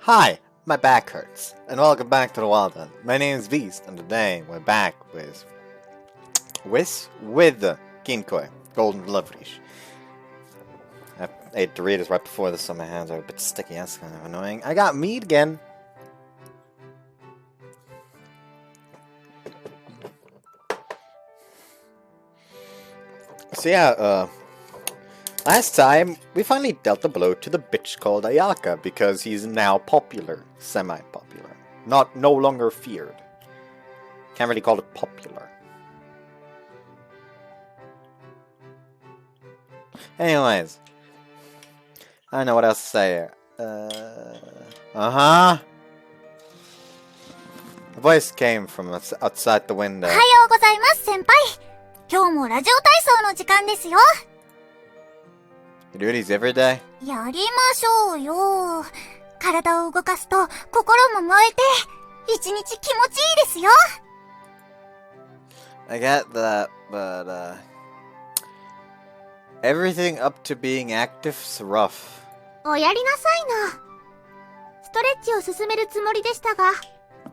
Hi, my back hurts, and welcome back to the Wild Hunt. My name is Beast, and today we're back with Kinkoi, Golden Loveriche. I ate Doritos right before this, so my hands are a bit sticky. That's kind of annoying. I got meat again. So yeah, last time we finally dealt a blow to the bitch called Ayaka because he's now popular, semi-popular, no longer feared. Can't really call it popular. Anyways, I don't know what else to say here. A voice came from outside the window. おはようございます、先輩。今日もラジオ体操の時間ですよ。You do these every day? やりましょうよ。体を動かすと心も燃えて、一日気持ちいいですよ。I get that, but everything up to being active's rough. おやりなさいな。ストレッチを進めるつもりでしたが、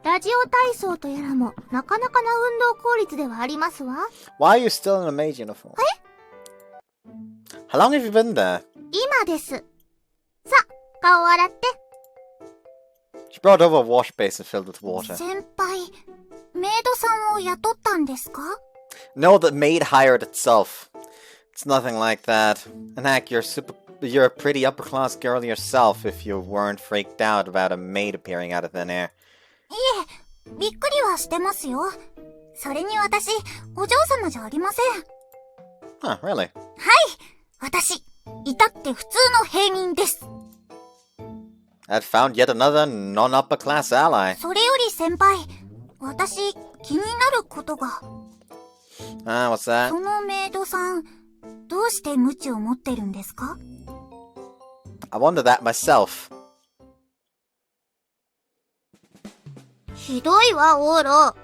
ラジオ体操とやらもなかなかな運動効率ではありますわ。Why are you still in a maid uniform? え？ How long have you been there? 今です。さ、顔を洗って。She brought over a wash basin filled with water. 先輩、メイドさんを雇ったんですか？ No, the maid hired itself. It's nothing like that. And heck, you're a pretty upper-class girl yourself if you weren't freaked out about a maid appearing out of thin air. いえ、びっくりはしてますよ。それに私、お嬢様じゃありません。Huh, really? はい、私、至って普通の平民です。I'd found yet another non-upper-class ally. それより先輩、私、気になることが。What's that? そのメイドさん、どうして鞭を持ってるんですか？ I wonder that myself. ひどいわ、オーロ。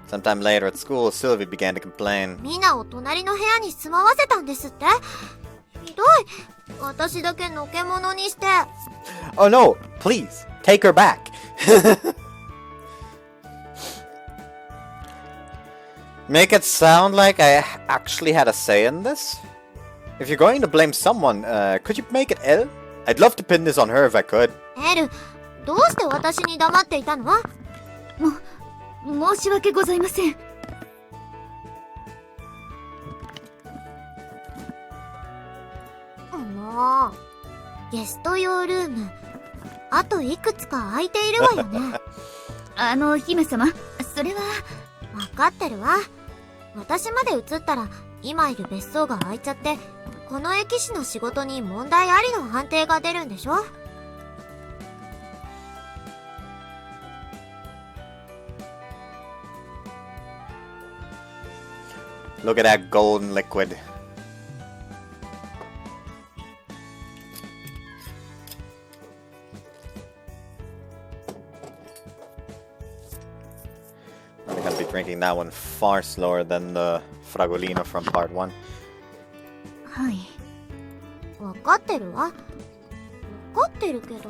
Sometime later at school, Sylvie began to complain. ミナを隣の部屋に住まわせたんですって？ひどい。私だけのけ者にして。Oh no! Please, take her back! Make it sound like I actually had a say in this? If you're going to blame someone, could you make it Elle? I'd love to pin this on her if I could. エル、どうして私に黙っていたの？申し訳ございません。もう、ゲスト用ルーム、あといくつか空いているわよね。姫様、それは。わかってるわ。私まで移ったら、今いる別荘が空いちゃって、この駅士の仕事に問題ありの判定が出るんでしょ？Look at that golden liquid. I'm gonna be drinking that one far slower than the Fragolino from part 1. はい。わかってるわ。わかってるけど。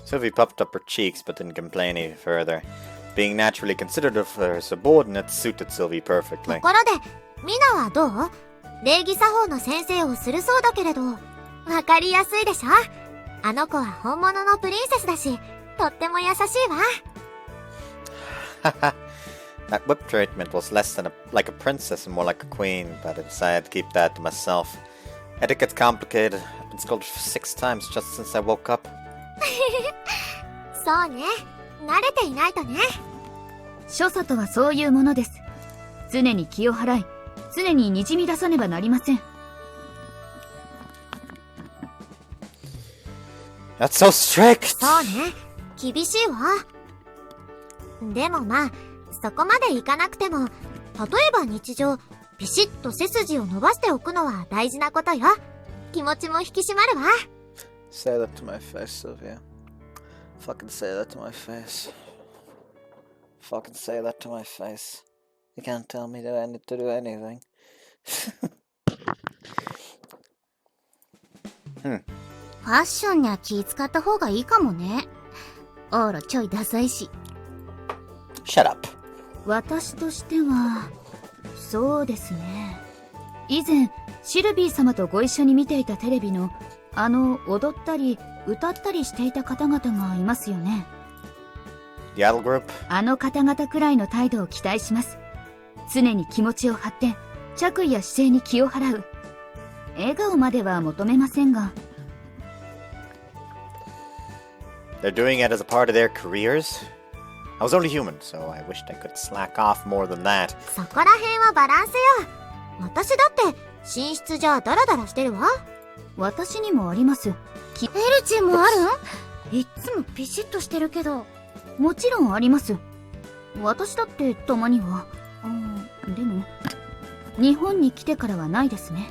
Sylvie puffed up her cheeks but didn't complain any further. Being naturally considerate of her subordinates suited Sylvie perfectly. ところで、ミナはどう？礼儀作法の先生をするそうだけれど、わかりやすいでしょ？あの子は本物のプリンセスだし、とっても優しいわ。That whip treatment was less than like a princess and more like a queen, but I decided to keep that to myself. Etiquette's complicated. I've been scolded 6 times just since I woke up. そうね。慣れていないとね。所作とはそういうものです。常に気を払い、常に滲み出さねばなりません。That's so strict! そうね。厳しいわ。でもまあ、そこまでいかなくても、例えば日常、ピシッと背筋を伸ばしておくのは大事なことよ。気持ちも引き締まるわ。Say that to my face, Sylvia. Fucking say that to my face. Fucking say that to my face. You can't tell me that I need to do anything. ファッションには気使った方がいいかもね。オーラちょいダサいし。Shut up. 私としては、そうですね。以前、シルビー様とご一緒に見ていたテレビの、踊ったり、歌ったりしていた方々がいますよね。The Elle-Group? あの方々くらいの態度を期待します。常に気持ちを張って、着衣や姿勢に気を払う。笑顔までは求めませんが。They're doing it as a part of their careers? I was only human, so I wished I could slack off more than that. そこら辺はバランスよ。私だって寝室じゃダラダラしてるわ。私にもあります。エルチンもあるん？いっつもピシッとしてるけど。もちろんあります。私だってたまには。でも、日本に来てからはないですね。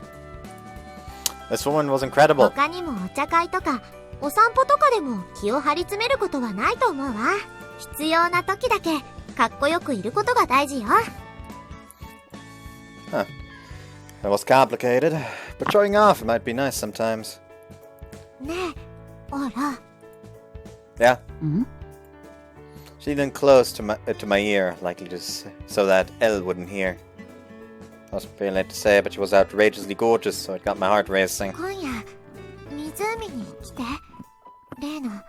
This woman was incredible. 他にもお茶会とかお散歩とかでも気を張り詰めることはないと思うわ。必要な時だけかっこよくいることが大事よ。Huh. That was complicated, but showing off might be nice sometimes. ねえ、オーラ。Yeah? ん？ She leaned close to my ear, likely so that Elle wouldn't hear. I was feeling late to say, but she was outrageously gorgeous, so it got my heart racing. 今夜、湖に来て。例の。ね。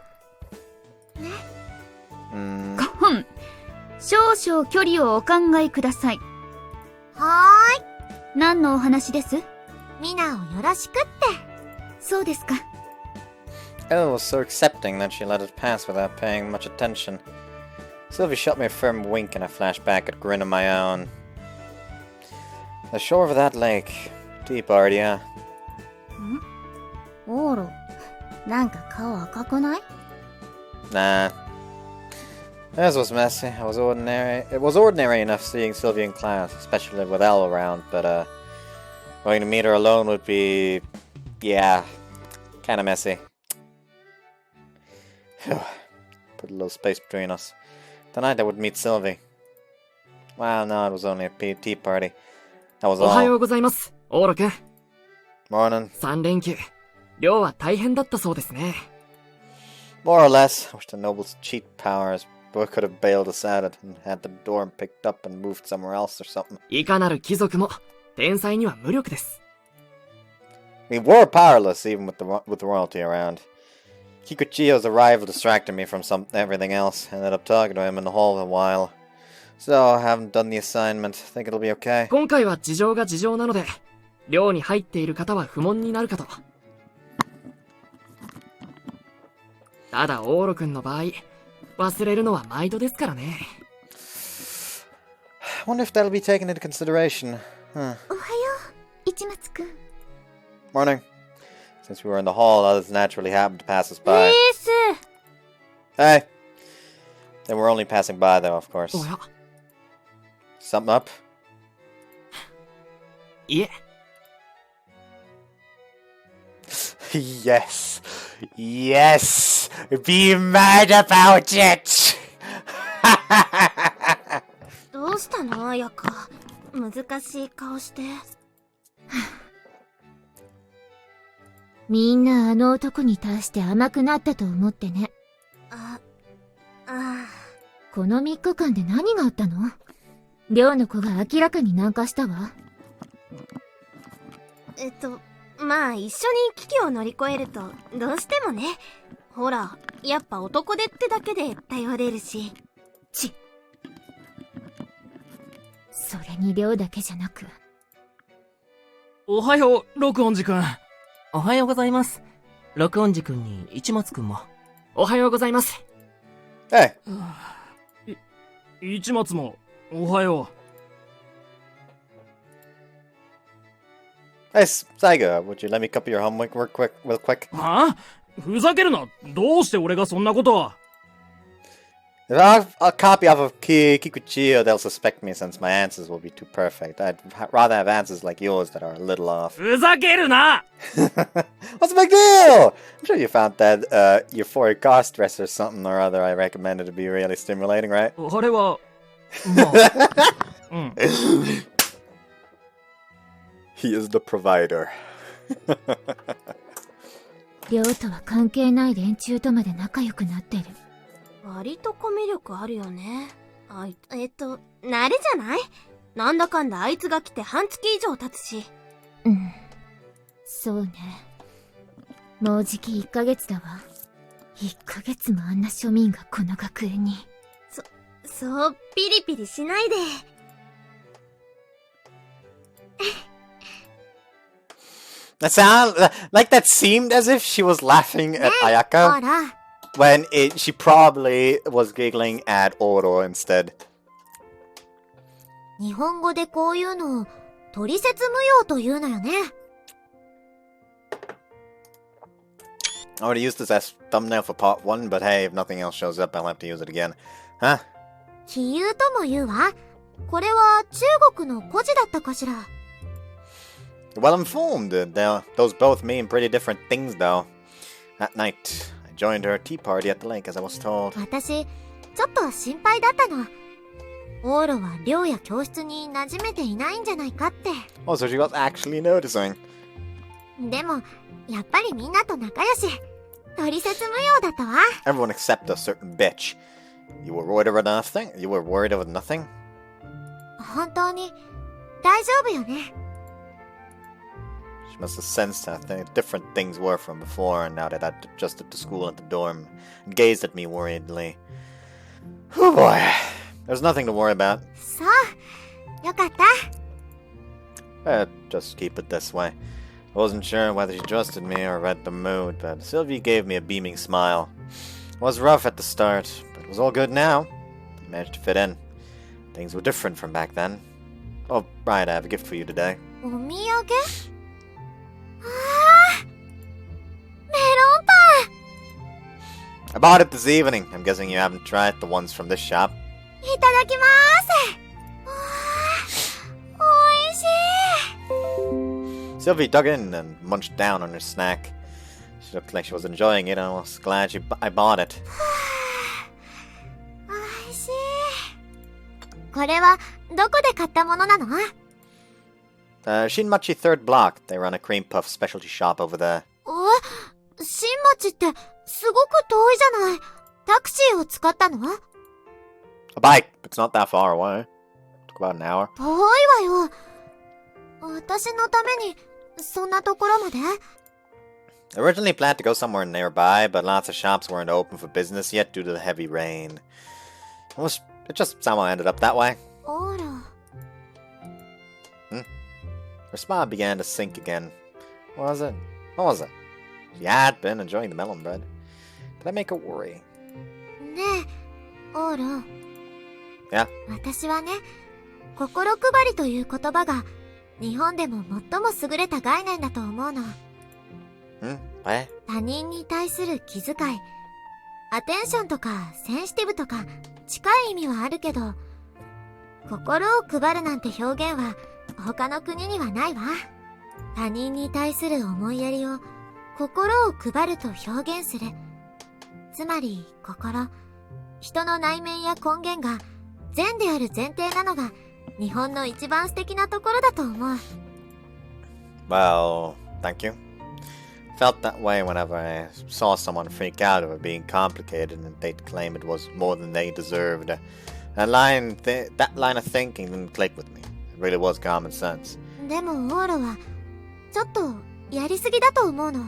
少々距離をお考えください。はーい。何のお話です？ミナをよろしくって。そうですか。Elle was so accepting that she let it pass without paying much attention. Sylvie shot me a firm wink and I flashed back a grin of my own. The shore of that lake. Tea party, huh? オーラ、なんか顔赤くない？ Nah. This was messy. It was ordinary enough seeing Sylvie in class, especially with Elle around, but going to meet her alone would be, yeah, kind of messy. Put a little space between us. Tonight I would meet Sylvie. Well, no, it was only a tea party. That was all. おはようございます、オーラくん。 Morning. 3連休、漁は大変だったそうですね。More or less. I wish the nobles' cheat powers could have bailed us out and had the door picked up and moved somewhere else or something. いかなる貴族も天才には無力です。We were powerless even with royalty around. Kikuchiyo's arrival distracted me from everything else. I ended up talking to him in the hall a while. So, I haven't done the assignment. Think it'll be okay? 今回は事情が事情なので、寮に入っている方は不問になるかと。ただ、オーロくんの場合、忘れるのは毎度ですからね。I wonder if that'll be taken into consideration. おはよう、市松くん。 Morning. Since we were in the hall, others naturally happened to pass us by. Hey! They were only passing by, though, of course. おや、Something up? いえ。Yes! Yes! Be mad about it! どうしたの、彩香。難しい顔して。みんなあの男に対して甘くなったと思ってね。この3日間で何があったの？寮の子が明らかに軟化したわ。まあ一緒に危機を乗り越えるとどうしてもね。ほら、やっぱ男手ってだけで頼れるし。それに寮だけじゃなく。おはよう、録音寺くん。おはようございます。録音寺くんに市松くんも。おはようございます。Hey! 市松も、おはよ Hey, Saiga, would you let me copy your homework real quick? う。はぁ？ふざけるな。どうして俺がそんなことは。If I'll copy off of Kikuchiyo, they'll suspect me since my answers will be too perfect. I'd rather have answers like yours that are a little off. ふざけるな What's the big deal? I'm sure you found that euphoric cross dress or something or other I recommended to be really stimulating, right? あれは、まあ、うん。He is the provider. 亮とは関係ない連中とまで仲良くなってる。割とコミュ力あるよね。慣れじゃない？なんだかんだあいつが来て半月以上経つし。うん。そうね。もうじき1ヶ月だわ。1ヶ月もあんな庶民がこの学園に。そう、ピリピリしないで。That seemed as if she was laughing at ほ Ayaka ら、 when she probably was giggling at Oro instead. 日本語でこういうのを取説無用というのよね。I already used this as thumbnail for part 1, but hey, if nothing else shows up, I'll have to use it again. Huh? 杞憂とも言うわ。これは中国の故事だったかしら。Well informed. Those both mean pretty different things, though. That night, I joined her tea party at the lake, as I was told. 私、ちょっと心配だったの。オーロは寮や教室に馴染めていないんじゃないかって。Oh, so she was actually noticing. でも、やっぱりみんなと仲良し。取説無用だったわ。Everyone except a certain bitch. You were worried about nothing? You were worried about nothing? 本当に大丈夫よね。She must have sensed how different things were from before, and now that I'd adjusted to school at the dorm, and gazed at me worriedly. Oh boy, there's nothing to worry about. そう、よかった。Just keep it this way. I wasn't sure whether she trusted me or read the mood, but Sylvie gave me a beaming smile. It was rough at the start, but it was all good now. I managed to fit in. Things were different from back then. Oh, right, I have a gift for you today. お土産？あー、メロンパン。 I bought it this evening. I'm guessing you haven't tried the ones from this shop. いただきまーす。おいしい。 Sylvie dug in and munched down on her snack. She looked like she was enjoying it, and I was glad I bought it. おいしい。これはどこで買ったものなの？ Shinmachi 3rd block. They run a cream puff specialty shop over there. 新町ってすごく遠いじゃない。タクシーを使ったの？ A bike. It's not that far away. Took about an hour. 遠いわよ。私のためにそんなところまで？ I originally planned to go somewhere nearby, but lots of shops weren't open for business yet due to the heavy rain. It just somehow ended up that way. あら。Her smile began to sink again. What was it? What was it? She had been enjoying the melon bread. Did I make her worry? ねえ、オーロ。Yeah? 私はね、心配りという言葉が日本でも最も優れた概念だと思うの。What? 他人に対する気遣い、アテンションとかセンシティブとか近い意味はあるけど、心を配るなんて表現は他の国にはないわ。他人に対する思いやりを心を配ると表現する。つまり心、人の内面や根源が善である前提なのが日本の一番素敵なところだと思う。Well, thank you. Felt that way whenever I saw someone freak out over being complicated and they'd claim it was more than they deserved. That line of thinking didn't click with me. It really was common sense. でもオーロはちょっとやりすぎだと思うの。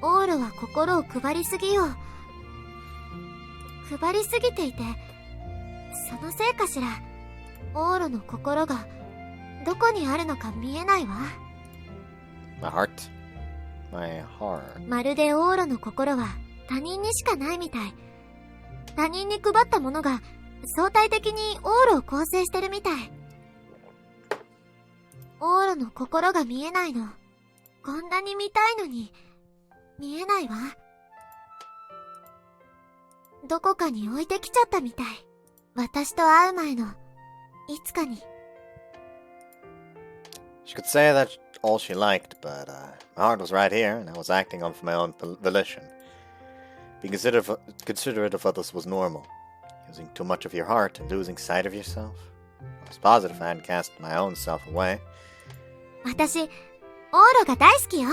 オーロは心を配りすぎよ。配りすぎていて、そのせいかしら。オーロの心がどこにあるのか見えないわ。My heart. まるでオーロの心は他人にしかないみたい。他人に配ったものが相対的にオーロを構成してるみたい。オーロの心が見えないの。こんなに見たいのに見えないわ。どこかに置いてきちゃったみたい。私と会う前のいつかに。 She could say that all she liked, but my heart was right here, and I was acting on my own volition. Being considerate of others was normal. Using too much of your heart and losing sight of yourself. I was positive I hadn't cast my own self away. 私、オーロが大好きよ。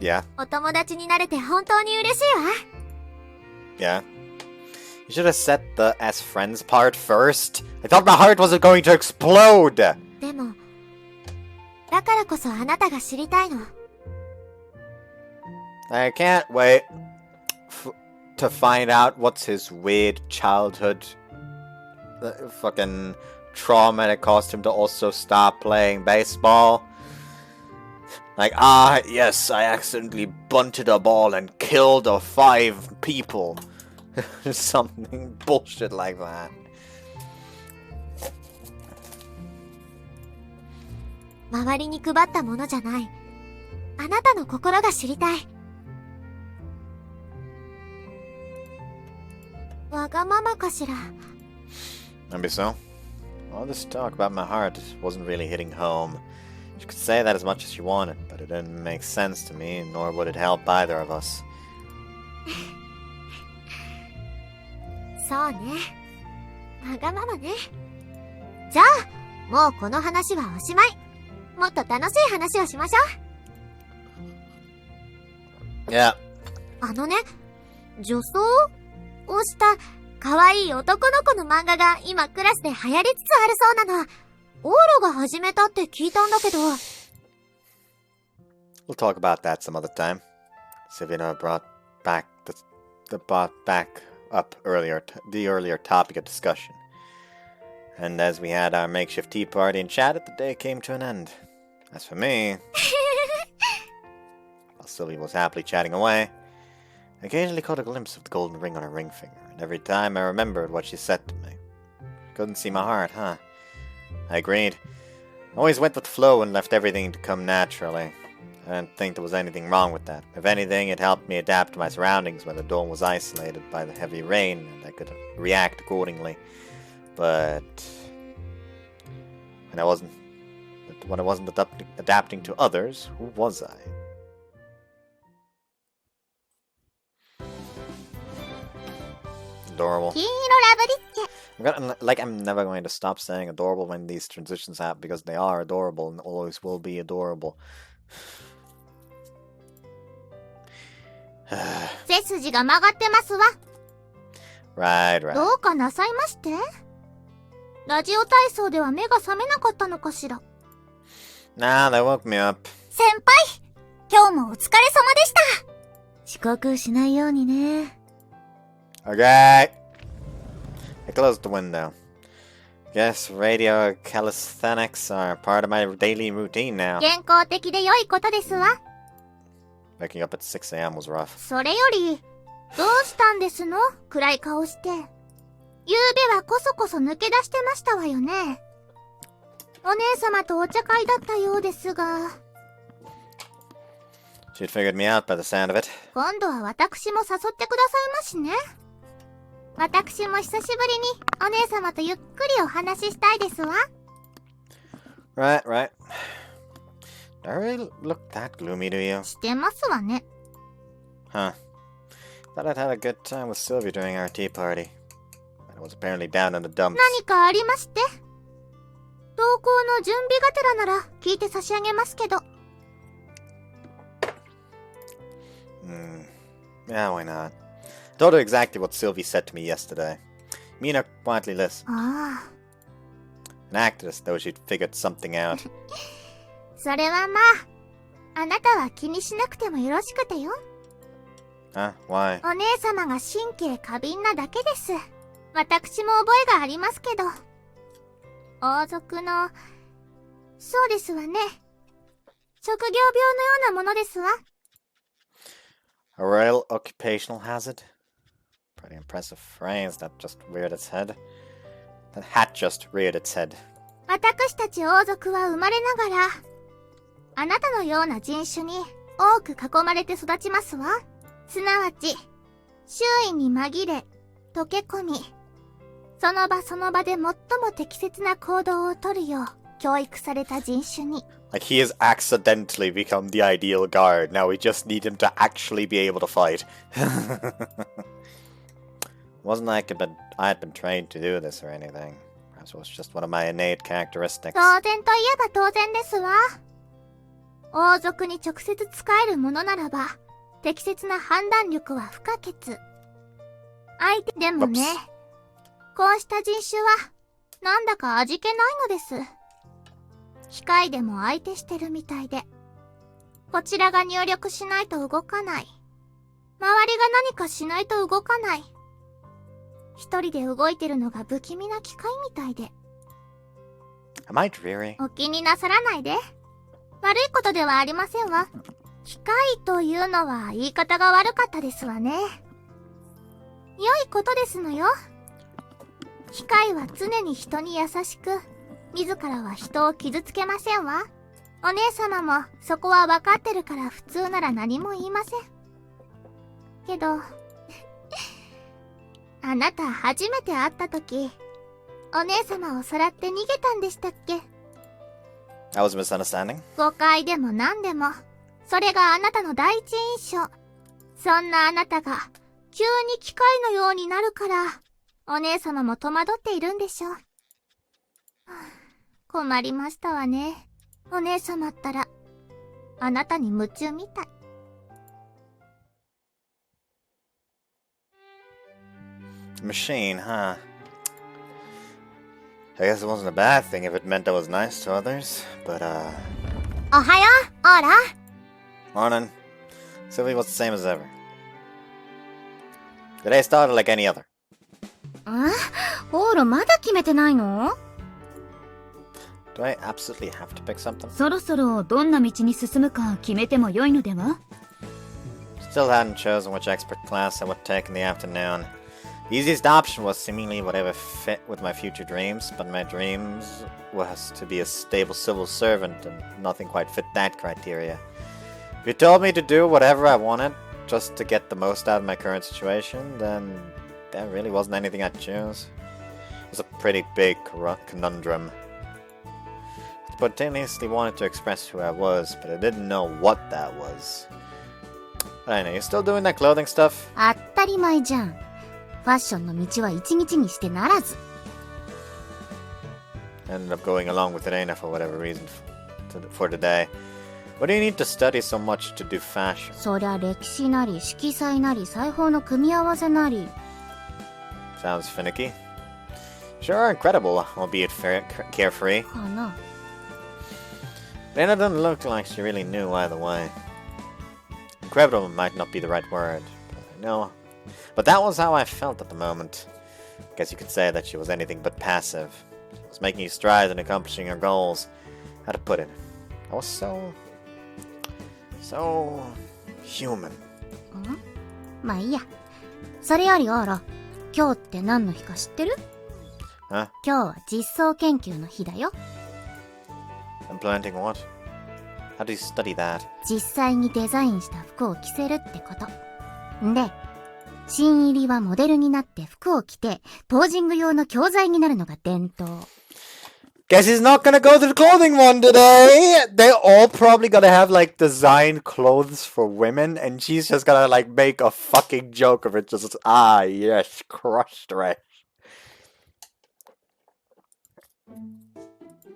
Yeah. お友達になれて本当に嬉しいわ。Yeah. You should have said the as friends part first. I thought my heart wasn't going to explode! でも、だからこそあなたが知りたいの。I can't wait to find out what's his weird childhood fucking trauma that caused him to also stop playing baseball. Like, yes, I accidentally bunted a ball and killed 5 people. Something bullshit like that. 周りに配ったものじゃない。あなたの心が知りたい。わがままかしら。Maybe so. All this talk about my heart wasn't really hitting home. You could say that as much as you wanted, but it didn't make sense to me, nor would it help either of us. そうね。わがままね。じゃあ、もうこの話はおしまい。もっと楽しい話をしましょう。Yeah. あのね、女装をした可愛い男の子の漫画が今クラスで流行りつつあるそうなの。オーロが始めたって聞いたんだけど。We'll talk about that some other time. Sylvia brought back up earlier the earlier topic of discussion. And as we had our makeshift tea party and chatted, the day came to an end. As for me, while Sylvia was happily chatting away, I occasionally caught a glimpse of the golden ring on her ring finger, and every time I remembered what she said to me. Couldn't see my heart, huh? I agreed. I always went with the flow and left everything to come naturally. I didn't think there was anything wrong with that. If anything, it helped me adapt to my surroundings when the dome was isolated by the heavy rain, and I could react accordingly. But when I wasn't adapting to others, who was I? Adorable. 金色ラブリッチ。 I'm never going to stop saying adorable when these transitions happen because they are adorable and always will be adorable. 背筋が曲がってますわ。 Right. どうかなさいまして。ラジオ体操では目が覚めなかったのかしら。 Nah, they woke me up. 先輩、今日もお疲れ様でした。遅刻しないようにね。 Okay. I closed the window. Guess radio calisthenics are part of my daily routine now. 健康的で良いことですわ。 Waking up at 6 a.m. was rough. それより、どうしたんですの？暗い顔して。夕べはこそこそ抜け出してましたわよね。お姉様とお茶会だったようですが。 She'd figured me out by the sound of it. 今度は私も誘ってくださいましね。私も久しぶりにお姉様とゆっくりお話ししたいですわ。 Right. Do I really look that gloomy to you? してますわね。 Huh. Thought I'd had a good time with Sylvia during our tea party. But I was apparently down in the dumps. 何かありまして？投稿の準備がてらなら聞いて差し上げますけど。Yeah, why not? I told her exactly what Sylvie said to me yesterday. Mina quietly listened あ and acted as though she'd figured something out. あ、それはまあ、あなたは気にしなくてもよろしくてよ。 Huh? Why? お姉様が神経過敏なだけです。私も覚えがありますけど。王族の、そうですわね。職業病のようなものですわ。 A royal occupational hazard? Pretty impressive phrase that just reared its head. That hat just reared its head. 私たち王族は生まれながら、あなたのような人種に多く囲まれて育ちますわ。すなわち、周囲に紛れ、溶け込み、その場その場で最も適切な行動をとるよう教育された人種に。 Like he has accidentally become the ideal guard. Now we just need him to actually be able to fight. Wasn't like I had been trained to do this or anything. Perhaps it was just one of my innate characteristics. 当然といえば当然ですわ。王族に直接使えるものならば、適切な判断力は不可欠。相手、でもね、こうした人種は、なんだか味気ないのです。機械でも相手してるみたいで、こちらが入力しないと動かない。周りが何かしないと動かない。一人で動いてるのが不気味な機械みたいで。Am I dreary? お気になさらないで。悪いことではありませんわ。機械というのは言い方が悪かったですわね。良いことですのよ。機械は常に人に優しく、自らは人を傷つけませんわ。お姉様もそこは分かってるから普通なら何も言いません。けど、あなた初めて会った時、お姉様をさらって逃げたんでしたっけ？ I was misunderstanding. 誤解でも何でも、それがあなたの第一印象。そんなあなたが、急に機械のようになるから、お姉様も戸惑っているんでしょう。困りましたわね。お姉様ったら、あなたに夢中みたい。Machine, huh? I guess it wasn't a bad thing if it meant I was nice to others, but, おはよう、オーラ。Morning. Sylvie was the same as ever. The day started like any other. オーラまだ決めてないの？ Do I absolutely have to pick something? そろそろどんな道に進むか決めても良いのでは？ Still hadn't chosen which expert class I would take in the afternoon. The easiest option was seemingly whatever fit with my future dreams, but my dreams was to be a stable civil servant, and nothing quite fit that criteria. If you told me to do whatever I wanted, just to get the most out of my current situation, then there really wasn't anything I'd choose. It was a pretty big conundrum. I spontaneously wanted to express who I was, but I didn't know what that was. But I know, you're still doing that clothing stuff? 当たり前じゃん。ファッションの道は一日にしてならず。I ended up going along with Elena for whatever reason for today. What do you need to study so much to do fashion? そりゃ歴史なり色彩なり裁縫の組み合わせなり。Sounds finicky. Sure, incredible, albeit carefree. かな。Elena doesn't look like she really knew either way. Incredible might not be the right word, but I know. But that was how I felt at the moment. I guess you could say that she was anything but passive. She was making strides in accomplishing her goals. How to put it? I was so human. まあいいや。それよりオーロ、今日って何の日か知ってる？ Huh? 今日は実装研究の日だよ。Implanting what? How do you study that? 実際にデザインした服を着せるってこと。んで、新入りはモデルになって服を着て、ポージング用の教材になるのが伝統。Guess he's not gonna go to the clothing one today! They all probably gonna have, like, designed clothes for women, and she's just gonna, like, make a fucking joke of it. Just, yes, crushed right.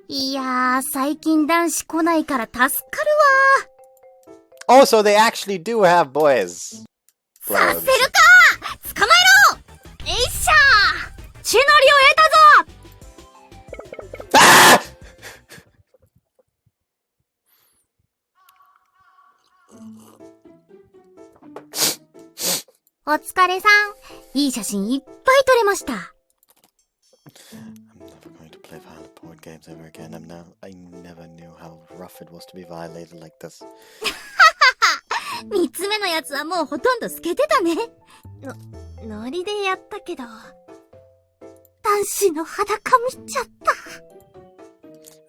いやー、最近男子来ないから助かるわー。 Oh, so they actually do have boys. させるかー！捕まえろ！えいっしゃー！血のりを得たぞ！お疲れさん。いい写真いっぱい撮れました。Play violent board games ever again. I never knew how rough it was to be violated like this. 三つ目のやつはもうほとんど透けてたね。ノリでやったけど、男子の裸見ちゃった。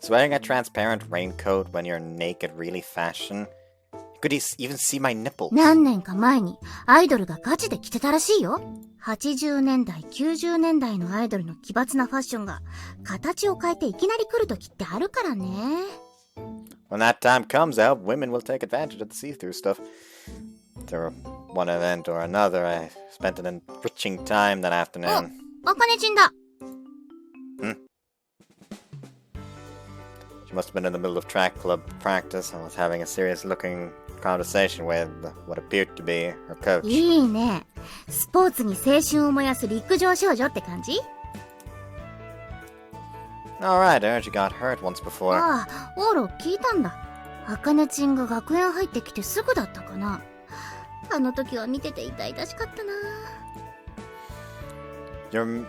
Is wearing a transparent raincoat when you're naked really fashion? You could even see my nipple. 何年か前にアイドルがガチで着てたらしいよ。80年代、90年代のアイドルの奇抜なファッションが形を変えていきなり来る時ってあるからね。When that time comes, I hope women will take advantage of the see-through stuff. Through one event or another, I spent an enriching time that afternoon. お金ちんだ。Hmm? Did you must have been in the middle of track club practice and was having a serious-looking conversation with what appeared to be her coach. いいね。スポーツに青春を燃やす陸上少女って感じ？ Alright, I heard you got hurt once before. ああ、オーロ聞いたんだ。アカネちんが学園入ってきてすぐだったかな。あの時は見てて痛々しかったな。Your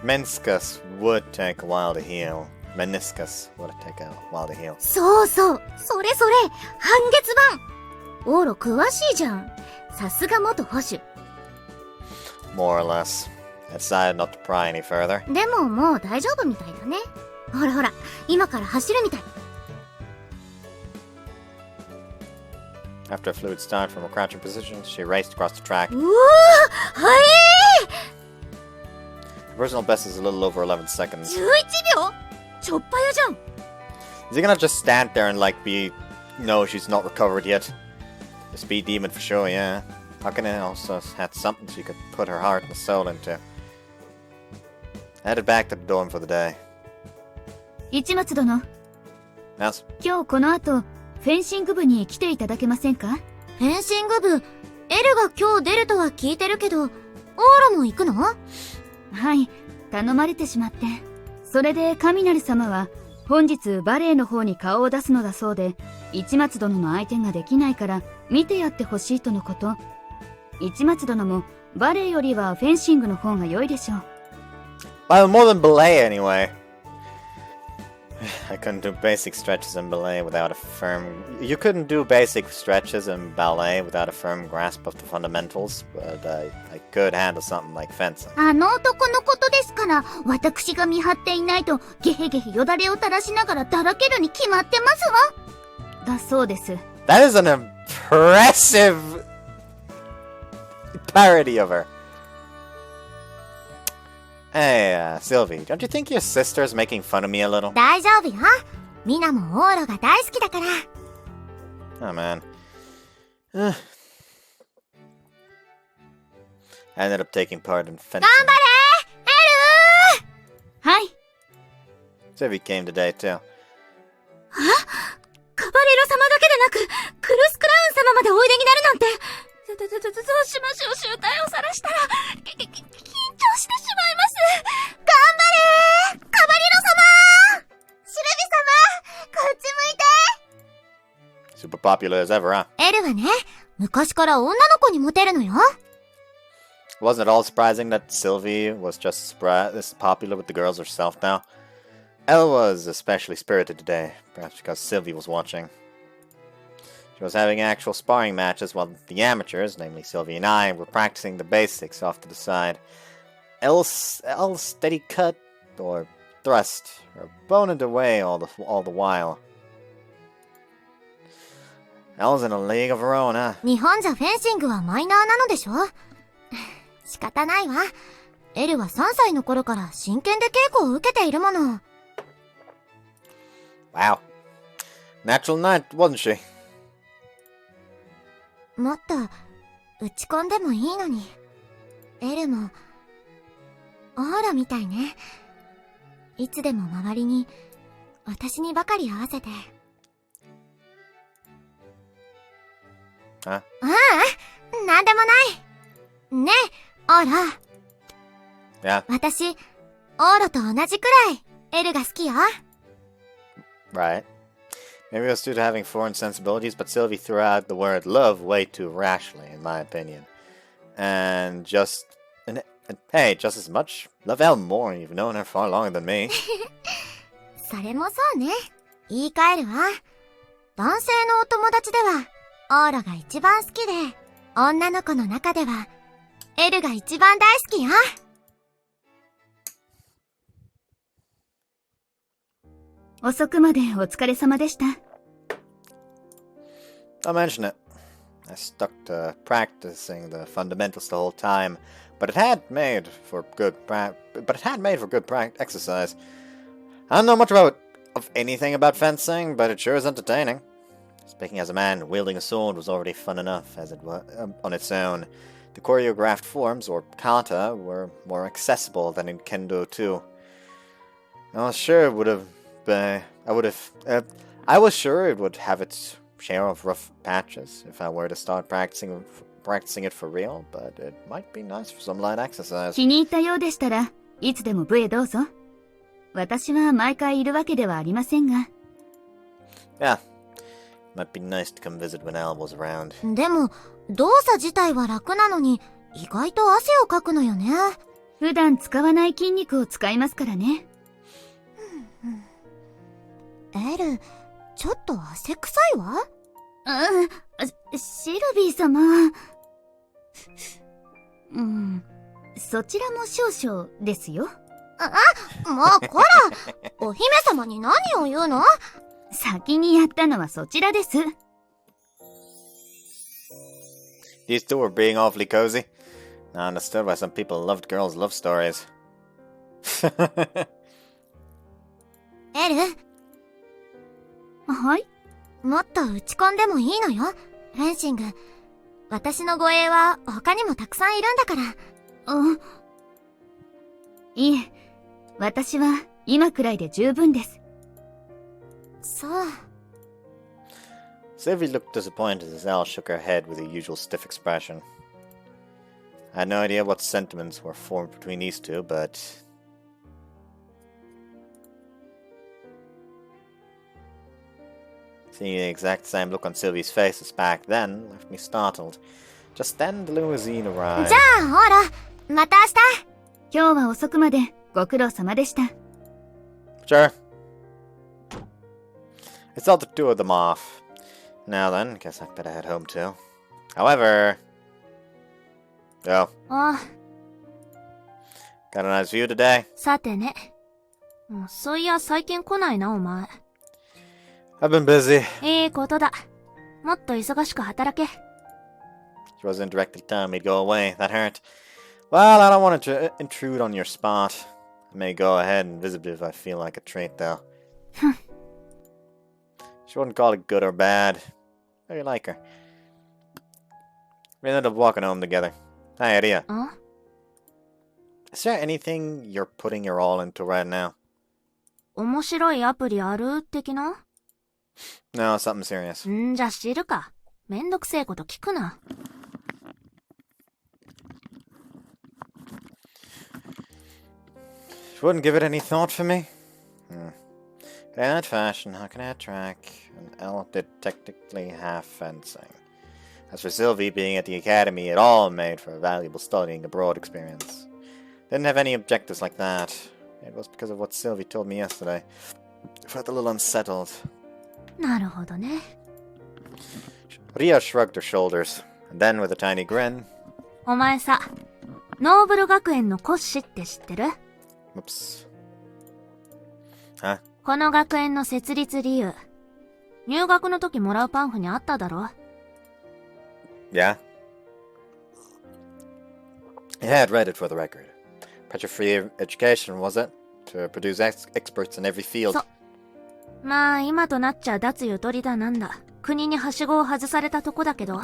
meniscus would take a while to heal. Meniscus would take a while to heal. そうそう、それそれ、半月板。オーロ詳しいじゃん。さすが元保守。 More or less. I decided not to pry any further. でももう大丈夫みたいだね。ほらほら、今から走るみたい。After a fluid start from a crouching position, she raced across the track. うわー、速え Her personal best is a little over 11 seconds. 11秒ちょっぱやじゃん。 Is he gonna just stand there and no, she's not recovered yet? The speed demon for sure, yeah. Akane also had something she could put her heart and soul into. Headed back to the dorm for the day. 市松殿、 Yes? 今日この後、フェンシング部に来ていただけませんか？フェンシング部、エルが今日出るとは聞いてるけど、オーロも行くの？はい、頼まれてしまって。それで神成様は、本日バレエの方に顔を出すのだそうで、市松殿の相手ができないから、見てやってほしいとのこと。市松殿も、バレエよりはフェンシングの方が良いでしょう。Well, more than ballet anyway. I couldn't do basic stretches in ballet without a firm... You couldn't do basic stretches in ballet without a firm grasp of the fundamentals, but I could handle something like fencing. あの男のことですから、私が見張っていないと、ゲヘゲヘよだれを垂らしながらだらけるに決まってますわ。だそうです。That is an impressive parody of her. Hey, Sylvie, don't you think your sister's making fun of me a little? 大丈夫よ。ミナもオーロが大好きだから。Oh, man. I ended up taking part in fencing. 頑張れエルー！はい。Sylvie came today, too. カバレロ様だけでなく、クルスクラウン様までおいでになるなんて。どうしましょう、集体を晒したら、緊張してしまいます。頑張れカバレロ様シルビ様こっち向いて Super popular as ever, huh? エルはね、昔から女の子にモテるのよ。Wasn't it all surprising that Sylvie was just this popular with the girls herself now? Elle was especially spirited today, perhaps because Sylvie was watching. She was having actual sparring matches while the amateurs, namely Sylvie and I, were practicing the basics off to the side. Elle's steady cut or thrust, or boning away all the while. Elle's in a league of her own, huh? 日本じゃフェンシングはマイナーなのでしょ？仕方ないわ。エルは3歳の頃から真剣で稽古を受けているもの。Wow. Natural knight, wasn't she? もっと打ち込んでもいいのに。エルもオーラみたいね。いつでも周りに私にばかり合わせて。Huh? なんでもない。ねえ、オーラ。Yeah, 私、オーラと同じくらいエルが好きよ。right. Maybe it was due to having foreign sensibilities, but Sylvie threw out the word love way too rashly, in my opinion. And hey, just as much. Love Elle more, and you've known her far longer than me. それもそうね。言い換えるわ。男性のお友達では、オーラが一番好きで、女の子の中では、エルが一番大好きよ。遅くまでお疲れ様でした。I'll mention it. I stuck to practicing the fundamentals the whole time, but it had made for good exercise. I don't know much of anything about fencing, but it sure is entertaining. Speaking as a man, wielding a sword was already fun enough as it was on its own. The choreographed forms, or kata, were more accessible than in kendo too. I was sure it would have I would have. I was sure it would have its share of rough patches if I were to start practicing it for real, but it might be nice for some light exercise. 気に入ったようでしたらいつでも部へどうぞ。私は毎回いるわけではありませんが。Yeah, might be nice to come visit when Elbo's around. でも、動作自体は楽なのに、意外と汗をかくのよね。普段使わない筋肉を使いますからね。エル、ちょっと汗臭いわ。シルビー様。そちらも少々ですよ。もうこら、お姫様に何を言うの？先にやったのはそちらです。These two were being awfully cozy. Now understood why some people loved girls' love stories. エル、はい。もっと打ち込んでもいいのよ、フェンシング。私の護衛は他にもたくさんいるんだから。いえ、私は今くらいで十分です。そう。Sylvie looked disappointed as Elle shook her head with her usual stiff expression. I had no idea what sentiments were formed between these two, but... Seeing the exact same look on Sylvie's face as back then left me startled. Just then the limousine arrived. じゃあ、ほら、また明日。今日は遅くまでご苦労様でした。Sure. I saw the two of them off. Now then, guess I'd better head home too. However... Oh. ああ、 Got a nice view today? さてね。そういや最近来ないなお前。 I've been busy. いいことだ。もっと忙しく働け。 She wasn't directly telling me to go away. That hurt. Well, I don't want to intrude on your spot. I may go ahead and visit if I feel like a treat, though. She wouldn't call it good or bad. How do you like her? We ended up walking home together. Hi, Aria. あ Is there anything you're putting your all into right now? 面白いアプリある的な？ No, something serious. じゃ知るか。めんどくせえこと聞くな。She wouldn't give it any thought for me? Bad fashion, how can I track? And Elle did technically half fencing. As for Sylvie, being at the academy, it all made for a valuable studying abroad experience. Didn't have any objectives like that. It was because of what Sylvie told me yesterday. I felt a little unsettled. なるほどね。 Ria shrugged her shoulders, and then with a tiny grin... お前さ、ノーブル学園のコッシって知ってる？ Whoops. Huh? この学園の設立理由。入学の時もらうパンフにあっただろ？ Yeah? I had read it for the record. Pressure-free education, was it? To produce experts in every field. まあ今となっちゃ脱ゆとりだなんだ。国にはしごを外されたとこだけど。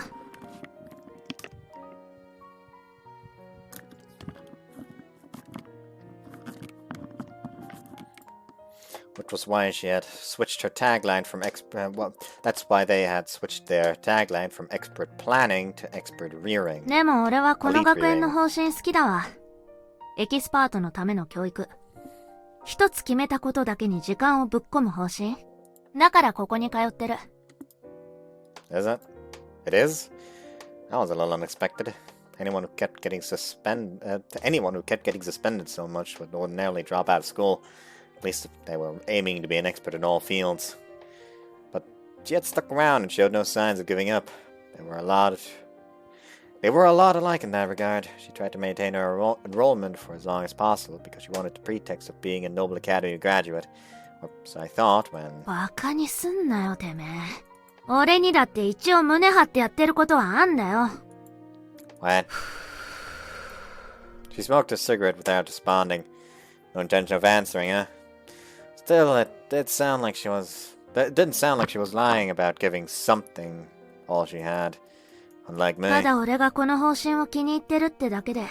Which was why she had switched her tagline from well, that's why they had switched their tagline from expert planning to expert rearing. でも俺はこの学園の方針好きだわ。エキスパートのための教育。一つ決めたことだけに時間をぶっ込む方針。だからここに通ってる。 Is it? It is? That was a little unexpected. Anyone who kept getting suspended so much would ordinarily drop out of school. At least if they were aiming to be an expert in all fields. But she had stuck around and showed no signs of giving up. They were a lot alike in that regard. She tried to maintain her enrollment for as long as possible because she wanted the pretext of being a Noble Academy graduate. Or so I thought when... バカにすんなよてめえ。俺にだって一応胸張ってやってることはあんだよ。 What? She smoked a cigarette without responding. No intention of answering, huh? Still, it didn't sound like she was lying about giving something all she had. Unlike me. ただ俺がこの方針を気に入ってるってだけで、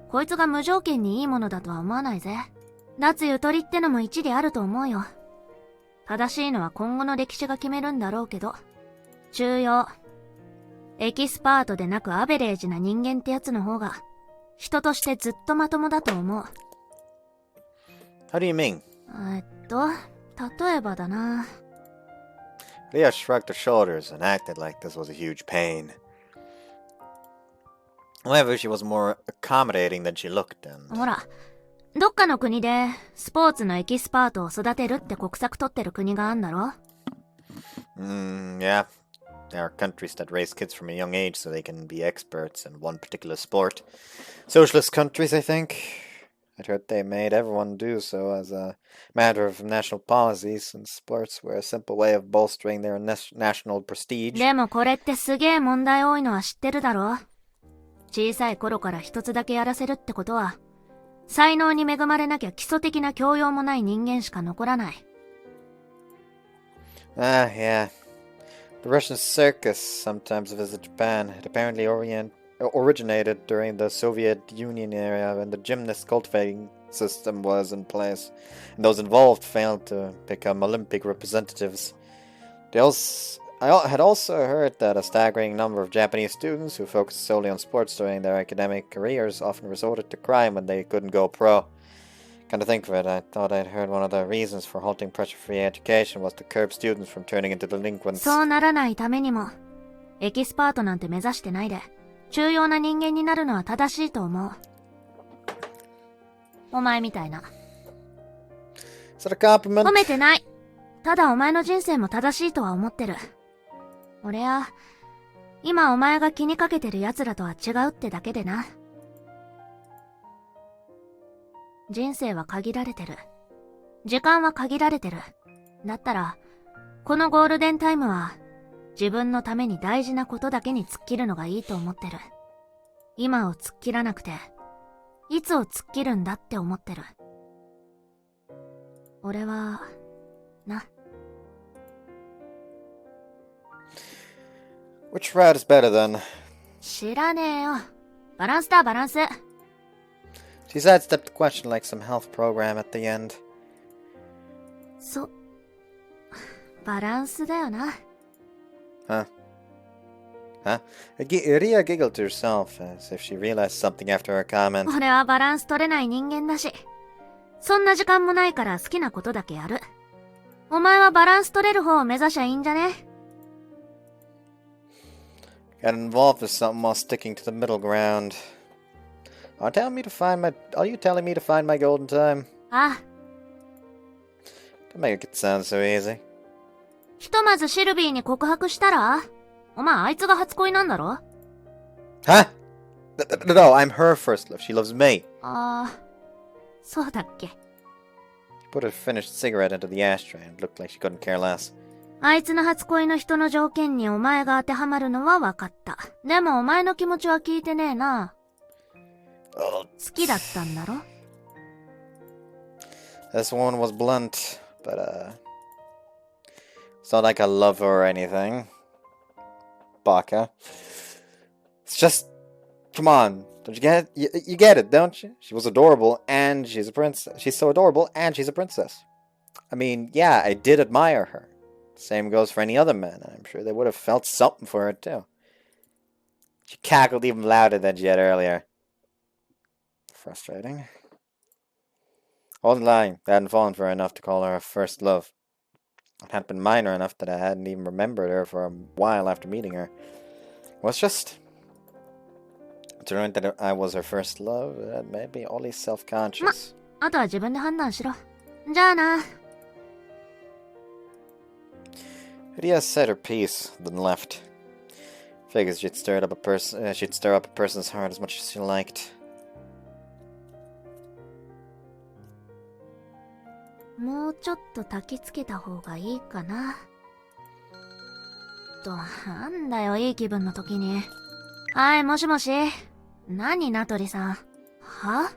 こいつが無条件にいいものだとは思わないぜ。脱ゆとりってのも一理あると思うよ。正しいのは今後の歴史が決めるんだろうけど、中庸。エキスパートでなくアベレージな人間ってやつの方が、人としてずっとまともだと思う。How do you mean? 例えばだな。Leah shrugged her shoulders and acted like this was a huge pain. However, she was more accommodating than she looked, and... ほら、どっかの国でスポーツのエキスパートを育てるって国策取ってる国があんだろ？ Yeah. There are countries that raise kids from a young age so they can be experts in one particular sport. Socialist countries, I think. I'd heard they made everyone do so as a matter of national policy, since sports were a simple way of bolstering their national prestige. でもこれってすげえ問題多いのは知ってるだろ？小さい頃から一つだけやらせるってことは、才能に恵まれなきゃ基礎的な教養もない人間しか残らない。Yeah. The Russian circus sometimes visit Japan. It apparently originated during the Soviet Union era when the gymnast cultivating system was in place, and those involved failed to become Olympic representatives. I had also heard that a staggering number of Japanese students who focused solely on sports during their academic careers often resorted to crime when they couldn't go pro. Come to think of it, I thought I'd heard one of the reasons for halting pressure-free education was to curb students from turning into delinquents. そうならないためにも、エキスパートなんて目指してないで、重要な人間になるのは正しいと思う。お前みたいな。Is that a compliment? 褒めてない。ただお前の人生も正しいとは思ってる。俺は、今お前が気にかけてる奴らとは違うってだけでな。人生は限られてる。時間は限られてる。だったら、このゴールデンタイムは、自分のために大事なことだけに突っ切るのがいいと思ってる。今を突っ切らなくて、いつを突っ切るんだって思ってる。俺は、な。Which route is better then? 知らねえよ。バランスだ、バランス。She sidestepped the question like some health program at the end. バランスだよな。Huh? Ria giggled to herself as if she realized something after her comment. 俺はバランス取れない人間だし、そんな時間もないから好きなことだけやる。お前はバランス取れる方を目指しゃいいんじゃね？ Got involved with something while sticking to the middle ground. Are you telling me to find my golden time? ああ。 Don't make it sound so easy. ひとまずシルビーに告白したら？お前あいつが初恋なんだろ？ Huh? No, I'm her first love. She loves me. ああ、そうだっけ。She put a finished cigarette into the ashtray and looked like she couldn't care less. あいつの初恋の人の条件にお前が当てはまるのは分かった。でもお前の気持ちは聞いてねえな。好きだったんだろ？ This one was blunt, but it's not like I love her or anything. Baka. It's just, come on, don't you get it? You get it, don't you? She was adorable, and she's a princess. She's so adorable, and she's a princess. I mean, yeah, I did admire her. Same goes for any other man, and I'm sure they would have felt something for her too. She cackled even louder than she had earlier. Frustrating. I wasn't lying. I hadn't fallen for her enough to call her a first love. It hadn't been minor enough that I hadn't even remembered her for a while after meeting her. It was just... to learn that I was her first love, that made me only self-conscious. あとは自分で判断しろ。じゃあな。Ria said her piece, then left. Figures she'd stir up a person's heart as much as she liked. もうちょっと焚きつけた方がいいかな。なんだよ、いい気分の時に。はい、もしもし。何、ナトリさん。は？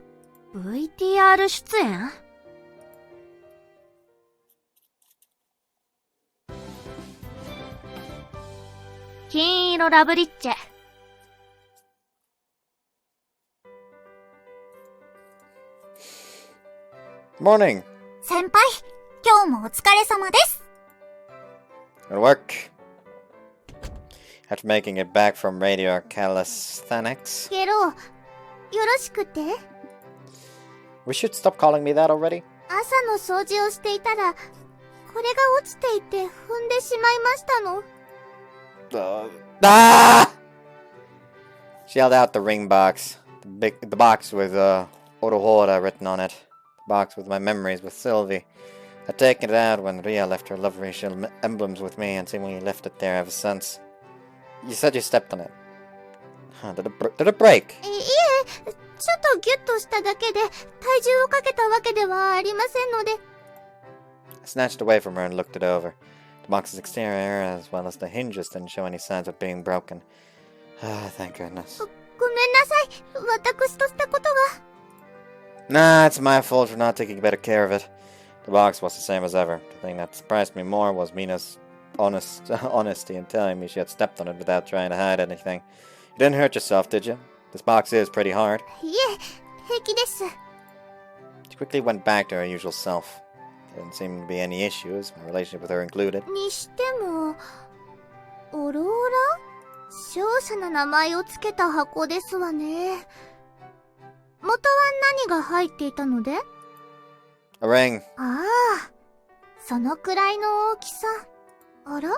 VTR 出演？金色ラブリッチェ。Morning! 先輩、今日もお疲れ様です。Good work. After making it back from radio calisthenics. ゲロ、よろしくて。 We should stop calling me that already. 朝の掃除をしていたら、これが落ちていて踏んでしまいましたの。Ah! She held out the ring box. The box with Orohora written on it. The box with my memories with Sylvie. I'd taken it out when Ria left her Loveriche emblems with me and seemingly left it there ever since. You said you stepped on it. Huh, did it break? いえ、ちょっとギュッとしただけで、体重をかけたわけではありませんので。I snatched away from her and looked it over. The box's exterior, as well as the hinges, didn't show any signs of being broken. Ah, thank goodness. ごめんなさい。私としたことが。Nah, it's my fault for not taking better care of it. The box was the same as ever. The thing that surprised me more was Mina's honesty in telling me she had stepped on it without trying to hide anything. You didn't hurt yourself, did you? This box is pretty hard. いえ、平気です。 She quickly went back to her usual self. There didn't seem to be any issues, my relationship with her included. にしても、オローラ？勝者の名前をつけた箱ですわね。元は何が入っていたので？ A ring. ああ、そのくらいの大きさ。あら？で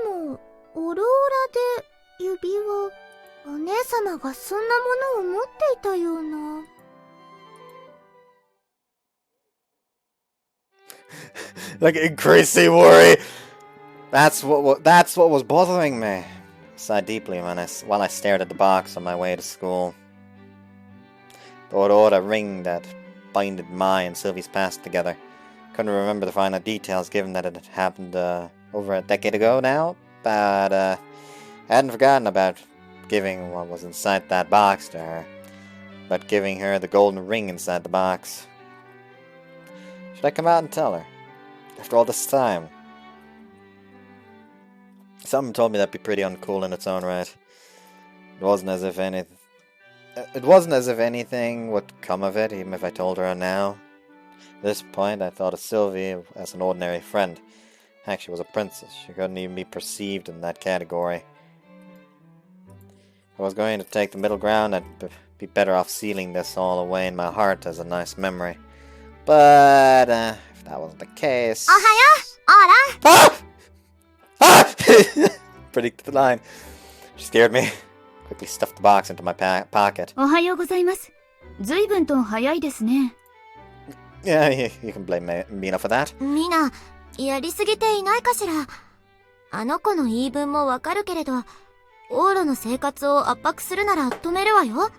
も、オローラで指輪、お姉様がそんなものを持っていたような。Like increasing worry. That's what was bothering me. I sighed deeply while I stared at the box on my way to school. The Aurora ring that binded my and Sylvie's past together. Couldn't remember the final details given that it had happened over a decade ago now, but I hadn't forgotten about giving what was inside that box to her. About giving her the golden ring inside the box. Should I come out and tell her? After all this time? Something told me that'd be pretty uncool in its own right. It wasn't as if anything would come of it, even if I told her now. At this point, I thought of Sylvie as an ordinary friend. Heck, she was a princess. She couldn't even be perceived in that category. If I was going to take the middle ground, I'd be better off sealing this all away in my heart as a nice memory. But, if that wasn't the case... おはよう、オーラ。 Ah! Ah! Predicted the line. She scared me. Quickly stuffed the box into my pocket. おはようございます。随分と早いですね。Yeah, you can blame Mina for that. みな、やりすぎていないかしら。あの子の言い分もわかるけれど、オーラの生活を圧迫するなら止めるわよ。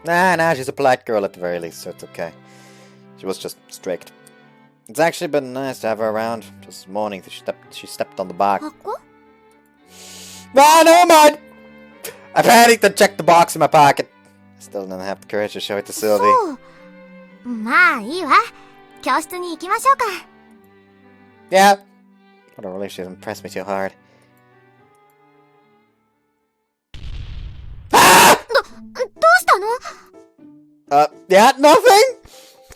Nah, she's a polite girl at the very least, so it's okay. She was just strict. It's actually been nice to have her around. Just this morning, she stepped on the box. 箱？ Ah, never mind! I panicked and checked the box in my pocket. I still didn't have the courage to show it to Sylvie. そう。まあいいわ。教室に行きましょうか。Yeah. I don't really should impress me too hard. Ah! どうしたの？ Yeah, nothing?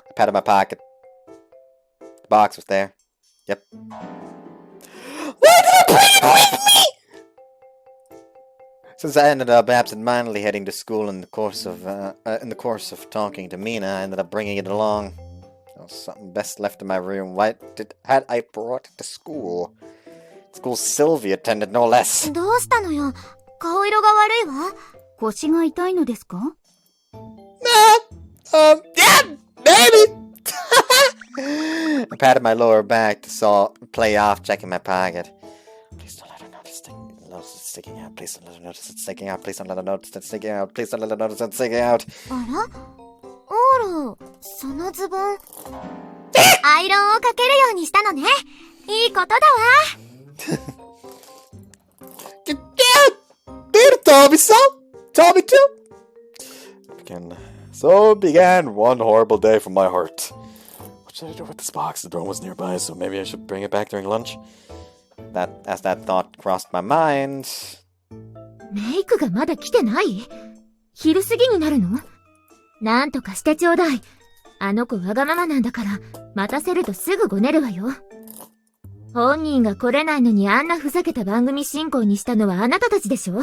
I patted my pocket. The box was there. Yep. Why did I bring it with me? Since I ended up absentmindedly heading to school in the course of talking to Mina, I ended up bringing it along. There was something best left in my room. Why had I brought it to school? School Sylvie attended, no less. どうしたのよ。顔色が悪いわ。腰が痛いのですか？ Yeah, maybe. I patted my lower back to play off, checking my pocket. Please don't let her notice it's sticking out. Please don't let her notice it's sticking out. Please don't let her notice it's sticking out. Please don't let her notice it's sticking out. あら？オーラ、そのズボン。アイロンをかけるようにしたのね。いいことだわ。Yeah, Peter told me so. Told me to. So began one horrible day for my heart. What should I do with this box? The dorm was nearby, so maybe I should bring it back during lunch. As that thought crossed my mind... メイクがまだ来てない？昼過ぎになるの？なんとかしてちょうだい。あの子わがままなんだから、待たせるとすぐごねるわよ。本人が来れないのにあんなふざけた番組進行にしたのはあなたたちでしょ。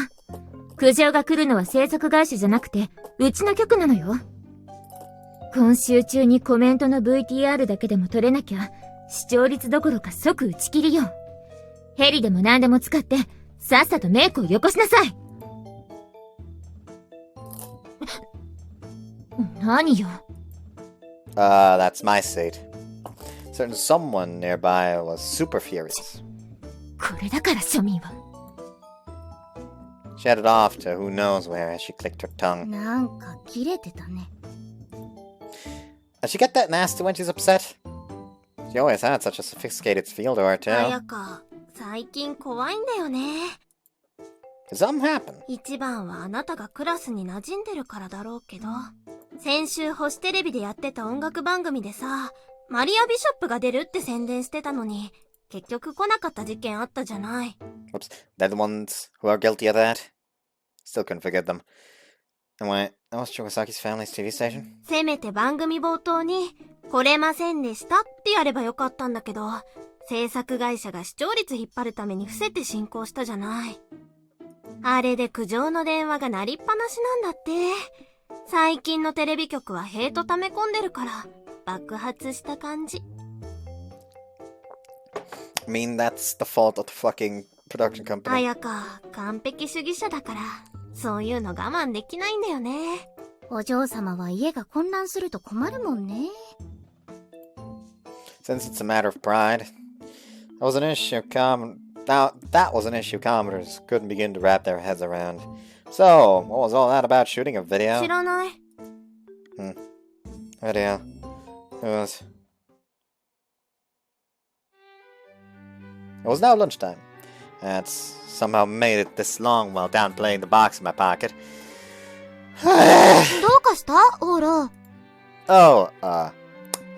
苦情が来るのは制作会社じゃなくて、うちの局なのよ。今週中にコメントの VTR だけでも撮れなきゃ、視聴率どころか即打ち切りよ。ヘリでも何でも使って、さっさとメイクをよこしなさい。何よ。That's my seat. Certain someone nearby was super furious. これだから庶民は。She headed off to who knows where as she clicked her tongue. なんか切れてたね。Does she get that nasty when she's upset? She always had such a sophisticated feel to her, 綾 too. 香、最近怖いんだよね。 Did something happen? 一番はあなたがクラスに馴染んでるからだろうけど、先週星テレビでやってた音楽番組でさ、マリア・ビショップが出るって宣伝してたのに、結局来なかった事件あったじゃない。Oops, they're the ones who are guilty of that? Still couldn't forget them. And wait, that was Chugasaki's family's TV station? せめて番組冒頭に、来れませんでしたってやればよかったんだけど、制作会社が視聴率引っ張るために伏せて進行したじゃない。あれで苦情の電話が鳴りっぱなしなんだって。最近のテレビ局はヘイト溜め込んでるから、爆発した感じ。I mean, that's the fault of the fucking production company. 綾香、完璧主義者だから、そういうの我慢できないんだよね。お嬢様は家が混乱すると困るもんね。Since it's a matter of pride, that was an issue commenters couldn't begin to wrap their heads around. So, what was all that about shooting a video? 知らない。Video. It was now lunchtime. That's somehow made it this long while downplaying the box in my pocket. どうかしたオーラ。Oh, I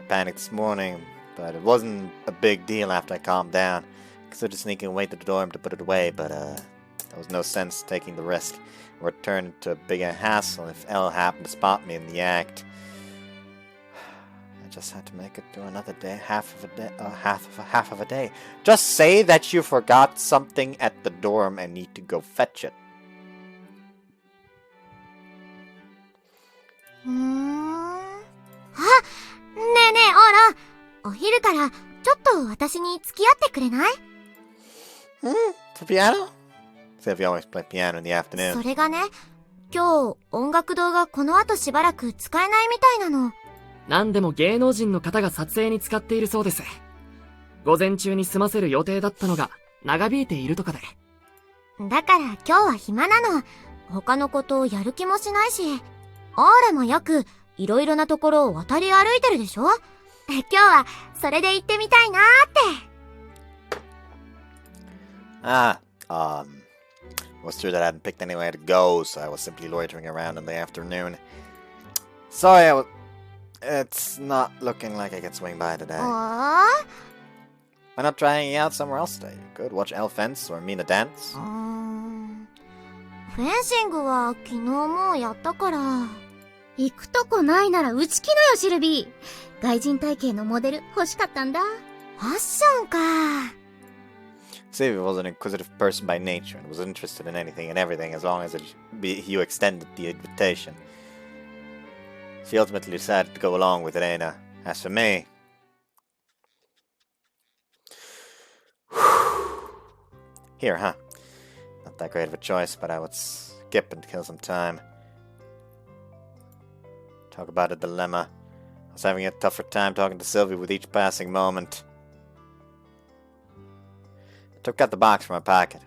panicked this morning, but it wasn't a big deal after I calmed down. Considered sneaking away to the dorm to put it away, but there was no sense taking the risk. It would turn into a bigger hassle if Elle happened to spot me in the act. I just had to make it through another day, half of a day. Just say that you forgot something at the dorm and need to go fetch it. ねえねえオーラ。お昼からちょっと私に付き合ってくれない？ For piano? Except you always play piano in the afternoon. それがね、今日音楽堂がこの後しばらく使えないみたいなの。何でも芸能人の方が撮影に使っているそうです。午前中に済ませる予定だったのが長引いているとかで。だから今日は暇なの。他のことをやる気もしないし。オーラもよくいろいろなところを渡り歩いてるでしょ？今日はそれで行ってみたいなーって。It was true that I hadn't picked anywhere to go, so I was simply loitering around in the afternoon. Sorry, it's not looking like I can swing by today. Why not trying out somewhere else today? You could watch Elle fence or Mina dance. フェンシングは昨日もうやったから。行くとこないなら打ち気なよ、シルビー。外人体型のモデル欲しかったんだ。ファッションか。Sylvia was an inquisitive person by nature and was interested in anything and everything as long as you extended the invitation. She ultimately decided to go along with Elena. As for me... Here, huh? Not that great of a choice, but I would skip and kill some time. Talk about a dilemma. I was having a tougher time talking to Sylvie with each passing moment. I took out the box from my pocket.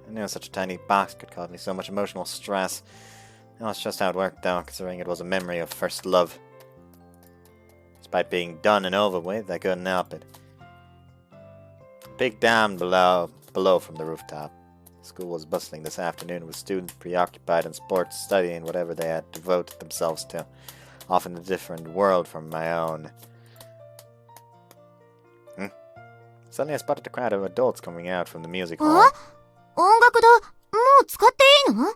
I knew such a tiny box could cause me so much emotional stress. That's just how it worked out, considering it was a memory of first love. Despite being done and over with, I couldn't help it. I peeked down below from the rooftop. School was bustling this afternoon with students preoccupied in sports, studying whatever they had devoted themselves to. Often a different world from my own. Suddenly I spotted a crowd of adults coming out from the music hall. 音楽堂、もう使っていいの？み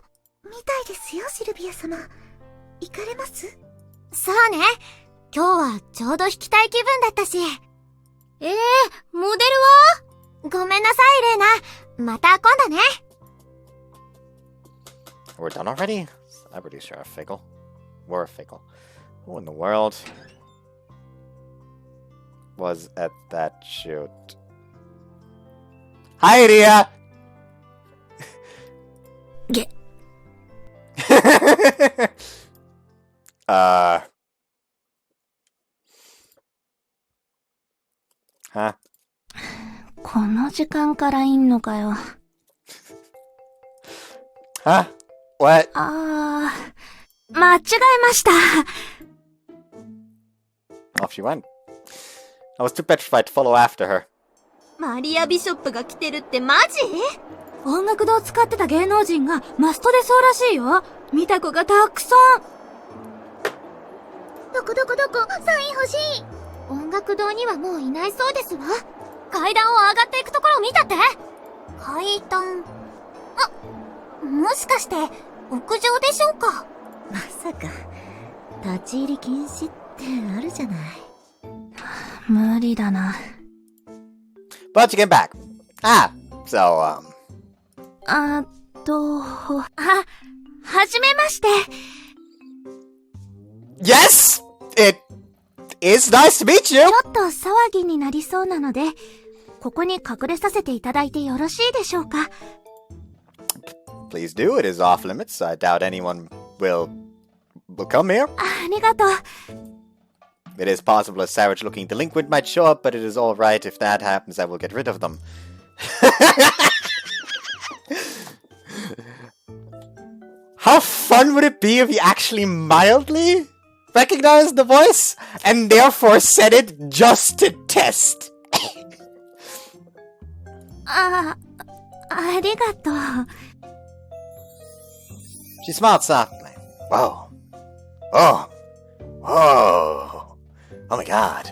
たいですよ、シルビア様。行かれます？そうね。今日はちょうど弾きたい気分だったし。モデルは？ごめんなさい、レイナ。また今度ね。We're done already? Celebrities sure are fickle. Were fickle. Who in the world was at that shoot? Hi, Ria! Get. Huh? この時間からいんのかよ。Huh? What? 間違えました。Off she went. I was too petrified to follow after her. マリア・ビショップが来てるってマジ？音楽堂使ってた芸能人がマストでそうらしいよ。見た子がたくさん。どこサイン欲しい。音楽堂にはもういないそうですわ。階段を上がっていくところを見たって。階段。もしかして屋上でしょうか。まさか立ち入り禁止ってあるじゃない。無理だな。But you came back. So, はじめまして。Yes! It is nice to meet you! ちょっと騒ぎになりそうなので、ここに隠れさせていただいてよろしいでしょうか。Please do. It is off limits. I doubt anyone will come here. ありがとう。It is possible a savage-looking delinquent might show up, but it is all right. If that happens, I will get rid of them. How fun would it be if you actually mildly recognized the voice and therefore said it just to test? ありがとう。She smiled softly. Whoa. Oh. Whoa. Oh my god.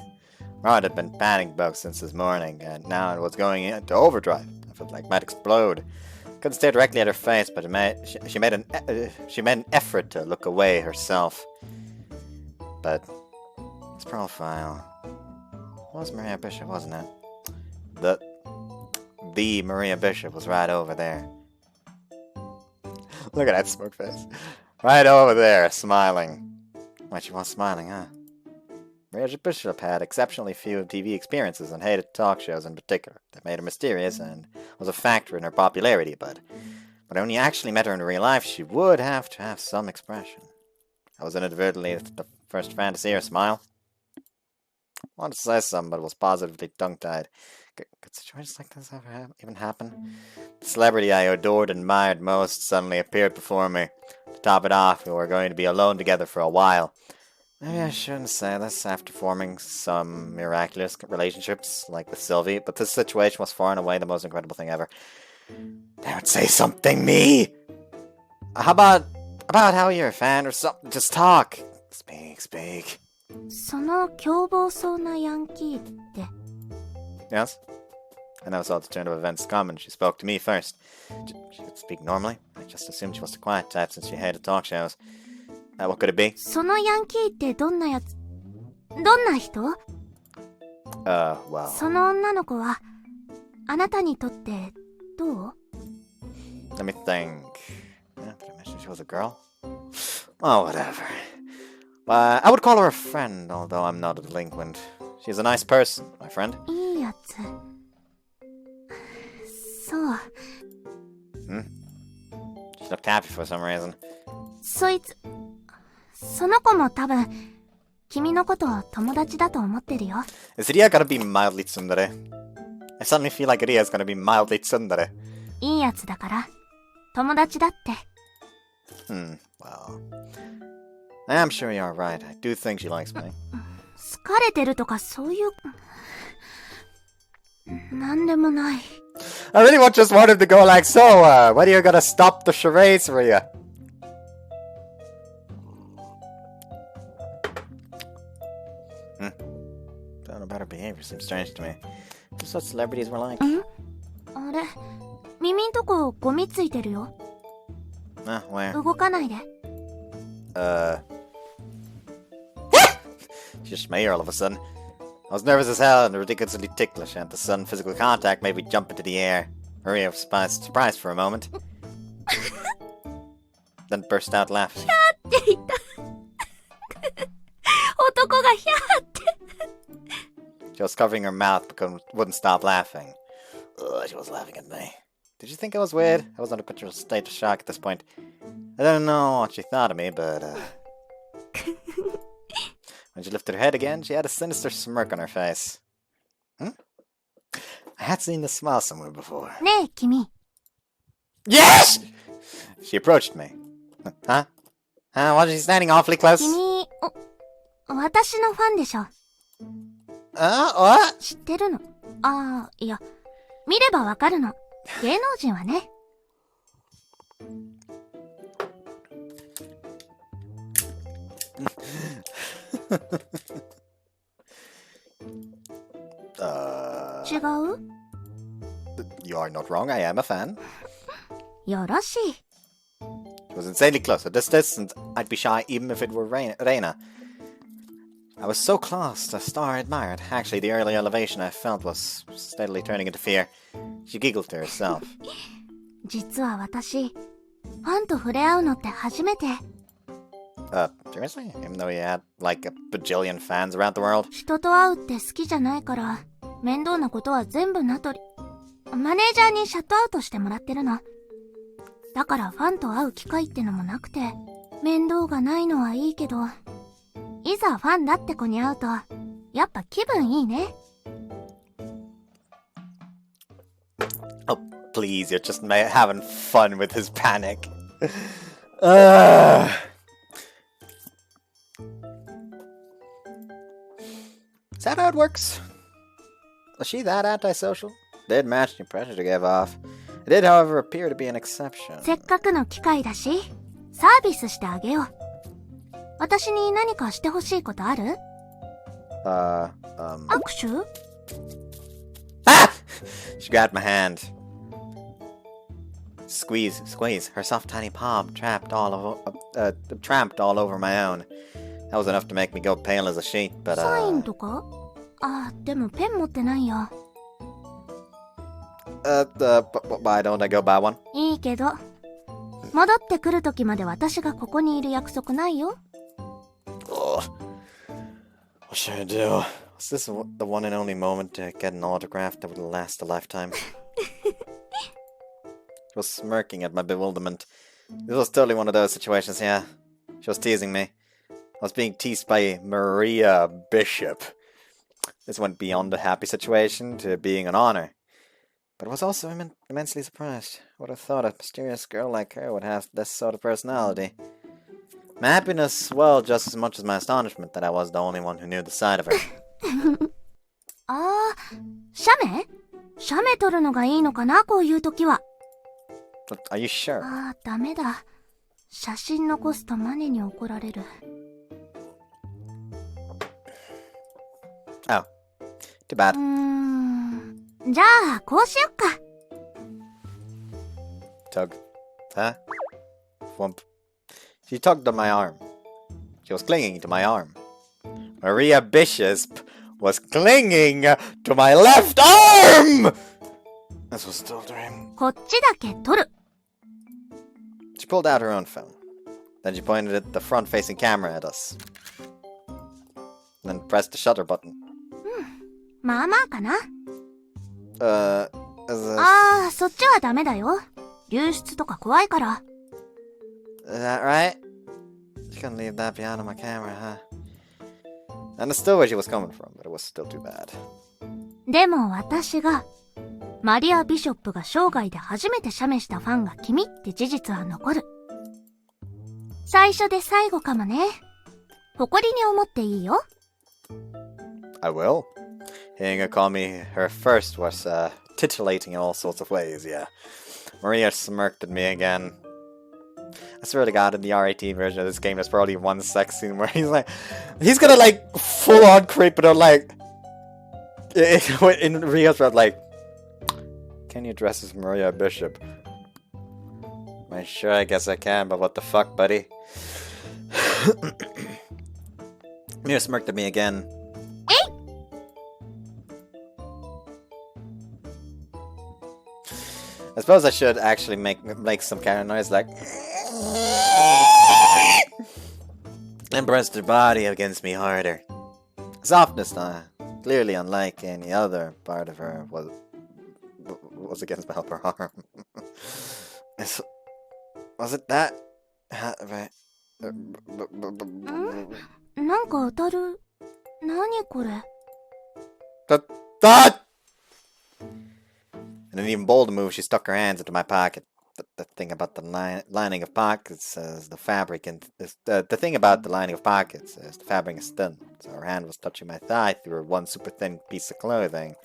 Rod had been panic bugged since this morning, and now it was going into overdrive. I felt like it might explode. Couldn't stare directly at her face, but she made an effort to look away herself. But this profile was Maria Bishop, wasn't it? The Maria Bishop was right over there. Look at that smirk face. Right over there, smiling. Why, she was smiling, huh? Maria Bishop had exceptionally few TV experiences and hated talk shows in particular. That made her mysterious and was a factor in her popularity, but when you actually met her in real life, she would have to have some expression. I was inadvertently the first fan to see her smile. I wanted to say something, but it was positively tongue-tied. Could situations like this ever even happen? The celebrity I adored and admired most suddenly appeared before me. To top it off, we were going to be alone together for a while. Maybe I shouldn't say this after forming some miraculous relationships like with Sylvie, but this situation was far and away the most incredible thing ever. Damn it, say something, me! How about how you're a fan or something? Just talk. Speak. その凶暴そうなヤンキーって。Yes? I never saw the turn of events come, and she spoke to me first. She could speak normally. I just assumed she was the quiet type since she hated talk shows. What could it be? そのヤンキーってどんな人？ Well... その女の子は、あなたにとってどう？ Let me think. Did I mention she was a girl? Oh, whatever. I would call her a friend, although I'm not a delinquent. She's a nice person, my friend. いいやつ。そう。She looked happy for some reason. その子も多分、君のことを友達だと思ってるよ。Is Ria gonna be mildly tsundere? I suddenly feel like Ria is gonna be mildly tsundere. いいやつだから、友達だって。Well... I am sure you're right. I do think she likes me. 好かれてるとかそういう、なんでもない。I really just wanted to go like, so, when are you gonna stop the charades, Ria? Don't know about her behavior. Seems strange to me. Just what celebrities were like. あれ、耳んとこゴミついてるよ。Where? 動かないで。She just my ear all of a sudden. I was nervous as hell and ridiculously ticklish, and the sudden physical contact made me jump into the air. Maria was surprised for a moment, then burst out laughing. って言った。男がヒャーって。She was covering her mouth but wouldn't stop laughing. Ugh, she was laughing at me. Did you think I was weird? I was under a state of shock at this point. I don't know what she thought of me, but when she lifted her head again, she had a sinister smirk on her face. I had seen the smile somewhere before. ねえ、君。 Yes! She approached me. Huh? Was she standing awfully close? 君、私のファンでしょ。 What? 知ってるの？ああ、いや、見ればわかるの。芸能人はね。違う？ You are not wrong, I am a fan. よろしい。 It was insanely close. At this distance, I'd be shy even if it were Reina. I was so close to a star I admired. Actually, the early elevation I felt was steadily turning into fear. She giggled to herself. 実は私、ファンと触れ合うのって初めて。 Seriously? Even though you had like a bajillion fans around the world? 人と会うって好きじゃないから、面倒なことは全部名取。マネージャーにシャットアウトしてもらってるの。だからファンと会う機会ってのもなくて、面倒がないのはいいけど、いざファンだって子に会うと、やっぱ気分いいね。Oh, please, you're just having fun with his panic. Is that how it works? Was she that antisocial? Did match the impression she gave off. It did, however, appear to be an exception. せっかくの機会だし、サービスしてあげよう。私に何かしてほしいことある？握手？ Ah! She grabbed my hand. Squeeze. Her soft, tiny palm tramped all over my own. That was enough to make me go pale as a sheet, but サインとか？あ、でもペン持ってないよ。why don't I go buy one? いいけど、戻ってくる時まで私がここにいる約束ないよ。What should I do? Was this the one and only moment to get an autograph that would last a lifetime? She was smirking at my bewilderment. This was totally one of those situations, yeah. She was teasing me. I was being teased by Maria Bishop. This went beyond a happy situation to being an honor. But I was also immensely surprised. Would have thought a mysterious girl like her would have this sort of personality. My happiness swelled just as much as my astonishment that I was the only one who knew the side of her. あー、写メ？写メ撮るのがいいのかな、こういう時は。Are you sure? あー、ダメだ。写真残すとマネに怒られる。Oh. Too bad. じゃあ、こうしよっか。Tug. Huh? Whump. She tugged on my arm. She was clinging to my arm. Maria Bishop was clinging to my left arm! This was still a dream. こっちだけ撮る。She pulled out her own phone. Then she pointed at the front-facing camera at us. Then pressed the shutter button. まあまあかな。Is this... ああ、そっちはダメだよ。流出とか怖いから。Is that right? She couldn't leave that behind on my camera, huh? I understood where she was coming from, but it was still too bad. でも私が、マリア・ビショップが生涯で初めて写メしたファンが君って事実は残る。最初で最後かもね。誇りに思っていいよ。I will. Hearing her call me her first was titillating in all sorts of ways, yeah. Maria smirked at me again. I swear to God, in the RAT version of this game, there's probably one sex scene where he's gonna like full on creep it out, like in Ria's world, like, can you dress as Maria Bishop? I'm sure, I guess I can, but what the fuck, buddy? Mia smirked at me again. suppose I should actually make some kind of noise like and press the body against me harder. Softness, clearly unlike any other part of her, was against my upper arm. Was it that? Right. なんか当たる。何これ。That! In an even bolder move, she stuck her hands into my pocket. The thing about the lining of pockets is the fabric, and the thing about the lining of pockets is the fabric is thin. So her hand was touching my thigh through her one super thin piece of clothing.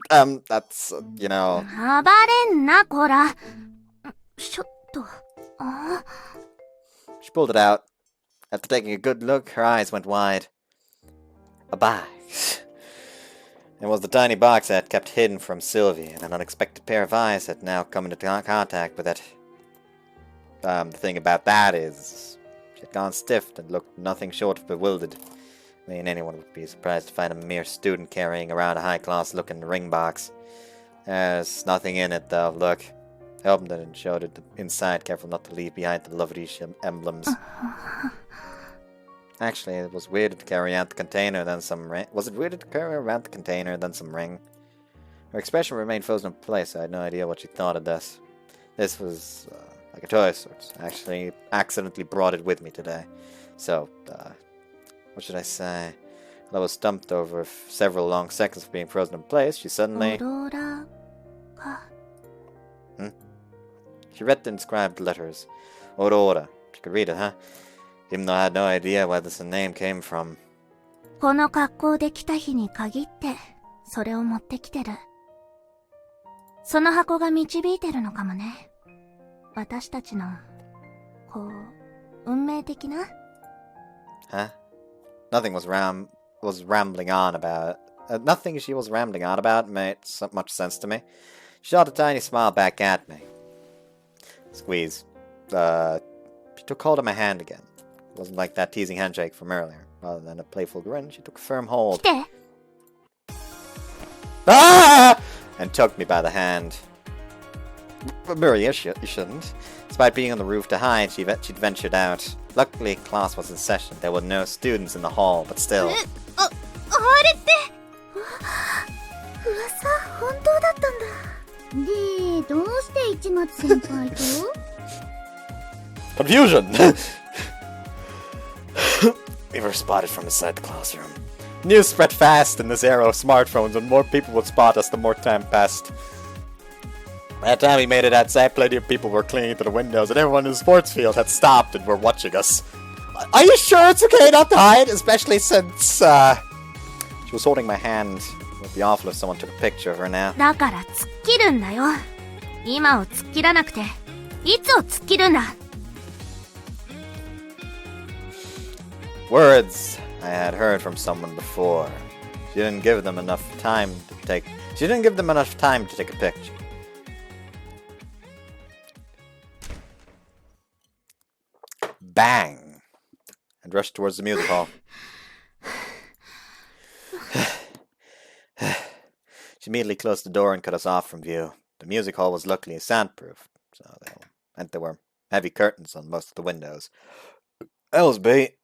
That's, you know. 暴れんな、こら。ちょっと。She pulled it out. After taking a good look, her eyes went wide. A box. It was the tiny box I had kept hidden from Sylvie, and an unexpected pair of eyes had now come into contact with it. The thing about that is, she had gone stiff and looked nothing short of bewildered. I mean, anyone would be surprised to find a mere student carrying around a high-class looking ring box. There's nothing in it, though. Look. I opened it and showed it inside, careful not to leave behind the Loveriche emblems. Actually, it was weirder to carry out the container than some ring. Was it weirder to carry around the container than some ring? Her expression remained frozen in place. I had no idea what she thought of this. This was like a toy of sorts. I actually accidentally brought it with me today. So, what should I say? While I was stumped over several long seconds of being frozen in place, she suddenly... She read the inscribed letters. Aurora. She could read it, huh? Even though I had no idea where this name came from. この格好で来た日に限って、それを持ってきてる。その箱が導いてるのかもね。私たちの、こう、運命的な Huh? Nothing was rambling on about. Nothing she was rambling on about made so much sense to me. She shot a tiny smile back at me. Squeeze. She took hold of my hand again. It wasn't like that teasing handshake from earlier. Rather than a playful grin, she took a firm hold. 来て Ah! And took me by the hand. Murray, you shouldn't. Despite being on the roof to hide, she'd ventured out. Luckily, class was in session. There were no students in the hall, but still. あれって噂本当だったんだ。で、どうして市松先輩と Confusion! We were spotted from inside the classroom. News spread fast in this era of smartphones, and more people would spot us the more time passed. By the time we made it outside, plenty of people were clinging to the windows, and everyone in the sports field had stopped and were watching us. Are you sure it's okay not to hide? Especially since, she was holding my hand. It would be awful if someone took a picture of her now. だから突っ切るんだよ。今を突っ切らなくて、いつを突っ切るんだ。Words I had heard from someone before. She didn't give them enough time to take a picture. Bang! And rushed towards the music hall. She immediately closed the door and cut us off from view. The music hall was luckily soundproof, so that meant there were heavy curtains on most of the windows. Elsby.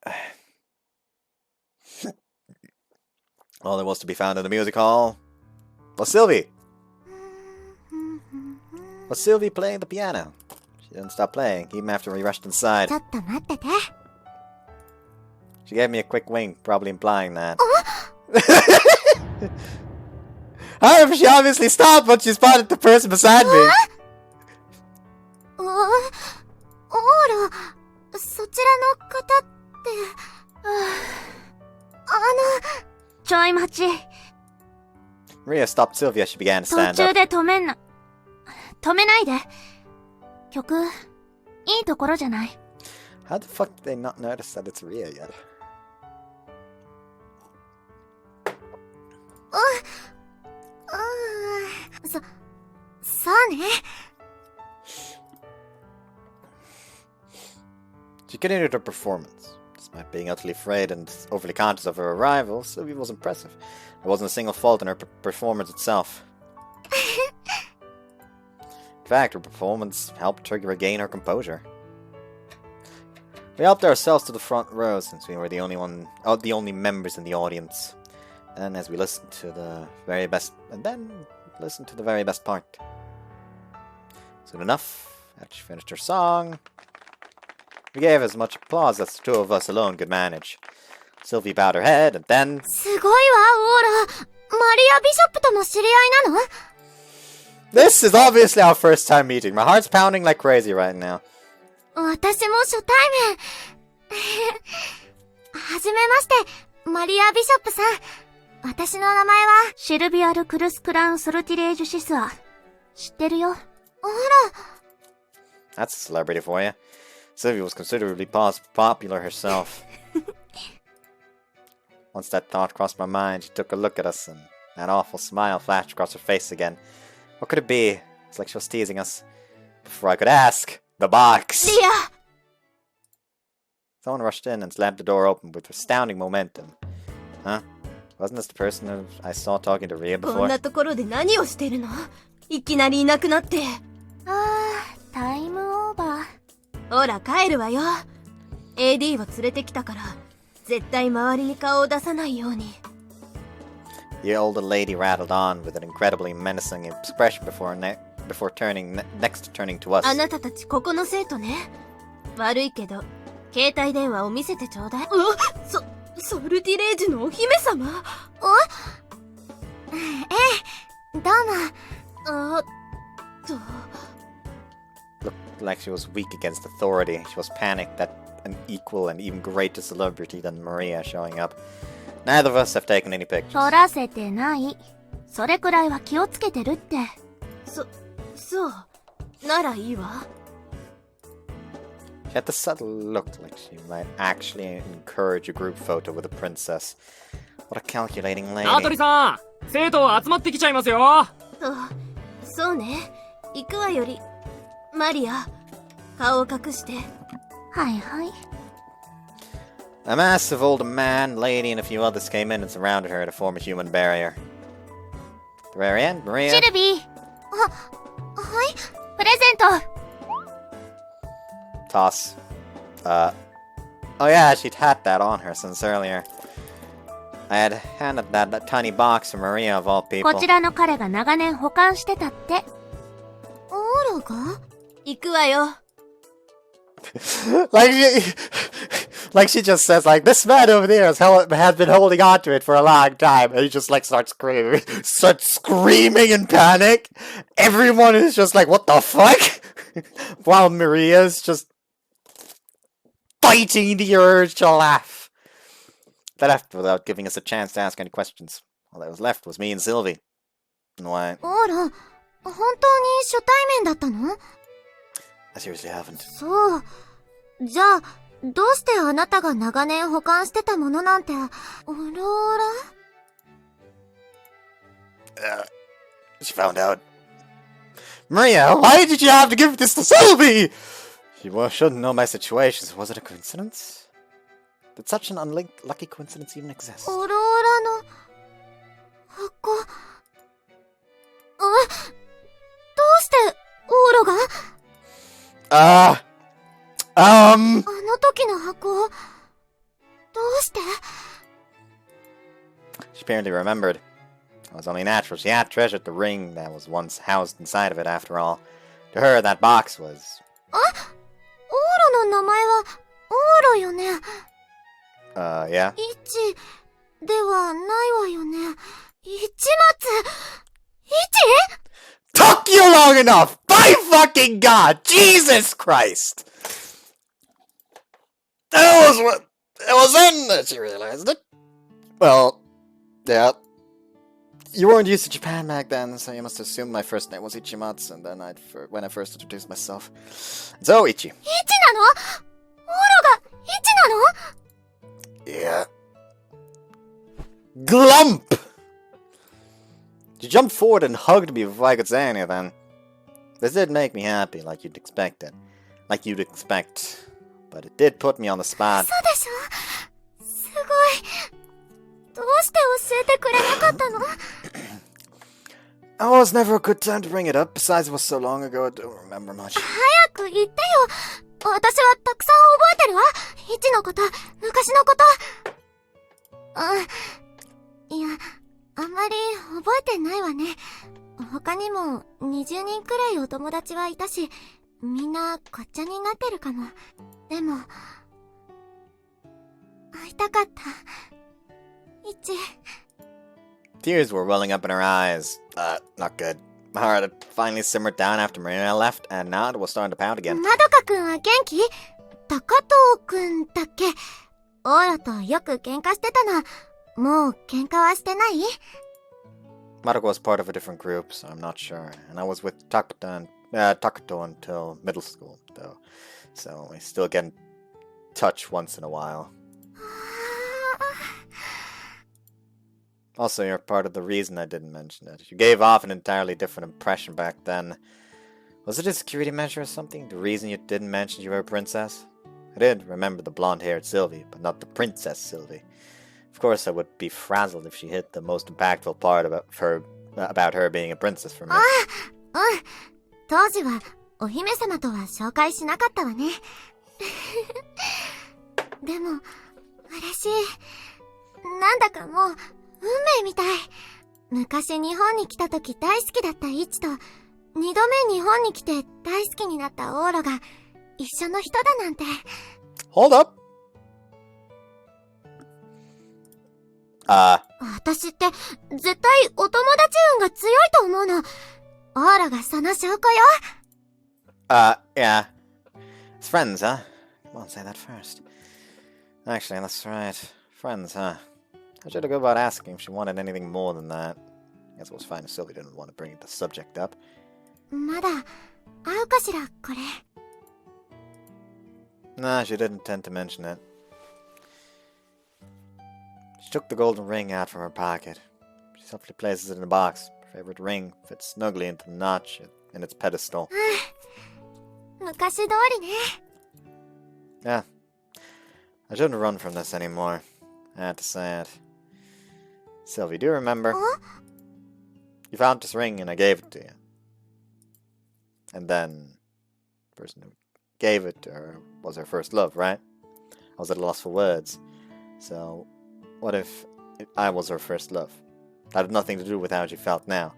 All there was to be found in the music hall was Sylvie. Was Sylvie playing the piano? She didn't stop playing, even after we rushed inside. ちょっと待ってて。 She gave me a quick wink, probably implying that. However, she obviously stopped when she spotted the person beside me. あら、そちらの方って、ちょい待ち。 Maria stopped Sylvia as she began to 途 stand 中 up. で止めんな。止めないで。曲、いいところじゃない。How the fuck did they not notice that it's Ria yet? そうね。 She continued her performance. Despite being utterly afraid and overly conscious of her arrival, Sylvie was impressive. There wasn't a single fault in her performance itself. fact, her performance helped her regain her composure. We helped ourselves to the front row since we were the only members in the audience. And as we listened to the very best part. Soon enough, after she finished her song, we gave as much applause as the two of us alone could manage. Sylvie bowed her head, and then... すごいわ、オーラ。マリア・ビショップとも知り合いなの？ This is obviously our first time meeting. My heart's pounding like crazy right now. 私も初対面。はじめまして、マリア・ビショップさん。私の名前はシルビアル・クルスクラウン・ソルティレージュ・シスア。知ってるよ。あら。 That's a celebrity for you. Sylvie was considerably popular herself. Once that thought crossed my mind, she took a look at us, and that awful smile flashed across her face again. What could it be? It's like she was teasing us. Before I could ask, the box! Leah! Someone rushed in and slammed the door open with astounding momentum. Huh? Wasn't this the person who I saw talking to Rhea before? こんなところで何をしてるの？いきなりいなくなって。タイムオーバー。ほら帰るわよ。AD を連れてきたから、絶対周りに顔を出さないように。 The older lady rattled on with an incredibly menacing expression before next turning to us. あなたたちここの生徒ね。悪いけど、携帯電話を見せてちょうだい。ソルティレージュのお姫様？ええ、どうも。Looked like she was weak against authority. She was panicked at an equal and even greater celebrity than Maria showing up. Neither of us have taken any pictures. 撮らせてない。それくらいは気をつけてるって。そう。ならいいわ。She had the subtle look like she might actually encourage a group photo with a princess. What a calculating lady. ナトリさん、生徒集まってきちゃいますよ。そうね。行くわより。マリア、顔を隠して。はいはい。A massive older man, lady, and a few others came in and surrounded her to form a human barrier. At the very end, Maria... シルビー。はい。プレゼント。 Toss. Oh yeah, she'd had that on her since earlier. I had handed that tiny box to Maria of all people. こちらの彼が長年保管してたって。オーラが？行くわよ。like she just says, like, this man over there has been holding on to it for a long time, and he just like starts screaming in panic. Everyone is just like, what the fuck? While Maria's just fighting the urge to laugh. They left without giving us a chance to ask any questions. All that was left was me and Sylvie. Why? オーラ、本当に初対面だったの？ I seriously haven't. そう。じゃあ、どうしてあなたが長年保管してたものなんて、オローラ？ She found out. Maria, why did you have to give this to Sylvie? You shouldn't know my situation. Was it a coincidence? Did such an unlucky coincidence even exist? オローラの箱。どうしてオーロが？あの時の箱、どうして？ She apparently remembered. It was only natural. She had treasured the ring that was once housed inside of it, after all. To her, that box was... オーロの名前は、オーロよね。yeah? イチではないわよね。市松。イチ？ Took you long enough! By fucking God! Jesus Christ! That was what... It was then that she realized it. Well, yeah. You weren't used to Japan back then, so you must assume my first name was Ichimatsu, and then when I first introduced myself. So, Ichi. イチなの？オーロがイチなの？ Yeah. Glump! She jumped forward and hugged me before I could say anything. This did make me happy, like you'd expect it. Like you'd expect. But it did put me on the spot. そうでしょ？すごい。どうして教えてくれなかったの？ Oh, it's never a good time to bring it up. Besides, it was so long ago, I don't remember much. 早く言ってよ。私はたくさん覚えてるわ。イチのこと、昔のこと。いや、あんまり覚えてないわね。他にも20人くらいお友達はいたし、みんなごっちゃになってるかも。でも、会いたかった。イチ。Tears were welling up in her eyes. Not good. My heart had finally simmered down after Marina left, and now it was starting to pound again. まどかくんは元気？高藤くんだっけ？オーラとよく喧嘩してたの。もう喧嘩はしてない？ Madoka was part of a different group, so I'm not sure. And I was with Takuto until middle school, though. So we still get in touch once in a while. Also, you're part of the reason I didn't mention it. You gave off an entirely different impression back then. Was it a security measure or something? The reason you didn't mention you were a princess? I did remember the blonde-haired Sylvie, but not the Princess Sylvie. Of course, I would be frazzled if she hit the most impactful part about her being a princess for me. 当時はお姫様とは紹介しなかったわね。でも、嬉しい。なんだかもう、運命みたい。昔日本に来た時大好きだったイチと、二度目日本に来て大好きになったオーロが一緒の人だなんて。Hold up! 私って絶対お友達運が強いと思うの。オーロがその証拠よ。Yeah. It's friends, huh? Come on, say that first. Actually, that's right. Friends, huh? I should have go about asking if she wanted anything more than that. I guess it was fine if Sylvie didn't want to bring the subject up. まだ会うかしら、これ。Nah, she didn't intend to mention it. She took the golden ring out from her pocket. She softly places it in a box. Her favorite ring fits snugly into the notch in its pedestal. 昔通りね。Yeah. I shouldn't run from this anymore. I had to say it. Sylvie, do you remember? You found this ring and I gave it to you. And then the person who gave it to her was her first love, right? I was at a loss for words. So, what if I was her first love? That had nothing to do with how she felt now.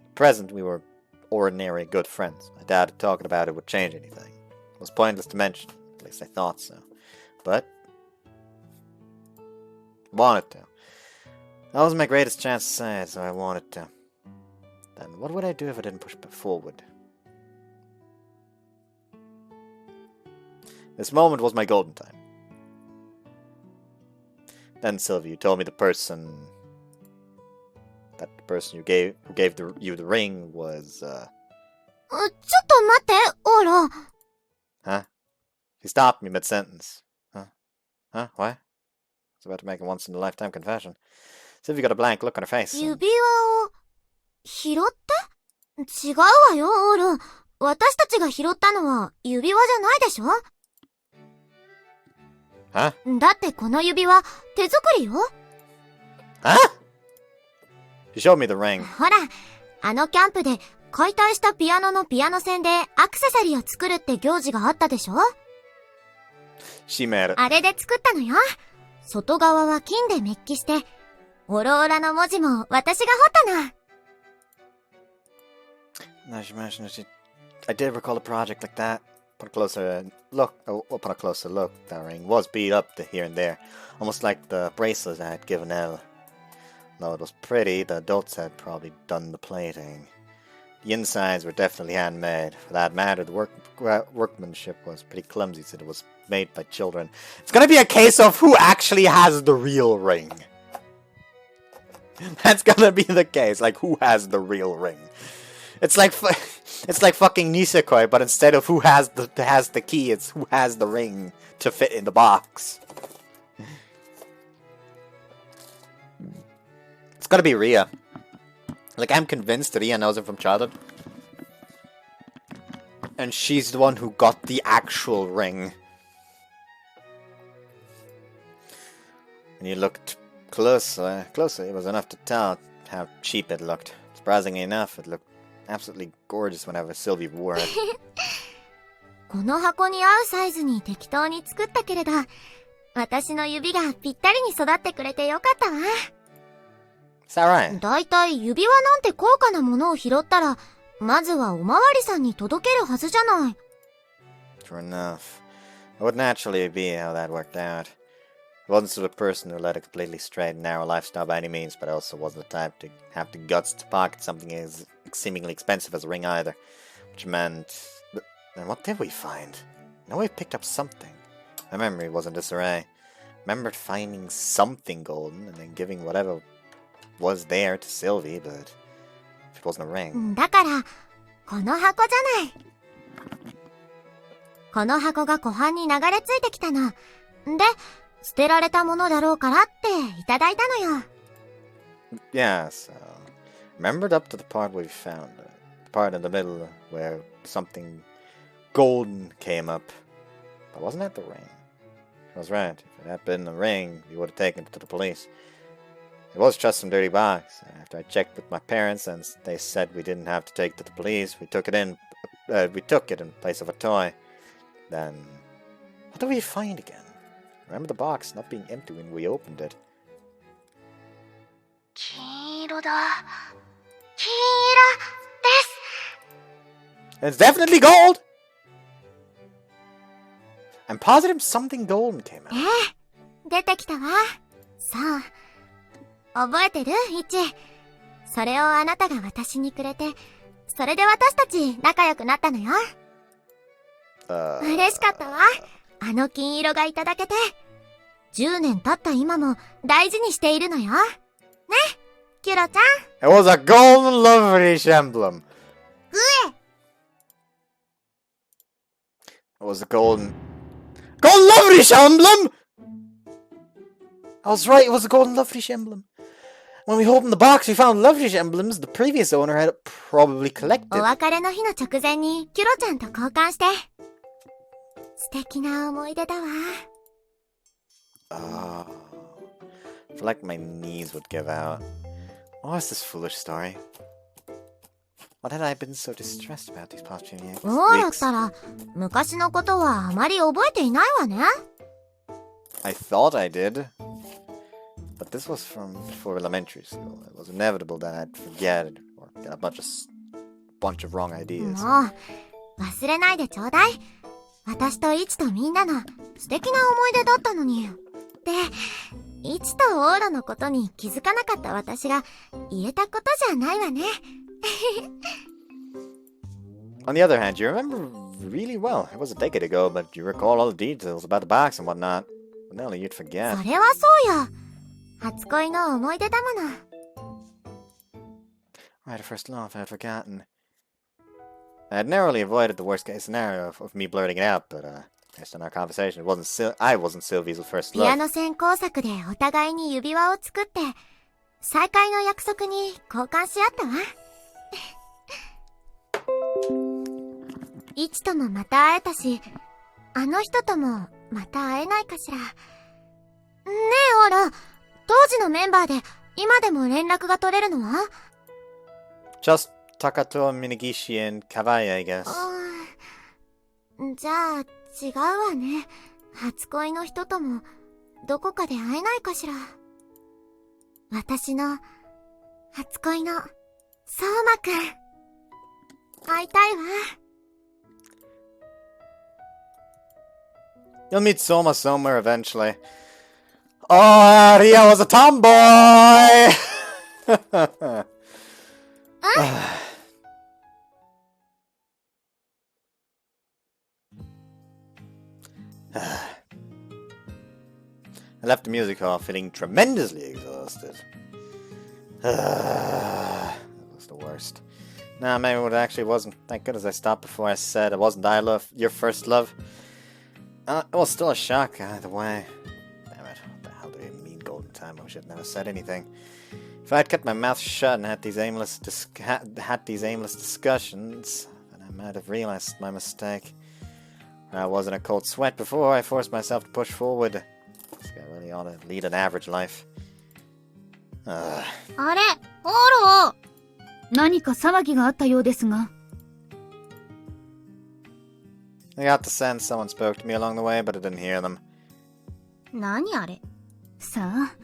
At present, we were ordinary good friends. I doubted talking about it would change anything. It was pointless to mention. At least I thought so. But I wanted to. That was my greatest chance to say it, so I wanted to. Then what would I do if I didn't push it forward? This moment was my golden time. Then Sylvie, you told me the person who gave you the ring was ちょっと待って、オーロ。 Huh? She stopped me mid-sentence. Huh? What? I was about to make a once-in-a-lifetime confession. Sylvie got a blank look on her face. 指輪を拾って違うわよ、オーロ。私たちが拾ったのは指輪じゃないでしょ？ Huh? だってこの指輪手作りよ。Huh? She showed me the ring. ほら、あのキャンプで解体したピアノのピアノ線でアクセサリーを作るって行事があったでしょ？ She made it. あれで作ったのよ。外側は金でメッキして、オロオラの文字も私が彫ったの。 Now she mentioned it, I did recall a project like that. Upon a closer look, that ring was beat up here and there, almost like the bracelet I had given Elle. Though it was pretty, the adults had probably done the plating. The insides were definitely handmade. For that matter, the workmanship was pretty clumsy, since it was made by children. It's gonna be a case of who actually has the real ring. That's gonna be the case, like who has the real ring. It's like fucking Nisekoi, but instead of who has the key, it's who has the ring to fit in the box. It's gotta be Ria. Like, I'm convinced that Ria knows him from childhood. And she's the one who got the actual ring. When you looked closer, it was enough to tell how cheap it looked. It's Surprisingly enough, it looked absolutely gorgeous whenever Sylvie wore it. この箱に合うサイズに適当に作ったけれど、私の指がぴったりに育ってくれてよかったわ。Is that right? だいたい指輪なんて高価なものを拾ったら、まずはおまわりさんに届けるはずじゃない。True enough. It would naturally be how that worked out. I wasn't sort of person who led a completely straight and narrow lifestyle by any means, but I also wasn't the type to have the guts to pocket something as seemingly expensive as a ring either. Which meant... Then what did we find? I know we picked up something. My memory was in disarray. I remembered finding something golden and then giving whatever was there to Sylvie, but it wasn't a ring. だから、この箱じゃない。この箱が湖畔に流れ着いてきたの。で、捨てられたものだろうからっていただいたのよ。Yeah, so... Remembered up to the part where we found it. The part in the middle where something golden came up. But wasn't that the ring? I was right. If it had been the ring, we would have taken it to the police. It was just some dirty box. After I checked with my parents and they said we didn't have to take it to the police, we took it in place of a toy. Then, what did we find again? Remember the box not being empty when we opened it. 金色だ。金色です。 It's definitely gold! I'm positive something golden came out. 出てきたわ。そう。覚えてる？イチ。それをあなたが私にくれて、それで私たち仲良くなったのよ。嬉しかったわ。あの金色がいただけて。10年経った今も大事にしているのよ。ね、キュロちゃん。It was a golden Loveriche emblem. It was a golden Loveriche emblem! I was right, it was a golden Loveriche emblem. When we opened the box, we found Loveriche emblems the previous owner had probably collected. お別れの日の直前にキュロちゃんと交換して。素敵な思い出だわ。I feel like my knees would give out. What was this foolish story? What had I been so distressed about these past few years? そうだったら、昔のことはあまり覚えていないわね。I thought I did. But this was from before elementary school. It was inevitable that I'd forget it or get a bunch of wrong ideas. もう、忘れないでちょうだい。私とイチとみんなの素敵な思い出だったのに。で、イチとオーラのことに気づかなかった私が言えたことじゃないわね。On the other hand, you remember really well. It was a decade ago, but you recall all the details about the box and whatnot. But Nelly, you'd forget. それはそうよ。初恋の思い出だもの。Right at first laugh, I had forgotten. I had narrowly avoided the worst case scenario of me blurting it out, but based on our conversation, I wasn't Sylvie's first ピア love. ノ専攻作でお互いに指輪を作って、再会の約束に交換し合ったわ。イチともまた会えたし、あの人ともまた会えないかしら。ねえ、オーラ、当時のメンバーで今でも連絡が取れるのは？ Just Takato, Minagishi, and Kawaii, I guess. じゃあ、違うわね。初恋の人とも、どこかで会えないかしら。私の、初恋の、相馬くん。会いたいわ。You'll meet Soma somewhere eventually. Oh, Ria was a tomboy! I left the music hall feeling tremendously exhausted. That was the worst. Nah, maybe it actually wasn't. Thank goodness I stopped before I said it wasn't your first love. It was still a shock either way. Damn it, what the hell do you mean golden time? I wish I'd never said anything. If I'd kept my mouth shut and had these aimless discussions, then I might have realized my mistake. I was in a cold sweat before I forced myself to push forward. This guy really ought to lead an average life. あれ、オーロ何か騒ぎがあったようですが。I got the sense someone spoke to me along the way, but I didn't hear them. 何あれ？さあ、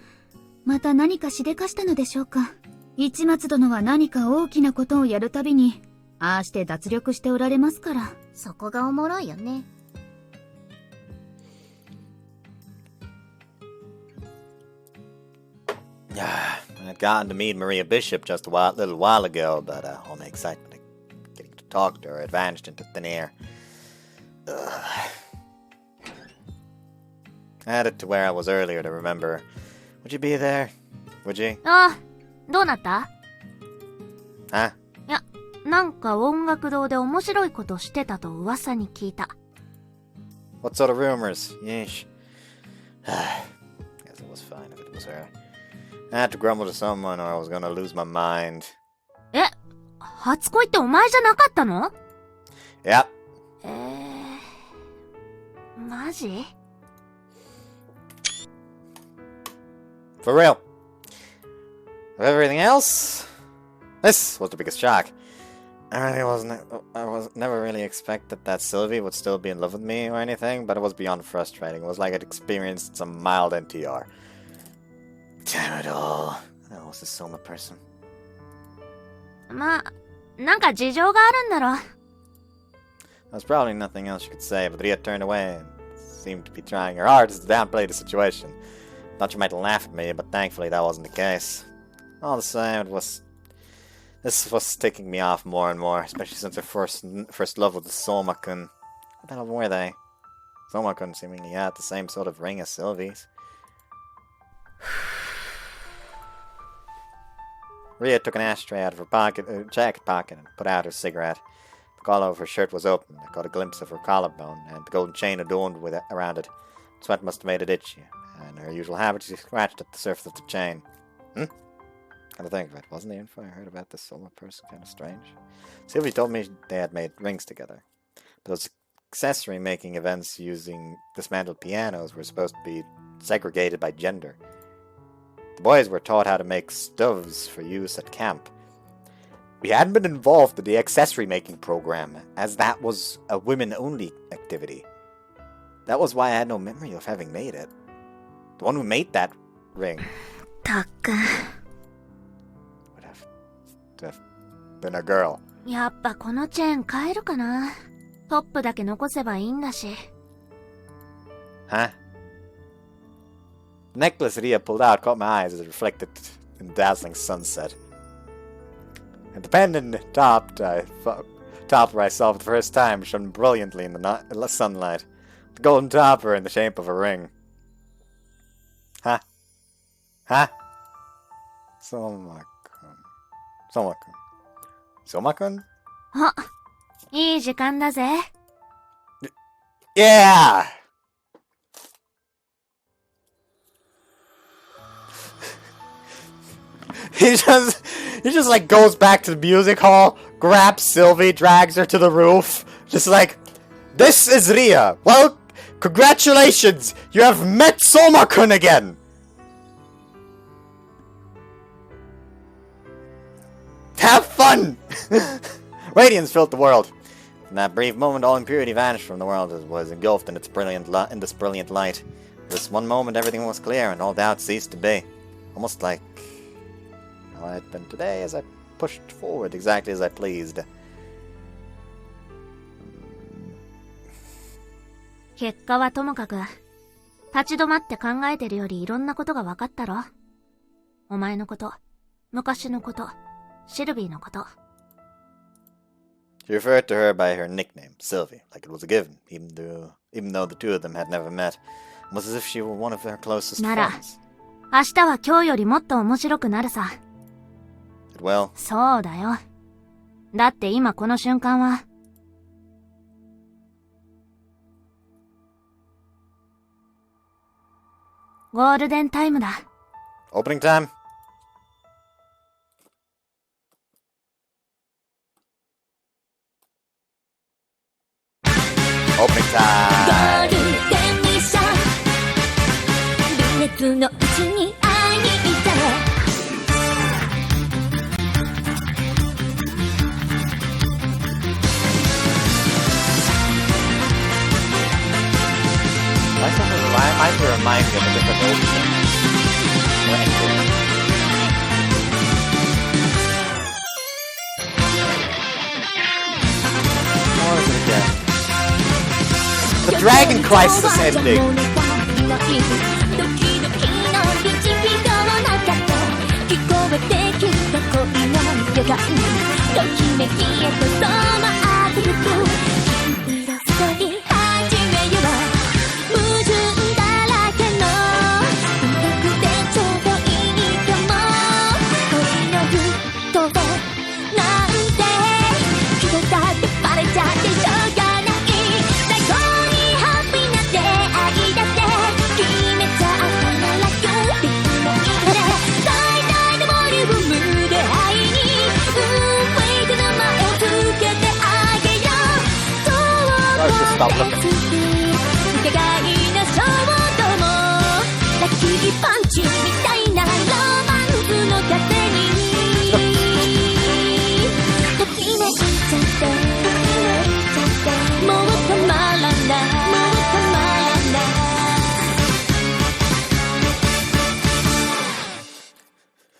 また何かしでかしたのでしょうか。市松殿は何か大きなことをやるたびに、ああして脱力しておられますから。そこがおもろいよね。I'd gotten to meet Maria Bishop just a little while ago, but all the excitement of getting to talk to her had vanished into thin air. Added to where I was earlier to remember. Would you be there? Would you? ああ、どうなった？ Huh? いや、なんか音楽堂で面白いことしてたと噂に聞いた。What sort of rumors? Yeesh. Guess it was fine if it was her. I had to grumble to someone or I was gonna lose my mind. え、初恋ってお前じゃなかったの？ Yep. マジ？ For real. Of everything else, this was the biggest shock. I never really expected that Sylvie would still be in love with me or anything, but it was beyond frustrating. It was like I'd experienced some mild NTR. Damn it all. I was a Soma person. まあ、なんか事情があるんだろ。There's probably nothing else you could say, but Ria turned away and seemed to be trying her hardest to downplay the situation. Thought she might laugh at me, but thankfully that wasn't the case. All the same, this was ticking me off more and more, especially since her first love with the Soma-kun. What the hell were they? Soma-kun seemingly had the same sort of ring as Sylvie's. Ria took an ashtray out of her jacket pocket and put out her cigarette. The collar of her shirt was open. I caught a glimpse of her collarbone and the golden chain adorned with it around it. Sweat must have made it itchy, and her usual habit, she scratched at the surface of the chain. Come to think of it, wasn't the info I heard about this Soma person kind of strange? Sylvie told me they had made rings together. Those accessory-making events using dismantled pianos were supposed to be segregated by gender. The boys were taught how to make stoves for use at camp. We hadn't been involved in the accessory-making program, as that was a women-only activity. That was why I had no memory of having made it. The one who made that ring would have been a girl. やっぱこのチェーン変えるかな。トップだけ残せばいいんだし。Huh? The necklace Ria pulled out caught my eyes as it reflected in the dazzling sunset. And the pendant top where I saw for the first time shone brilliantly in the sunlight. The golden topper in the shape of a ring. Huh? Huh? Soma-kun. Soma-kun. Soma-kun? あ、いい時間だぜ。Yeah! He just like goes back to the music hall, grabs Sylvie, drags her to the roof, just like, this is Ria. Well, congratulations, you have met Soma-kun again. Have fun. Radiance filled the world. In that brief moment, all impurity vanished from the world as was engulfed in this brilliant light. This one moment, everything was clear and all doubt ceased to be. Almost like how I had been today as I pushed forward exactly as I pleased. 結果はともかく、立ち止まって考えてるよりいろんなことが分かったろ。お前のこと、昔のこと、シルビーのこと。She referred to her by her nickname, Sylvie, like it was a given, even though the two of them had never met. It was as if she were one of their closest なら、 friends. 明日は今日よりもっと面白くなるさ。It will. そうだよ。だって今この瞬間は、ゴールデンタイムだ。Opening time. Opening time. 熱のうちに会いに行った trying to remind me of a different opening. What is it again? The Dragon Crisis ending! Stop looking.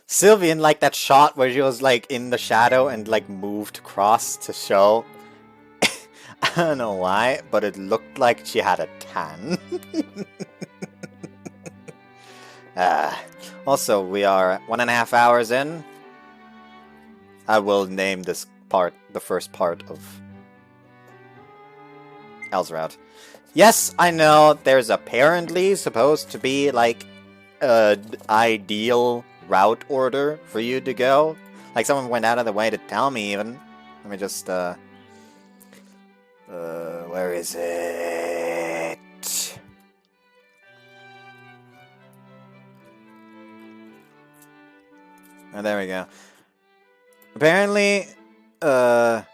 Sylvian, like that shot where she was like in the shadow and like moved across to show. I don't know why, but it looked like she had a tan. Also, we are 1.5 hours in. I will name this part the first part of Elle-Route. Yes, I know there's apparently supposed to be like an ideal route order for you to go. Like someone went out of the way to tell me even. Let me just where is it? Oh, there we go. Apparently, the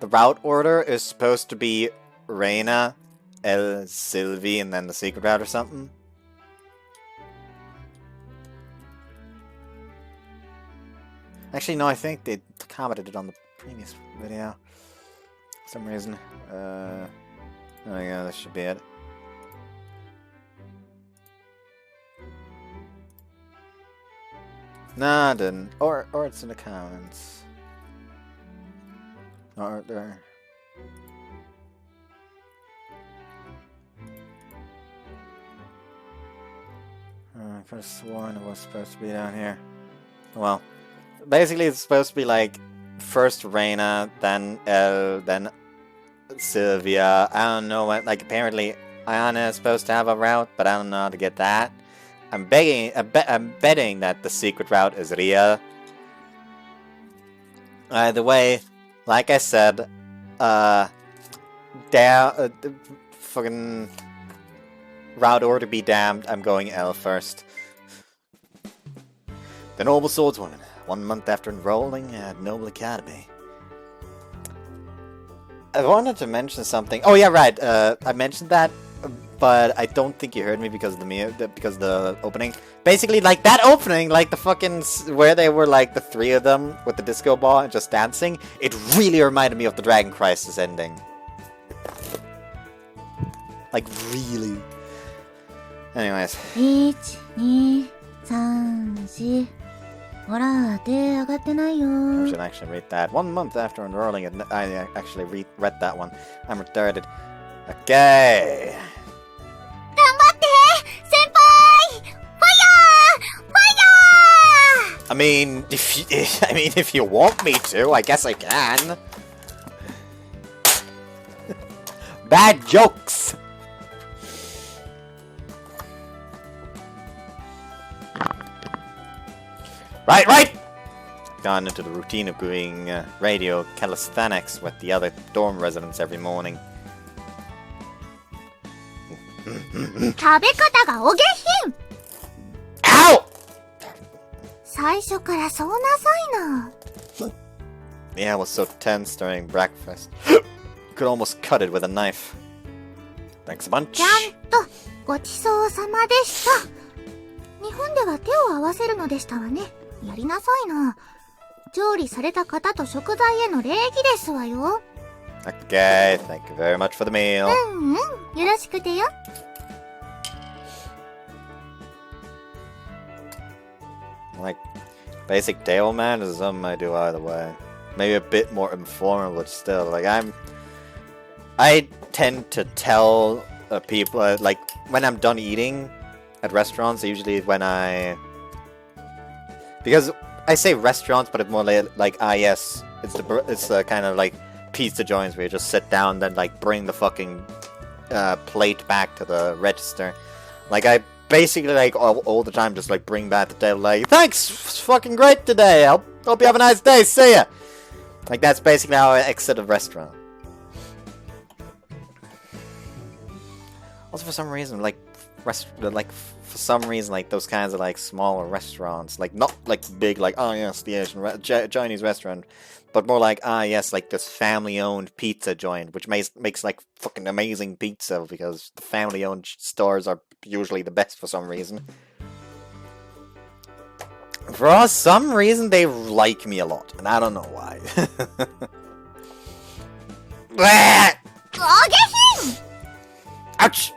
route order is supposed to be Reina, El Sylvie, and then the secret route or something. Actually, no, I think they commented it on the previous video. For some reason. Oh yeah, this should be it. Nah, I didn't. Or it's in the comments. Or there. I could have sworn it was supposed to be down here. Well, basically it's supposed to be like first Reina, then Elle, then Sylvia. I don't know what, like apparently Ayana is supposed to have a route, but I don't know how to get that. I'm betting that the secret route is Ria. Either way, like I said, fucking route order be damned, I'm going Elle first. The Noble Swordswoman, 1 month after enrolling at Noble Academy. I wanted to mention something. Oh yeah, right. I mentioned that, but I don't think you heard me because of the opening. Basically, like that opening, like the fucking where they were like the three of them with the disco ball and just dancing. It really reminded me of the Dragon Crisis ending. Like really. Anyways. 1、2、3、4。ほら、手上がってないよ。 I should actually read that. 1 month after enrolling, I actually read that one. I'm retarded. Okay. 頑張って先輩ファイヤーファイヤー I mean, if you want me to, I guess I can. Bad jokes. Right! Gone into the routine of doing radio calisthenics with the other dorm residents every morning. 食べ方がお下品 Ow! 最初からそうなさいな Yeah, I was so tense during breakfast. Could almost cut it with a knife. Thanks a bunch. ちゃんとごちそうさまでした日本では手を合わせるのでしたわねやりなさいな調理された方と食材への礼儀ですわよ Okay, thank you very much for the meal. よろしくてよ Like, basic table manners is something I do either way. Maybe a bit more informal, but still, like, I tend to tell people, like, when I'm done eating at restaurants, usually when because I say restaurants, but it's more like yes, it's the kind of like pizza joints where you just sit down, then like bring the fucking plate back to the register. Like, I basically, like, all the time just like bring back the table, like, thanks, it's fucking great today, I hope you have a nice day, see ya. Like, that's basically how I exit a restaurant. Also, for some reason, like, for some reason, like, those kinds of, like, smaller restaurants, like, not, like, big, like, oh, yes, the Asian Chinese restaurant, but more like, yes, like, this family-owned pizza joint, which makes, like, fucking amazing pizza, because the family-owned stores are usually the best for some reason. For some reason, they like me a lot, and I don't know why. Ouch!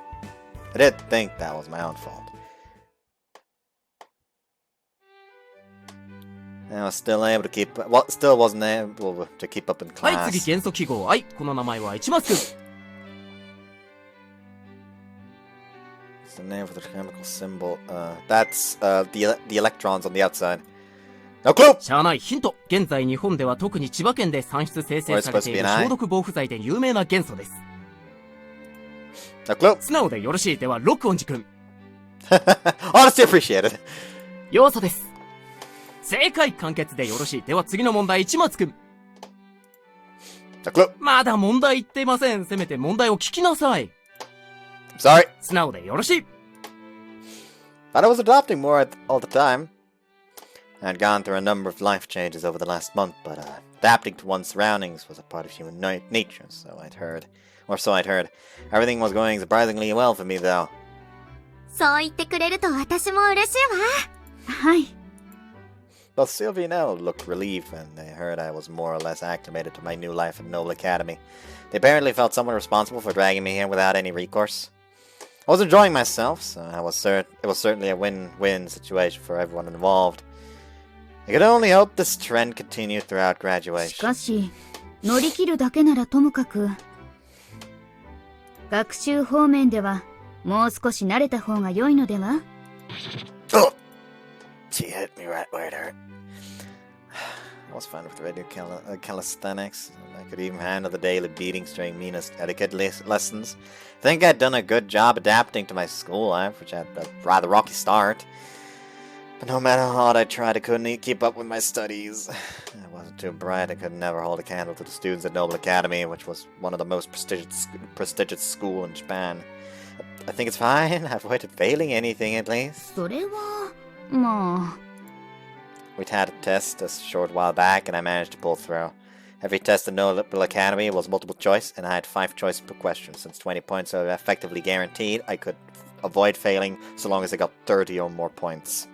I did think that was my own fault. I was still able to keep... Well, still wasn't able to keep up in はい、 class. 次、元素記号。はい、この名前は一松くん。 It's the name for the chemical symbol. That's the electrons on the outside. No clue! しゃあない、ヒント。現在日本では特に千葉県で産出生成されている消毒防腐剤で有名な元素です。 No clue! 素直でよろしい。では、録音寺くん。 Honestly appreciated. 要素です。正解、簡潔でよろしい。では次の問題、一松くん。 No clue. まだ問題言っていません。せめて問題を聞きなさい。 Sorry. 素直でよろしい。 Thought I was adopting more all the time. I had gone through a number of life changes over the last month, but adapting to one's surroundings was a part of human nature, so I'd heard. Or so I'd heard. Everything was going surprisingly well for me, though. そう言ってくれると私も嬉しいわ。はい。 Both Sylvie and Elle looked relieved when they heard I was more or less acclimated to my new life at Noble Academy. They apparently felt somewhat responsible for dragging me here without any recourse. I was enjoying myself, so it was certainly a win-win situation for everyone involved. I could only hope this trend continued throughout し graduation. かし、乗り切るだけならともかく、学習方面ではもう少し慣れた方が良いのでは？ Oh! She hit me right where it hurt. I was fine with the radio calisthenics. I could even handle the daily beatings during Mina's etiquette lessons. I think I'd done a good job adapting to my school life, which had a rather rocky start. But no matter how hard I tried, I couldn't keep up with my studies. I wasn't too bright. I could never hold a candle to the students at Noble Academy, which was one of the most prestigious schools in Japan. I think it's fine. I've avoided failing anything at least. それは、まあ。 We'd had a test a short while back, and I managed to pull through. Every test at Noble Academy was multiple choice, and I had 5 choices per question. Since 20 points are effectively guaranteed, I could avoid failing so long as I got 30 or more points.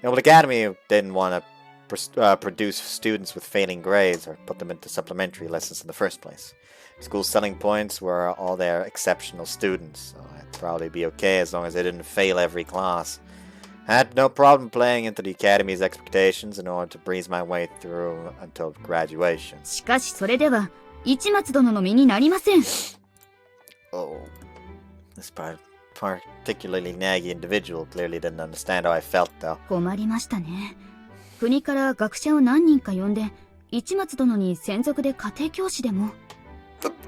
Noble Academy didn't want to produce students with failing grades or put them into supplementary lessons in the first place. School's selling points were all their exceptional students, so I'd probably be okay as long as I didn't fail every class. I had no problem playing into the Academy's expectations in order to breeze my way through until graduation. しかしそれでは、市松殿の身になりません。Oh, this particularly naggy individual clearly didn't understand how I felt, though. 困りましたね。国から学者を何人か呼んで、市松殿に専属で家庭教師でも。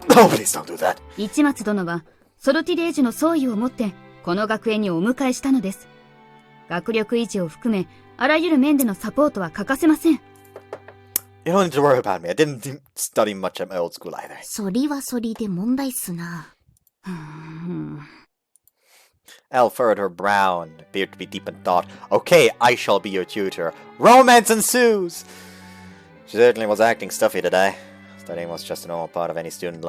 No, please don't do that. 市松殿は、ソルティレージュの総意を持って、この学園にお迎えしたのです。学力維持を含め、あらゆる面でのサポートは欠かせません。You don't need to worry about me. I didn't study much at my old school either. そりはそりで問題っすな。Elle furrowed her brow and appeared to be deep in thought. Okay, I shall be your tutor. Romance ensues! She certainly was acting stuffy today. Studying was just a normal part of any student's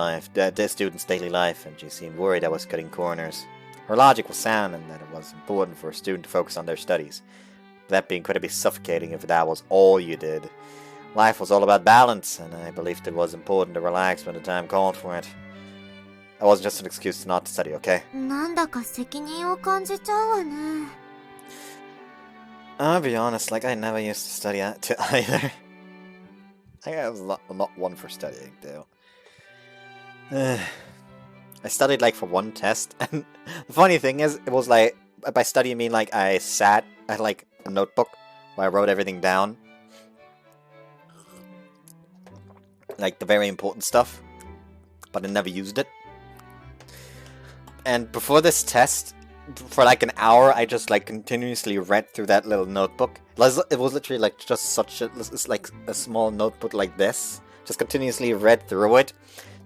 daily life, and she seemed worried I was cutting corners. Her logic was sound, and that it was important for a student to focus on their studies. That being incredibly suffocating if that was all you did. Life was all about balance, and I believed it was important to relax when the time called for it. That wasn't just an excuse not to study, okay? なんだか責任を感じちゃうわね。I'll be honest, like, I never used to study either. I was not one for studying, though. I studied, like, for one test, and the funny thing is, it was, like, by study I mean, like, I sat at, like, a notebook where I wrote everything down. Like, the very important stuff, but I never used it. And before this test, for like an hour, I just like continuously read through that little notebook. It was literally like just such a, it's like a small notebook like this. Just continuously read through it.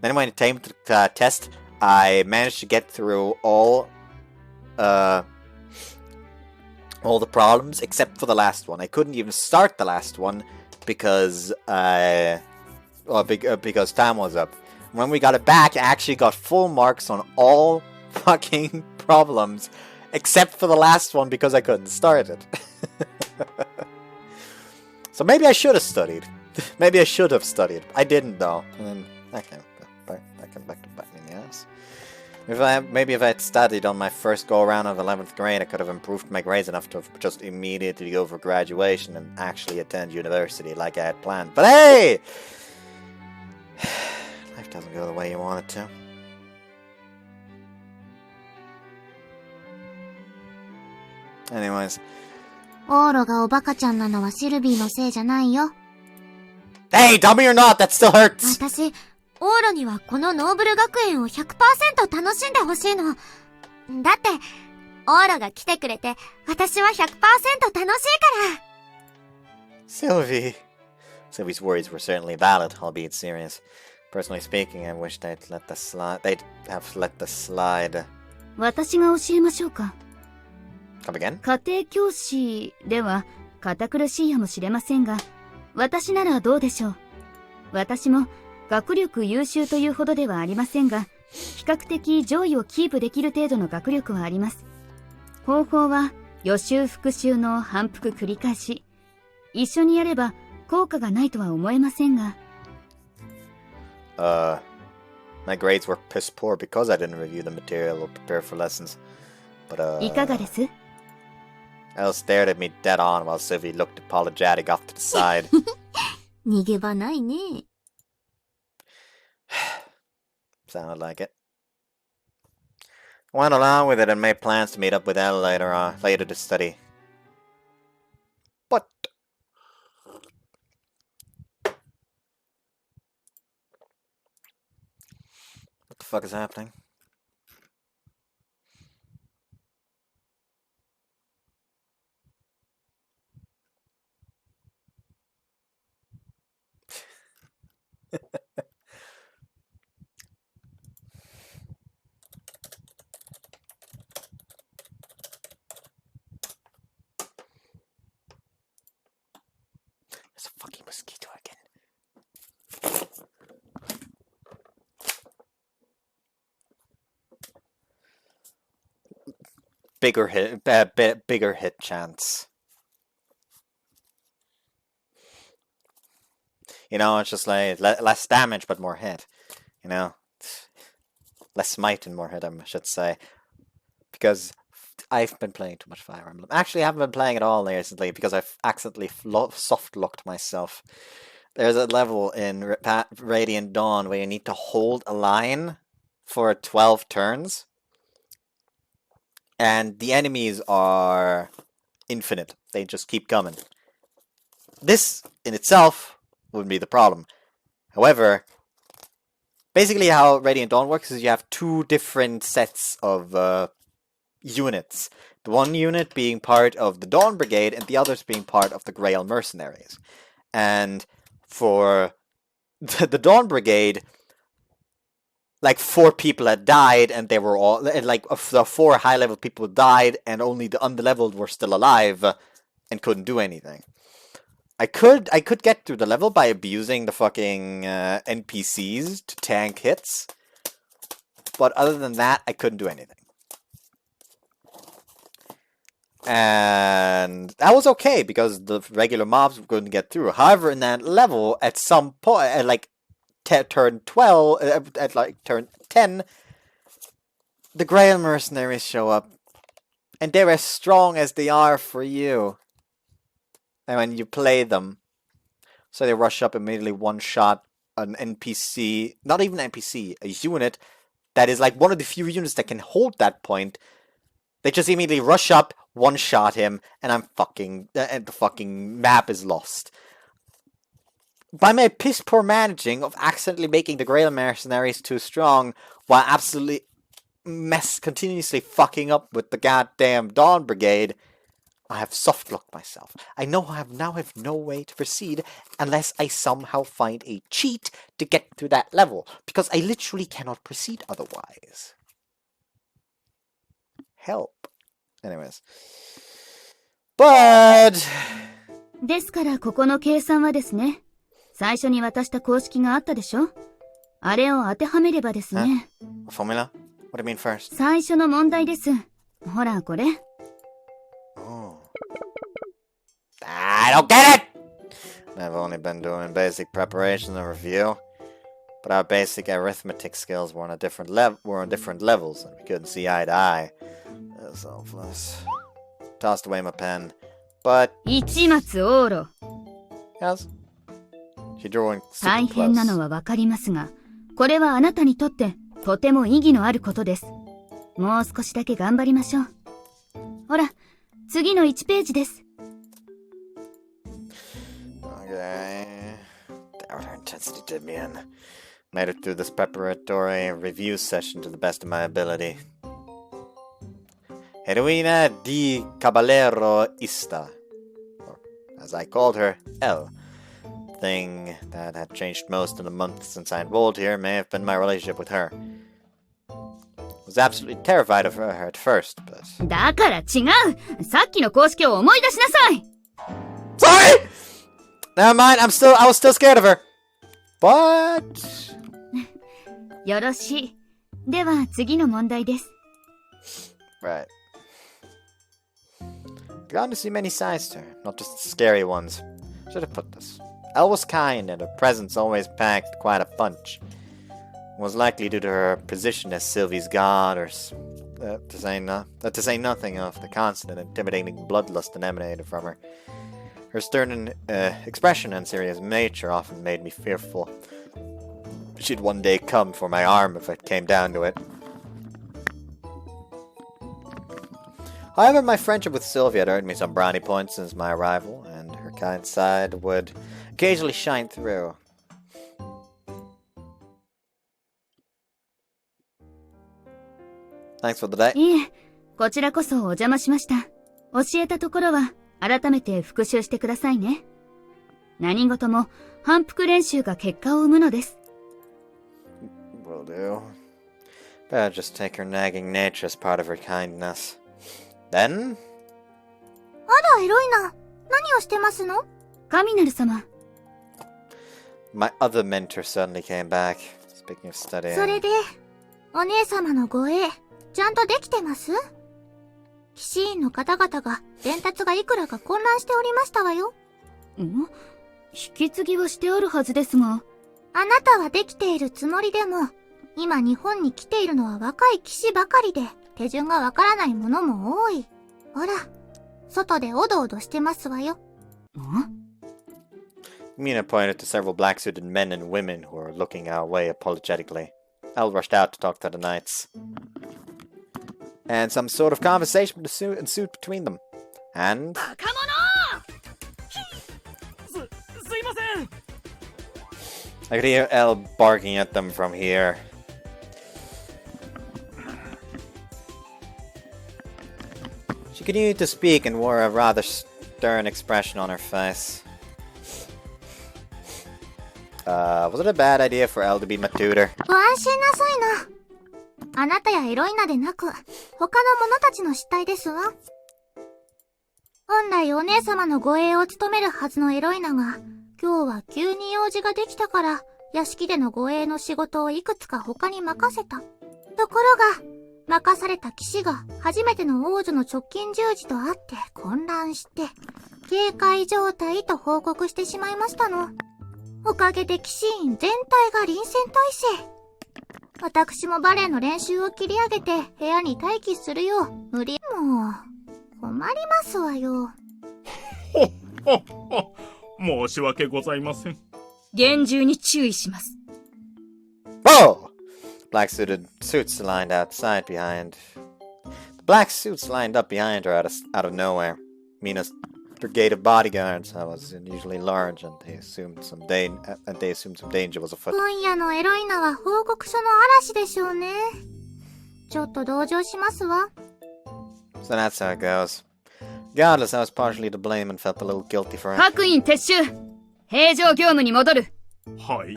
Then when it came to the test, I managed to get through all the problems except for the last one. I couldn't even start the last one because because time was up. When we got it back, I actually got full marks on all fucking problems, except for the last one because I couldn't start it. So maybe I should have studied. Maybe I should have studied. I didn't though. And then that came back to bite me in the ass. Maybe if I had studied on my first go around of 11th grade, I could have improved my grades enough to just immediately go for graduation and actually attend university like I had planned. But hey! Life doesn't go the way you want it to. Anyways. オーロがおバカちゃんなのはシルビーのせいじゃないよ。Hey, dummy or not, that still hurts! 私、オーロにはこのノーブル学園を 100% 楽しんでほしいの。だって、オーロが来てくれて、私は 100% 楽しいから。Sylvie's worries were certainly valid, albeit serious. Personally speaking, I wish they'd have let the slide. 私が教えましょうか。Come again? 家庭教師では堅苦しいやもしれませんが、私ならどうでしょう。私も学力優秀というほどではありませんが、比較的上位をキープできる程度の学力はあります。方法は予習復習の反復繰り返し。一緒にやれば効果がないとは思えませんが。My grades were piss poor because I didn't review the material or prepare for lessons. But, いかがです？ Elle stared at me dead on while Sylvie looked apologetic off to the side. 逃げ場ないね。Sounded like it. I went along with it and made plans to meet up with Elle later to study. But what the fuck is happening? There's a fucking mosquito again. Bigger hit chance. You know, it's just like less damage but more hit. You know, less smite and more hit, I should say, because I've been playing too much Fire Emblem. Actually, I haven't been playing at all recently because I've accidentally soft-locked myself. There's a level in Radiant Dawn where you need to hold a line for 12 turns. And the enemies are infinite. They just keep coming. This, in itself, wouldn't be the problem. However, basically how Radiant Dawn works is you have two different sets of units. The one unit being part of the Dawn Brigade and the others being part of the Grail Mercenaries. And for the Dawn Brigade, like 4 people had died and they were all, like the 4 high-level people died and only the underleveled were still alive and couldn't do anything. I could get through the level by abusing the fucking NPCs to tank hits. But other than that, I couldn't do anything. And that was okay because the regular mobs couldn't get through. However, in that level, at some point, at like turn 12, at like turn 10, the Grail Mercenaries show up. And they're as strong as they are for you. And when you play them, so they rush up immediately one-shot an NPC, not even an NPC, a unit that is like one of the few units that can hold that point. They just immediately rush up, one-shot him, and and the fucking map is lost. By my piss-poor managing of accidentally making the Grail mercenaries too strong, while absolutely continuously fucking up with the goddamn Dawn Brigade, I have soft-locked myself. I know I now have no way to proceed unless I somehow find a cheat to get through that level, because I literally cannot proceed otherwise. Help. Anyways. But... ですからここの計算はですね、最初に渡した公式があったでしょ？あれを当てはめればですね。Formula? What do you mean first? 最初の問題です。ほらこれ。I don't get it! I've only been doing basic preparation and review, but our basic arithmetic skills were on different levels, and we couldn't see eye to eye. It was hopeless. Tossed away my pen, but... 一松往路。 Yes? She drew in 大 super 変な close. のはわかりますが、これはあなたにとってとても意義のあることです。もう少しだけ頑張りましょう。ほら、次の1ページです。Okay. Doubt her intensity did me in. Made it through this preparatory review session to the best of my ability. Heroina di Caballeroista, or as I called her, Elle. Thing that had changed most in the month since I enrolled here may have been my relationship with her. I was absolutely terrified of her at first, but... だから違う！さっきの公式を思い出しなさい！ Sorry! Never mind, I was still scared of her. But... よろしい。では次の問題です。 Right. Gotten to see many sides to her, not just the scary ones. Should have put this. Elle was kind, and her presence always packed quite a punch. It was likely due to her position as Sylvie's god, or to say nothing of the constant and intimidating bloodlust that emanated from her. Her stern expression and serious nature often made me fearful. She'd one day come for my arm if it came down to it. However, my friendship with Sylvia had earned me some brownie points since my arrival, and her kind side would occasionally shine through. Thanks for the day. いえ、こちらこそお邪魔しました。教えたところは改めて復習してくださいね。何事も反復練習が結果を生むのです。Will do. Better just take her nagging nature as part of her kindness. Then? あら、エロいな。何をしてますの？神なる様。My other mentor suddenly came back. Speaking of studying. それで、お姉様の護衛、ちゃんとできてます？騎士員の方々が伝達がいくらか混乱しておりましたわよ。引き継ぎはしてあるはずですが。あなたはできているつもりでも、今日本に来ているのは若い騎士ばかりで、手順がわからないものも多い。ほら、外でおどおどしてますわよ。Mina pointed to several black-suited men and women who were looking our way apologetically. Elle rushed out to talk to the knights. And some sort of conversation ensued between them. And... I could hear Elle barking at them from here. She continued to speak and wore a rather stern expression on her face. Was it a bad idea for Elle to be my tutor? ご安心なさいな。あなたやエロイナでなく、他の者たちの失態ですわ。本来お姉様の護衛を務めるはずのエロイナが、今日は急に用事ができたから、屋敷での護衛の仕事をいくつか他に任せた。ところが、任された騎士が初めての王女の直近従事とあって混乱して、警戒状態と報告してしまいましたの。おかげで騎士員全体が臨戦態勢。私もバレエの練習を切り上げて部屋に待機するよう無理。もう、困りますわよ。申し訳ございません。厳重に注意します。Oh! Black suits lined outside behind. The black suits lined up behind her out of nowhere. Mina's brigade of bodyguards was unusually large, and they assumed some danger was afoot. 今夜のエロイナは報告書の嵐でしょうね。ちょっと同情しますわ。So that's how it goes. Regardless, I was partially to blame and felt a little guilty for it. 各員撤収。平常業務に戻る。はい。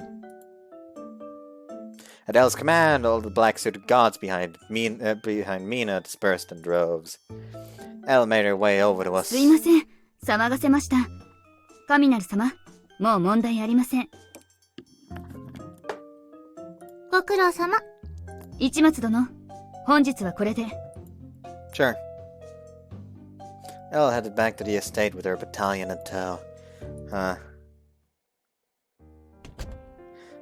At Elle's command, all the black-suited guards behind Mina dispersed in droves. Elle made her way over to us. すいません。騒がせました。カミナル様、もう問題ありません。ご苦労様。市松殿、本日はこれで。Sure. Elle headed back to the estate with her battalion in tow. I'm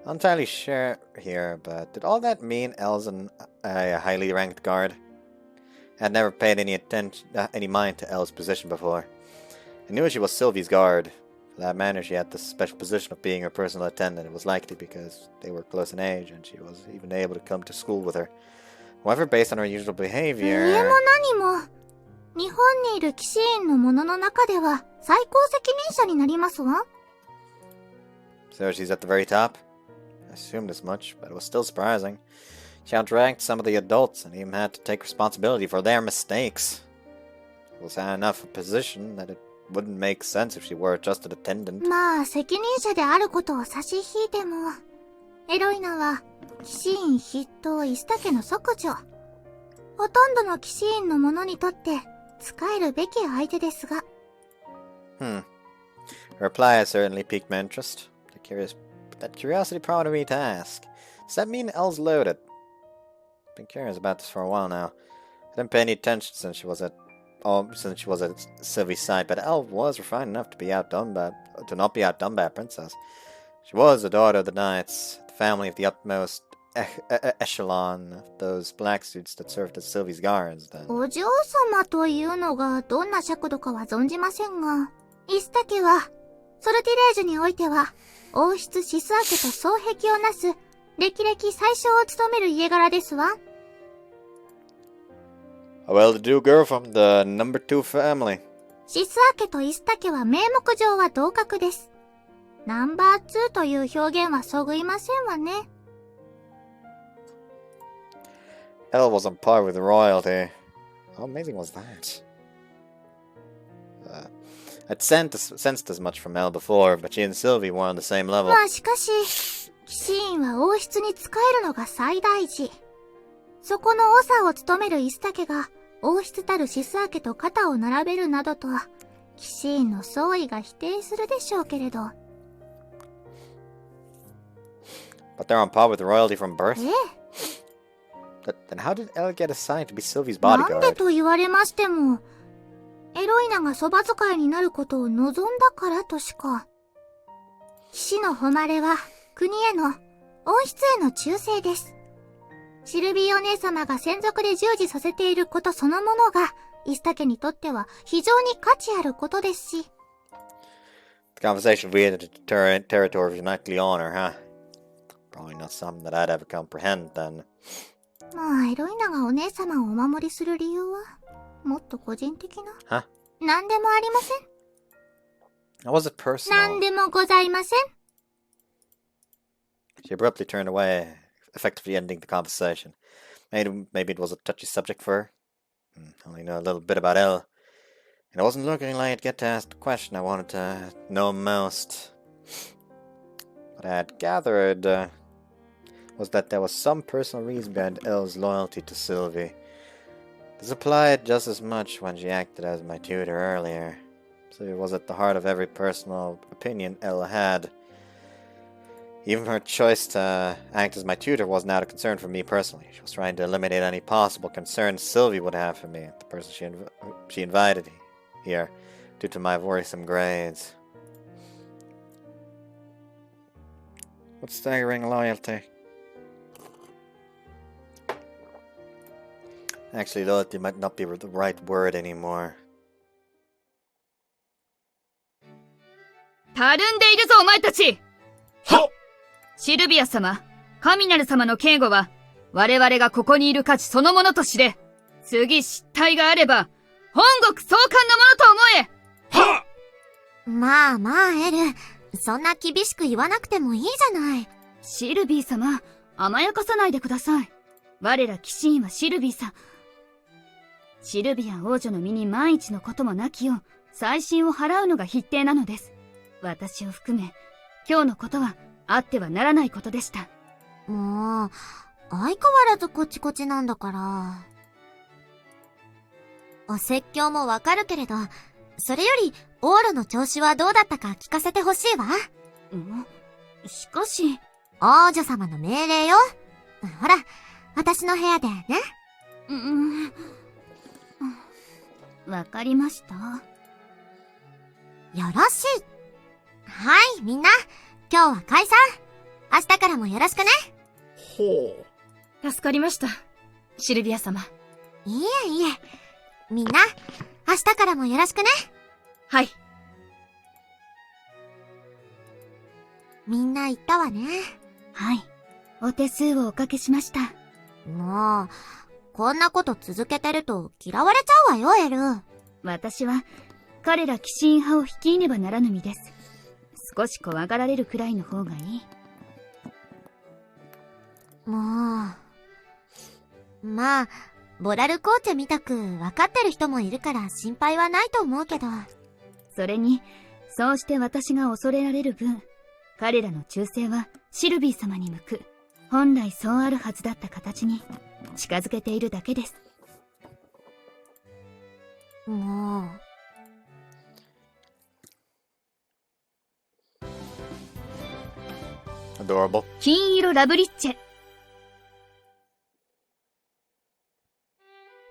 not entirely sure here, but did all that mean Elle's a highly ranked guard? I had never paid any mind to Elle's position before. I knew she was Sylvie's guard. For that matter, she had the special position of being her personal attendant. It was likely because they were close in age, and she was even able to come to school with her. However, based on her usual behavior... 上も何も、日本にいる騎士員の者の中では最高責任者になりますわ。So she's at the very top? I assumed as much, but it was still surprising. She outranked some of the adults and even had to take responsibility for their mistakes. It was high enough a position that it wouldn't make sense if she were just an attendant. まあ、責任者であることを差し引いても、エロイナは騎士員筆頭イスタ家の息女。ほとんどの騎士員の者にとって仕えるべき相手ですが。Her reply has certainly piqued my interest. That curiosity prompted me to ask, does that mean Elle's loaded? I've been curious about this for a while now. I didn't pay any attention since she was at Sylvie's side, but Elle was refined enough to not be outdone by a princess. She was the daughter of the knights, the family of the utmost echelon of those black suits that served as Sylvie's guards then. お嬢様というのがどんな尺度かは存じませんが、イスタ家は、ソルティレージュにおいては、王室シスア家と双璧をなす、歴々最小を務める家柄ですわ。A well-to-do girl from the number 2 family. シスア家とイスタ家は名目上は同格です。ナンバー2という表現はそぐいませんわね。Elle was on par with royalty. How amazing was that? I'd sensed as much from Elle before, but she and Sylvie were on the same level. まあしかし、騎士員は王室に仕えるのが最大事。そこの長を務めるイスタ家が、王室たるシスア家と肩を並べるなどと、騎士員の総意が否定するでしょうけれど。But they're on par with royalty from birth? ええ。Then how did Elle get assigned to be Sylvie's なん bodyguard? でと言われましても、エロイナがそば使いになることを望んだからとしか。騎士の誉れは、国への、王室への忠誠です。シルビーお姉様が専属で従事させていることそのものが、イスタ家にとっては非常に価値あることですし。The conversation veered into territory of knightly honor, huh? Probably not something that I'd ever comprehend then. まあ、エロイナがお姉様をお守りする理由は、もっと個人的な。Huh? 何でもありません。Was it personal? 何でもございません。She abruptly turned away, effectively ending the conversation. Maybe it was a touchy subject for her. I only know a little bit about Elle. And it wasn't looking like I'd get to ask the question I wanted to know most. What I had gathered was that there was some personal reason behind Elle's loyalty to Sylvie. This applied just as much when she acted as my tutor earlier. So it was at the heart of every personal opinion Elle had. Even her choice to act as my tutor wasn't out of concern for me personally. She was trying to eliminate any possible concerns Sylvie would have for me, the person she invited here, due to my worrisome grades. What's staggering loyalty? Actually, loyalty might not be the right word anymore. たるんでいるぞお前たち。はっ。シルビア様、カミナル様の警護は、我々がここにいる価値そのものと知れ、次失態があれば、本国総監のものと思え。はっ。まあまあ、エル。そんな厳しく言わなくてもいいじゃない。シルビー様、甘やかさないでください。我ら騎士員はシルビーさん。シルビア王女の身に万一のこともなきよう、細心を払うのが筆定なのです。私を含め、今日のことはあってはならないことでした。もう、相変わらずこちこちなんだから。お説教もわかるけれど、それより、オールの調子はどうだったか聞かせてほしいわ。しかし、王女様の命令よ。ほら、私の部屋でね。わかりました。よろしい。はい、みんな。今日は解散。明日からもよろしくね。ほう。助かりました。シルビア様。いえいえ。みんな、明日からもよろしくね。はい。みんな言ったわね。はい。お手数をおかけしました。もう、こんなこと続けてると嫌われちゃうわよ、エル。私は、彼ら騎士員派を率いねばならぬ身です。少し怖がられるくらいの方がいい。もう、まあ、ボラルコーチェみたく分かってる人もいるから心配はないと思うけど。それに、そうして私が恐れられる分、彼らの忠誠はシルビー様に向く、本来そうあるはずだった形に近づけているだけです。もう。Adorable. 金色ラブリッチェ。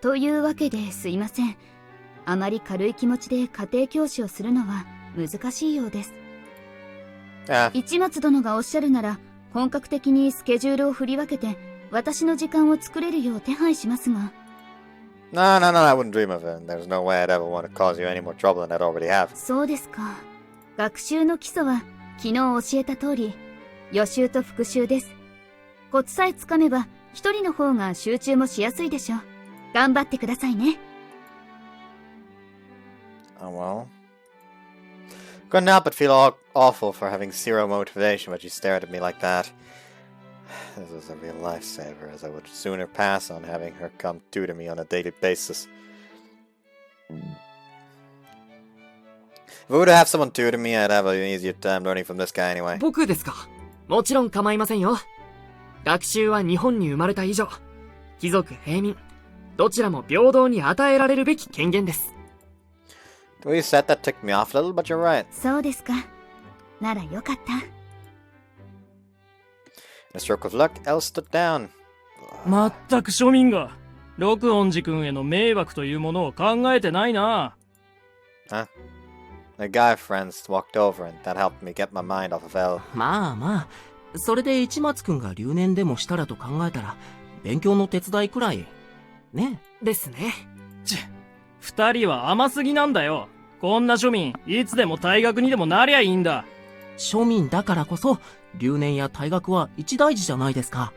というわけですいません。あまり軽い気持ちで家庭教師をするのは難しいようです。市松殿がおっしゃるなら、本格的にスケジュールを振り分けて、私の時間を作れるよう手配しますが。No, I wouldn't dream of it. There's no way I'd ever want to cause you any more trouble than I'd already have. そうですか。学習の基礎は、昨日教えた通り、予習と復習です。コツさえつかめば、一人の方が集中もしやすいでしょう。頑張ってくださいね。Oh well. Couldn't help but feel awful for having zero motivation when you stared at me like that. This was a real lifesaver, as I would sooner pass on having her come tutor me on a daily basis. If I were to have someone tutor me, I'd have an easier time learning from this guy anyway. 僕ですか。もちろん構いませんよ。学習は日本に生まれた以上、貴族平民、どちらも平等に与えられるべき権限です。The way you said that ticked me off a little, but you're right. そうですか。ならよかった。In a stroke of luck, Elle stood down. まったく庶民が六恩寺君への迷惑というものを考えてないな。Huh? My guy friends walked over and that helped me get my mind off of Elle. まあまあ、それで市松くんが留年でもしたらと考えたら、勉強の手伝いくらい。ね。ですね。二人は甘すぎなんだよ。こんな庶民、いつでも退学にでもなりゃいいんだ。庶民だからこそ、留年や退学は一大事じゃないですか。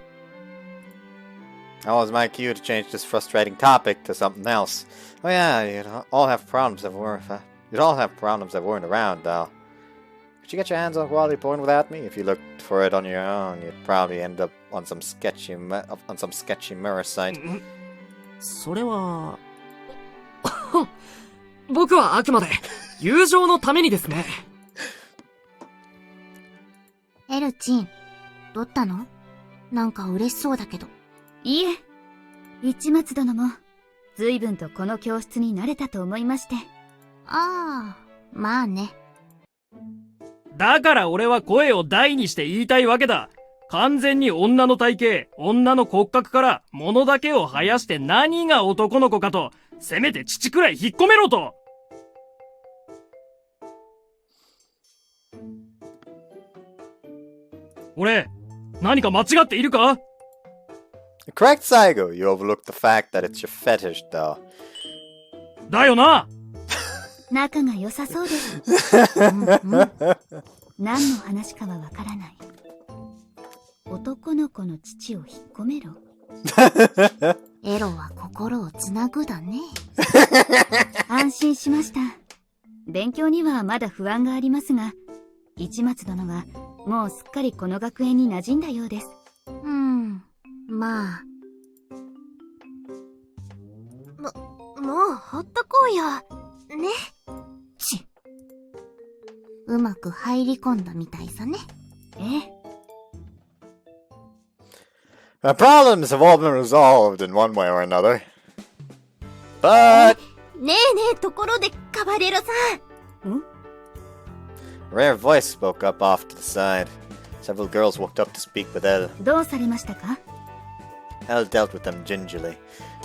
That was my cue to change this frustrating topic to something else. Oh yeah, you'd all have problems that weren't around, though. Could you get your hands on quality porn without me? If you looked for it on your own, you'd probably end up on some sketchy mirror site. それは僕はあくまで友情のためにですね。エルチン、どったの？なんか嬉しそうだけど。いえ、市松殿も随分とこの教室に慣れたと思いまして。ああ、まあね。だから俺は声を大にして言いたいわけだ。完全に女の体型、女の骨格から物だけを生やして何が男の子かと、せめて乳くらい引っ込めろと。俺、何か間違っているか？ Correct, Saigo. You overlooked the fact that it's your fetish, though. だよな。仲が良さそうです。何の話かはわからない。男の子の父を引っ込めろ。エロは心をつなぐだね。安心しました。勉強にはまだ不安がありますが、市松殿はもうすっかりこの学園に馴染んだようです。まあ。もうほっとこうよ。ね。うまく入り込んだみたいさね。The problems have all been resolved in one way or another. But... ねえねえ、ところで、カバレロさん。A rare voice spoke up off to the side. Several girls walked up to speak with Elle. どうされましたか？ Elle dealt with them gingerly.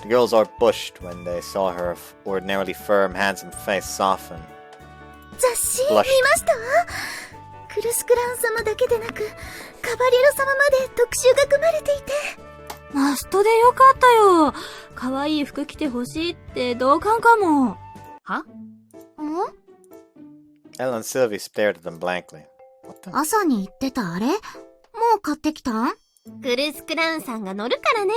The girls all bushed when they saw her ordinarily firm, handsome face soften. 雑誌見ましたクルスクラン様だけでなく、カバレロ様まで特集が組まれていて。マストでよかったよ。可愛い服着てほしいって同感かも。は？Elle and Sylvie stared at them blankly. What the? 朝に言ってたあれもう買ってきたん？クルスクラウンさんが乗るからね。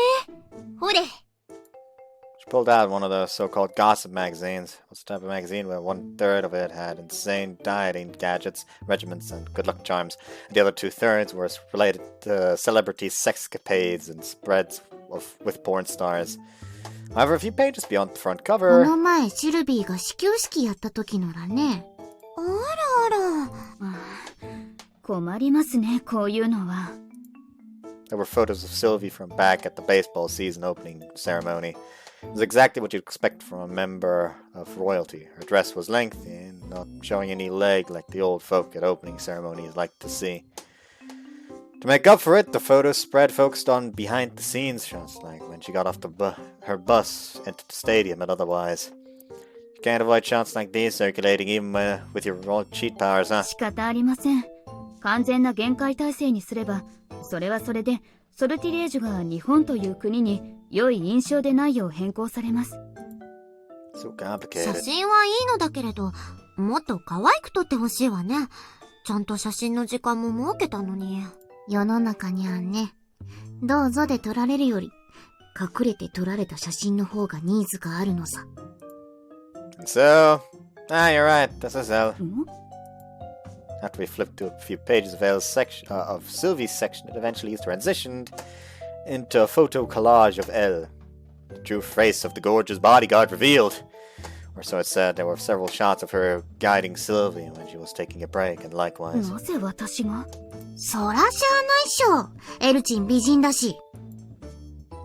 ほれ。She pulled out one of those so-called gossip magazines. What's the type of magazine where 1/3 of it had insane dieting gadgets, regiments, and good-luck charms, and the other 2/3 were related to celebrities' sexcapades and spreads with porn stars. However, a few pages beyond the front こ cover... の前シルビーが始球式やった時のだね。あらあら。困りますね、こういうのは。There were photos of Sylvie from back at the baseball season opening ceremony. It was exactly what you'd expect from a member of royalty. Her dress was lengthy and not showing any leg like the old folk at opening ceremonies like to see. To make up for it, the photo spread focused on behind-the-scenes shots, like when she got off her bus, entered the stadium, and otherwise. You can't avoid shots like these circulating even with your raw cheat powers, huh? 仕方ありません。完全な限界体制にすれば、それはそれで、ソルティレージュが日本という国に良い印象でないよう変更されます。So 写 complicated. 真はいいのだけれど、もっと可愛く撮ってほしいわね。ちゃんと写真の時間も設けたのに。世の中にゃんね。どうぞで撮られるより、隠れて撮られた写真の方がニーズがあるのさ。So, you're right, this is Elle. After we flipped to a few pages of of Sylvie's section, it eventually transitioned into a photo collage of Elle. The true face of the gorgeous bodyguard revealed. Or so it said. There were several shots of her guiding Sylvie when she was taking a break, and likewise. なぜ私が？そらしゃあないっしょ。エルチン美人だし。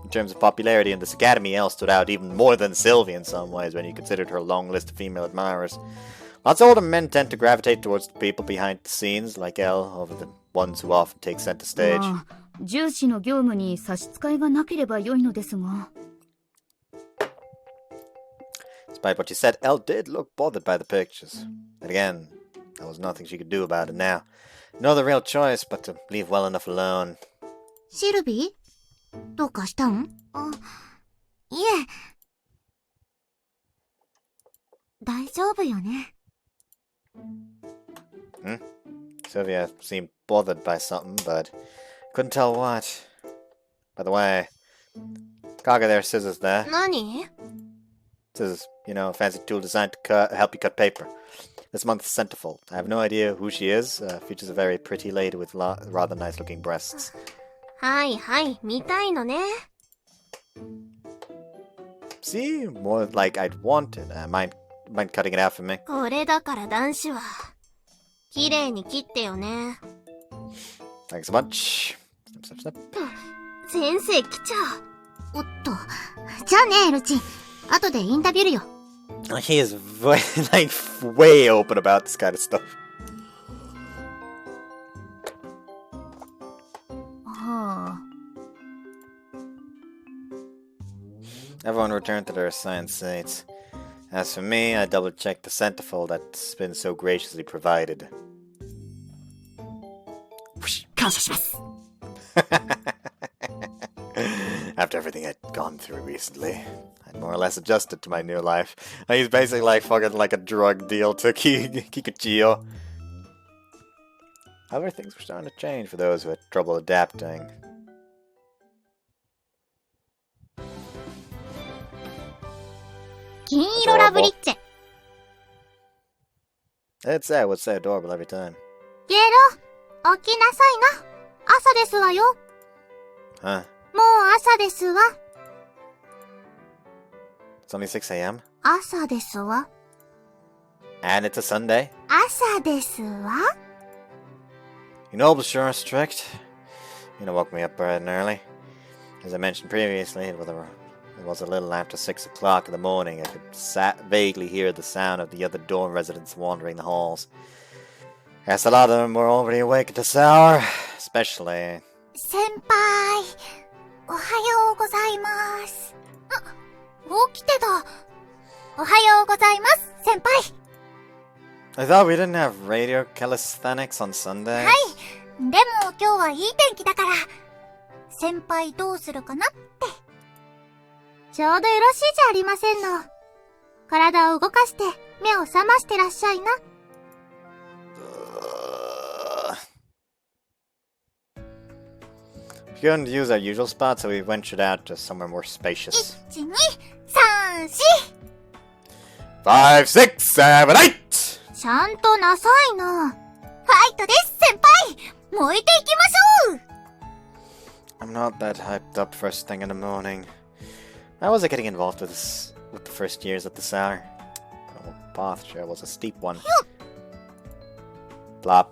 In terms of popularity in this academy, Elle stood out even more than Sylvie in some ways when you considered her long list of female admirers. Lots of older men tend to gravitate towards the people behind the scenes, like Elle, over the ones who often take center stage. 重視の業務に差し支えがなければ良いのですが。Despite what she said, Elle did look bothered by the pictures. But again, there was nothing she could do about it now. No other real choice but to leave well enough alone. シルビー？どうかしたん？いえ。大丈夫よね。Sylvia seemed bothered by something, but couldn't tell what. By the way, Kaga there, scissors there. 何？ Scissors, you know, a fancy tool designed to help you cut paper. This month's centerfold. I have no idea who she is. Features a very pretty lady with rather nice-looking breasts. はいはい、見たいのね。See? More like I'd wanted. Mind cutting it out for me? これだから男子は。綺麗に切ってよね。Thanks so much. Snip, snip, snip. 先生来ちゃう。おっと。じゃあね、エルチン。後でインタビューるよ。He is like way open about this kind of stuff. はあ。 Everyone returned to their assigned seats. As for me, I double-checked the centerfold that's been so graciously provided. 感謝します。After after everything I'd gone through recently, I'd more or less adjusted to my new life. He's basically like fucking like a drug deal to Kikuchiyo. However, things were starting to change for those who had trouble adapting. Heroina-Route. It would say adorable every time. ゲロ、起きなさいな。朝ですわよ。 Huh? もう朝ですわ。 It's only 6 a.m. 朝ですわ。 And it's a Sunday. 朝ですわ。 You know, but sure strict. You know, woke me up bright and early. As I mentioned previously, it was a little after 6 o'clock in the morning. I could vaguely hear the sound of the other dorm residents wandering the halls. Yes, a lot of them were already awake at this hour, especially... 先輩、おはようございます。起きてた。おはようございます、先輩。 I thought we didn't have radio calisthenics on Sunday. はい。でも今日はいい天気だから、先輩どうするかなって。ちょうどよろしいじゃありませんの。体を動かして目を覚ましてらっしゃいな。We couldn't use our usual spot, so we ventured out to somewhere more spacious. 1、2、3、4。 5, 6, 7, 8! ちゃんとなさいな。ファイトです、先輩。燃えていきましょう。 I'm not that hyped up first thing in the morning. How was I getting involved with the first years at the Sour? The path sure was a steep one. Plop.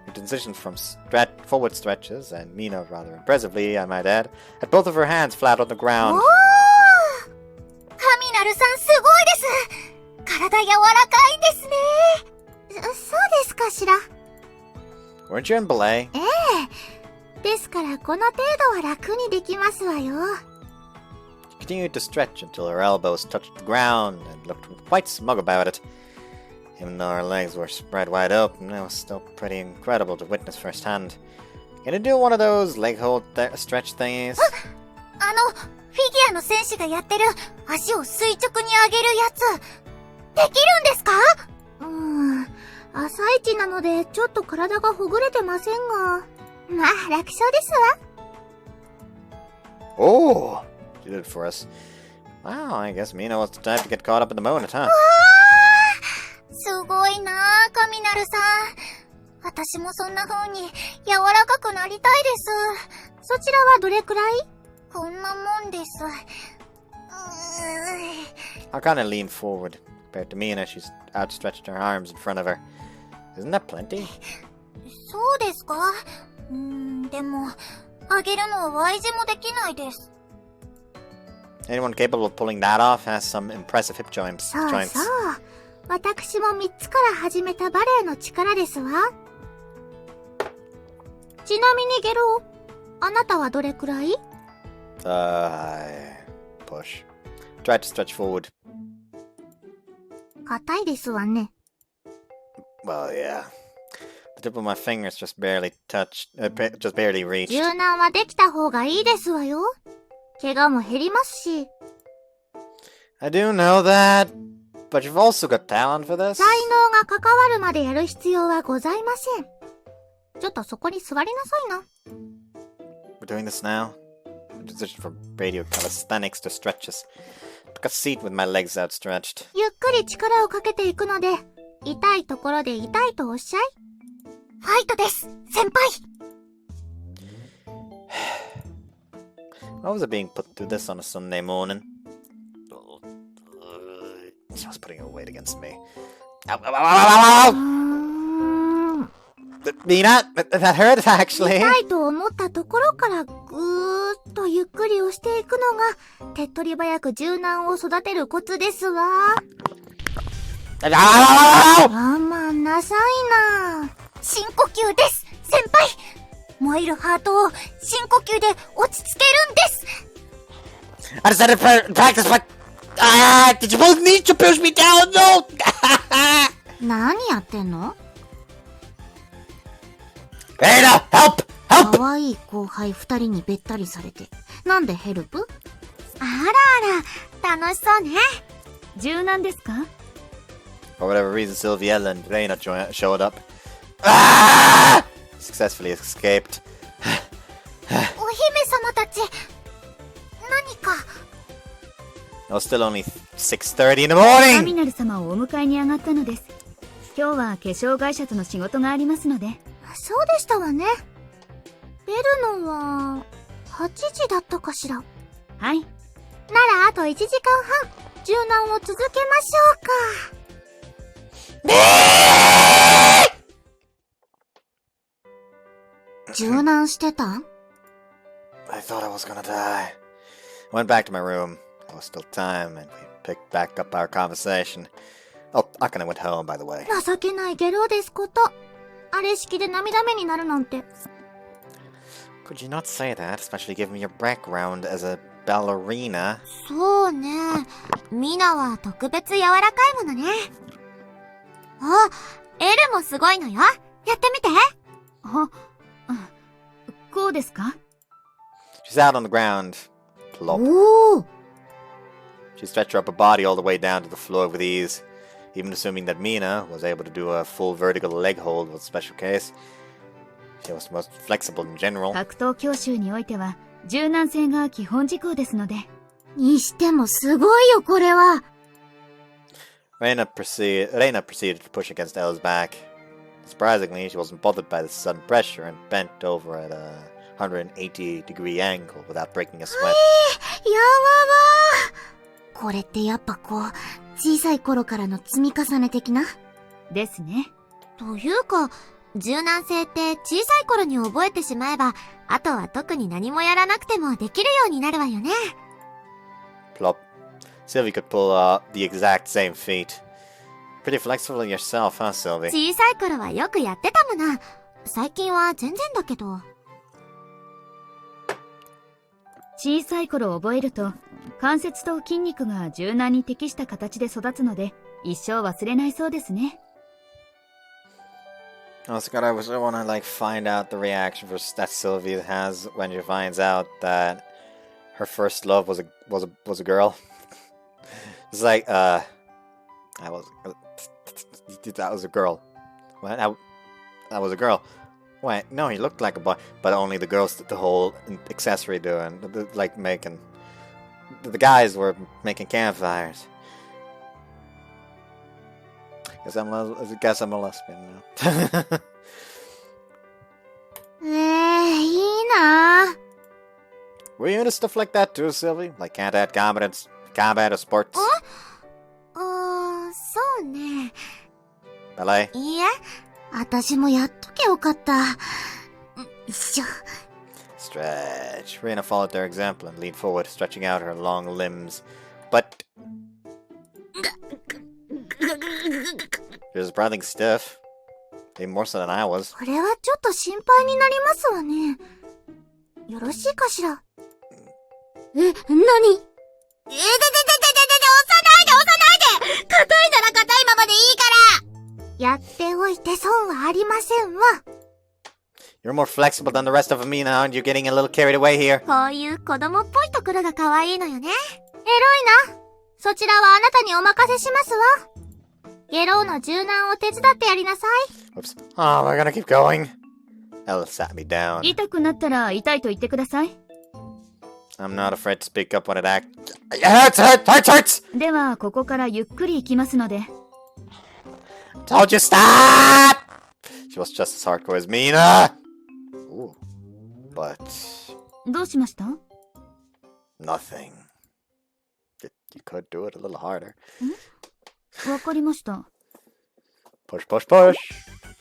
We transitioned from forward stretches, and Mina, rather impressively, I might add, had both of her hands flat on the ground. おー！カミナルさんすごいです。体柔らかいんですね。そうですかしら。 Weren't you in ballet? ええ。ですからこの程度は楽にできますわよ。 She continued to stretch until her elbows touched the ground and looked quite smug about it. Even though her legs were spread wide open, it was still pretty incredible to witness firsthand. Can you do one of those leg hold stretch thingies? フィギュアの選手がやってる足を垂直に上げるやつ、できるんですか？朝一なのでちょっと体がほぐれてませんが、まあ楽勝ですわ。 Oh, she did it for us. Wow, I guess Mina was the type to get caught up in the moment, huh? すごいなあ、カミナルさん。私もそんな風に柔らかくなりたいです。そちらはどれくらい？こんなもんです。I kind of leaned forward compared to Mina. She's outstretched her arms in front of her. Isn't that plenty? そうですか？でも、上げるのは Y 字もできないです。 Anyone capable of pulling that off has some impressive hip joints. そうそう。私も3つから始めたバレエの力ですわ。ちなみにゲロ、あなたはどれくらい？ Push. Try to stretch forward. 硬いですわね。 Well, yeah. The tip of my fingers just barely reached. 柔軟はできた方がいいですわよ。怪我も減りますし。I do know that, but you've also got talent for this. 才能が関わるまでやる必要はございません。ちょっとそこに座りなさいな。 We're doing this now. I transitioned from radio calisthenics to stretches. Took a seat with my legs outstretched. ゆっくり力をかけていくので、痛いところで痛いとおっしゃい。ファイトです、先輩。Why was I being put through this on a Sunday morning? She was putting her weight against me. Ow, ow, ow, ow, ow, ow! Mina, that hurt actually. 痛いと思ったところからぐーっとゆっくり押していくのが手っ取り早く柔軟を育てるコツですわ。我慢なさいな。深呼吸です、先輩。燃えるハートを深呼吸で落ち着けるんです。I decided to practice, but did you both need to push me down? No. 何やってんの？ Ada, help! 可愛い後輩2人にべったりされて、なんでヘルプ？あらあら、楽しそうね。柔軟ですか？ For whatever reason, Sylvia and Reina showed up. Ah! Successfully escaped. お姫様たち、何か。It was still only 6:30 in the morning! アミナル様をお迎えに上がったのです。今日は化粧会社との仕事がありますので。そうでしたわね。出るのは、8時だったかしら。はい。ならあと1時間半、柔軟を続けましょうか。柔軟してたん？ I thought I was gonna die. I went back to my room. There was still time, and we picked back up our conversation. Oh, Akane went home, by the way. 情けないゲロですこと。あれ式で涙目になるなんて。Could you not say that, especially given your background as a ballerina? そうね。ミナは特別柔らかいものね。あ、エルもすごいのよ。やってみて。こうですか？ She's out on the ground. Plop. おー。 She stretched her upper body all the way down to the floor with ease. Even assuming that Mina was able to do a full vertical leg hold with special case, she was most flexible in general. 格闘教習においては柔軟性が基本事項ですので。にしてもすごいよ、これは。Reina proceeded to push against Elle's back. Surprisingly, she wasn't bothered by the sudden pressure and bent over at a 180-degree angle without breaking a sweat. やわわー。これってやっぱこう、小さい頃からの積み重ね的な？ですね。というか、柔軟性って小さい頃に覚えてしまえば、あとは特に何もやらなくてもできるようになるわよね。Plop. Sylvie could pull the exact same feat. Pretty flexible in yourself, huh, Sylvie? 小さい頃はよくやってたもの。最近は全然だけど。小さい頃覚えると、関節と筋肉が柔軟に適した形で育つので、一生忘れないそうですね。Oh, Scott, I want to find out the reaction that Sylvie has when she finds out that her first love was a girl. It's like, that was a girl. What? That was a girl. Wait, no, he looked like a boy, but only the girls did the whole accessory doing, like making. The guys were making campfires. Guess I'm a lesbian now. いいなぁ。 Were you into stuff like that too, Sylvie? Like combat or sports? そうね。 Ballet? いいえ。私もやっとけよかった。よいしょ。 Stretch. Reina followed their example and leaned forward, stretching out her long limbs. But she was surprisingly stiff. Even more so than I was. これはちょっと心配になりますわね。よろしいかしら。何？押さないで硬いなら硬いままでいいからやっておいて損はありませんわ。You're more flexible than the rest of Amina, aren't you? Getting a little carried away here. こういう子供っぽいところが可愛いのよね。エロいな。そちらはあなたにお任せしますわ。ゲロウの柔軟を手伝ってやりなさい。Oops. Oh, we're gonna keep going. Ella sat me down. 痛くなったら痛いと言ってください。I'm not afraid to speak up when it hurts! では、ここからゆっくり行きますので。Told you stop! She was just as hardcore as Mina. Ooh. But どうしました？ nothing. You could do it a little harder. わかりました。Push, push, push.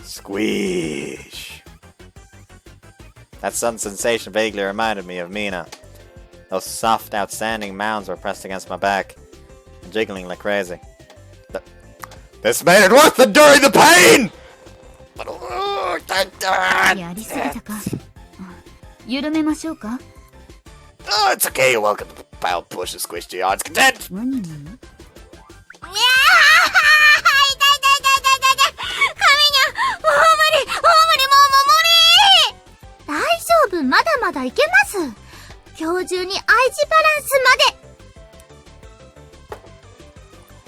Squeeze. That sudden sensation vaguely reminded me of Mina. Those soft, outstanding mounds were pressed against my back, jiggling like crazy. This made it worth enduring the pain! やりすぎたか。緩めましょうか。 Oh, it's okay. You're welcome to pound, push, and squish to your heart's content. 何何？いやー痛い痛い痛い痛い痛い神にゃもう無理もう無理大丈まだまだいけます。今日中に愛知バランスまで。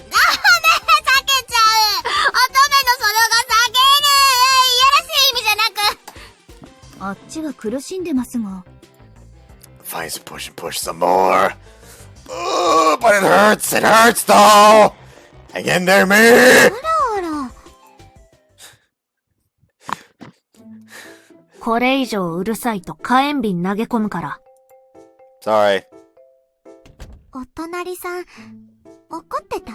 ダメ、避けちゃう。乙女の園が避ける。いやらしい意味じゃなく。あっちは苦しんでますが。Fine, push and push some more. Oh, but it hurts though. Hang in there, me. あら。これ以上うるさいと火炎瓶投げ込むから。Sorry. お隣さん、怒ってた？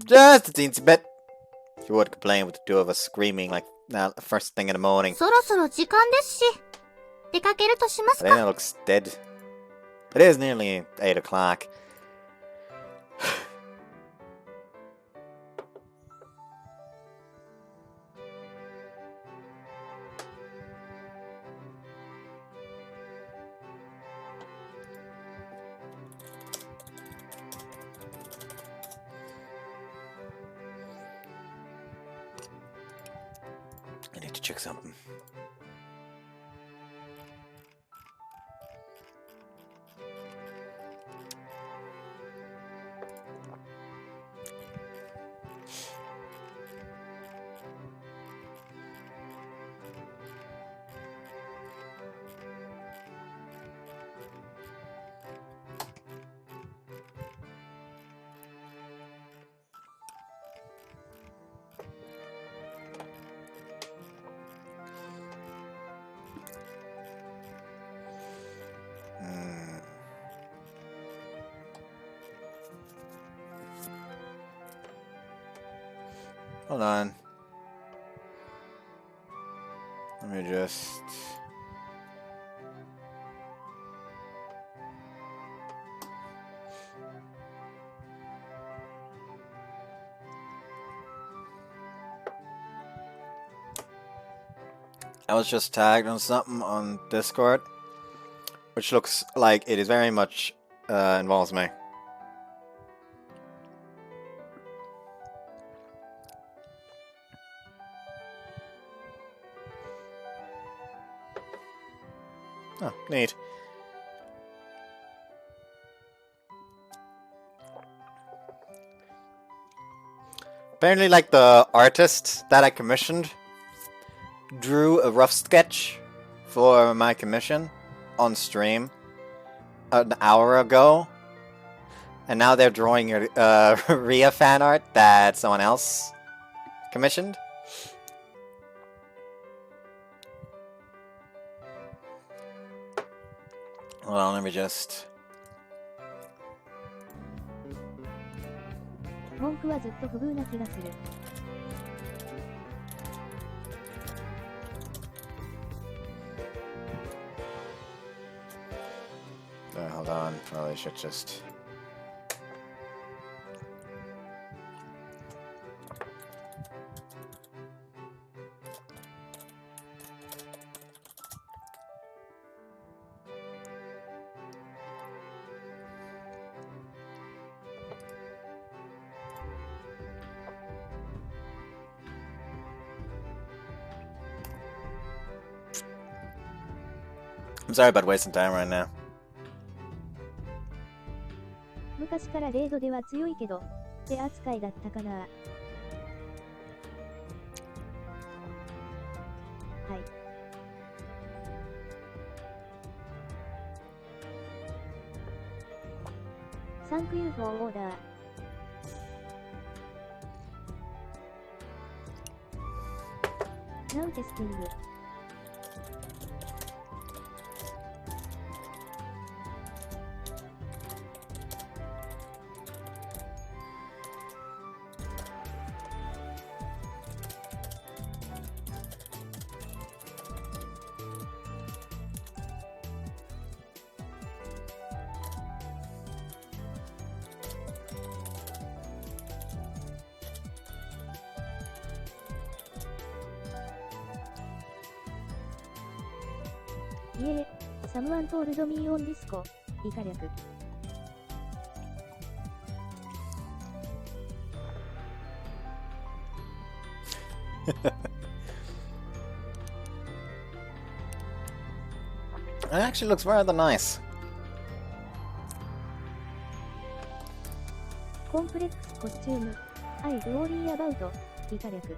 Just a teensy bit. She would complain with the two of us screaming like now first thing in the morning. そろそろ時間ですし、出かけるとします Elena か。 looks dead. It is nearly 8 o'clock. I need to check something. Hold on. Let me just... I was just tagged on something on Discord, which looks like it is very much involves me. Oh, neat. Apparently, like, the artist that I commissioned drew a rough sketch for my commission on stream an hour ago. And now they're drawing a Ria fan art that someone else commissioned. Hold on, let me just... 文句はずっと不遇な気がする。Hold on, probably should just... I'm sorry about wasting time right now. 昔からレードでは強いけど、って扱いだったかな。はい。Thank you for order. Now testing. Yeah, someone told me on Disco. 以下略。It actually looks rather nice. コンプレックスコスチューム、アイウォーリーアバウト、以下略。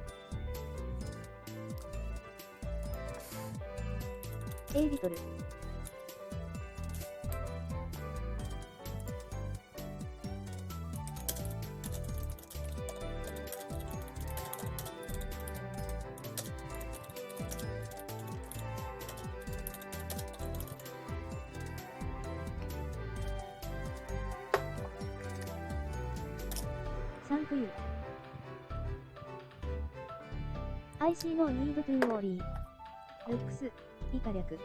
A リトル。サンクユー。IC のニードトゥーウォーリー。ルックス、以下略。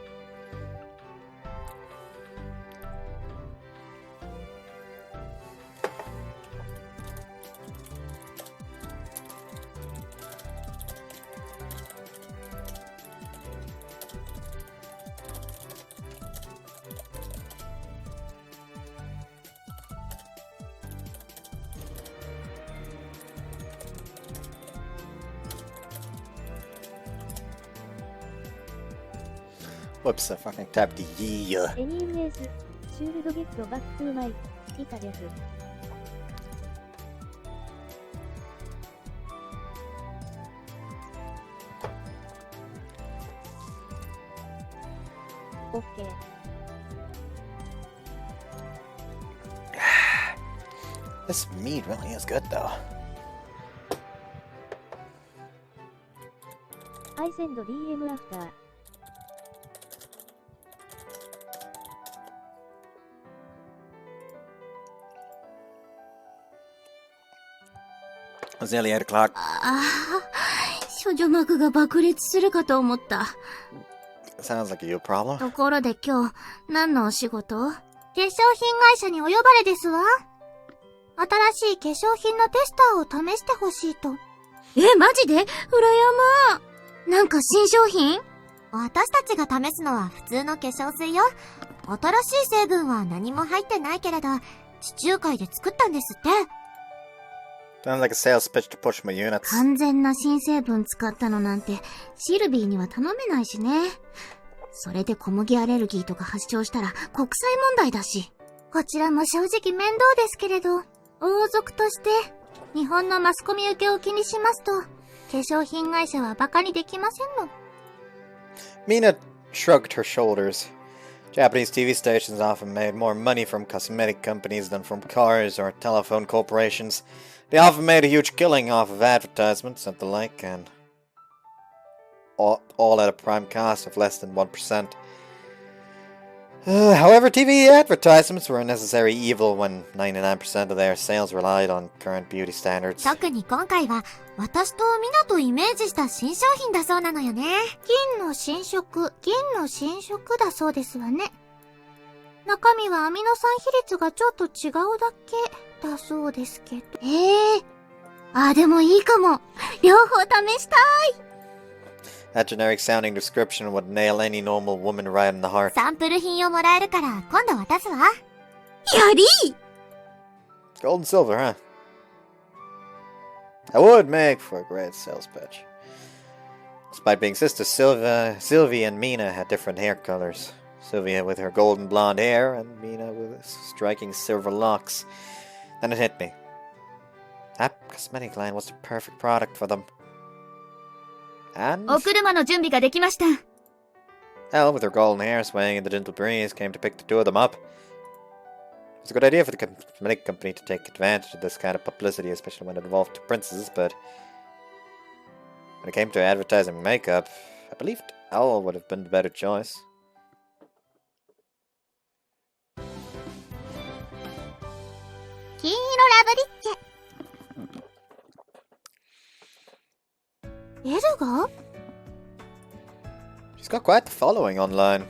Whoops, I fucking tapped the E. NES、シュールドゲットバックトゥーマイ、以下略。OK。This meat really is good though. I send DM after. It's nearly 8 o'clock. ああ、処女膜が爆裂するかと思った。Sounds like a you problem. ところで今日、何のお仕事？化粧品会社にお呼ばれですわ。新しい化粧品のテスターを試してほしいと。マジで？裏山。なんか新商品？私たちが試すのは普通の化粧水よ。新しい成分は何も入ってないけれど、地中海で作ったんですって。Sounds like a sales pitch to push my units. 完全な新成分使ったのなんて、シルビーには頼めないしね。それで小麦アレルギーとか発症したら国際問題だし。こちらも正直面倒ですけれど、王族として日本のマスコミ受けを気にしますと、化粧品会社はバカにできませんの。Mina shrugged her shoulders. Japanese TV stations often made more money from cosmetic companies than from cars or telephone corporations. They often made a huge killing off of advertisements and the like, and all at a prime cost of less than 1%. However, TV advertisements were a necessary evil when 99% of their sales relied on current beauty standards. 特に今回は、私とミナとイメージした新商品だそうなのよね。銀の新色だそうですわね。中身はアミノ酸比率がちょっと違うだけだそうですけど。でもいいかも。両方試したい。That generic sounding description would nail any normal woman right in the heart. サンプル品をもらえるから今度渡すわ。やりGold and silver, huh? I would make for a great sales pitch. Despite being sisters, Sylvie and Mina had different hair colors. Sylvia with her golden blonde hair, and Mina with striking silver locks. Then it hit me. That cosmetic line was the perfect product for them. And お車の準備ができました。Elle, with her golden hair swaying in the gentle breeze, came to pick the two of them up. It's a good idea for the cosmetic company to take advantage of this kind of publicity, especially when it involved two princes, but when it came to advertising makeup, I believed Elle would have been the better choice. 金色ラブリッチェ。エルが She's got quite the following online.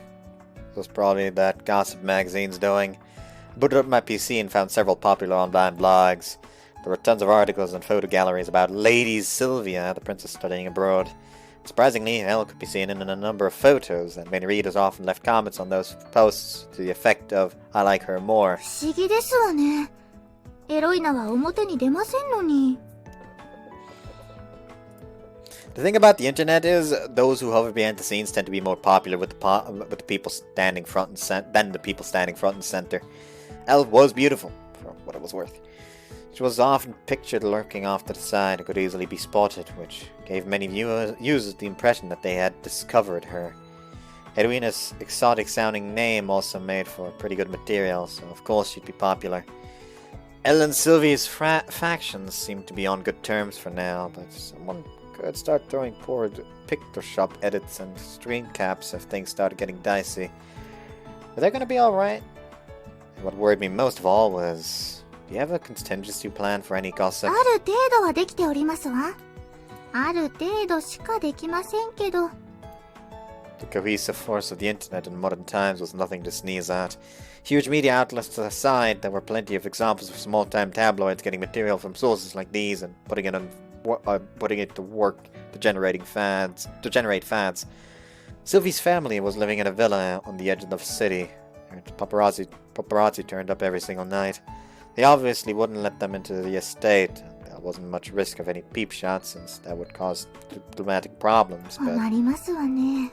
This was probably that gossip magazine's doing. I booted up my PC and found several popular online blogs. There were tons of articles and photo galleries about Lady Sylvia, the princess studying abroad. Surprisingly, Elle could be seen in a number of photos, and many readers often left comments on those posts to the effect of, I like her more. 不思議ですわね。エロイナは表に出ませんのに。The thing about the internet is, those who hover behind the scenes tend to be more popular with the people standing front and center than the people standing front and center. Elle was beautiful, for what it was worth. She was often pictured lurking off to the side and could easily be spotted, which gave many users the impression that they had discovered her. Heroina's exotic-sounding name also made for pretty good material, so of course she'd be popular. Elle and Sylvie's factions seem to be on good terms for now, but someone could start throwing forward picture shop edits and stream caps if things started getting dicey. But they're gonna be alright. What worried me most of all was, do you have a contingency plan for any gossip? ある程度はできておりますわ。ある程度しかできませんけど。The cohesive force of the internet in modern times was nothing to sneeze at. Huge media outlets aside, there were plenty of examples of small-time tabloids getting material from sources like these and putting it to work to generate fads. Sylvie's family was living in a villa on the edge of the city. Paparazzi turned up every single night. They obviously wouldn't let them into the estate. There wasn't much risk of any peep shots, since that would cause diplomatic problems, but 困りますわね。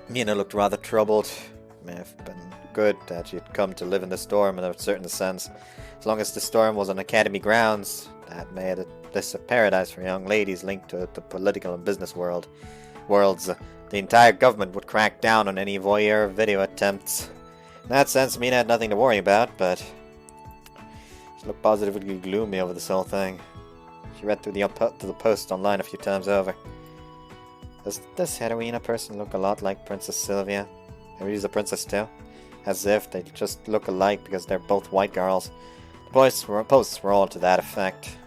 Mina looked rather troubled. It may have been good that she'd come to live in the storm in a certain sense. As long as the storm was on academy grounds, that made this a paradise for young ladies linked to the political and business worlds. The entire government would crack down on any voyeur video attempts. In that sense, Mina had nothing to worry about, but she looked positively gloomy over this whole thing. She read through the post online a few times over. Does this Heroina person look a lot like Princess Sylvia? Maybe she's a princess too? As if they just look alike because they're both white girls. The posts were all to that effect.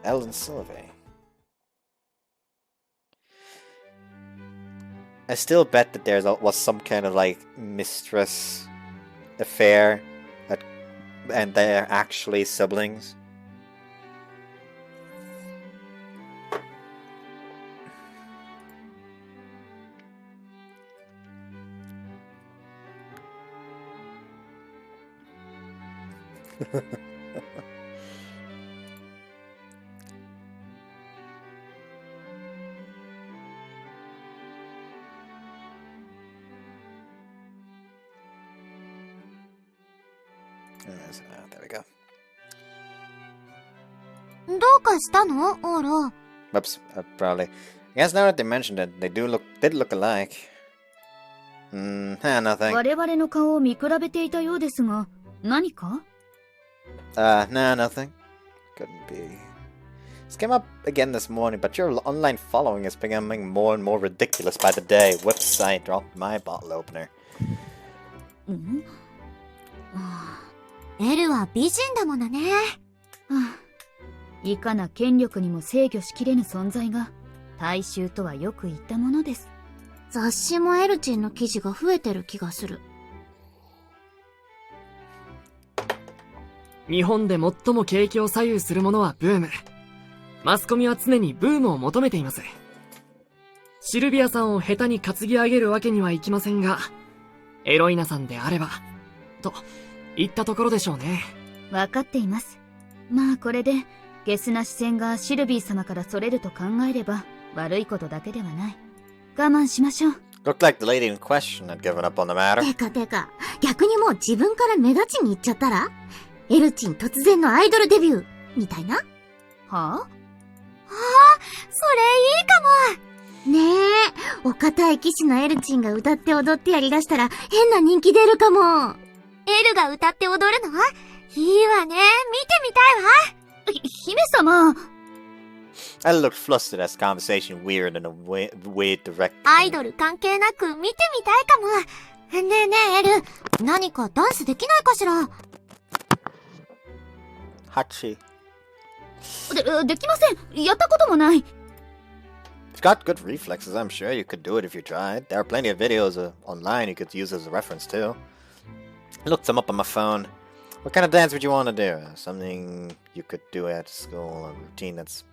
Elle and Sylvie. I still bet that there was some kind of like mistress affair and they're actually siblings. There we go. どうかしたのオーロ。 Whoops, probably. I guess now that they mentioned it, they did look alike. Nothing. 我々の顔を見比べていたようですが、何か？ Nah, nothing. Couldn't be. This came up again this morning, but your online following is becoming more and more ridiculous by the day. Website dropped my bottle opener. エルは美人だものね。いかな権力にも制御しきれぬ存在が大衆とはよく言ったものです。雑誌もエルチンの記事が増えてる気がする。日本で最も景気を左右するものはブーム。マスコミは常にブームを求めています。シルビアさんを下手に担ぎ上げるわけにはいきませんが、エロイナさんであれば、といったところでしょうね。わかっています。まあこれでゲスな視線がシルビー様からそれると考えれば悪いことだけではない。我慢しましょう。Looked like the lady in question had given up on the matter. てか、逆にもう自分から目立ちに行っちゃったら？エルチン突然のアイドルデビューみたいな？はあ？それいいかも。ねえ、お堅い騎士のエルチンが歌って踊ってやりだしたら変な人気出るかも。エルが歌って踊るの？いいわね。見てみたいわ。姫様。Elle looked flustered as conversation veered in a weird direction. アイドル関係なく見てみたいかも。ねえねえエル、何かダンスできないかしら？Hachi. できません。やったこともない。It's got good reflexes, I'm sure you could do it if you tried. There are plenty of videos online you could use as a reference too. I looked them up on my phone. What kind of dance would you want to do? Something you could do at school, a routine that's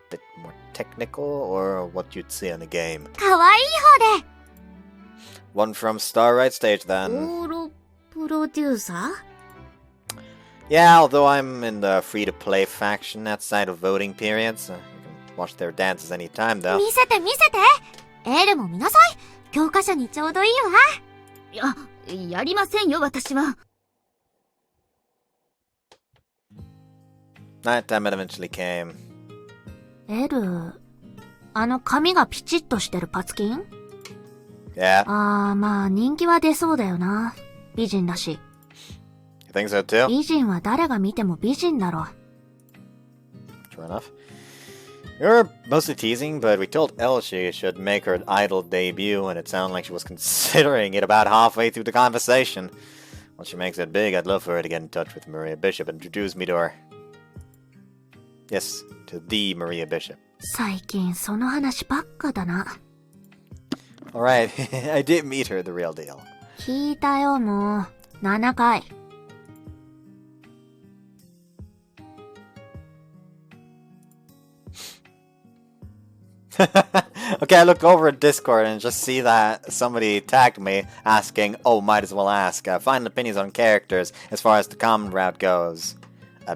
a bit more technical, or what you'd see in a game? かわいい方で。One from Star Right Stage then. オーロプロデューサー？ Yeah, although I'm in the free-to-play faction outside of voting periods, you can watch their dances anytime, though. 見せて見せて。エールも見なさい。教科書にちょうどいいわ。やりませんよ、私は。Nighttime eventually came. エル、あの髪がピチッとしてるパツキン？ Yeah. まあ人気は出そうだよな。美人だし。You think so too? 美人は誰が見ても美人だろ。True enough. We were mostly teasing, but we told Elle she should make her idol debut, and it sounded like she was considering it about halfway through the conversation. Once she makes it big, I'd love for her to get in touch with Maria Bishop and introduce me to her. Yes, to the Maria Bishop. 最近その話ばっかだな。Alright, I did meet her, the real deal. 聞いたよ、もう。7回。Okay, I look over at Discord and just see that somebody tagged me asking, oh, might as well ask, final opinions on characters as far as the common route goes.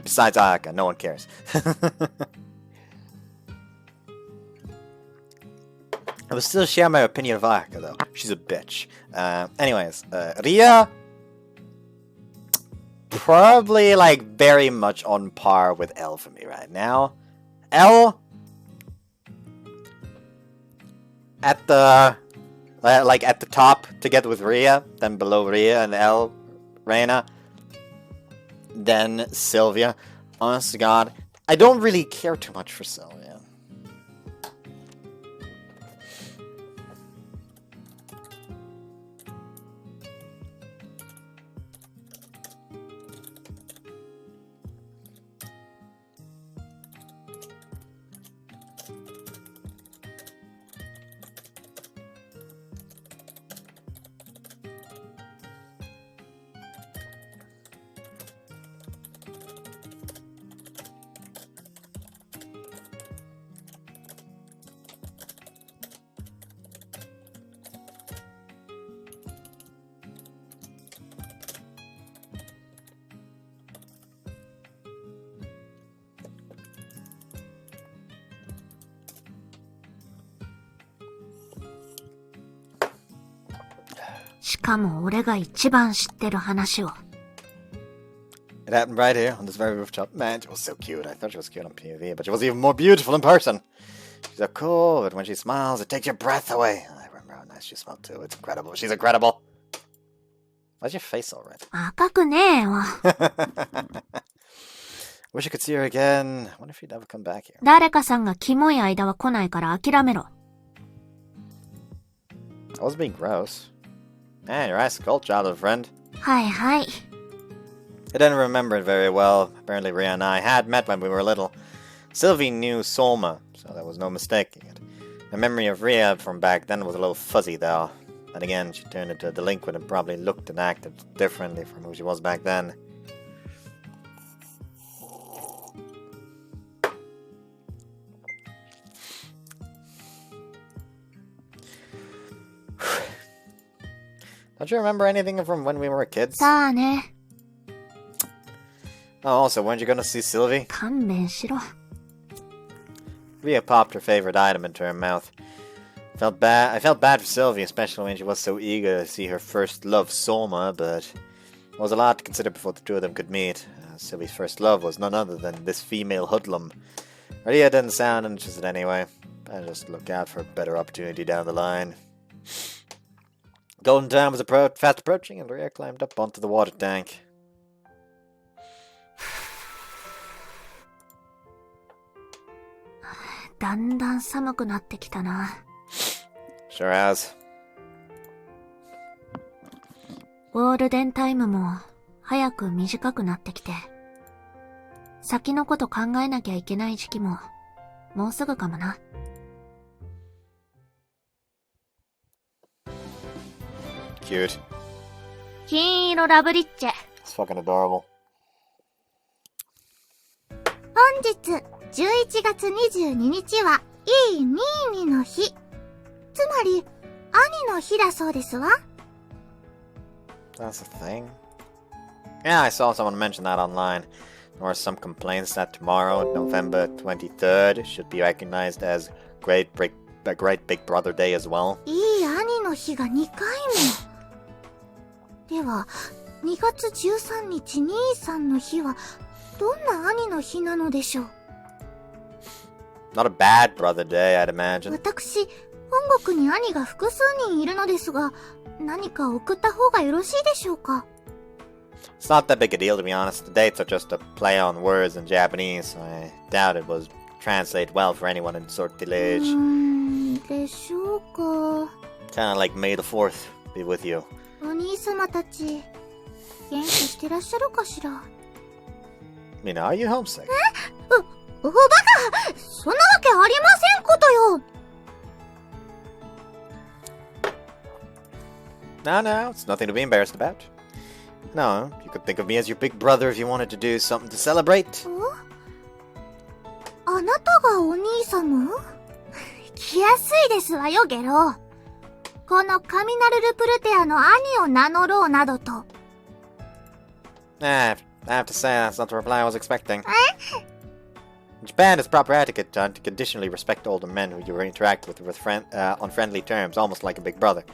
Besides Ayaka, no one cares. I will still share my opinion of Ayaka, though. She's a bitch. Anyways, Ria... Probably, like, very much on par with Elle for me right now. Elle... At the... like, at the top, together with Ria. Then below Ria and Elle, Reina. Then Sylvia. Honest to God, I don't really care too much for Sylvia.しかも俺が一番知ってる話を。It happened right here on this very rooftop. Man, she was so cute. I thought she was cute on POV, but she was even more beautiful in person. She's so cool, but when she smiles, it takes your breath away. I remember how nice she smelled too. It's incredible. She's incredible. Why's your face all red? 赤くねえよ。Wish I could see her again. I wonder if she'd ever come back here. 誰かさんがキモい間は来ないから諦めろ。I wasn't being gross. Man, your eyes cold, childhood friend. はいはい。I didn't remember it very well. Apparently Ria and I had met when we were little. Sylvie knew Solma, so there was no mistaking it. My memory of Ria from back then was a little fuzzy though. And again, she turned into a delinquent and probably looked and acted differently from who she was back then. Don't you remember anything from when we were kids? さあね。 Oh, also, weren't you gonna see Sylvie? 勘弁しろ。 Ria popped her favorite item into her mouth. I felt bad for Sylvie, especially when she was so eager to see her first love, Solma, but it was a lot to consider before the two of them could meet. Sylvie's first love was none other than this female hoodlum. Ria didn't sound interested anyway. I just look out for a better opportunity down the line. Golden time was fast approaching, and Ria climbed up onto the water tank. だんだん寒くなってきたな。Sure has. ゴールデンタイムも早く短くなってきて、先のこと考えなきゃいけない時期ももうすぐかもな。Cute. 金色ラブリッチェ。 It's fucking adorable. 本日11月22日はいいニーニの日。つまり兄の日だそうですわ。 That's a thing? Yeah, I saw someone mention that online. Or some complaints that tomorrow, November 23rd, should be recognized as Great Big Brother Day as well. いい兄の日が2回も。では、2月13日兄さんの日は、どんな兄の日なのでしょう。 Not a bad brother day, I'd imagine. 私、本国に兄が複数人いるのですが、何か送った方がよろしいでしょうか。 It's not that big a deal, to be honest. The dates are just a play on words in Japanese, so I doubt it was translate well for anyone in sortilege. でしょうか。 Kinda like May the 4th be with you. お兄様たち、元気してらっしゃるかしら。 Mina, are you homesick? おバカ！そんなわけありませんことよ。 No, no, it's nothing to be embarrassed about. No, you could think of me as your big brother if you wanted to do something to celebrate. あなたがお兄様？来やすいですわよ、ゲロ。このカミナルルプルテアの兄を名乗ろうなどと。I have to say that's not the reply I was expecting. In Japan, it's proper etiquette to unconditionally respect older men who you interact with on friendly terms, almost like a big brother.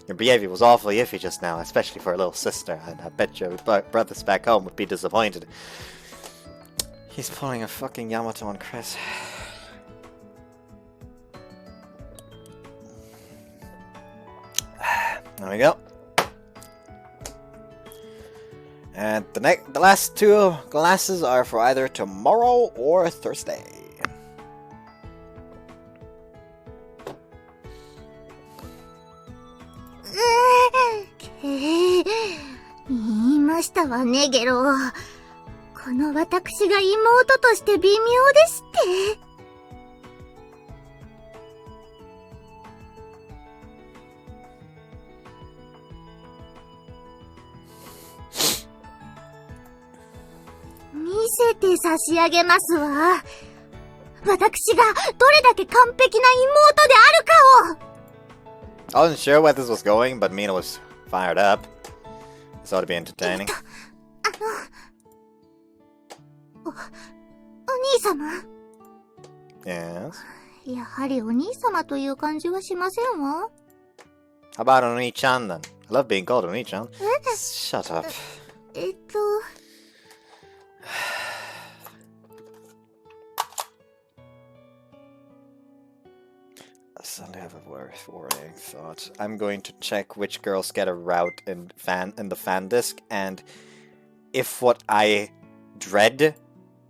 Your behavior was awfully iffy just now, especially for a little sister, and I bet your brothers back home would be disappointed. He's pulling a fucking Yamato on Chris. There we go. And the last two glasses are for either tomorrow or Thursday.「言いましたわね、ゲロ。この私が妹として微妙ですって。」見せて差し上げますわ。私がどれだけ完璧な妹であるかを。 I wasn't sure where this was going, but Mina was fired up. This ought to be entertaining. お兄様？ Yes? やはりお兄様という感じはしませんわ。 How about Oni-chan then? I love being called Oni-chan. Shut up. I suddenly have a worrying thought. I'm going to check which girls get a route in the fan disc, and if what I dread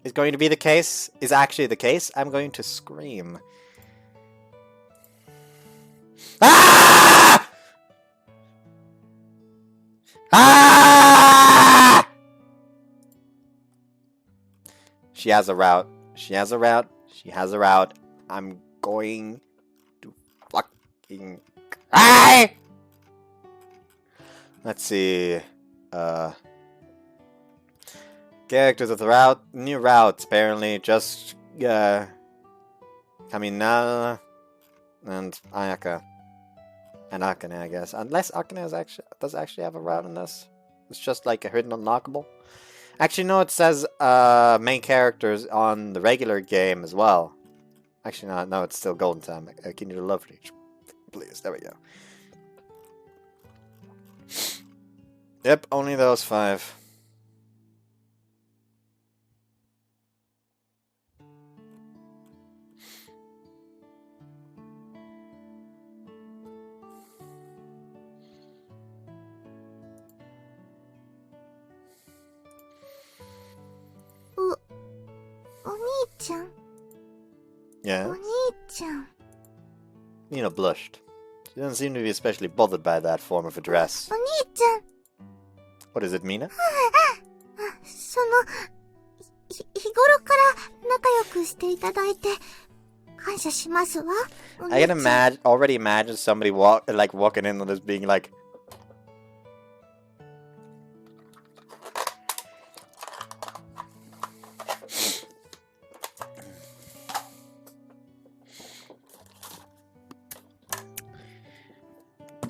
is going to be the case, is actually the case, I'm going to scream. Ah! Ah! She has a route. She has a route. She has a route. I'm going to fucking cry! Let's see. Characters of the route. New routes, apparently. Just, Kamina and Ayaka. And Akane, I guess. Unless Akane does actually have a route in this. It's just like a hidden unlockable. Actually, no, it says main characters on the regular game as well. Actually, no, it's still golden time. Can you do Loveriche? Please, there we go. Yep, only those 5. Yeah. Nina blushed. She doesn't seem to be especially bothered by that form of address. What is it, Mina? I can already imagine somebody walking in on this being like,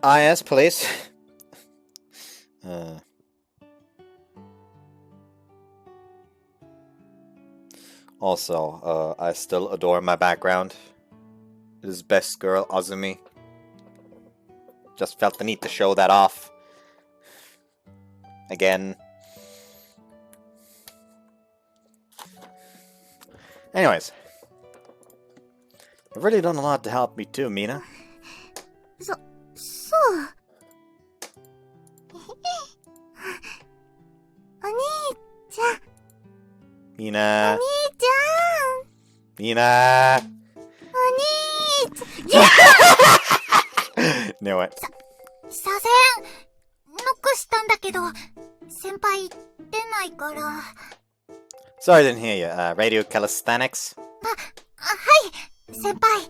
ah, yes, police. Also, I still adore my background. It is best girl Azumi. Just felt the need to show that off. Again. Anyways. You've really done a lot to help me too, Mina. そう。お兄ちゃん。Mina. お兄ちゃん。 Mina. お兄ちゃん。Knew it. 左遷ノックしたんだけど、先輩出ないから。Sorry, I didn't hear you. Radio calisthenics? はい、先輩。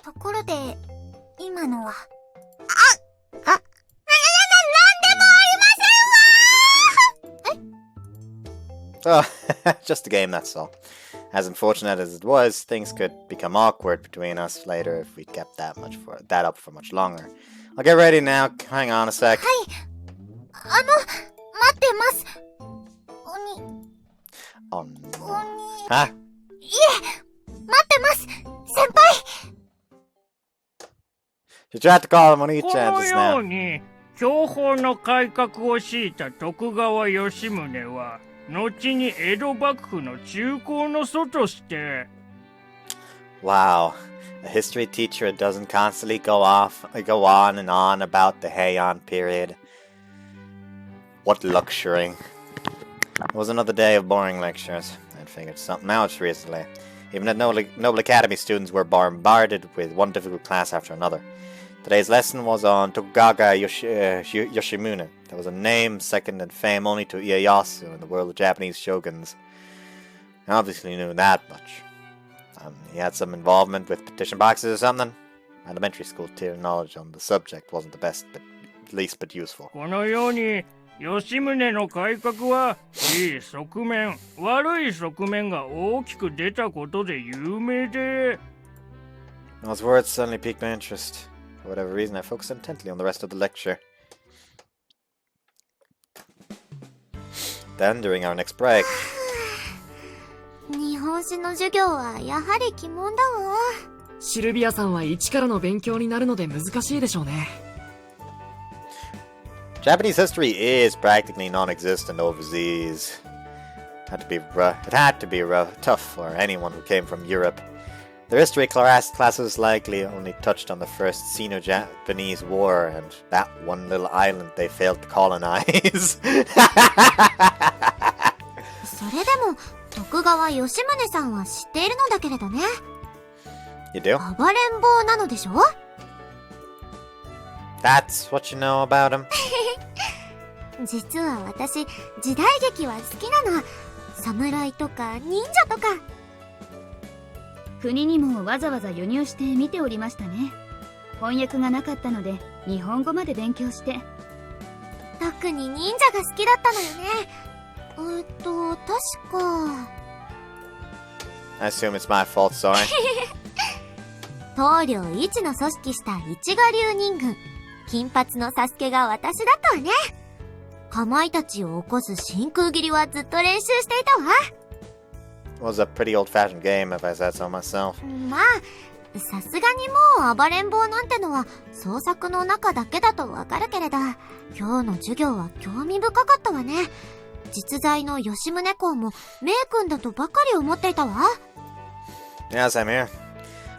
ところで、今のは。なんでもありませんわー！ Oh, just a game, that's all. As unfortunate as it was, things could become awkward between us later if we kept that up for much longer. I'll get ready now. Hang on a sec. はい。待ってます。Oh no. 鬼。Huh? いえ、待ってます。先輩。You tried to call him on each こ end の just よ now. うに享保の改革を敷いた徳川吉宗は後に江戸幕府の中興の祖として。 Wow. A history teacher doesn't constantly go on and on about the Heian period. What luxury. It was another day of boring lectures. I'd figured something out recently. Even at Noble Academy, students were bombarded with one difficult class after another. Today's lesson was on Tokugawa Yoshimune. There was a name second in fame only to Ieyasu in the world of Japanese shoguns. I obviously knew that much. He had some involvement with petition boxes or something. Elementary school tier knowledge on the subject wasn't the best, but least but useful. このように吉宗の改革はいい側面、悪い側面が大きく出たことで有名で。Those words suddenly piqued my interest. For whatever reason, I focused intently on the rest of the lecture. Then, during our next break, 日本史の授業はやはり鬼門だわ。シルビアさんは一からの勉強になるので難しいでしょうね。Japanese history is practically non-existent overseas. It had to be tough for anyone who came from Europe. The history classes likely only touched on the first Sino-Japanese War and that one little island they failed to colonize. それでも徳川吉宗さんは知っているのだけれどね。You do? 暴れん坊なのでしょ？ That's what you know about him? 実は私、時代劇は好きなの。侍とか忍者とか。国にもわざわざ輸入して見ておりましたね。翻訳がなかったので日本語まで勉強して。特に忍者が好きだったのよね。確か。I assume it's my fault, sorry. 棟梁一の組織した一我流人軍。金髪のサスケが私だったわね。かまいたちを起こす真空斬りはずっと練習していたわ。It was a pretty old-fashioned game, if I said so myself. まあ、さすがにもう暴れん坊なんてのは創作の中だけだとわかるけれど、今日の授業は興味深かったわね。実在の吉宗公も名君だとばかり思っていたわ。Yeah, same here.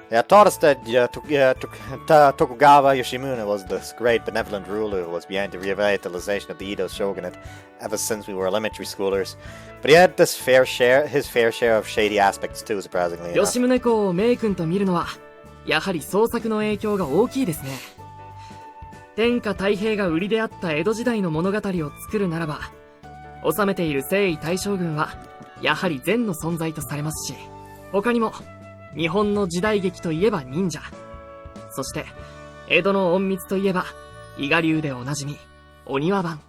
They had taught us that Tokugawa Yoshimune was this great benevolent ruler who was behind the revitalization of the Edo shogunate ever since we were elementary schoolers. But he had his fair share of shady aspects too, surprisingly enough. 吉宗公を名君と見るのはやはり創作の影響が大きいですね。天下太平が売りであった江戸時代の物語を作るならば、治めている征夷大将軍はやはり善の存在とされますし、他にも日本の時代劇といえば忍者、そして江戸の隠密といえば伊賀流でおなじみお庭番。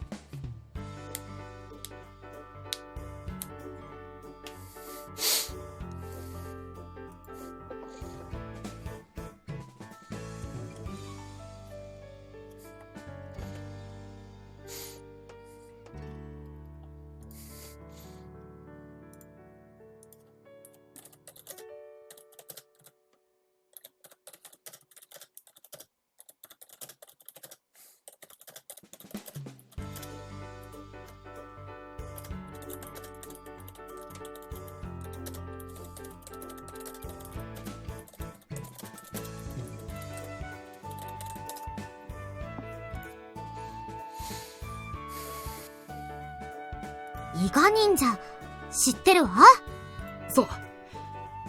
伊賀忍者、知ってるわ。そう。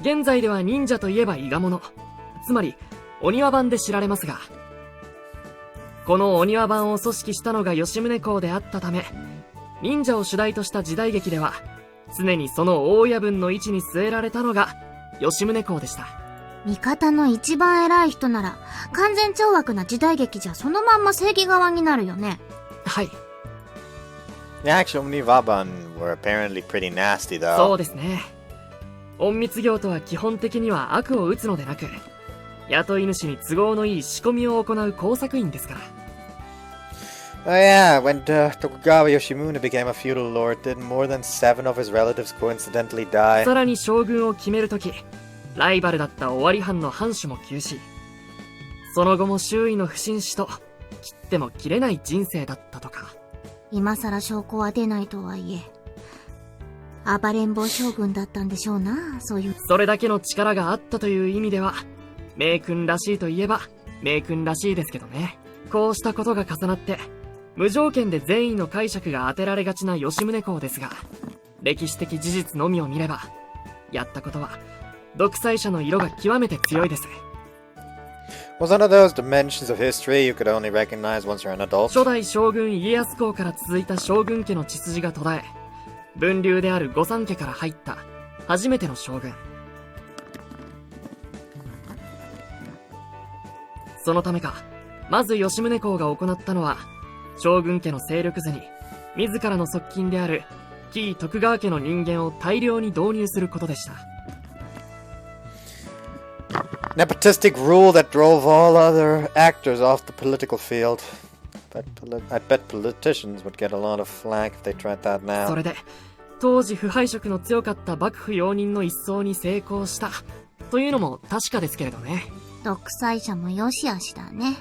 現在では忍者といえば伊賀者。つまり、お庭番で知られますが、このお庭番を組織したのが吉宗公であったため、忍者を主題とした時代劇では、常にその大親分の位置に据えられたのが吉宗公でした。味方の一番偉い人なら、完全懲悪な時代劇じゃそのまんま正義側になるよね。はい。The actual Nivaban were apparently pretty nasty, though. そうですね。隠密業とは基本的には悪を打つのでなく、雇い主に都合のいい仕込みを行う工作員ですから。Oh yeah, when Tokugawa Yoshimune became a feudal lord, did more than 7 of his relatives coincidentally die? さらに将軍を決めるとき、ライバルだった尾張藩の藩主も急死。その後も周囲の不審死と、切っても切れない人生だったとか。今更証拠は出ないとはいえ、暴れん坊将軍だったんでしょうな、そういう。それだけの力があったという意味では、名君らしいといえば、名君らしいですけどね。こうしたことが重なって、無条件で善意の解釈が当てられがちな吉宗公ですが、歴史的事実のみを見れば、やったことは、独裁者の色が極めて強いです。Was one of those dimensions of history you could only recognize once you're an adult? 初代将軍家康公から続いた将軍家の血筋が途絶え、分流である御三家から入った初めての将軍。そのためか、まず吉宗公が行ったのは、将軍家の勢力図に、自らの側近である、紀伊徳川家の人間を大量に導入することでした。Nepotistic rule that drove all other actors off the political field. I bet politicians would get a lot of flack if they tried that now. それで、当時腐敗色の強かった幕府容認の一掃に成功した、というのも確かですけれどね。独裁者も良し悪しだね。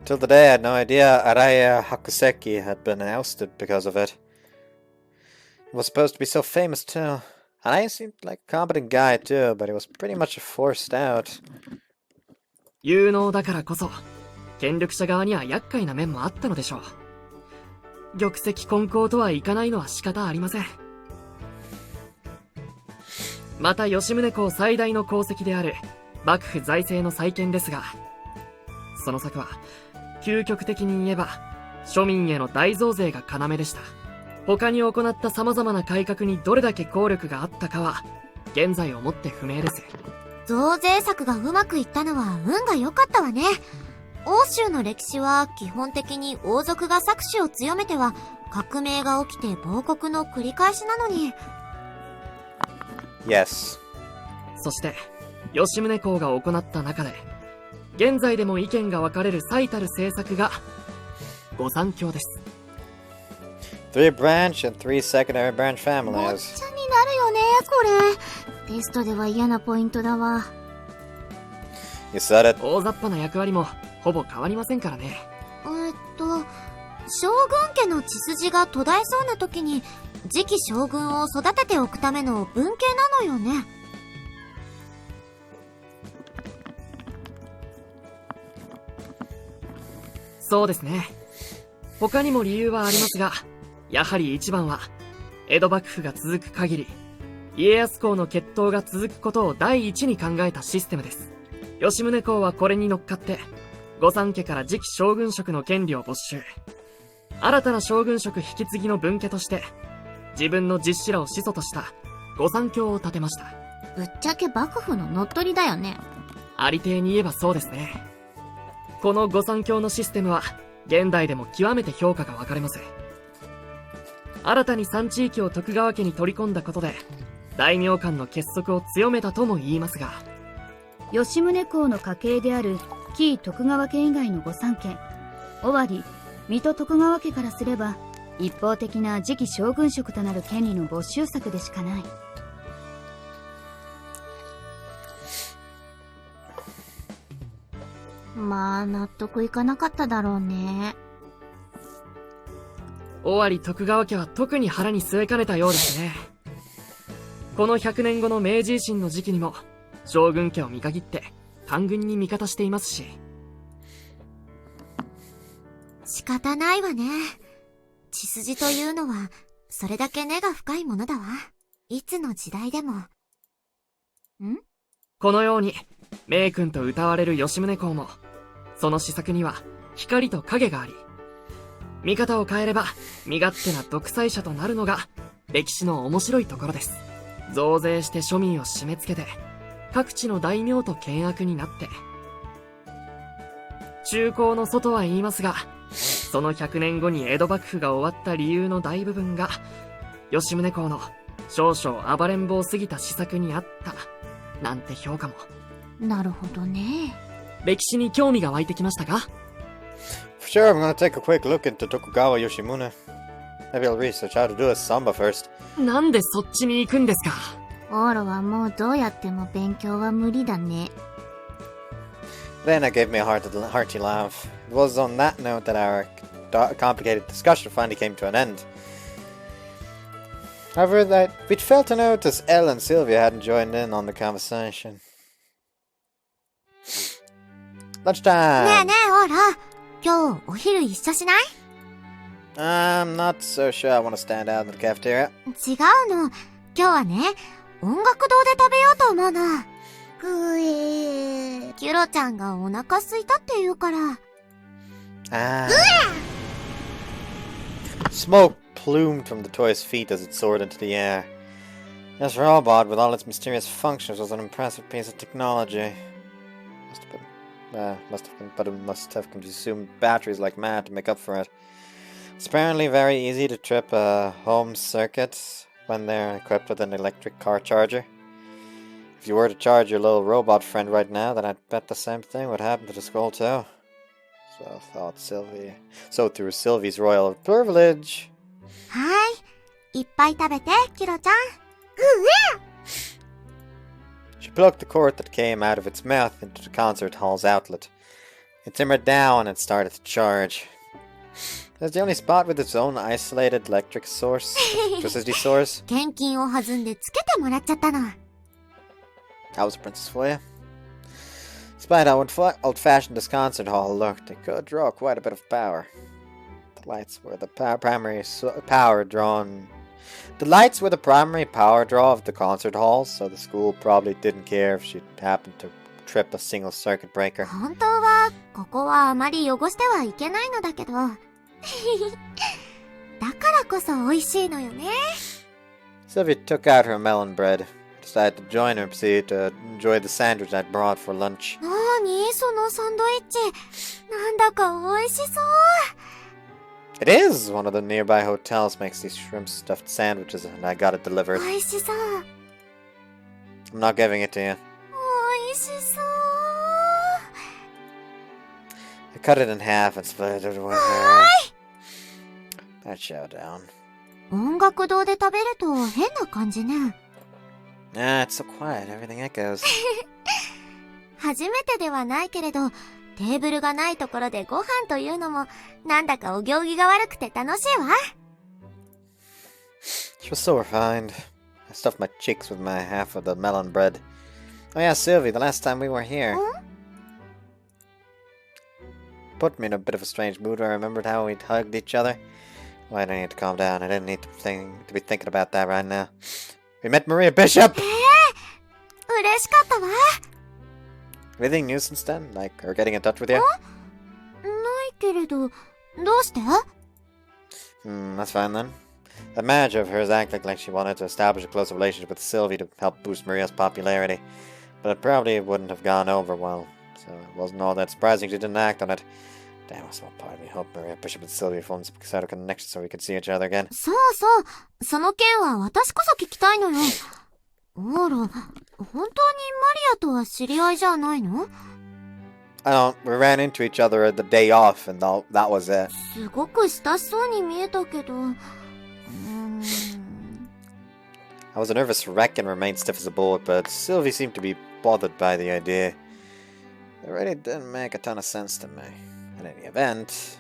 Till today, I had no idea Araya Hakuseki had been ousted because of it. He was supposed to be so famous too. Araya seemed like a competent guy too, but he was pretty much forced out. 有能だからこそ、権力者側には厄介な面もあったのでしょう。玉石混交とはいかないのは仕方ありません。また吉宗公最大の功績である幕府財政の再建ですが、その策は究極的に言えば庶民への大増税が要でした。他に行った様々な改革にどれだけ効力があったかは現在をもって不明です。増税策がうまくいったのは運が良かったわね。欧州の歴史は基本的に王族が搾取を強めては革命が起きて亡国の繰り返しなのに。Yes. そして吉宗公が行った中で現在でも意見が分かれる最たる政策が御三卿です。 3 branch and 3 secondary branch ごっちゃ families. になるよね、これ。テストでは嫌なポイントだわ。You said it. 大雑把な役割もほぼ変わりませんからね。将軍家の血筋が途絶えそうな時に次期将軍を育てておくための分家なのよね。そうですね。他にも理由はありますが、やはり一番は江戸幕府が続く限り家康公の血統が続くことを第一に考えたシステムです。吉宗公はこれに乗っかって御三家から次期将軍職の権利を没収。新たな将軍職引き継ぎの分家として自分の実子らを始祖とした御三卿を立てました。ぶっちゃけ幕府の乗っ取りだよね。ありていに言えばそうですね。この御三卿のシステムは現代でも極めて評価が分かれます。新たに3地域を徳川家に取り込んだことで大名間の結束を強めたとも言いますが、吉宗公の家系である紀伊徳川家以外の御三家、尾張、水戸徳川家からすれば一方的な次期将軍職となる権利の没収策でしかない。まあ納得いかなかっただろうね。尾張徳川家は特に腹に据えかねたようですね。この100年後の明治維新の時期にも将軍家を見限って官軍に味方していますし。仕方ないわね。血筋というのは、それだけ根が深いものだわ。いつの時代でも。このように、名君と謳われる吉宗公も、その施策には光と影があり、見方を変えれば身勝手な独裁者となるのが歴史の面白いところです。増税して庶民を締め付けて、各地の大名と険悪になって、中興の祖とは言いますが、その100年後に江戸幕府が終わった理由の大部分が、吉宗公の少々暴れん坊すぎた施策にあった、なんて評価も。なるほどね。歴史に興味が湧いてきましたか？ For sure, I'm gonna take a quick look into Tokugawa Yoshimune. Maybe I'll research how to do a samba first. なんでそっちに行くんですか？オーロはもうどうやっても勉強は無理だね。Then I gave me a hearty laugh. It was on that note that our complicated discussion finally came to an end. However, that we'd failed to notice Elle and Sylvia hadn't joined in on the conversation. Lunchtime! ねえねえオーロ、今日お昼一緒しない？ I'm not so sure I want to stand out in the cafeteria. 違うの。今日はね、音楽堂で食べようと思うの。キュロちゃんがお腹空いたって言うから。Smoke plumed from the toy's feet as it soared into the air. This robot, with all its mysterious functions, was an impressive piece of technology. Must have consumed batteries like mad to make up for it. It's apparently very easy to trip a home circuit when they're equipped with an electric car charger. If you were to charge your little robot friend right now, then I'd bet the same thing would happen to the skull too. So thought Sylvie. So through Sylvie's royal privilege. はい。いっぱい食べて、キュロちゃん。She plucked the cord that came out of its mouth into the concert hall's outlet. It simmered down and started to charge. It was the only spot with its own isolated electric source, electricity source. 献金を弾んでつけてもらっちゃったの。That was a princess for you. Despite how old-fashioned this concert hall looked, it could draw quite a bit of power. The lights were the primary power draw of the concert hall, so the school probably didn't care if she happened to trip a single circuit breaker. 本当は、ここはあまり汚してはいけないのだけど。だからこそ美味しいのよね。Sylvia took out her melon bread. Decided to join her to enjoy the sandwich I'd brought for lunch. なーにそのサンドイッチ。なんだか美味しそう。It is! One of the nearby hotels makes these shrimp stuffed sandwiches and I got it delivered. 美味しそう。I'm not giving it to you. 美味しそう。I cut it in half and split it with her. That showdown. 音楽堂で食べると変な感じね。Ah, it's so quiet. Everything echoes. 初めてではないけれど、テーブルがないところでご飯というのも、なんだかお行儀が悪くて楽しいわ。She was so refined. I stuffed my cheeks with my half of the melon bread. Oh yeah, Sylvie, the last time we were here. Put me in a bit of a strange mood when I remembered how we'd hugged each other. Well, I don't need to calm down. I didn't need to be thinking about that right now. We met Maria Bishop! 嬉しかったわ。Anything new since then? Like her getting in touch with you? ないけれど、どうして？ That's fine then. That manager of hers acted like she wanted to establish a closer relationship with Sylvie to help boost Maria's popularity. But it probably wouldn't have gone over well. So it wasn't all that surprising she didn't act on it. Damn, a small part of me hoped Maria Bishop and Sylvia formed some sort of connection so we could see each other again. そうそう。その件は私こそ聞きたいのよ。オーロ、本当にマリアとは知り合いじゃないの？ I don't. We ran into each other at the day off and that was it. すごく親しそうに見えたけど。I was a nervous wreck and remained stiff as a board, but Sylvie seemed to be bothered by the idea. It really didn't make a ton of sense to me. In any event,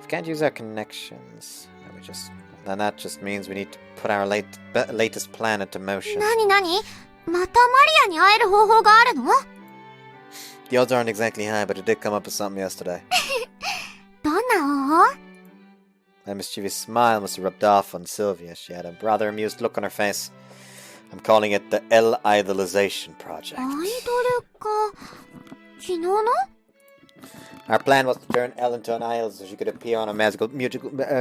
if we can't use our connections, then that just means we need to put our latest plan into motion. なになに？またマリアに会える方法があるの？ The odds aren't exactly high, but it did come up with something yesterday. どんな方法？ A mischievous smile must have rubbed off on Sylvia. She had a rather amused look on her face. I'm calling it the Elle-Idolization Project. アイドルか。昨日の？ Our plan was to turn Elle into an idol so she could appear on a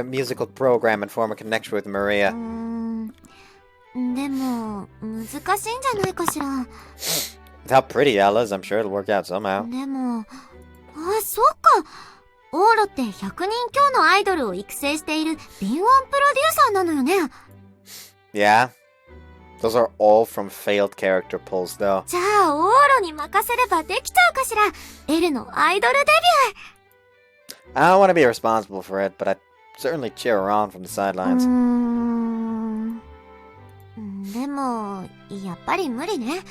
musical program and form a connection with Maria. でも、難しいんじゃないかしら。 With how pretty Elle is, I'm sure it'll work out somehow. でも、そっか。オーロって100人強のアイドルを育成している敏腕プロデューサーなのよね。 Yeah. Those are all from failed character pulls, though. じゃあ、オーロに任せればできちゃうかしら。エルのアイドルデビュー。 I don't want to be responsible for it, but I'd certainly cheer her on from the sidelines. でも、やっぱり無理ね。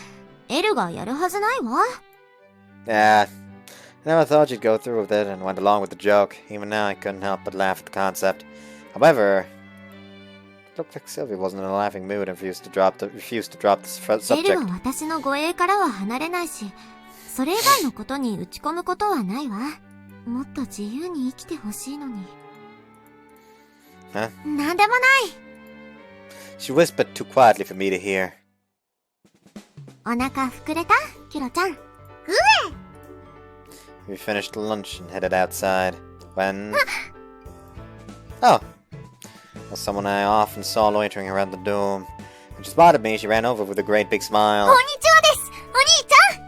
エルがやるはずないわ。 Yeah. I never thought you'd go through with it and went along with the joke. Even now, I couldn't help but laugh at the concept. However, it looked like Sylvia wasn't in a laughing mood and refused to drop the エル subject. は私の護衛からは離れないし、それ以外のことに打ち込むことはないわ。もっと自由に生きてほしいのに。Huh? なんでもない。 She whispered too quietly for me to hear. お腹膨れた？キロちゃん。We finished lunch and headed outside when... Oh! Well, someone I often saw loitering around the dome. When she spotted me, she ran over with a great big smile. こんにちはです。お兄ちゃん。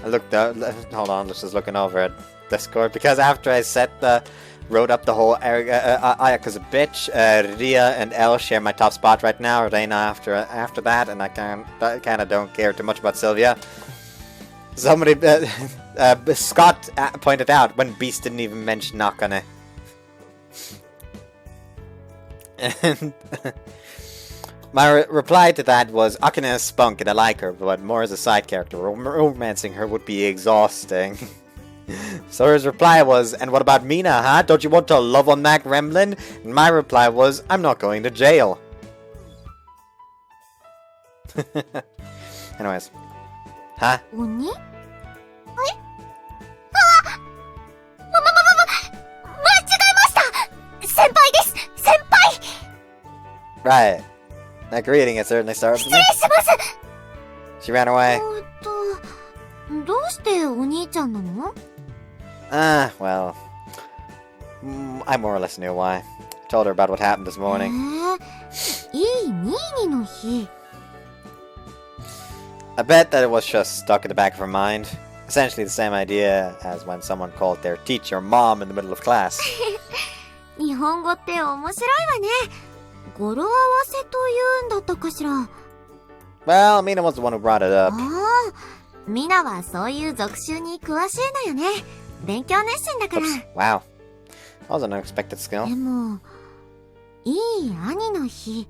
I looked out, hold on, just looking over at Discord, because after I wrote up the whole Ayaka's a bitch, Ria and Elle share my top spot right now, Reina after that, and I kind of don't care too much about Sylvia. Somebody, Scott pointed out, when Beast didn't even mention Nakane. And my reply to that was, Akane is spunk and I like her, but more as a side character. Romancing her would be exhausting. So his reply was, and what about Mina, huh? Don't you want to love on that gremlin? And my reply was, I'm not going to jail. Anyways. Huh? 鬼？間違えました。先輩です。先輩。 Right. That greeting had certainly started with me. 失礼します。 She ran away. どうしてお兄ちゃんなの？ Well, I more or less knew why. I told her about what happened this morning. いい22の日。 I bet that it was just stuck in the back of her mind. Essentially the same idea as when someone called their teacher mom in the middle of class. 日本語って面白いわね。語呂合わせというんだったかしら。 Well, Mina was the one who brought it up. ミナはそういう俗習に詳しいのよね。勉強熱心だから。 Oops, wow. That was an unexpected skill. でも、いい兄の日。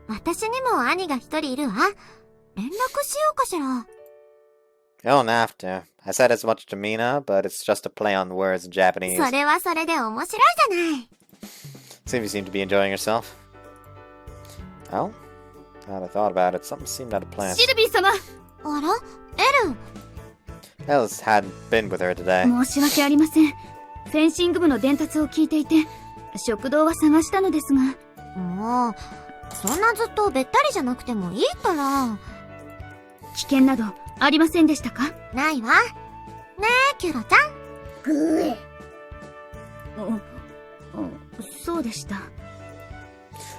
私にも兄が一人いるわ。連絡しようかしら。 You don't have to. I said as much to Mina, but it's just a play on the words in Japanese. それはそれで面白いじゃない。 Seems you seem to be enjoying yourself. Well, now that I thought about it, something seemed out of place. シルビー様。あら？エル。 Ellis hadn't been with her today. 申し訳ありません。フェンシング部の伝達を聞いていて、食堂は探したのですが。もう、そんなずっとべったりじゃなくてもいいから。危険などありませんでしたか？ないわ。ねえ、キュロちゃん。ぐえ。そうでした。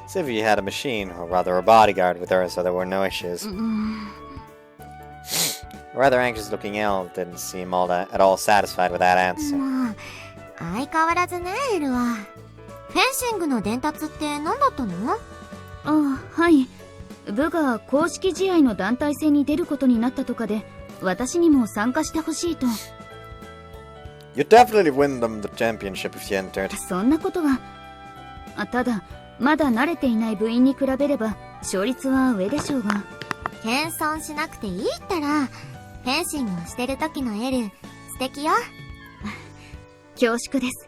Sylvia had a machine, or rather a bodyguard with her, so there were no issues. A rather anxious-looking Elle didn't seem at all satisfied with that answer. まあ、相変わらずね、エルは。フェンシングの伝達って何だったの？はい。部が公式試合の団体戦に出ることになったとかで、私にも参加してほしいと。You definitely win them the championship if you entered. そんなことは。ただ、まだ慣れていない部員に比べれば、勝率は上でしょうが。謙遜しなくていいったら、フェンシングをしてる時のエル、素敵よ。恐縮です。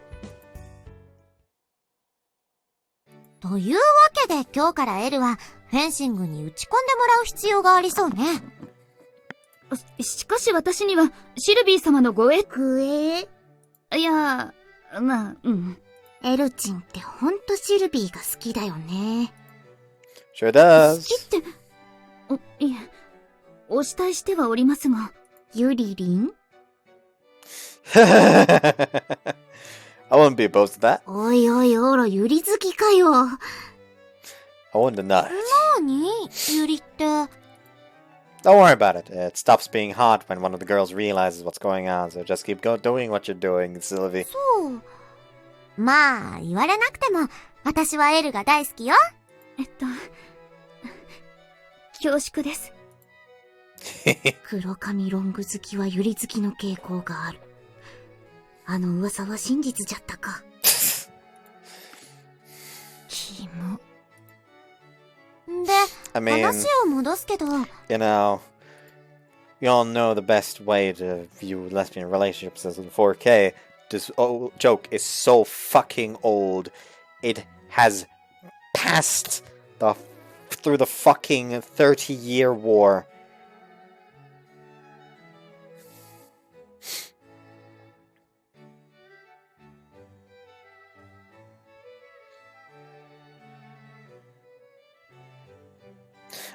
というわけで今日からエルはフェンシングに打ち込んでもらう必要がありそうね。しかし私にはシルビー様のご栄くえいや、まあ、うん。エルチンってほんとシルビーが好きだよね。Sure does. 好きって、いえ、お慕いしてはおりますが。ユリリンI wouldn't be opposed to that. おいおいおら、ユリ好きかよ。I wouldn't deny it. なにユリって。Don't worry about it. It stops being hot when one of the girls realizes what's going on, so just keep doing what you're doing, Sylvie. そう。まあ、言われなくても、私はエルが大好きよ。恐縮です。黒髪ロング好きはユリ好きの傾向がある。あの噂は真実じゃったか。キモ。で、話を戻すけど。You know, you all know the best way to view lesbian relationships is in 4K. This joke is so fucking old. It has passed through the fucking 30-year war.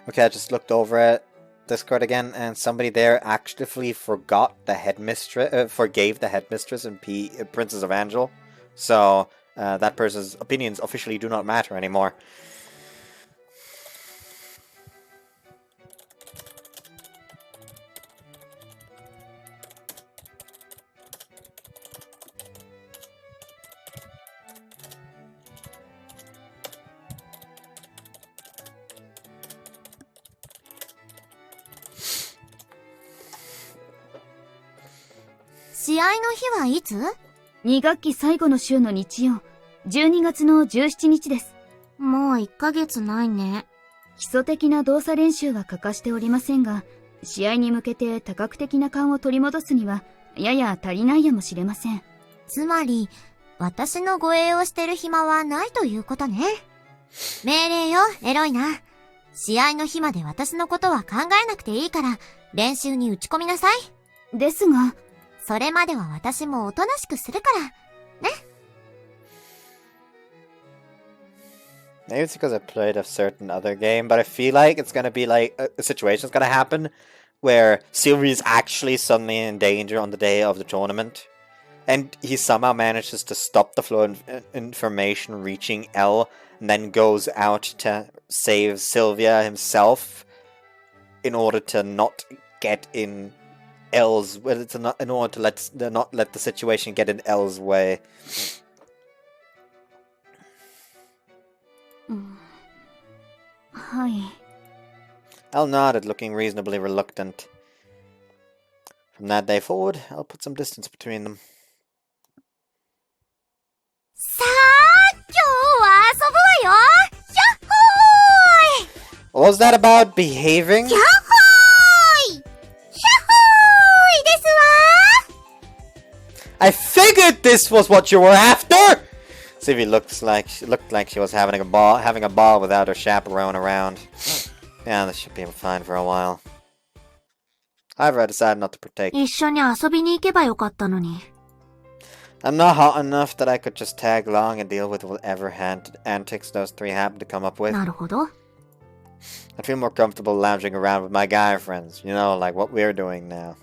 Okay, I just looked over at Discord again, and somebody there actively forgot the headmistress, forgave the headmistress in Princess of Angel. So, that person's opinions officially do not matter anymore. ?試合の日はいつ ?2 学期最後の週の日曜、12月の17日です。もう1ヶ月ないね。基礎的な動作練習は欠かしておりませんが、試合に向けて多角的な勘を取り戻すには、やや足りないやもしれません。つまり、私の護衛をしてる暇はないということね。命令よ、エロいな。試合の日まで私のことは考えなくていいから、練習に打ち込みなさい。ですが、それまでは私もおとなしくするから、ね。Maybe it's because I played a certain other game, but I feel like it's gonna be like a situation's gonna happen where Sylvie is actually suddenly in danger on the day of the tournament, and he somehow manages to stop the flow of information reaching Elle, and then goes out to save Sylvia himself in order to not get in Elle's, in order to not let the situation get in Elle's way. はい。Elle nodded, looking reasonably reluctant. From that day forward, I'll put some distance between them. さあ、今日は遊ぶわよ。やっほーい。 What was that about behaving? やっほーい。ですわ。 I figured this was what you were after! Sylvie looked like she was having a ball without her chaperone around. Yeah, this should be fine for a while. However, I decided not to partake. 一緒に遊びに行けばよかったのに。I'm not hot enough that I could just tag along and deal with whatever antics those three happen to come up with. なるほど。I'd feel more comfortable lounging around with my guy friends, you know, like what we're doing now.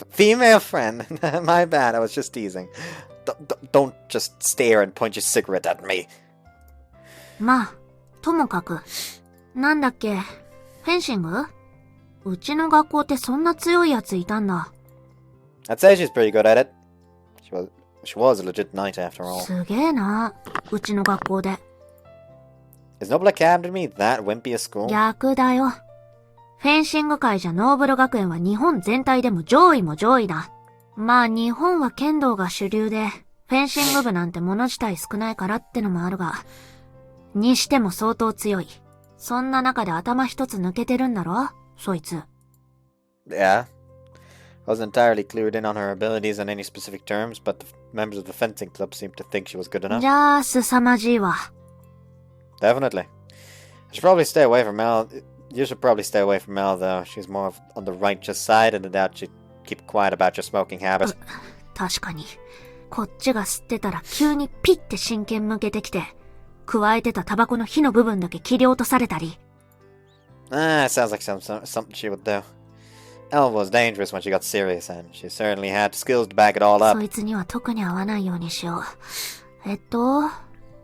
Female friend. My bad, I was just teasing. Don't just stare and point your cigarette at me. まあ、ともかく。なんだっけ、フェンシング？うちの学校ってそんな強いやついたんだ。I'd say she's pretty good at it. She was a legit knight after all. すげえな、うちの学校で。Is Noble Academy that wimpy a school? 逆だよ。フェンシング界じゃノーブル学園は日本全体でも上位も上位だ。まあ日本は剣道が主流で、フェンシング部なんてもの自体少ないからってのもあるが、にしても相当強い。そんな中で頭一つ抜けてるんだろそいつ。Yeah. I wasn't entirely clued in on her abilities on any specific terms, but the members of the fencing club seemed to think she was good enough. じゃあ、凄まじいわ。Definitely. I should probably stay away from Mel. You should probably stay away from Mel, though. She's more on the righteous side, and I doubt she'd keep quiet about your smoking habit. 確かに。こっちが吸ってたら急にピッて真剣向けてきて、加えてたタバコの火の部分だけ切り落とされたり。Ah, sounds like something she would do. Elle was dangerous when she got serious, and she certainly had skills to back it all up. そいつには特に合わないようにしよう。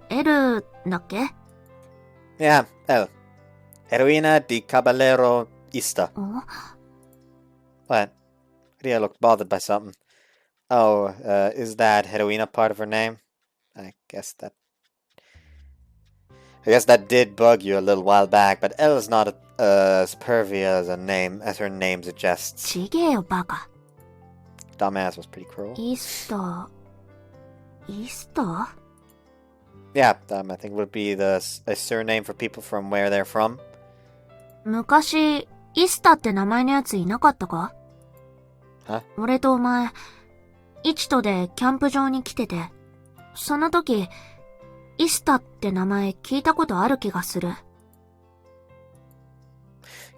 L だっけ？ Yeah, Elle. Heroina di Caballero Ista. What? Ria looked bothered by something. Oh, is that Heroina part of her name? I guess that did bug you a little while back, but Elle is not as pervy as her name suggests. ちげえよ、バカ。 Dumbass was pretty cruel. イースター Yeah, I think it would be a surname for people from where they're from. 昔、イスタって名前のやついなかったか？ Huh? 俺とお前、一とでキャンプ場に来てて、その時、イスタって名前聞いたことある気がする。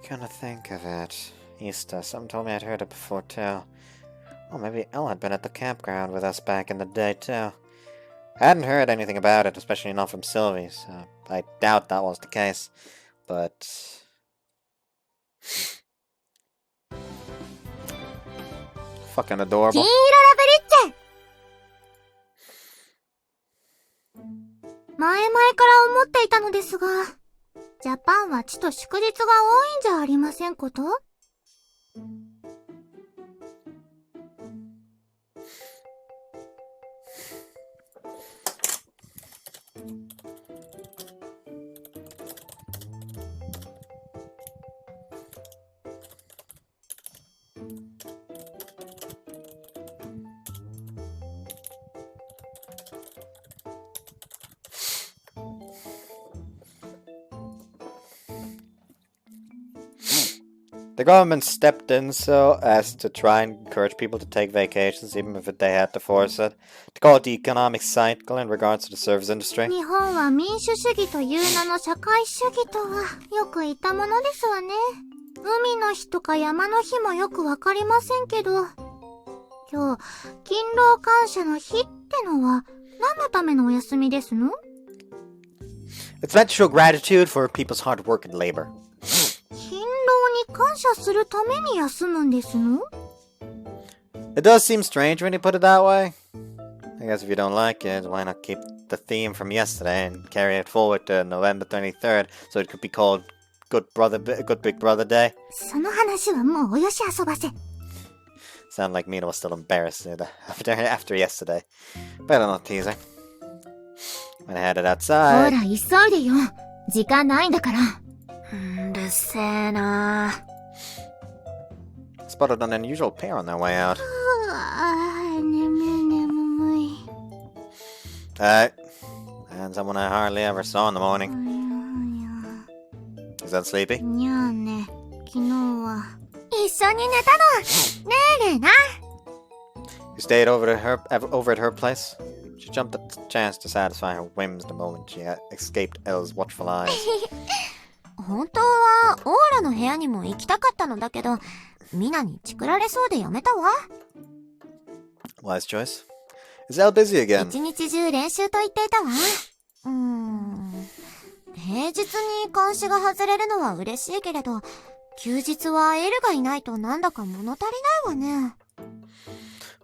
Kinda think of it. Easter. Someone told me I'd heard it before too. Well, maybe Elle had been at the campground with us back in the day too. I hadn't heard anything about it, especially not from Sylvie, so I doubt that was the case. But... fucking adorable. 金色ラブリッチェ前々から思っていたのですが、ジャパンはちと祝日が多いんじゃありませんこと？ The government stepped in so as to try and encourage people to take vacations, even if they had to force it, to call it the economic cycle in regards to the service industry. 日本は民主主義という名の社会主義とはよく言ったものですわね。海の日とか山の日もよくわかりませんけど、今日、勤労感謝の日ってのは何のためのお休みですの？ It's meant to show gratitude for people's hard work and labor. 勤労に感謝するために休むんですの？ It does seem strange when you put it that way. I guess if you don't like it, why not keep the theme from yesterday and carry it forward to November 23rd so it could be called Good Big Brother Day? その話はもうおよし遊ばせ。 Sound like Mina was still embarrassed after yesterday. Better not tease her. When I had it ほ outside. ら、急いでよ。時間ないんだから。うるせえな。 Spotted an unusual pair on their way out. 眠い。And someone I hardly ever saw in the morning. Is that sleepy? にゃーね、昨日は。一緒に寝たの。ねえレナ。 You stayed over at her place? She jumped at the chance to satisfy her whims the moment she escaped Elle's watchful eyes. 本当はオーラの部屋にも行きたかったのだけど、ミナにチクられそうでやめたわ。Wise choice. Is Elle busy again? 一日中練習と言っていたわ。平日に監視が外れるのは嬉しいけれど、休日はエルがいないとなんだか物足りないわね。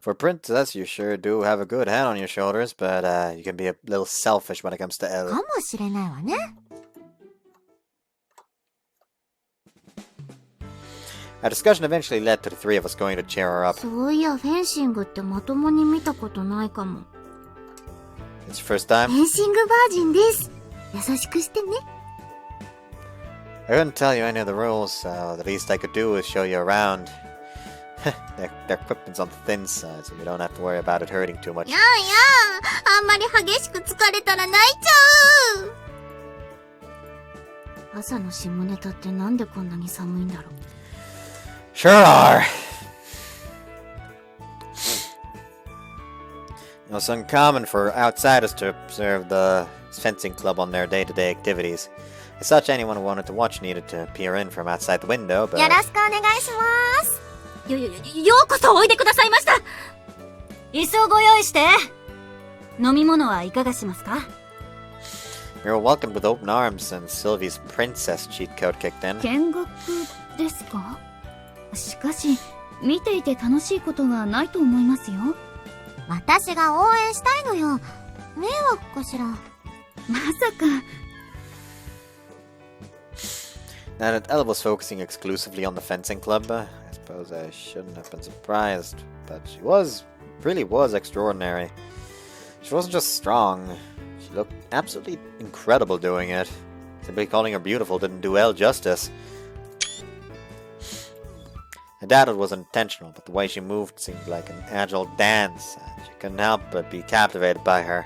For a princess, you sure do have a good head on your shoulders, but you can be a little selfish when it comes to Elle. かもしれないわね。Our discussion eventually led to the three of us going to cheer her up. そういや、フェンシングってまともに見たことないかも。 It's your first time? フェンシングバージンです。優しくしてね。I couldn't tell you any of the rules, so the least I could do was show you around. their equipment's on the thin side, so you don't have to worry about it hurting too much. やあんまり激しく疲れたら泣いちゃう。朝の下ネタってなんでこんなに寒いんだろう。Sure are. It's uncommon for outsiders to observe the fencing club on their day-to-day activities. As such, anyone who wanted to watch needed to peer in from outside the window, but... よろしくお願いします。ようこそおいでくださいました。椅子をご用意して。飲み物はいかがしますか？ We were welcomed with open arms, and Sylvie's princess cheat code kicked in. 見学ですか？しかし、見ていて楽しいことはないと思いますよ。私が応援したいのよ。迷惑かしら。まさか。Now that Elle was focusing exclusively on the fencing club, I suppose I shouldn't have been surprised, but she really was extraordinary. She wasn't just strong, she looked absolutely incredible doing it. Simply calling her beautiful didn't do Elle justice. I doubt it was intentional, but the way she moved seemed like an agile dance, and you couldn't help but be captivated by her.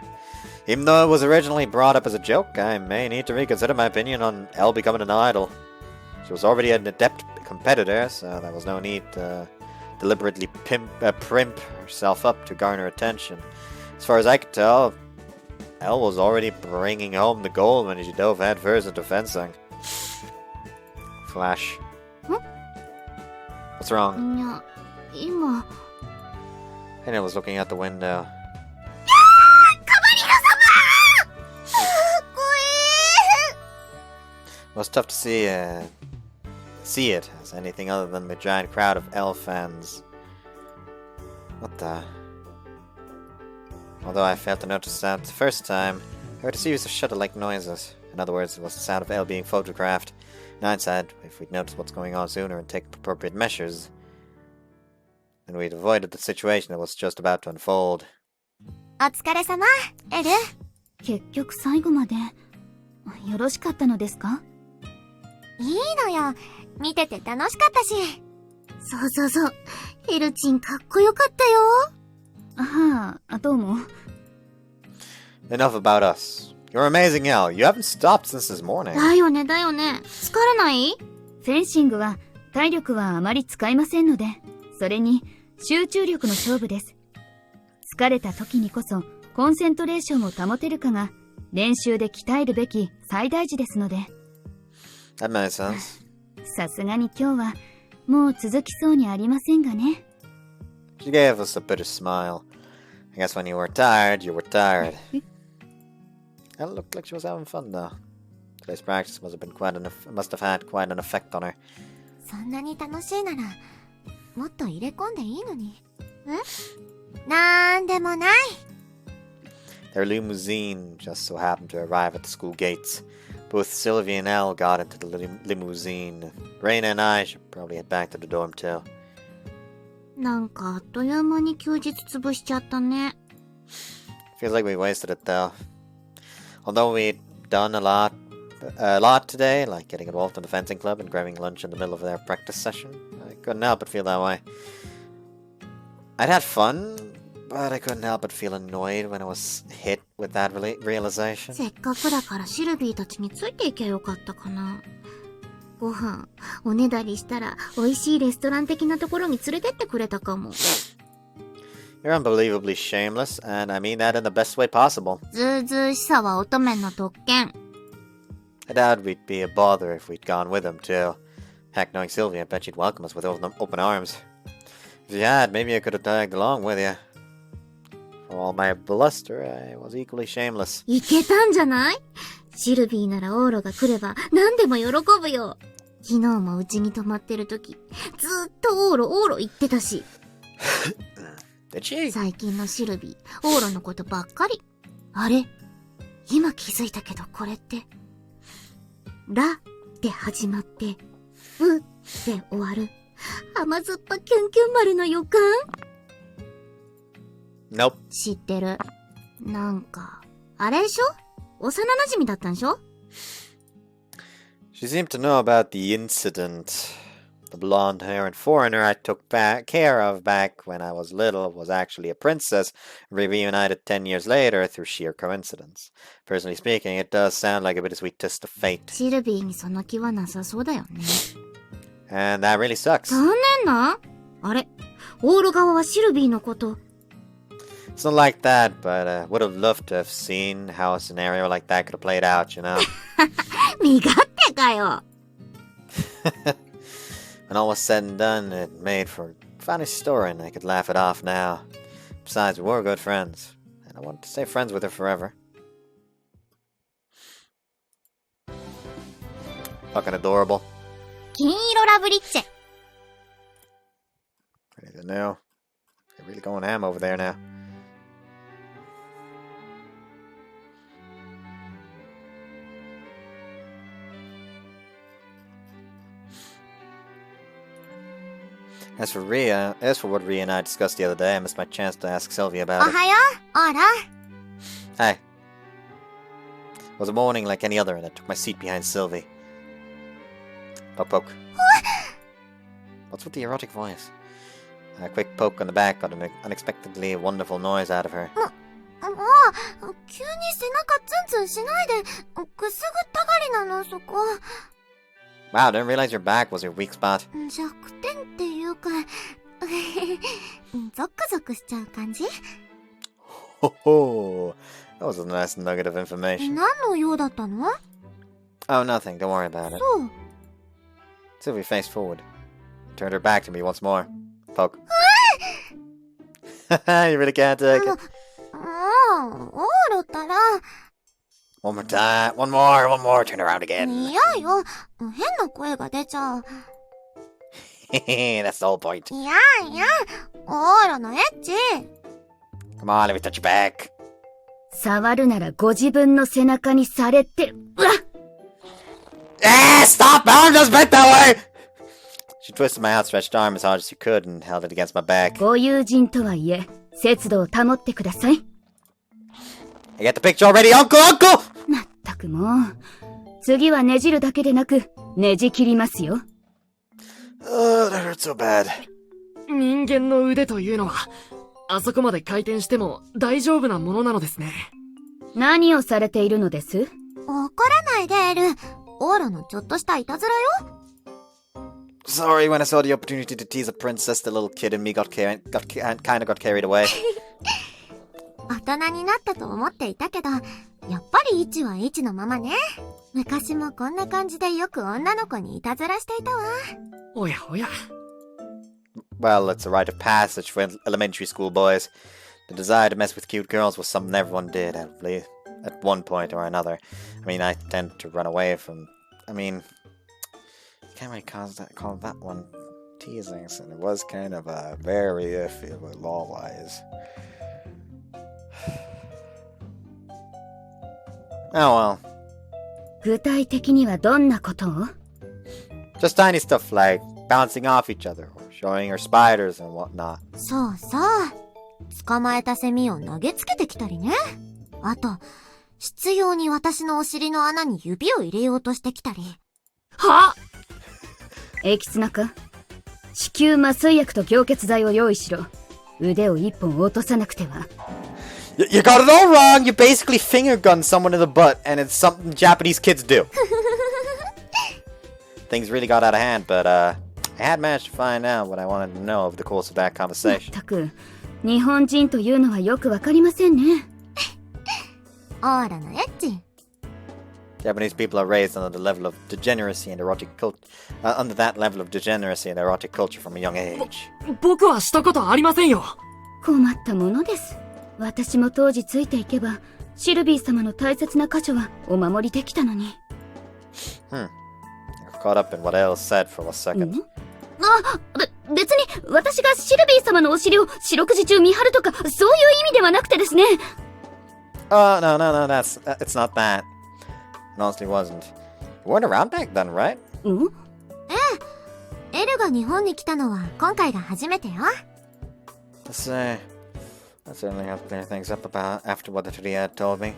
Even though it was originally brought up as a joke, I may need to reconsider my opinion on Elle becoming an idol. She was already an adept competitor, so there was no need to deliberately primp herself up to garner attention. As far as I could tell, Elle was already bringing home the gold when she dove headfirst into fencing. Flash. What's wrong? いや、今。Hannah was looking out the window. It was tough to see it as anything other than the giant crowd of Elle fans. What the? Although I failed to notice that the first time, I heard a series of shudder-like noises. In other words, it was the sound of Elle being photographed. In hindsight, if we'd noticed what's going on sooner and taken appropriate measures, then we'd avoided the situation that was just about to unfold. お疲れ様、エル。結局最後までよろしかったのですか？いいのよ。見てて楽しかったし。そう。エルチンかっこよかったよ。はあ、どうも。Enough about us. You're amazing, Elle. You haven't stopped since this morning. だよね。疲れない？フェンシングは体力はあまり使いませんので、それに集中力の勝負です。疲れた時にこそコンセントレーションを保てるかが練習で鍛えるべき最大事ですので。That makes sense. さすがに今日はもう続きそうにありませんがね。She gave us a bitter smile. I guess when you were tired, you were tired. It looked like she was having fun though. Today's practice must have had quite an effect on her. そんなに楽しいなら、もっと入れ込んでいいのに。なんでもない。Their limousine just so happened to arrive at the school gates. Both Sylvie and Elle got into the limousine. Reina and I should probably head back to the dorm too. なんかあっという間に休日潰しちゃったね。Feels like we wasted it though. Although we'd done a lot today, like getting involved in the fencing club and grabbing lunch in the middle of their practice session, I couldn't help but feel that way. I'd had fun, but I couldn't help but feel annoyed when I was hit with that realization. せっかくだからシルビーたちについていけばよかったかな。ご飯、おねだりしたら美味しいレストラン的なところに連れてってくれたかも。You're unbelievably shameless, and I mean that in the best way possible. ずうずうしさは乙女の特権。I doubt we'd be a bother if we'd gone with him too. Heck, knowing Sylvie, I bet she'd welcome us with open arms. If you had, maybe I could have tagged along with you. For all my bluster, I was equally shameless. いけたんじゃない？シルビーならオーロが来れば何でも喜ぶよ。昨日もうちに泊まってる時、ずーっとオーロ言ってたし。Did she? 最近のシルビー、オーロのことばっかり。あれ？今気づいたけどこれって。ラって始まって、うって終わる。甘酸っぱキュンキュン丸の予感？ Nope. 知ってる。なんか、あれでしょ？幼馴染だったんでしょ？ She seemed to know about the incident. The blonde-haired foreigner I took care of back when I was little was actually a princess, reunited 10 years later through sheer coincidence. Personally speaking, it does sound like a bittersweet twist of fate. シルビーにその気はなさそうだよね。 And that really sucks. 残念な？あれ？オール側はシルビーのこと。 It's not like that, but would have loved to have seen how a scenario like that could have played out, you know? 身勝手かよ。 When all was said and done, it made for a funny story and I could laugh it off now. Besides, we were good friends, and I wanted to stay friends with her forever. Fucking adorable. 金色ラブリッチェ。 Anything new? They're really going ham over there now. As for what Rhea and I discussed the other day, I missed my chance to ask Sylvia お about it. はよう。オーラ。 Hi. It was a morning like any other, and I took my seat behind Sylvie. Poke, poke. What's with the erotic voice? A quick poke on the back got an unexpectedly wonderful noise out of her. もう、急に背中ツンツンしないで。くすぐったがりなの、そこ。 Wow, didn't realize your back was your weak spot. 弱点っていうか、ゾクゾクしちゃう感じ？ Ho ho! That was a nice nugget of information. 何の用だったの？ Oh, nothing. Don't worry about it. そう。 Sylvie faced forward. Turned her back to me once more. Poke. You really can't take it. もう、オーロったら。 One more time. One more. Turn around again. 嫌よ。変な声が出ちゃう。 That's the whole point. いや、オーロのエッチ。 Come on, let me touch your back. 触るならご自分の背中にされてる。うわっ Stop! My arm doesn't bend that way! She twisted my outstretched arm as hard as she could and held it against my back. ご友人とはいえ、節度を保ってください。 I get the picture already, Uncle! まったくもう。次はねじるだけでなく、ねじ切りますよ。Oh, that hurts so bad. 人間の腕というのは、あそこまで回転しても大丈夫なものなのですね。何をされているのです？怒らないで、エル。オーロのちょっとしたいたずらよ。 Sorry, when I saw the opportunity to tease a princess, the little kid in me kind of got carried away. 大人になったと思っていたけど、やっぱりイチはイチのままね。昔もこんな感じでよく女の子にいたずらしていたわ。おやおや。Well, it's a rite of passage for elementary school boys. The desire to mess with cute girls was something everyone did, at one point or another. I mean, I tend to run away from... you can't really call that one teasing, so it was kind of very iffy law-wise. Oh well. 具体的にはどんなことを？ Just tiny stuff like bouncing off each other or showing her spiders and whatnot. そうそう。捕まえたセミを投げつけてきたりね。あと、執拗に私のお尻の穴に指を入れようとしてきたり。はエキスナカ、子宮麻酔薬と凝結剤を用意しろ。腕を一本落とさなくては。You got it all wrong! You basically finger gun someone in the butt, and it's something Japanese kids do. Things really got out of hand, but I had managed to find out what I wanted to know over the course of that ま conversation. ったく、日本人というのはよくわかりませんね。オーラのエッチ。 Japanese people are raised under the level of degeneracy and erotic culture, under that level of degeneracy and erotic culture from a young age. 僕はしたことありませんよ。困ったものです。私も当時ついていけば、シルビー様の大切な箇所はお守りできたのに。I got caught up in what Elle said for a second. 別に私がシルビー様のお尻を四六時中見張るとか、そういう意味ではなくてですね。Oh, no, it's not that. It honestly wasn't. You weren't around back then, right? ん？エルが日本に来たのは今回が初めてよ。Let's say, I certainly have to clear things up about after what the Tria had told me.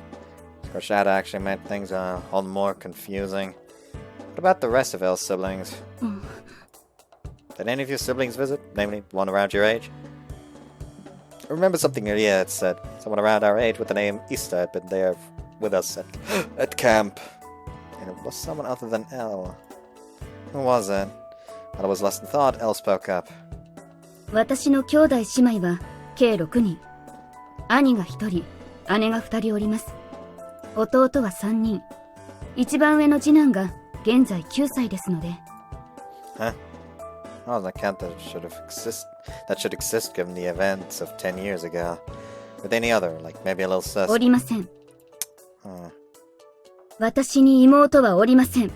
Scorchata actually made things all the more confusing. What about the rest of Elle's siblings? Did any of your siblings visit? Namely, one around your age? I remember something Ria had said. Someone around our age with the name Ista had been there with us at camp. And it was someone other than Elle. Who was it? While it was less than thought, Elle spoke up. 私の兄弟姉妹は計6人。兄が1人、姉が2人おります。弟は3人。一番上の次男が現在9歳ですので。Huh? Oh, that count that should exist given the events of 10 years ago. With any other, like maybe a little sister. おりません。Huh. 私に妹はおりません。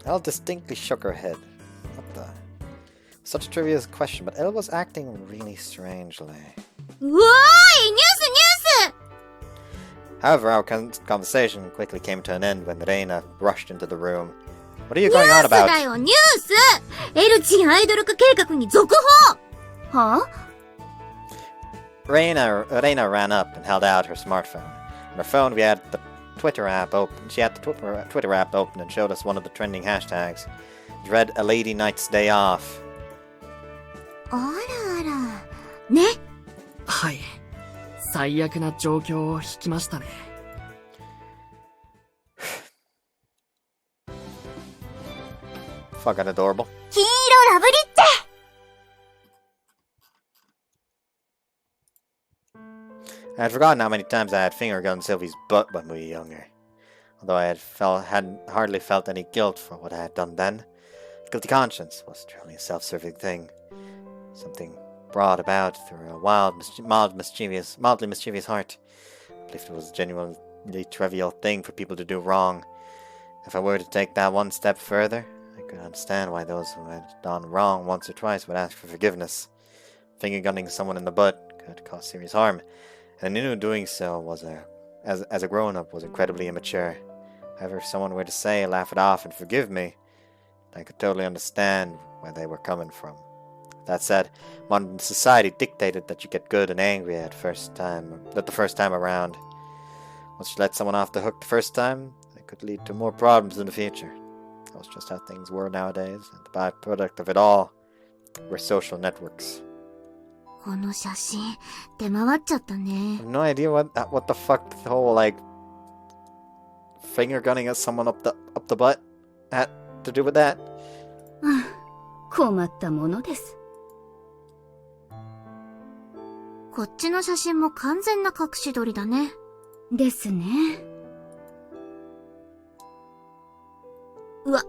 Elle distinctly shook her head. What the? Such a trivial question, but Elle was acting really strangely. うおーい、ニュースニュース However, our conversation quickly came to an end when Reina rushed into the room. What are you going on about? ニュースだよ、ニュースエルチンアイドル化計画に続報はぁ Reina ran up and held out her smartphone. On her phone, we had the Twitter app open. She had the Twitter app open and showed us one of the trending hashtags. It read "A Lady Night's Day Off." あらあら。ね。はい。最悪な状況を引きましたね。Fucking adorable. 金色ラブリッチェI had forgotten how many times I had finger gunned Sylvie's butt when we were younger. Although I hadn't hardly felt any guilt for what I had done then. Guilty conscience was truly a self-serving thing. Something brought about through a mildly mischievous heart. I believed it was a genuinely trivial thing for people to do wrong. If I were to take that one step further, I could understand why those who had done wrong once or twice would ask for forgiveness. Finger gunning someone in the butt could cause serious harm, and I knew doing so was as a grown-up was incredibly immature. However, if someone were to say, laugh it off and forgive me, I could totally understand where they were coming from. That said, modern society dictated that you get good and angry the first time around. Once you let someone off the hook the first time, it could lead to more problems in the future. That was just how things were nowadays, and the byproduct of it all were social networks. この写真、出回っちゃったね I。have no idea what the fuck the whole, like, finger gunning at someone up the butt had to do with that. 困ったものです。こっちの写真も完全な隠し撮りだね。ですね。うわ、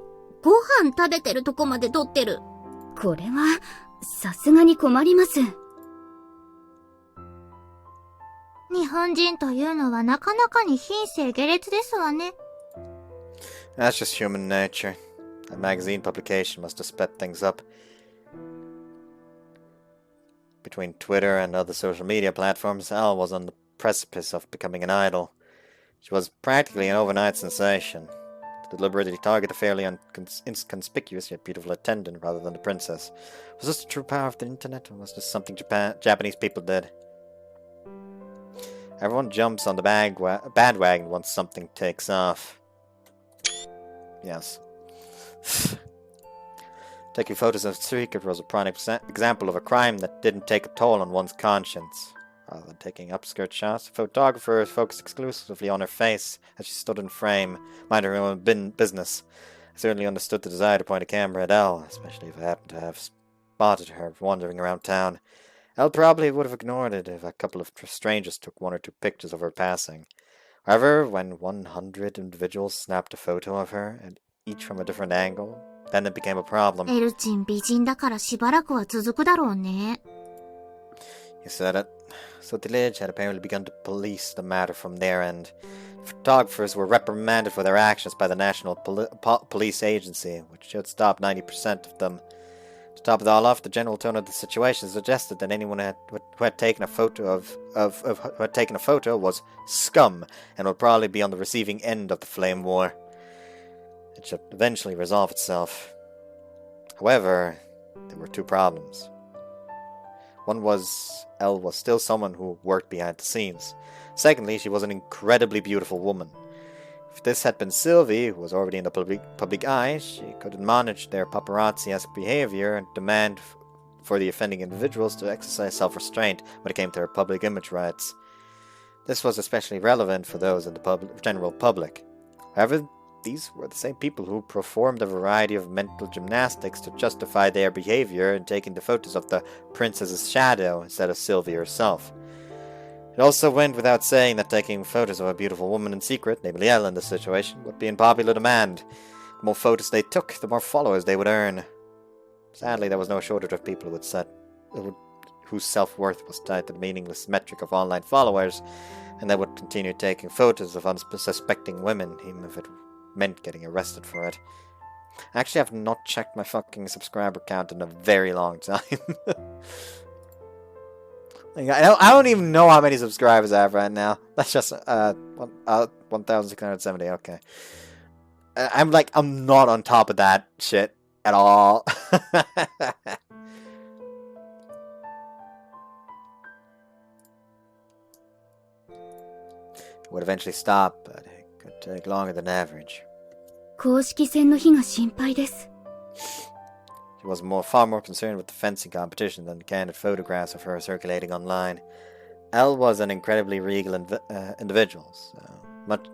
ご飯食べてるとこまで撮ってる。これは、さすがに困ります。日本人というのはなかなかに品性下劣ですわね。That's just human nature. That magazine publication must have sped things up. Between Twitter and other social media platforms, Elle was on the precipice of becoming an idol. She was practically an overnight sensation. To deliberately target a fairly inconspicuous yet beautiful attendant rather than the princess. Was this the true power of the internet, or was this something Japanese people did? Everyone jumps on the bandwagon once something takes off. Yes. Taking photos of secret was a prime example of a crime that didn't take a toll on one's conscience. Rather than taking upskirt shots, the photographer focused exclusively on her face as she stood in frame, minding her own business. I certainly understood the desire to point a camera at Elle, especially if I happened to have spotted her wandering around town. Elle probably would have ignored it if a couple of strangers took one or two pictures of her passing. However, when 100 individuals snapped a photo of her, and each from a different angle, then it became a problem. エルチン美人だからしばらくは続くだろうね。You said it. So the village had apparently begun to police the matter from their end. Photographers were reprimanded for their actions by the National Police Agency, which should stop 90% of them. To top it all off, the general tone of the situation suggested that anyone who had taken a photo was scum and would probably be on the receiving end of the flame war. It should eventually resolve itself. However, there were two problems. One was, Elle was still someone who worked behind the scenes. Secondly, she was an incredibly beautiful woman. If this had been Sylvie, who was already in the public eye, she could admonish their paparazzi-esque behavior and demand for the offending individuals to exercise self-restraint when it came to their public image rights. This was especially relevant for those in the general public. However, these were the same people who performed a variety of mental gymnastics to justify their behavior in taking the photos of the princess's shadow instead of Sylvie herself. It also went without saying that taking photos of a beautiful woman in secret, namely Elle in this situation, would be in popular demand. The more photos they took, the more followers they would earn. Sadly, there was no shortage of people whose self-worth was tied to the meaningless metric of online followers, and they would continue taking photos of unsuspecting women, even if it meant getting arrested for it. I actually have not checked my fucking subscriber count in a very long time. I don't even know how many subscribers I have right now. That's just 1,670. Okay, I'm not on top of that shit at all. It would eventually stop, but it could take longer than average. 公式戦の日が心配です。 She was far more concerned with the fencing competition than candid photographs of her circulating online. Elle was an incredibly regal individual,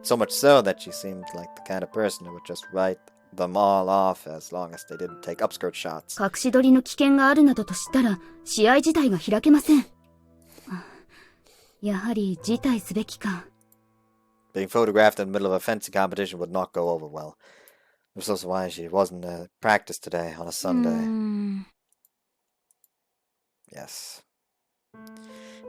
so much so that she seemed like the kind of person who would just write them all off as long as they didn't take upskirt shots. 隠し撮りの危険があるなどと知ったら試合自体が開けません。やはり辞退すべきか。 Being photographed in the middle of a fencing competition would not go over well. This was why she wasn't practice today on a Sunday. Yes.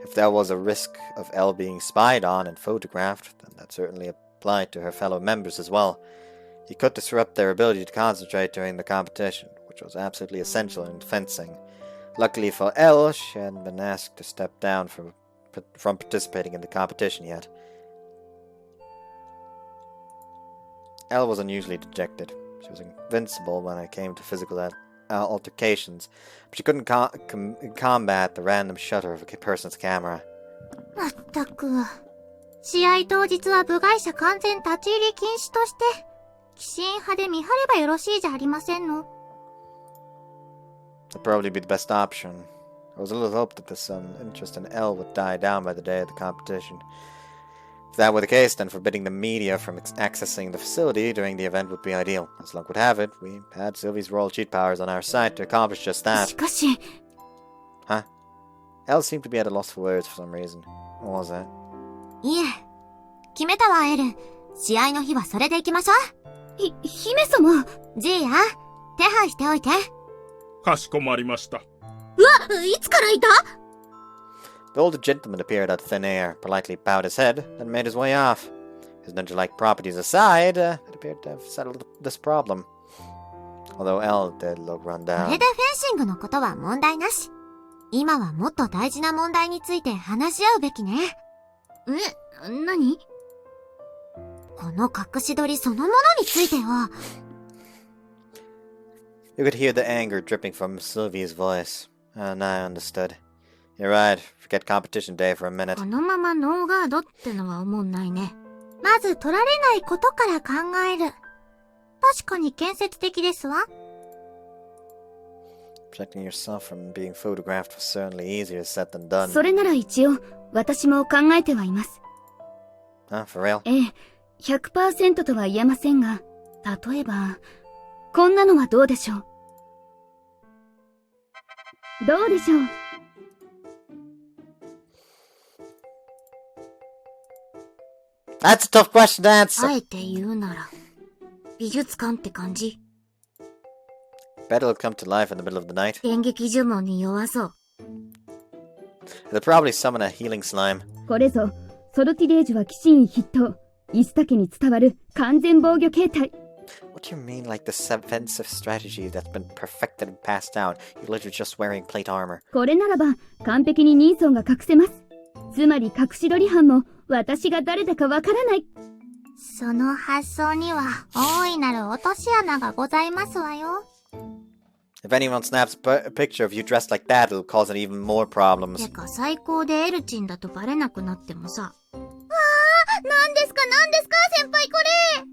If there was a risk of Elle being spied on and photographed, then that certainly applied to her fellow members as well. He could disrupt their ability to concentrate during the competition, which was absolutely essential in fencing. Luckily for Elle, she hadn't been asked to step down from participating in the competition yet. Elle was unusually dejected. She was invincible when it came to physical altercations, but she couldn't combat the random shutter of a person's camera. まったく。試合当日は部外者完全立ち入り禁止として、寄進派で見張ればよろしいじゃありませんの。That'd probably be the best option. There was a little hope that this interest in Elle would die down by the day of the competition. If that were the case, then forbidding the media from accessing the facility during the event would be ideal. As luck would have it, we had Sylvie's royal cheat powers on our side to accomplish just that. しかし、 Huh? Elle seemed to be at a loss for words for some reason. What was that? いえ、決めたわエル。試合の日はそれで行きましょう。姫様。ジーヤ、手配しておいて。かしこまりました。うわ、いつからいた？ The older gentleman appeared out of thin air, politely bowed his head, and made his way off. His ninja-like properties aside, it appeared to have settled this problem. Although Elle did look run これ down. でフェンシングのことは問題なし。今はもっと大事な問題について話し合うべきね。何？この隠し撮りそのものについては。You could hear the anger dripping from Sylvie's voice. And I understood. You're right. Forget competition day for a minute. このままノーガードってのは思んないね。まず取られないことから考える。確かに建設的ですわ。Protecting yourself from being photographed was certainly easier said than done. それなら一応私も考えてはいます。Huh? For real? ええ、100% とは言えませんが、例えばこんなのはどうでしょう。どうでしょう。That's a tough question to answer. あえて言うなら、美術館って感じ。Bet it'll come to life in the middle of the night. 電撃呪文に弱そう。They'll probably summon a healing slime. これぞソルティレージュは騎士員筆頭、イスタ家に伝わる完全防御形態。What do you mean, like this offensive strategy that's been perfected and passed down? You're literally just wearing plate armor. これならば完璧に人相が隠せます。つまり隠し撮り犯も私が誰だかわからない。その発想には大いなる落とし穴がございますわよ。If anyone snaps a picture of you dressed like that, it'll cause it even more problems. てか最高でエルチンだとバレなくなってもさ。わあ、なんですか先輩これ。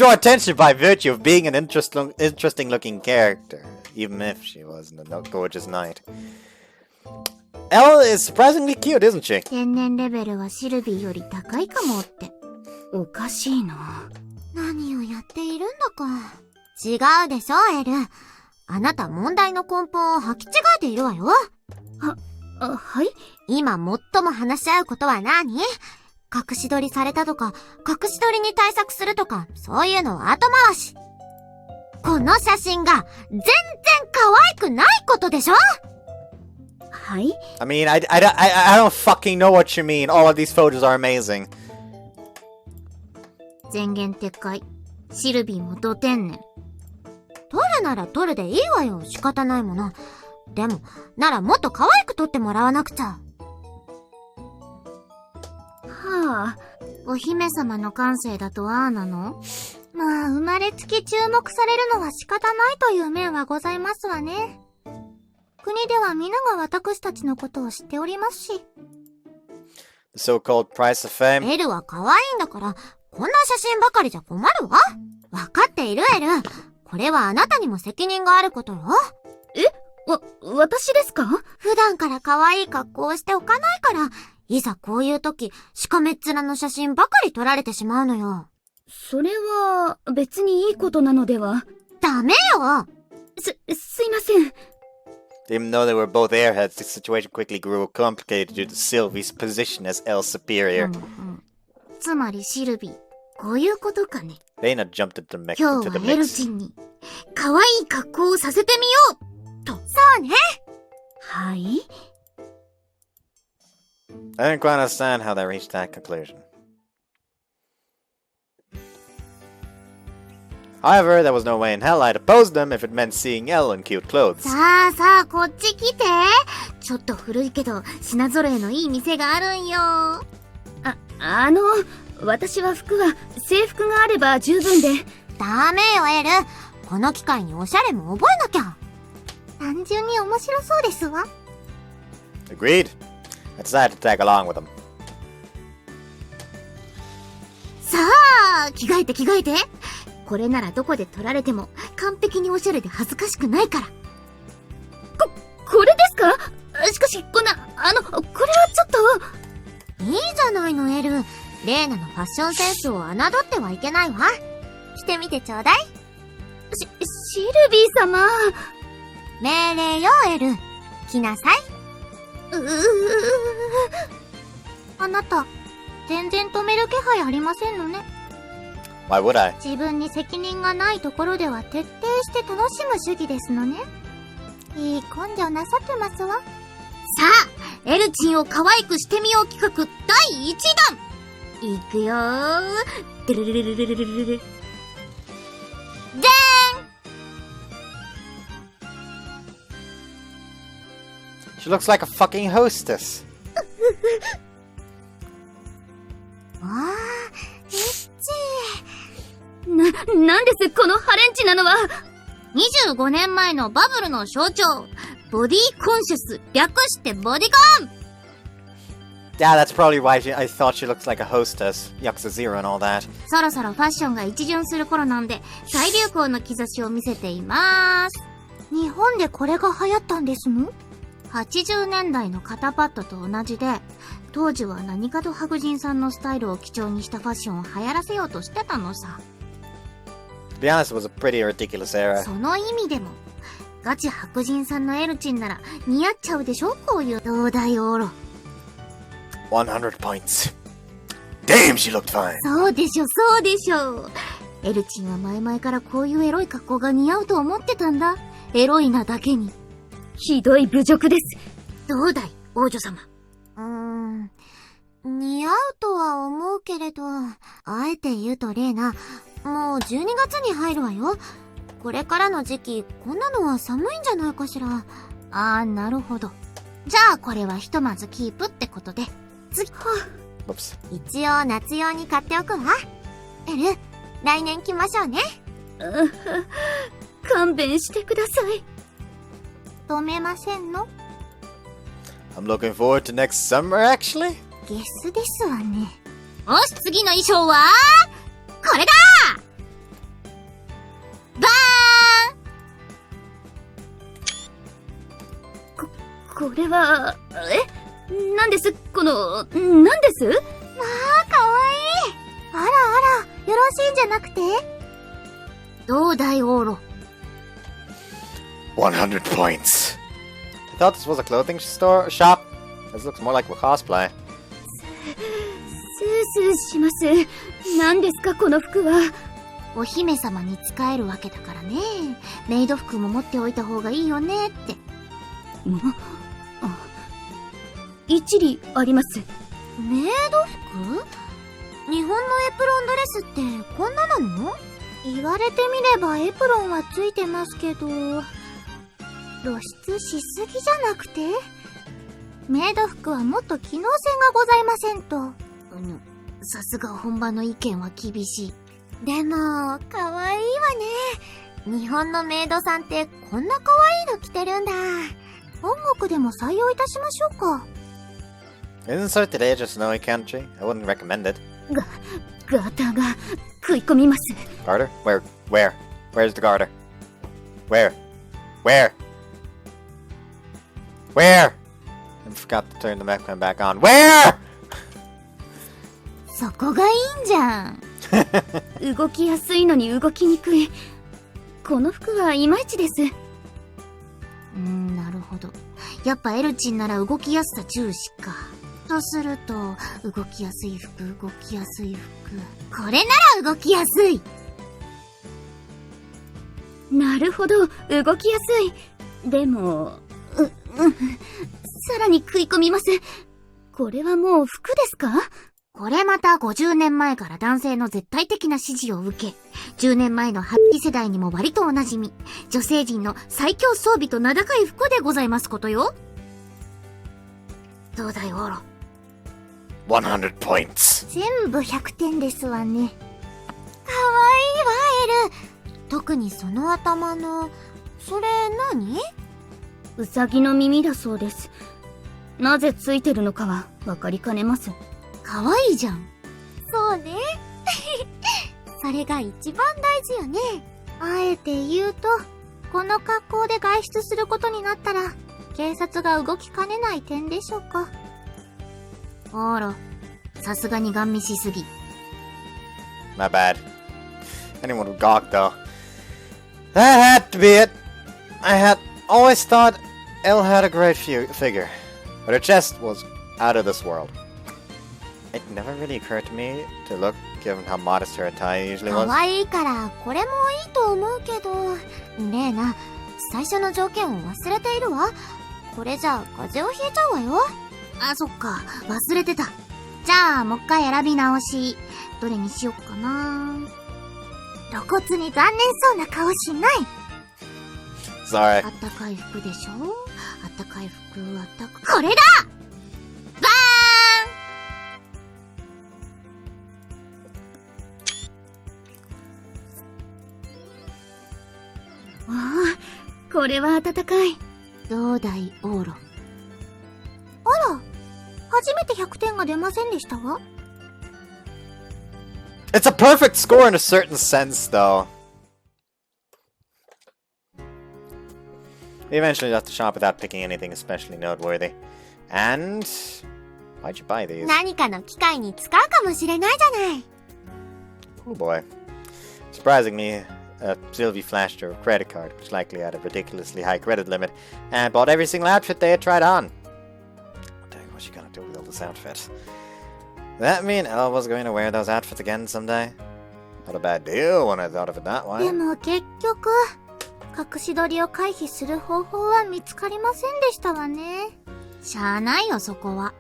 draw attention by virtue of being an interesting looking character, even if she wasn't a gorgeous knight. Elle is surprisingly cute, isn't she? 天然レベルはシルビーより高いかもって。おかしいな。何をやっているんだか。違うでしょ、エル。あなた問題の根本を履き違えているわよ。はい？今最も話し合うことは何？隠し撮りされたとか、隠し撮りに対策するとか、そういうのは後回し。この写真が全然可愛くないことでしょ？はい？ I mean, I don't fucking know what you mean. All of these photos are amazing. 前言撤回。シルビーもド天然。撮るなら撮るでいいわよ。仕方ないもの。でも、ならもっと可愛く撮ってもらわなくちゃ。はあ、お姫様の感性だとああなの？まあ、生まれつき注目されるのは仕方ないという面はございますわね。国では皆が私たちのことを知っておりますし。The so-called price of fame. エルは可愛いんだから、こんな写真ばかりじゃ困るわ。わかっているエル。これはあなたにも責任があることよ。私ですか？普段から可愛い格好をしておかないから、いざこういう時、しかめっ面の写真ばかり撮られてしまうのよ。それは、別にいいことなのでは？ダメよ！すいません。Even though they were both airheads, the situation quickly grew complicated due to Sylvie's position as Elle's superior. つまりシルビー、こういうことかね。Lena jumped into the mix. 今日はエルチンに、可愛い格好をさせてみようと。そうね。はい？ I didn't quite understand how they reached that conclusion. However, there was no way in hell I'd oppose them if it meant seeing Elle in cute clothes. さあさあ、こっち来て。ちょっと古いけど、品揃えのいい店があるんよ。私は制服があれば十分で。ダメよ、エル。この機会におしゃれも覚えなきゃ。単純に面白そうですわ。Agreed. I decided to tag along with them. さあ、着替えて。これならどこで撮られても完璧におしゃれで恥ずかしくないから。これですか？しかし、これはちょっと。いいじゃないの、エル。レーナのファッションセンスを侮ってはいけないわ。着てみてちょうだい。シルビー様。命令よ、エル。着なさい。あなた、全然止める気配ありませんのね。Why would I? 自分に責任がないところでは徹底して楽しむ主義ですのね。いい根性なさってますわ。さあ、エルチンを可愛くしてみよう企画第1弾いくよー。でるるるるるるるる。でーん。 She looks like a fucking hostess. あー、なんですこのハレンチなのは。25年前のバブルの象徴、ボディコンシャス、略してボディコン。 Yeah, that's probably why I thought she looks like a hostess. Yakuza Zero and all that. そろそろファッションが一巡する頃なんで、再流行の兆しを見せています。日本でこれが流行ったんですの？ 80年代の肩パッドと同じで、当時は何かと白人さんのスタイルを基調にしたファッションを流行らせようとしてたのさ。To be honest, it was a pretty ridiculous era. その意味でも、ガチ白人さんのエルチンなら似合っちゃうでしょ、こういう東大オーロ。100 points. Damn, she looked fine. そうでしょ、そうでしょ。エルチンは前々からこういうエロい格好が似合うと思ってたんだ。エロいなだけに。ひどい侮辱です。どうだい、王女様。似合うとは思うけれど、あえて言うとレーナ、もう12月に入るわよ。これからの時期、こんなのは寒いんじゃないかしら。あー、なるほど。じゃあこれはひとまずキープってことで。次。一応夏用に買っておくわ。エル、来年来ましょうね。勘弁してください。止めませんの？ I'm looking forward to next summer, actually. ゲスですわね。よし、次の衣装はこれだこれは、何ですこの、何です？まあ、かわいい。あらあら、よろしいんじゃなくて？どうだい、オーロ。100 points. I thought this was a clothing shop. This looks more like a cosplay. スースーします。何ですかこの服は。お姫様に仕えるわけだからね。メイド服も持っておいた方がいいよねって。一理あります。メイド服？日本のエプロンドレスってこんななの？言われてみればエプロンはついてますけど、露出しすぎじゃなくて？メイド服はもっと機能性がございませんと。さすが本場の意見は厳しい。でも、かわいいわね。日本のメイドさんってこんなかわいいの着てるんだ。本国でも採用いたしましょうか。Isn't Sortilege a snowy country? I wouldn't recommend it. ガーターが食い込みます。Garter? Where's the garter? Where? I forgot to turn the Mechman back on. Where? そこがいいんじゃん。動きやすいのに動きにくい。この服はいまいちです。なるほど。やっぱエルチンなら動きやすさ重視か。とすると、動きやすい服。これなら動きやすい。なるほど、動きやすい。でも、さらに食い込みます。これはもう服ですか？これまた50年前から男性の絶対的な支持を受け、10年前のハッピー世代にも割とおなじみ、女性陣の最強装備と名高い服でございますことよ。どうだい、オーロ。100 points. 全部100点ですわね。かわいいわ、エル。特にその頭の、それ何？ウサギの耳だそうです。なぜついてるのかはわかりかねます。かわいいじゃん。そうね。それが一番大事よね。あえて言うと、この格好で外出することになったら、警察が動きかねない点でしょうか。あら、さすがにガン見しすぎ。My bad. Anyone would gawk though. That had to be it. I had always thought Elle had a great figure, but her chest was out of this world. It never really occurred to me to look, given how modest her attire usually was. かわいいから、これもいいと思うけど、ねえな、最初の条件を忘れているわ。これじゃ風邪をひいちゃうわよ。あ、そっか、忘れてた。じゃあ、もう一回選び直し。どれにしよっかな。露骨に残念そうな顔しない。Sorry. あったかい服でしょ？あったかい服、これだ！バーン！わあ、これは暖かい。どうだい、オーロ。あら、初めて100点が出ませんでしたわ。It's a perfect score in a certain sense, though. We eventually left the shop without picking anything especially noteworthy. And why'd you buy these? 何かの機会に使うかもしれないじゃない。Oh boy. Surprisingly, Sylvie flashed her credit card, which likely had a ridiculously high credit limit, and bought every single outfit they had tried on. Dang, what's she gonna do with all this outfit? That mean Elle was going to wear those outfits again someday? Not a bad deal when I thought of it that way. でも結局、隠し撮りを回避する方法は見つかりませんでしたわね。しゃあないよ、そこは。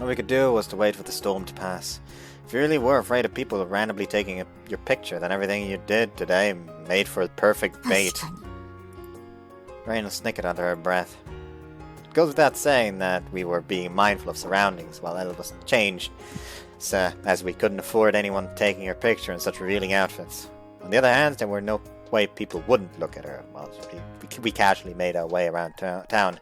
All we could do was to wait for the storm to pass. If you really were afraid of people randomly taking your picture, then everything you did today made for a perfect bait. 確かに。Raina snickered under her breath. It goes without saying that we were being mindful of surroundings while Elle was changed, so, as we couldn't afford anyone taking her picture in such revealing outfits. On the other hand, there were no way people wouldn't look at her while we casually made our way around town.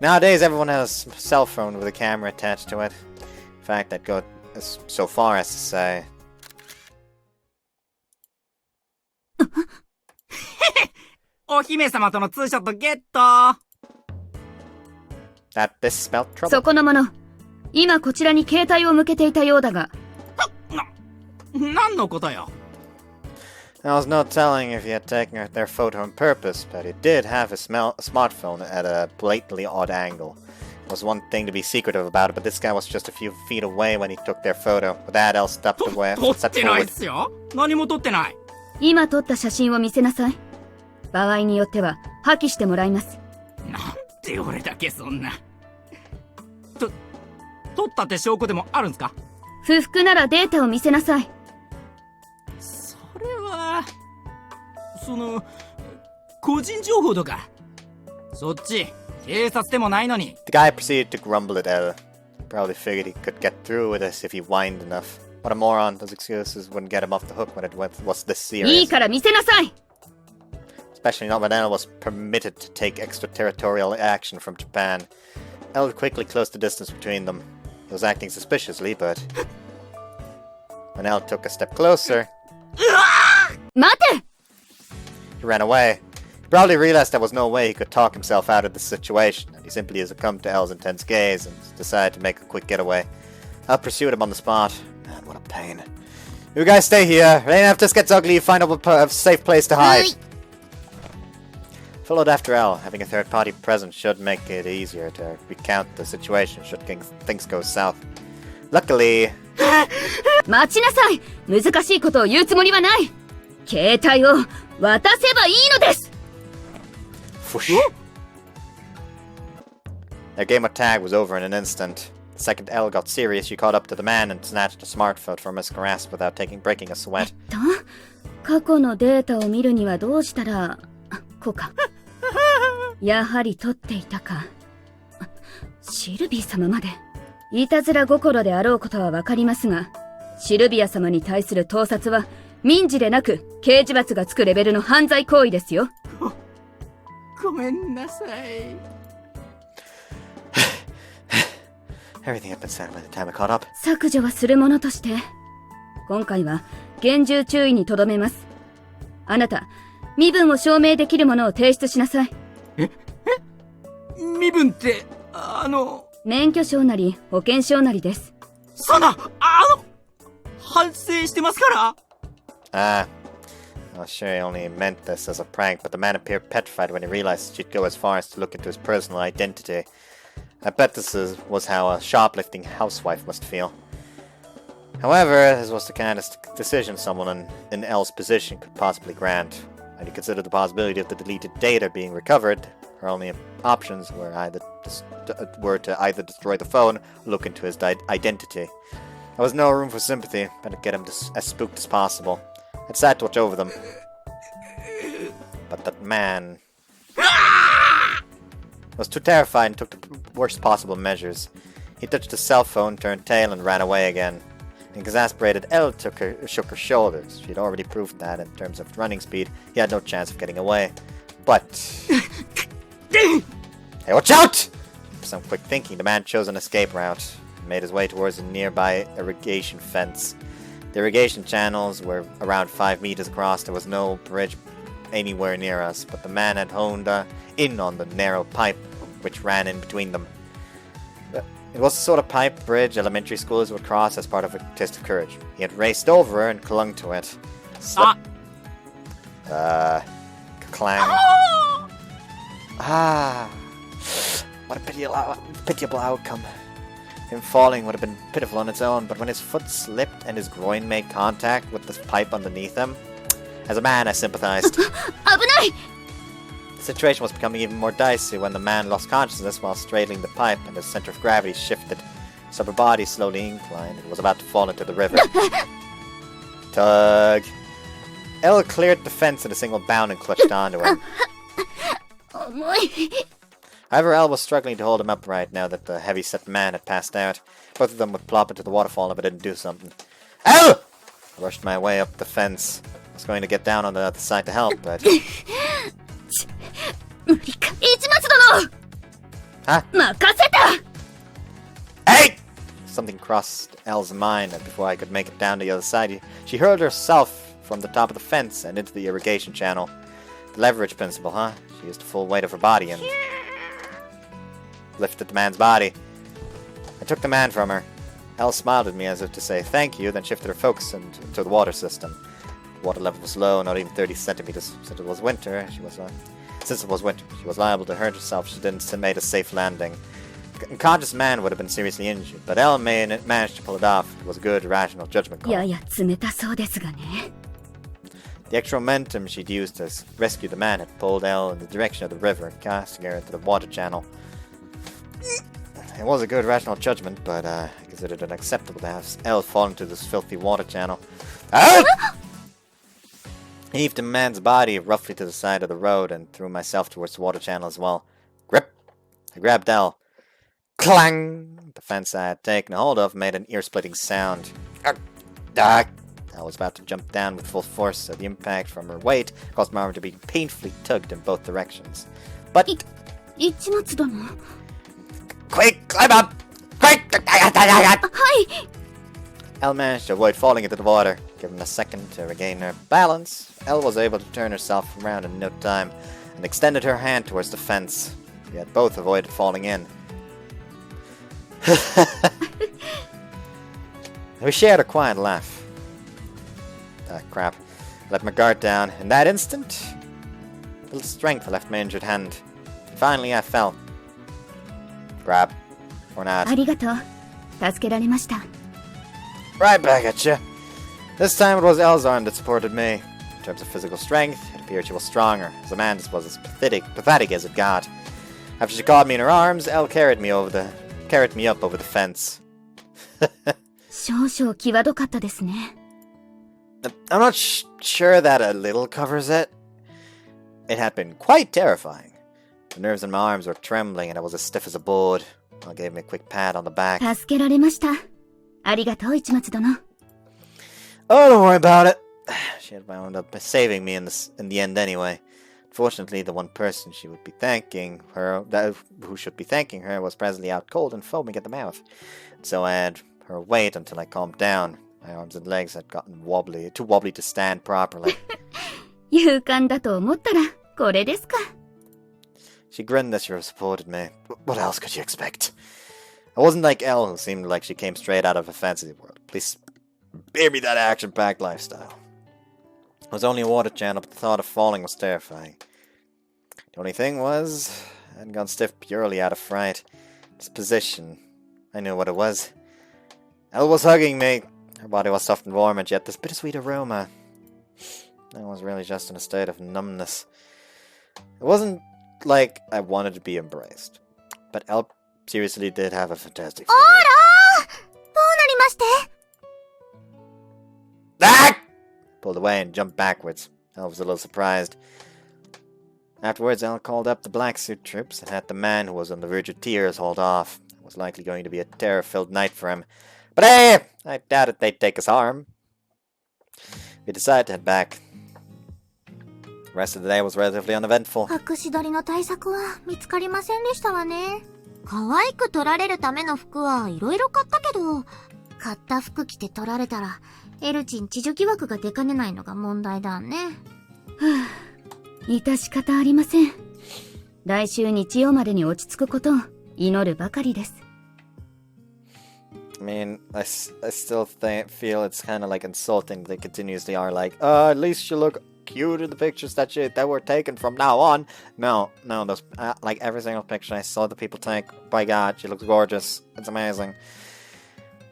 Nowadays, everyone has a cell phone with a camera attached to it. In fact, I'd go so far as to say... お姫様とのツーショットゲット。that this spelled trouble. そこの者、今こちらに携帯を向けていたようだが。何のことよ。 There was no telling if he had taken their photo on purpose, but he did have his smartphone at a blatantly odd angle. It was one thing to be secretive about it, but this guy was just a few feet away when he took their photo. With that, Elle stepped away. 撮ってないっすよ。何も撮ってない。今撮った写真を見せなさい。場合によっては破棄してもらいます。なんで俺だけそんな。撮ったって証拠でもあるんすか？不服ならデータを見せなさい。それは、個人情報とか。そっち、警察でもないのに。The guy proceeded to grumble at Elle. Probably figured he could get through with this if he whined enough. What a moron. Those excuses wouldn't get him off the hook when it was this serious. いいから見せなさい。 Especially not when Elle was permitted to take extraterritorial action from Japan. Elle quickly closed the distance between them. He was acting suspiciously, but when Elle took a step closer, 待て! he ran away. He probably realized there was no way he could talk himself out of the situation, and he simply succumbed to Elle's intense gaze and decided to make a quick getaway. Elle pursued him on the spot. Man, what a pain. You guys stay here. Right if this gets ugly, find a safe place to hide. Followed after Elle. Having a third party present should make it easier to recount the situation should things go south. Luckily... 待ちなさい。難しいことを言うつもりはない。携帯を渡せばいいのです。Their game of tag was over in an instant. The second Elle got serious, she caught up to the man and snatched a smartphone from his grasp without breaking a sweat. 過去のデータを見るにはどうしたら、こうか。やはり撮っていたか。シルビー様まで。いたずら心であろうことはわかりますが、シルビア様に対する盗撮は民事でなく刑事罰がつくレベルの犯罪行為ですよ。ごめんなさい。Everything had been said by the time I caught up. 削除はするものとして、今回は厳重注意にとどめます。あなた、身分を証明できるものを提出しなさい。身分って、免許証なり保険証なりです。反省してますから。Well, sure, he only meant this as a prank, but the man appeared petrified when he realized she'd go as far as to look into his personal identity. I bet this was how a shoplifting housewife must feel. However, this was the kind of decision someone in Elle's position could possibly grant. When you consider the possibility of the deleted data being recovered, her only options were to either destroy the phone or look into his identity. There was no room for sympathy, but to get him as spooked as possible. I'd sat to watch over them. But that man was too terrified and took the worst possible measures. He touched his cell phone, turned tail, and ran away again. Exasperated, Elle shook her shoulders. She had already proved that, in terms of running speed, he had no chance of getting away. But... Hey, watch out! For some quick thinking, the man chose an escape route and made his way towards a nearby irrigation fence. The irrigation channels were around 5 meters across. There was no bridge anywhere near us, but the man had honed in on the narrow pipe which ran in between them. It was the sort of pipe bridge elementary schools would cross as part of a test of courage. He had raced over her and clung to it. Clang. What a pitiable outcome. Him falling would have been pitiful on its own, but when his foot slipped and his groin made contact with the pipe underneath him, as a man I sympathized. 危ない! The situation was becoming even more dicey when the man lost consciousness while straddling the pipe and his center of gravity shifted, so her body slowly inclined and was about to fall into the river. Tug! Elle cleared the fence in a single bound and clutched onto him. However, Elle was struggling to hold him upright now that the heavy-set man had passed out. Both of them would plop into the waterfall if I didn't do something. Elle! I rushed my way up the fence. I was going to get down on the other side to help, but... Huh? Hey! Something crossed Elle's mind, and before I could make it down to the other side, she hurled herself from the top of the fence and into the irrigation channel. The Loveriche principle, huh? She used the full weight of her body and... lifted the man's body. I took the man from her. Elle smiled at me as if to say thank you, then shifted her focus to the water system. The water level was low, not even 30 centimeters. Since it was winter, she was liable to hurt herself if she didn't make a safe landing. A unconscious man would have been seriously injured, but Elle managed to pull it off. It was a good, rational judgment call. やや冷たそうですがね。 The extra momentum she'd used to rescue the man had pulled Elle in the direction of the river, casting her into the water channel. It was a good rational judgment, but I considered it unacceptable to have Elle fall into this filthy water channel. I heaved the man's body roughly to the side of the road and threw myself towards the water channel as well. Grip! I grabbed Elle. Clang! The fence I had taken hold of made an ear-splitting sound. I was about to jump down with full force, so the impact from her weight caused my arm to be painfully tugged in both directions. But... 市松殿。 Quick! Climb up! Quick! はい。 Elle managed to avoid falling into the water. Given a second to regain her balance, Elle was able to turn herself around in no time and extended her hand towards the fence. We had both avoided falling in. We shared a quiet laugh. Crap. I let my guard down. In that instant, a little strength left my injured hand. Finally, I fell. Grab. Or not. ありがとう。助けられました。 Right back at you. This time it was Elle's arm that supported me. In terms of physical strength, it appeared she was stronger. As a man, this was as pathetic as it got. After she caught me in her arms, Elle carried me up over the fence. 少々際どかったですね。 I'm not sure that a little covers it. It had been quite terrifying. The nerves in my arms were trembling and I was as stiff as a board. Elle gave me a quick pat on the back. 助けられました。ありがとう、市松殿。 Oh, don't worry about it. She had wound up saving me in the end anyway. Fortunately, the one person who should be thanking her was presently out cold and foaming at the mouth. So I had her wait until I calmed down. My arms and legs had gotten too wobbly to stand properly. 勇敢だと思ったら、これですか。 She grinned as she supported me. What else could you expect? I wasn't like Elle, who seemed like she came straight out of a fantasy world. Please spare me that action-packed lifestyle. It was only a water channel, but the thought of falling was terrifying. The only thing was, I hadn't gone stiff purely out of fright. This position, I knew what it was. Elle was hugging me. Her body was soft and warm, and yet this bittersweet aroma. I was really just in a state of numbness. It wasn't like I wanted to be embraced. But Elle seriously did have a fantastic figure. あらー！どうなりまして？ Ah! Pulled away and jumped backwards. Elle was a little surprised. Afterwards, Elle called up the black suit troops and had the man who was on the verge of tears hauled off. It was likely going to be a terror-filled night for him. But hey, I doubted they'd take his arm. We decided to head back. The rest of the day was relatively uneventful. 隠し撮りの対策は見つかりませんでしたわね。可愛く撮られるための服はいろいろ買ったけど、買った服着て撮られたら、エルチン知女疑惑が出かねないのが問題だね。はぁ、致し方ありません。来週日曜までに落ち着くことを祈るばかりです。I mean, I still feel it's kind of like insulting. They continuously are like, at least you look cute in the pictures that were taken from now on. No, those like every single picture I saw the people take. By God, she looks gorgeous. It's amazing.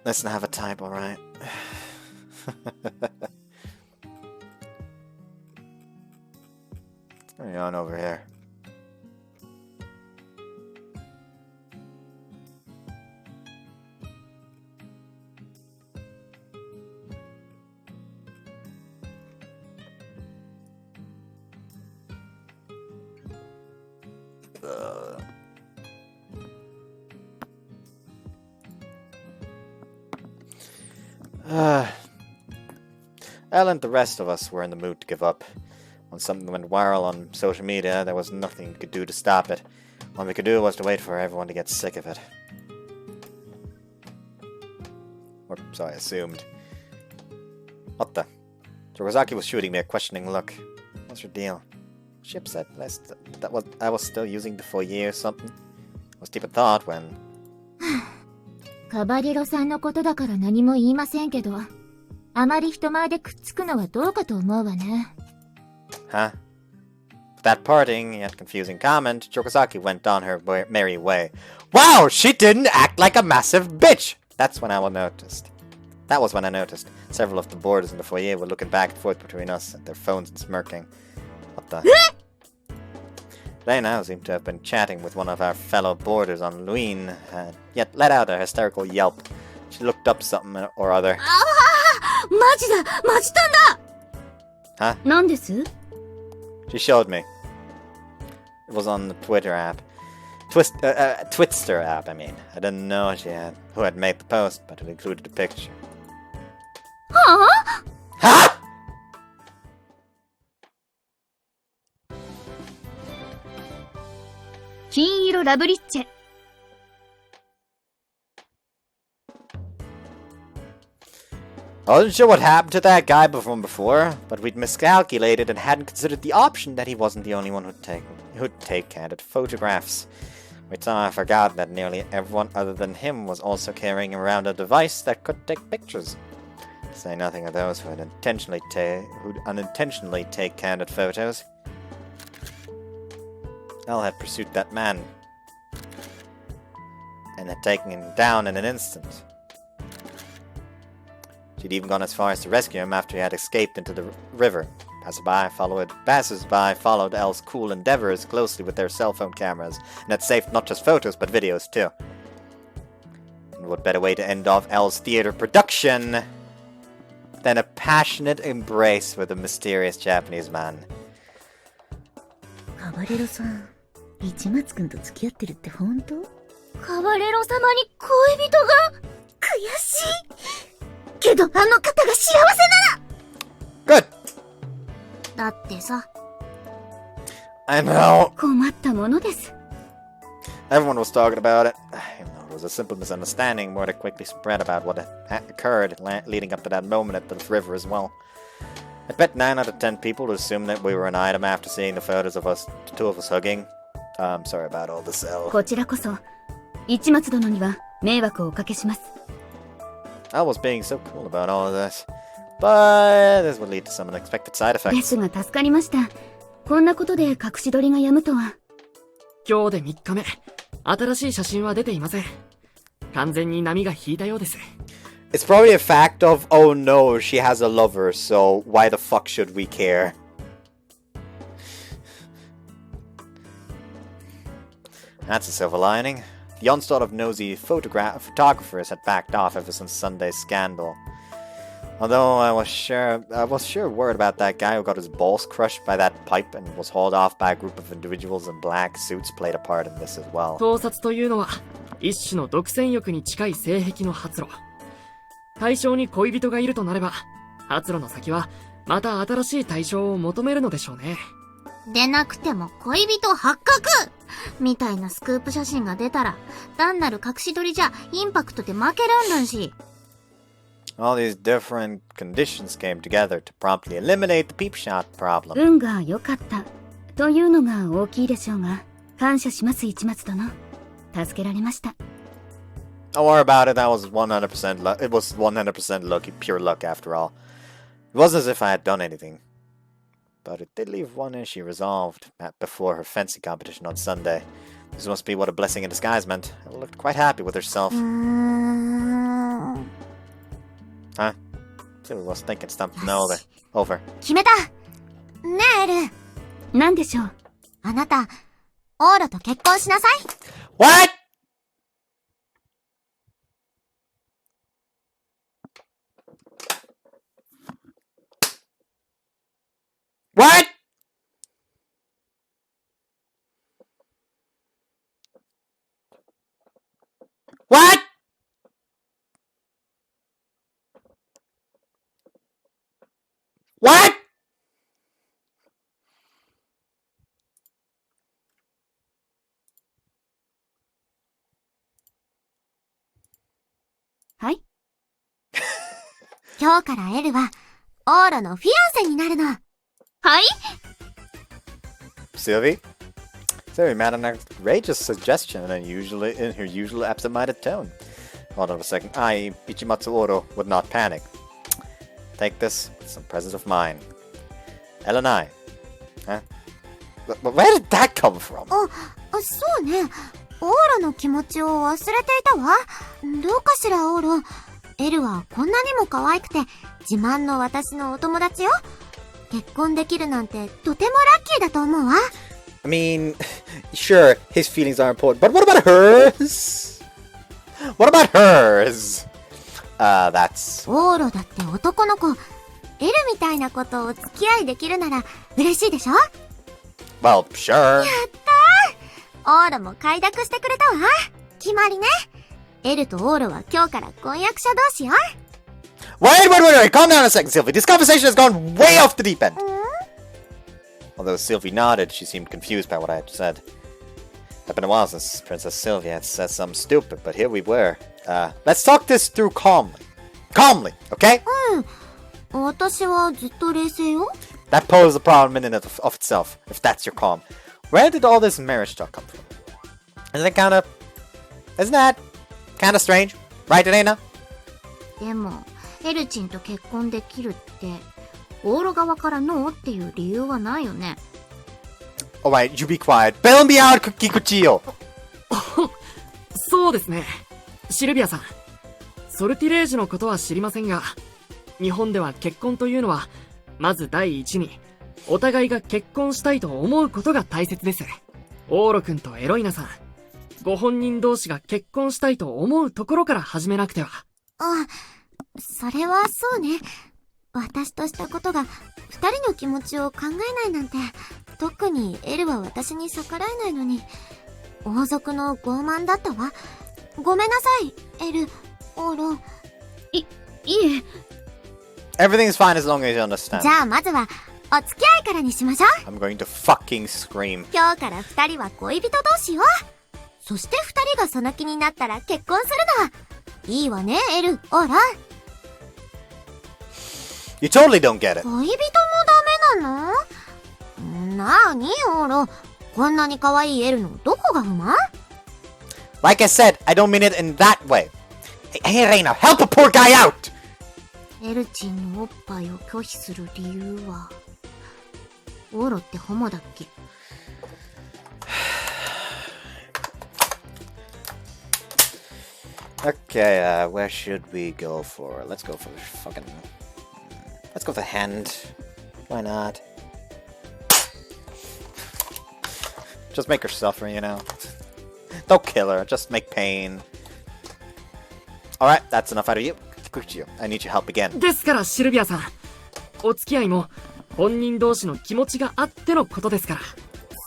Let's not have a type, alright? What's going on over here? Elle and the rest of us were in the mood to give up. When something went viral on social media, there was nothing we could do to stop it. All we could do was to wait for everyone to get sick of it. Or so I assumed. What the? Torozaki was shooting me a questioning look. What's your deal? Was she upset that I was still using the foyer or something? was deep in thought when... カバレロさんのことだから何も言いませんけど、あまり人前でくっつくのはどうかと思うわね。Huh? With that parting, yet confusing comment, Chokosaki went on her merry way. Wow, she didn't act like a massive bitch! That was when I noticed. Several of the boarders in the foyer were looking back and forth between us at their phones and smirking. What the... They now seemed to have been chatting with one of our fellow boarders on Luin, yet let out a hysterical yelp. She looked up something or other. マジだマジたんだ Huh? 何です She showed me. It was on the Twitter app. Twitster app, I mean. I didn't know who had made the post, but it included a picture. はあ Huh?! 金色ラブリッチェ。I wasn't sure what happened to that guy from before, but we'd miscalculated and hadn't considered the option that he wasn't the only one who'd take candid photographs. We'd somehow forgotten that nearly everyone other than him was also carrying around a device that could take pictures. To say nothing of those who would unintentionally take candid photos. Elle had pursued that man, and had taken him down in an instant. She'd even gone as far as to rescue him after he had escaped into the river. Passers-by followed Elle's cool endeavors closely with their cell phone cameras, and had saved not just photos but videos too. And what better way to end off Elle's theater production than a passionate embrace with a mysterious Japanese man. カバレロさん、市松くんと付き合ってるって本当？カバレロ様に恋人が悔しいけどあの方が幸せなら Good! だってさ、 I know! 困ったものです。 Everyone was talking about it. Even though it was a simple misunderstanding, word had quickly spread about what had occurred leading up to that moment at the river as well. I bet 9 out of 10 people would assume that we were an item after seeing the photos of us, the two of us hugging. I'm sorry about all this, Elle. こちらこそ、市松殿には迷惑をおかけします。I was being so cool about all of this. But this would lead to some unexpected side で effects. すが助かりました。こんなことで隠し撮りがやむとは。今日で3日目。新しい写真は出ていません。完全に波が引いたようです。It's probably a fact of, oh no, she has a lover, so why the fuck should we care? That's a silver lining. The onslaught of nosy photographers had backed off ever since Sunday's scandal. Although I was sure worried about that guy who got his balls crushed by that pipe and was hauled off by a group of individuals in black suits played a part in this as well. 盗撮というのは一種の独占欲に近い性癖の発露。対象に恋人がいるとなれば、発露の先はまた新しい対象を求めるのでしょうね。でなくても恋人発覚みたいなスクープ写真が出たら、単なる隠し撮りじゃインパクトで負けるんだし。All these different conditions came together to promptly eliminate the peep shot problem. 運が良かったというのが大きいでしょうが、感謝します市松殿。助けられました。Don't worry about it, that was 100% luck. It was 100% lucky, pure luck after all. It wasn't as if I had done anything. But it did leave one issue resolved before her fencing competition on Sunday. This must be what a blessing in disguise meant. Elle looked quite happy with herself. Huh? Silver was thinking something over. 決めた。ねえエル。何でしょう。あなた、オーラと結婚しなさい。What?! What?! What?! What?! はい。今日からエルは、オーラのフィアンセになるの。はい Sylvie? Very mad and outrageous suggestion in her usual absent-minded tone. Hold on a second. I, Ichimatsu Oro, would not panic. Take this with some presence of mine. Elle and I. Huh? Where did that come from? そうね。オーロの気持ちを忘れていたわ。どうかしら、オーロ。エルはこんなにも可愛くて、自慢の私のお友達よ。結婚できるなんてとてもラッキーだと思うわ。I mean, sure, his feelings are important, but what about hers? What about hers? That's... オーロだって男の子。エルみたいな子とお付き合いできるなら嬉しいでしょ？ Well, sure. やったー！オーロも快諾してくれたわ。決まりね。エルとオーロは今日から婚約者同士よ。Wait, calm down a second, Sylvie. This conversation has gone way off the deep end. Although Sylvie nodded, she seemed confused by what I had said. It's been a while since Princess Sylvia had said something stupid, but here we were. Let's talk this through calmly. Calmly, okay? 私はずっと冷静よ。 That poses a problem in and of itself, if that's your calm. Where did all this marriage talk come from? Isn't that kinda strange? Right, Elena? でも、エルチンと結婚できるって、オーロ側からノーっていう理由はないよね。Alright, you be quiet. Bail me out, Kikuchiyo! そうですね。シルビアさん。ソルティレージュのことは知りませんが、日本では結婚というのは、まず第一に、お互いが結婚したいと思うことが大切です。オーロ君とエロイナさん、ご本人同士が結婚したいと思うところから始めなくては。それはそうね。私としたことが、二人の気持ちを考えないなんて、特にエルは私に逆らえないのに、王族の傲慢だったわ。ごめんなさい、エル、オーロ。いえ。Everything's fine as long as you understand. じゃあまずは、お付き合いからにしましょう。 I'm going to fucking scream. 今日から二人は恋人同士よ。そして二人がその気になったら結婚するの。いいわね、エル、オーロ。You totally don't get it. 恋人もダメなの？なーに、オーロ。こんなに可愛いエルのどこが不満？ Like I said, I don't mean it in that way. Hey, Reina, help a poor guy out! エルチンのおっぱいを拒否する理由は、オーロってホモだっけ？ Okay, where should we go for? Let's go for fucking... Let's go for the hand. Why not? Just make her suffer, you know? Don't kill her, just make pain. Alright, that's enough out of you. Kikuchiyo, I need your help again. ですから、シルビアさん。お付き合いも、本人同士の気持ちがあってのことですから。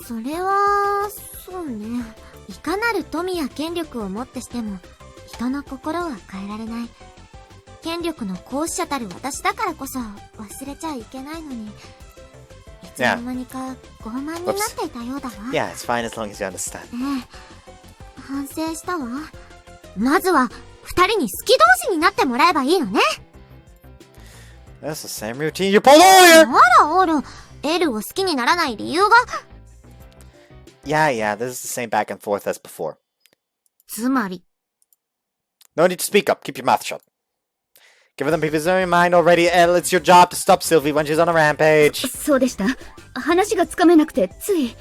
それは、そうね。いかなる富や権力をもってしても、人の心は変えられない。権力の行使者たる私だからこそ忘れちゃいけないのに、いつの間にか傲慢になっていたようだわ。Yeah, it's fine as long as you understand. 反省したわ。まずは二人に好き同士になってもらえばいいのね。That's the same routine you pulled earlier! あらあら、エルを好きにならない理由が。Yeah, this is the same back and forth as before. つまり。No need to speak up, keep your mouth shut. Give them people's own mind already, Elle. It's your job to stop Sylvie when she's on a rampage. そうでした。話がつかめなくて、つい。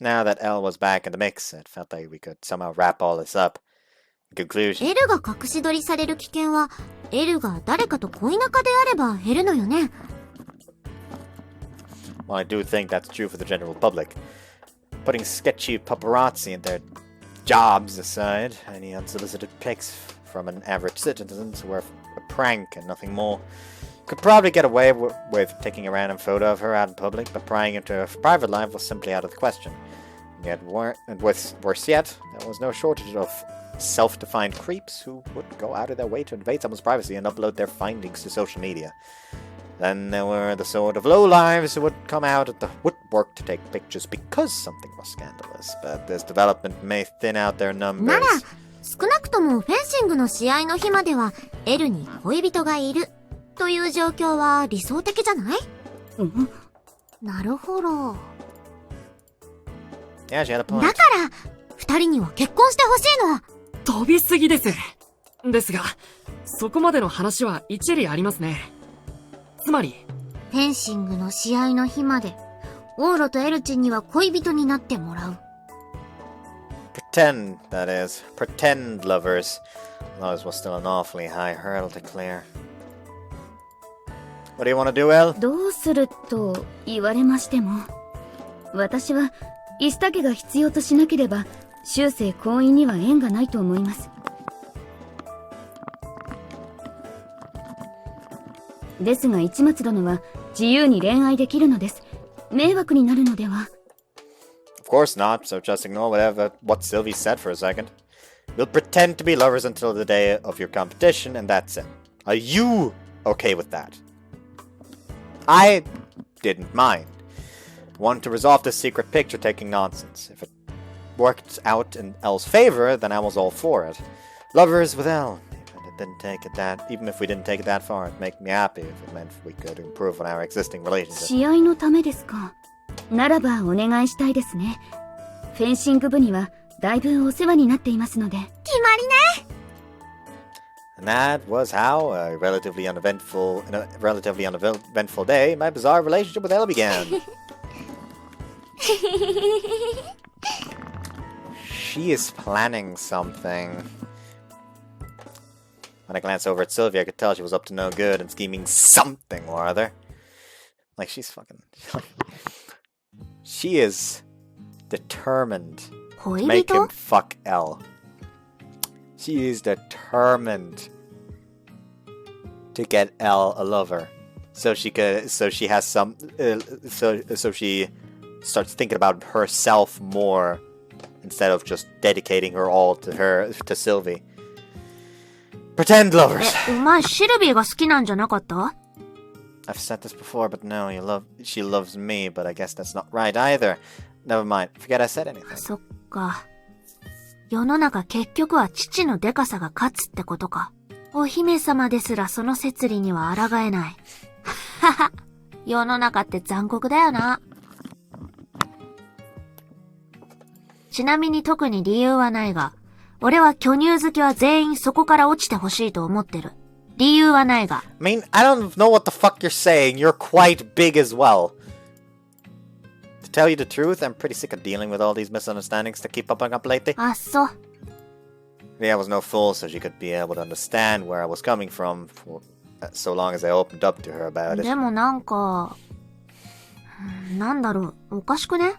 Now that Elle was back in the mix, it felt like we could somehow wrap all this up. In conclusion, エルが隠し撮りされる危険は、エルが誰かと恋仲であれば減るのよね。well, I do think that's true for the general public. Putting sketchy paparazzi and their jobs aside, any unsolicited pics from an average citizen's worth a prank and nothing more. Could probably get away with taking a random photo of her out in public, but prying into her private life was simply out of the question. Yet, worse yet, there was no shortage of self-defined creeps who would go out of their way to invade someone's privacy and upload their findings to social media. Then there were the sort of lowlives who would come out at the woodwork to take pictures because something was scandalous, but this development may thin out their numbers. なら、少なくともフェンシングの試合の日までは、エルに恋人がいるという状況は理想的じゃない？なるほど。Yeah, she had a だ point. から、二人には結婚してほしいの。飛びすぎです。ですが、そこまでの話は一理ありますね。つまり、フェンシングの試合の日まで、オーロとエルチンには恋人になってもらう。Pretend, that is. Pretend lovers. Those was still an awfully high hurdle to clear. What do you want to do, Elle? どうすると言われましても、私は石田家が必要としなければ終生婚姻には縁がないと思います。ですが市松殿は自由に恋愛できるのです。迷惑になるのでは。 Of course not, so just ignore what Sylvie said for a second. We'll pretend to be lovers until the day of your competition, and that's it. Are you okay with that? I didn't mind. Want to resolve this secret picture taking nonsense. If it worked out in Elle's favor, then I was all for it. Lovers with Elle. Even if we didn't take it that far, it'd make me happy if it meant we could improve on our existing relationship. 試合のためですか。ならばお願いしたいですね。フェンシング部にはだいぶお世話になっていますので。決まりね。 And that was how, in a relatively uneventful day, my bizarre relationship with Elle began. She is planning something. When I glanced over at Sylvie, I could tell she was up to no good and scheming something or other. Like, she's fucking... She is determined to make him fuck Elle. She is determined to get Elle a lover. So she starts thinking about herself more instead of just dedicating her all to Sylvie. Pretend lovers. お前シルビーが好きなんじゃなかった？ I've said this before, but no, she loves me, but I guess that's not right either. Never mind. Forget I said anything. そっか。世の中結局は父のデカさが勝つってことか。お姫様ですらその摂理には抗えない。はは。世の中って残酷だよな。ちなみに特に理由はないが、俺は巨乳好きは全員そこから落ちてほしいと思ってる。理由はないが。I mean, I don't know what the fuck you're saying. You're quite big as well. To tell you the truth, I'm pretty sick of dealing with all these misunderstandings that keep popping up lately. あっそ。Maybe I was no fool, so she could be able to understand where I was coming from, so long as I opened up to her about it. でもなんか、なんだろう、おかしくね？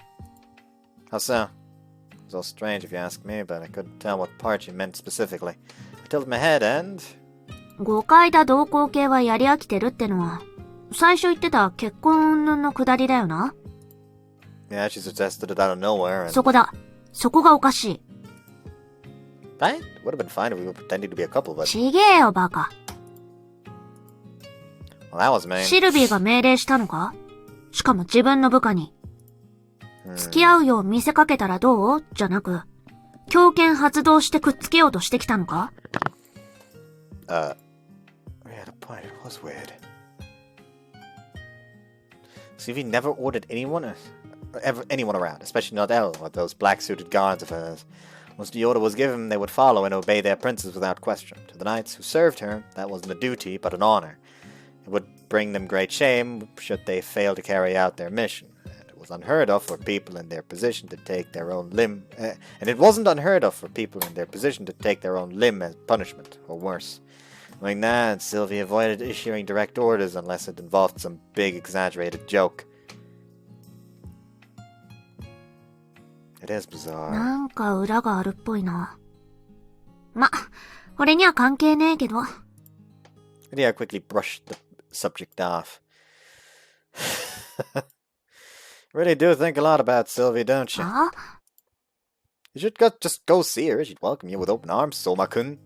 How so? It was all strange if you ask me, but I couldn't tell what part she meant specifically. I tilted my head and... 誤解だ同行系はやり飽きてるってのは、最初言ってた結婚のくだりだよな。Yeah, she suggested it out of nowhere and... そこだ。そこがおかしい。Right? Would have been fine if we were pretending to be a couple, but... ちげえよ、バカ。Well, that was mean. シルビーが命令したのか？しかも自分の部下に。付き合うよう見せかけたらどう？じゃなく、強権発動してくっつけようとしてきたのか？ We had a point. It was weird. Sylvie never ordered anyone around, especially not Elle or those black-suited guards of hers. Once the order was given, they would follow and obey their princes without question. To the knights who served her, that wasn't a duty, but an honor. It would bring them great shame should they fail to carry out their mission. And it was unheard of for people in their position to take their own limb. And it wasn't unheard of for people in their position to take their own limb as punishment, or worse. Knowing that, Sylvie avoided issuing direct orders unless it involved some big exaggerated joke. It is bizarre. なんか裏があるっぽいな。ま、俺には関係ねえけど。Lydia quickly brushed the subject off. You really do think a lot about Sylvie, don't you? あ？ You should just go see her. She'd welcome you with open arms, Soma-kun.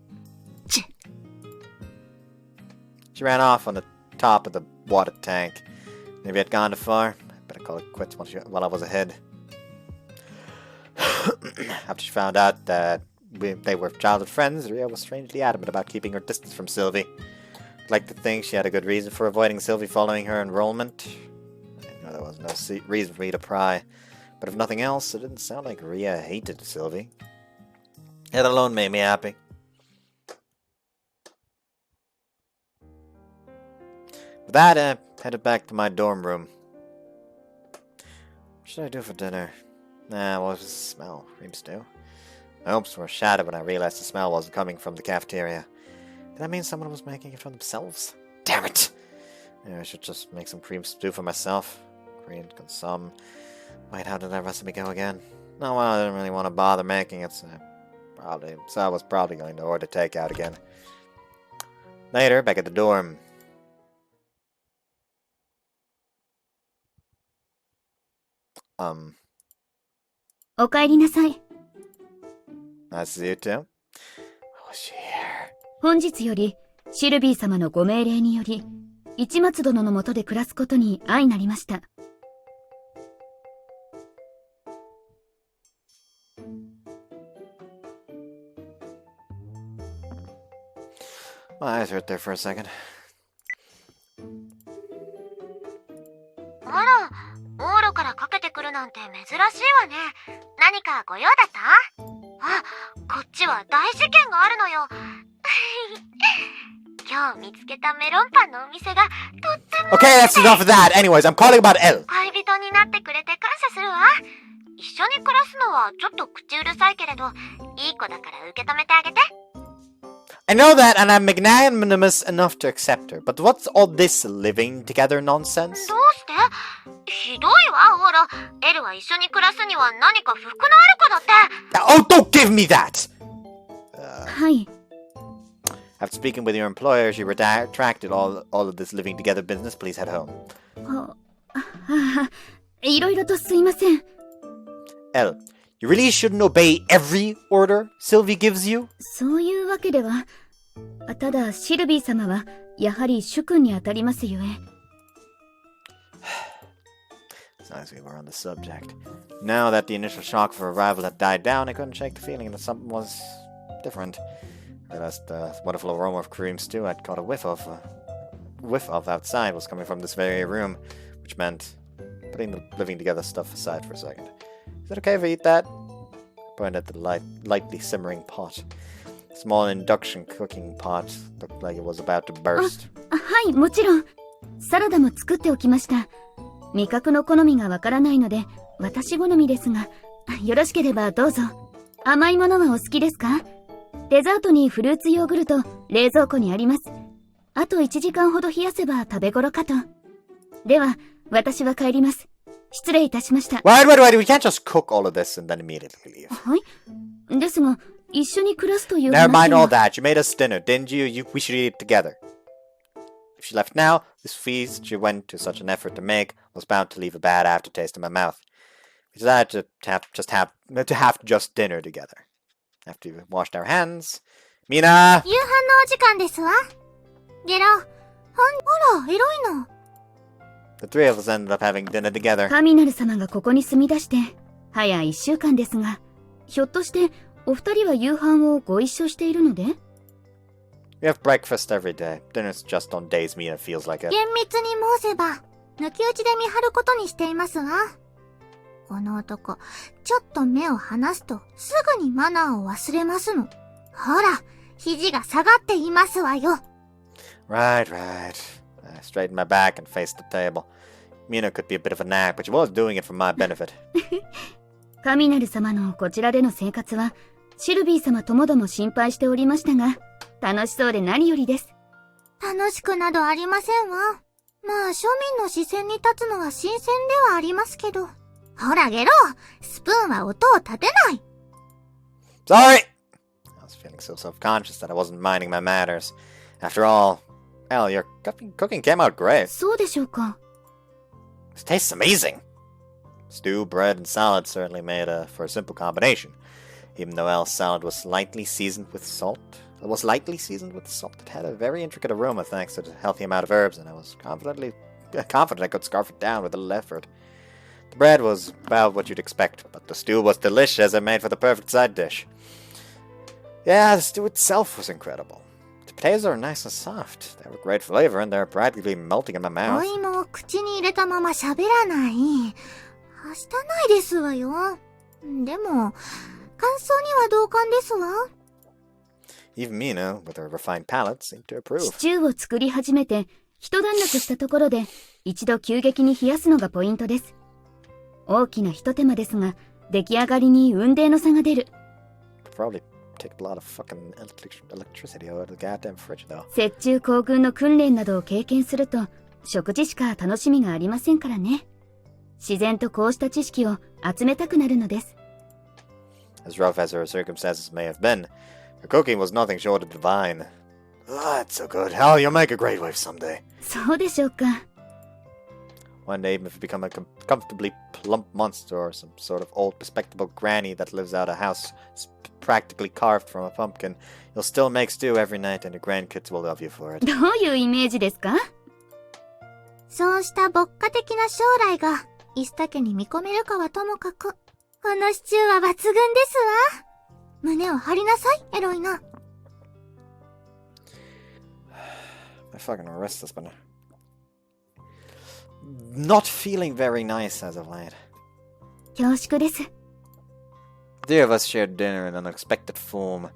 She ran off on the top of the water tank. Maybe I'd gone too far. I better call it quits while I was ahead. After she found out that they were childhood friends, Ria was strangely adamant about keeping her distance from Sylvie. I'd like to think she had a good reason for avoiding Sylvie following her enrollment. I know there was no reason for me to pry. But if nothing else, it didn't sound like Ria hated Sylvie. It alone made me happy. With that, I headed back to my dorm room. What should I do for dinner? What was the smell? Cream stew? My hopes were shattered when I realized the smell wasn't coming from the cafeteria. Did that mean someone was making it for themselves? Damn it! I should just make some cream stew for myself. Korean consomme. Wait, how did that recipe go again? No, well, I didn't really want to bother making it, so I was probably going to order takeout again. Later, back at the dorm.お帰りなさい。 Nice to see you too. Oh, is she here? 本日より、シルビー様のご命令により、市松殿の下で暮らすことに相なりました。My eyes hurt there for a second. あら、往路からかけてくるなんて珍しいわね。何かご用だった？あ、こっちは大事件があるのよ。今日見つけたメロンパンのお店がとっても Okay, that's enough of that. Anyways, I'm calling about Elle. 恋人になってくれて感謝するわ。一緒に暮らすのはちょっと口うるさいけれど、いい子だから受け止めてあげて。I know that, and I'm magnanimous enough to accept her. But what's all this living together nonsense? どうして？ひどいわ、オーラ。エルは一緒に暮らすには何か不服のある子だって。Oh, don't give me that! はい。 After speaking with your employer, she retracted all of this living together business. Please head home. いろいろとすいません。Elle, you really shouldn't obey every order Sylvie gives you? そういうわけでは。ただ、シルビー様は、やはり主君に当たりますゆえ。As long as we were on the subject. Now that the initial shock of her arrival had died down, I couldn't shake the feeling that something was different. I realized the wonderful aroma of cream stew I'd caught a whiff of outside was coming from this very room, which meant putting the living together stuff aside for a second. Is it okay if I eat that? I pointed at the lightly simmering pot. A small induction cooking pot looked like it was about to burst. はい、もちろん。サラダも作っておきました。味覚の好みがわからないので、私好みですが、よろしければどうぞ。甘いものはお好きですか？デザートにフルーツヨーグルト、冷蔵庫にあります。あと1時間ほど冷やせば食べ頃かと。では、私は帰ります。失礼いたしました。Wait, we can't just cook all of this and then immediately leave. はい。ですが、一緒に暮らすという Never 話 mind は all that. You made us dinner, didn't you? We should eat it together. If she left now, this feast she went to such an effort to make was bound to leave a bad aftertaste in my mouth. We decided to have just dinner together. After we washed our hands, Mina! 夕飯のお時間ですわ。ゲロ。あら、エロいの。The three of us ended up having dinner together. カミナル様がここに住み出して、早1週間ですが、ひょっとしてお二人は夕飯をご一緒しているので？ We have breakfast every day. Dinner's just on days Mina feels like it. 厳密に申せば、抜き打ちで見張ることにしていますわ。この男、ちょっと目を離すと、すぐにマナーを忘れますの。ほら、肘が下がっていますわよ。Right. I straightened my back and faced the table. Mina could be a bit of a nag, but she was doing it for my benefit. カミナル様のこちらでの生活は、シルビー様ともども心配しておりましたが、楽しそうで何よりです。楽しくなどありませんわ。まあ、庶民の視線に立つのは新鮮ではありますけど。ほら、ゲロ、スプーンは音を立てない。Sorry! I was feeling so self-conscious that I wasn't minding my manners. After all, Elle, your cooking came out great. そうでしょうか。This tastes amazing. Stew, bread, and salad certainly made for a simple combination. Even though Elle's salad was lightly seasoned with salt, it had a very intricate aroma thanks to the healthy amount of herbs, and I was confident I could scarf it down with a little effort. The bread was about what you'd expect, but the stew was delicious and made for the perfect side dish. Yeah, the stew itself was incredible. The potatoes are nice and soft. They have a great flavor and they're practically melting in my mouth. お芋を口に入れたまま喋らない。したないですわよ。でも、感想には同感ですわ。Even Mina, with her refined palate, seemed to approve. シチューを作り始めて、一段落したところで、一度急激に冷やすのがポイントです。大きな一手間ですが、出来上がりに雲泥の差が出る。Probably take a lot of fucking electricity out of the goddamn fridge, though. 雪中行軍の訓練などを経験すると、食事しか楽しみがありませんからね。自然とこうした知識を集めたくなるのです。As rough as her circumstances may have been, her cooking was nothing short of divine. Ah, it's so good. Hell, you'll make a great wife someday. そうでしょうか。One day, even if you become a comfortably plump monster or some sort of old respectable granny that lives out a house practically carved from a pumpkin, you'll still make stew every night and your grandkids will love you for it. どういうイメージですか？そうした牧歌的な将来が、イスタ家に見込めるかはともかく、このシチューは抜群ですわ。胸を張りなさい、エロイナ。My fucking wrist has been not feeling very nice as of late. 恐縮です。The two of us shared dinner in unexpected form. It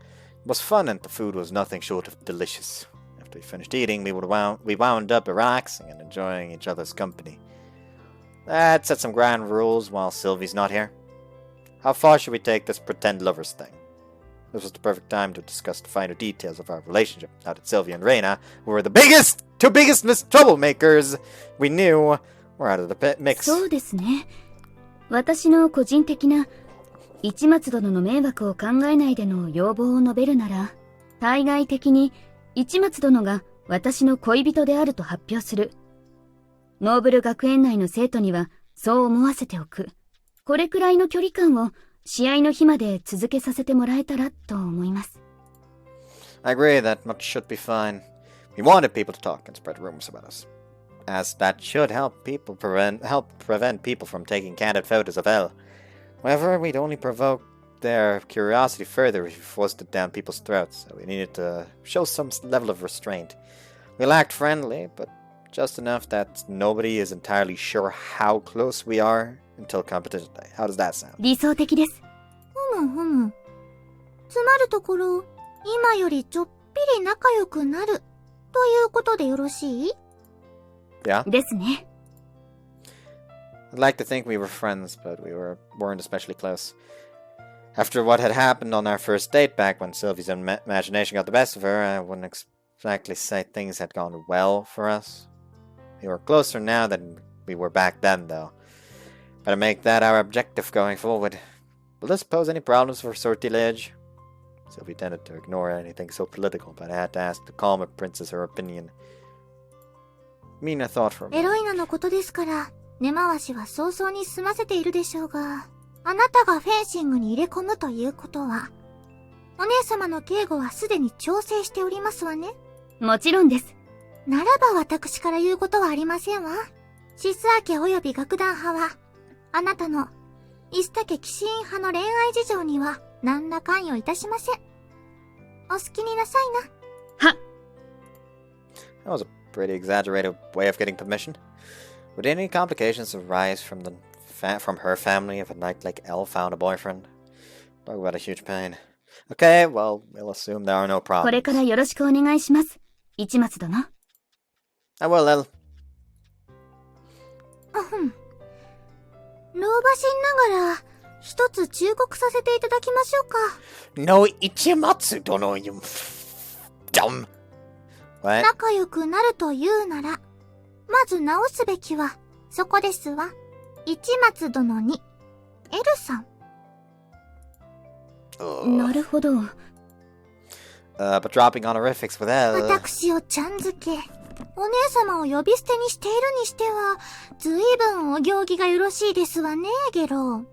was fun and the food was nothing short of delicious. After we finished eating, we wound up relaxing and enjoying each other's company. That set some ground rules while Sylvie's not here. How far should we take this pretend lovers thing? This was the perfect time to discuss the finer details of our relationship, now that Sylvie and Reina, who were the two biggest troublemakers we knew, were out of the mix. そうですね。私の個人的な市松殿の迷惑を考えないでの要望を述べるなら、対外的に市松殿が私の恋人であると発表する。ノーブル学園内の生徒にはそう思わせておく。これくらいの距離感を試合の日まで続けさせてもらえたらと思います。I agree that much should be fine. We wanted people to talk and spread rumors about us, as that should help prevent people from taking candid photos of Elle. However, we'd only provoke their curiosity further if we forced it down people's throats, so we needed to show some level of restraint. We'll act friendly, but just enough that nobody is entirely sure how close we are until competition day. How does that sound? 理想的です。ふむふむ。つまるところ、今よりちょっぴり仲良くなる、ということでよろしい？ Yeah? ですね。I'd like to think we were friends, but we weren't especially close. After what had happened on our first date back when Sylvie's imagination got the best of her, I wouldn't exactly say things had gone well for us. We were closer now than we were back then, though. Better make that our objective going forward. Will this pose any problems for Sortilege? Sylvie tended to ignore anything so political, but I had to ask the calmer princess her opinion. Mina thought for a moment. エロイナのことですから、根回しは早々に済ませているでしょうが、あなたがフェンシングに入れ込むということは、お姉様の警護はすでに調整しておりますわね。もちろんです。ならば私から言うことはありませんわ。シスア家及び楽団派は、あなたのイスタ家騎士院派の恋愛事情には何ら関与いたしません。お好きになさいな。は。That was a pretty exaggerated way of getting permission. Would any complications arise from her family if a knight like Elle found a boyfriend? Talk about a huge pain. Okay, well, we'll assume there are no これ problems. からよろしくお願いします。市松殿。I will, Elle. 老婆心ながら、一つ忠告させていただきましょうか。No Ichimatsu dono, you dumb. What? 仲良くなるというなら、まず直すべきは、そこですわ。市松殿に、エルさん。なるほど。But dropping honorifics with Elle. 私をちゃんづけ、お姉様を呼び捨てにしているにしては、ずいぶんお行儀がよろしいですわね、ゲロ。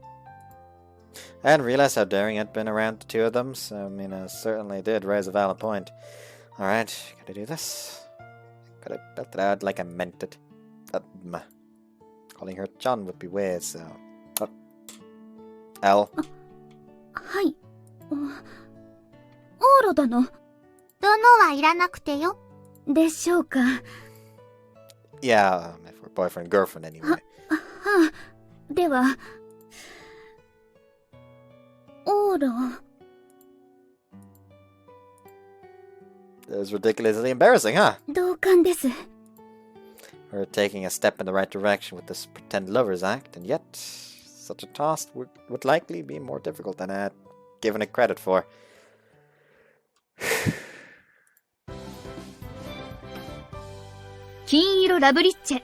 I hadn't realized how daring I'd been around the two of them, so Mina certainly did raise a valid point. Alright, gotta do this. Gotta belt it out like I meant it. Calling her John would be weird, so... Elle? はい。オーロ殿。殿はいらなくてよ。でしょうか。Yeah, if we're boyfriend girlfriend anyway. はあ、では、オーラ。That was ridiculously embarrassing, huh? 同感です。We're taking a step in the right direction with this pretend lovers act, and yet such a task would likely be more difficult than I had given it credit for. 金色ラブリッチェ。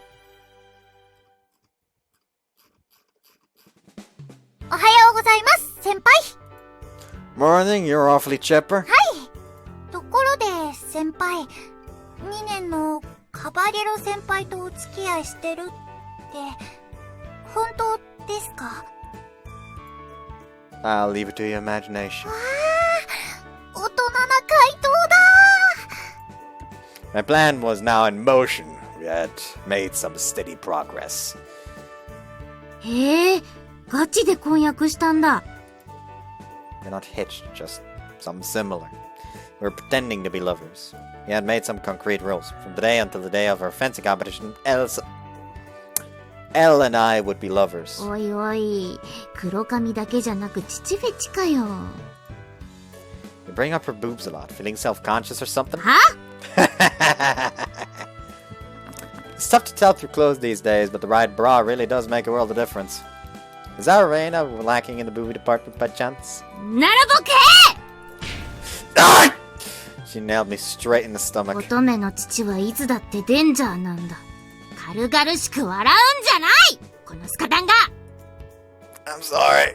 おはようございます、先輩。 Morning, you're awfully chipper. ところで、先輩、2年のカバレロ先輩とお付き合いしてるって、本当ですか？ I'll leave it to your imagination. 大人な回答だ。 My plan was now in motion. We had made some steady progress. へえ、ガチで婚約したんだ。We're not hitched, just something similar. We were pretending to be lovers. We had made some concrete rules. From today until the day of our fencing competition, Elle and I would be lovers. おいおい、黒髪だけじゃなく父フェチかよ。You bring up her boobs a lot. Feeling self-conscious or something? は？ It's tough to tell through clothes these days, but the right bra really does make a world of difference. Is our Reina lacking in the booby department by chance? ならぼけ！ Ah! She nailed me straight in the stomach. 乙女の父はいつだってデンジャーなんだ。軽々しく笑うんじゃないこのスカタンが。 I'm sorry.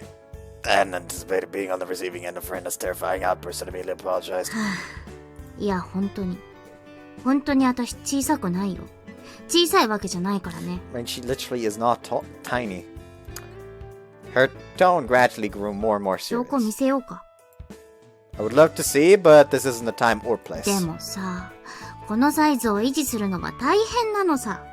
I hadn't anticipated being on the receiving end of Reina's terrifying outburst and immediately apologized. いや、本当に私小さくないよ。小さいわけじゃないからね。I mean, she literally is not tiny. Her tone gradually grew more and more 証拠 serious. 見せようか。I would love to see, but this isn't the time or place. でもさ、このサイズを維持するのが大変なのさ。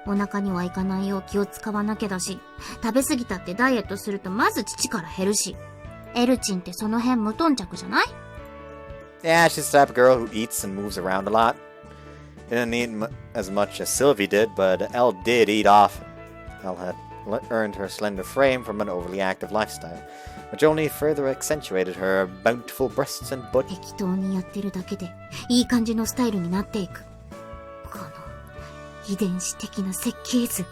お腹にはいかないよう気を使わなきゃだし、食べ過ぎたってダイエットするとまず父から減るし。エルチンってその辺無頓着じゃない？ Yeah, she's the type of girl who eats and moves around a lot. Didn't eat as much as Sylvie did, but Elle did eat often. Elle had earned her slender frame from an overly active lifestyle, which only further accentuated her bountiful breasts and butt. 適当にやってるだけでいい感じのスタイルになっていく。この遺伝子的な設計図。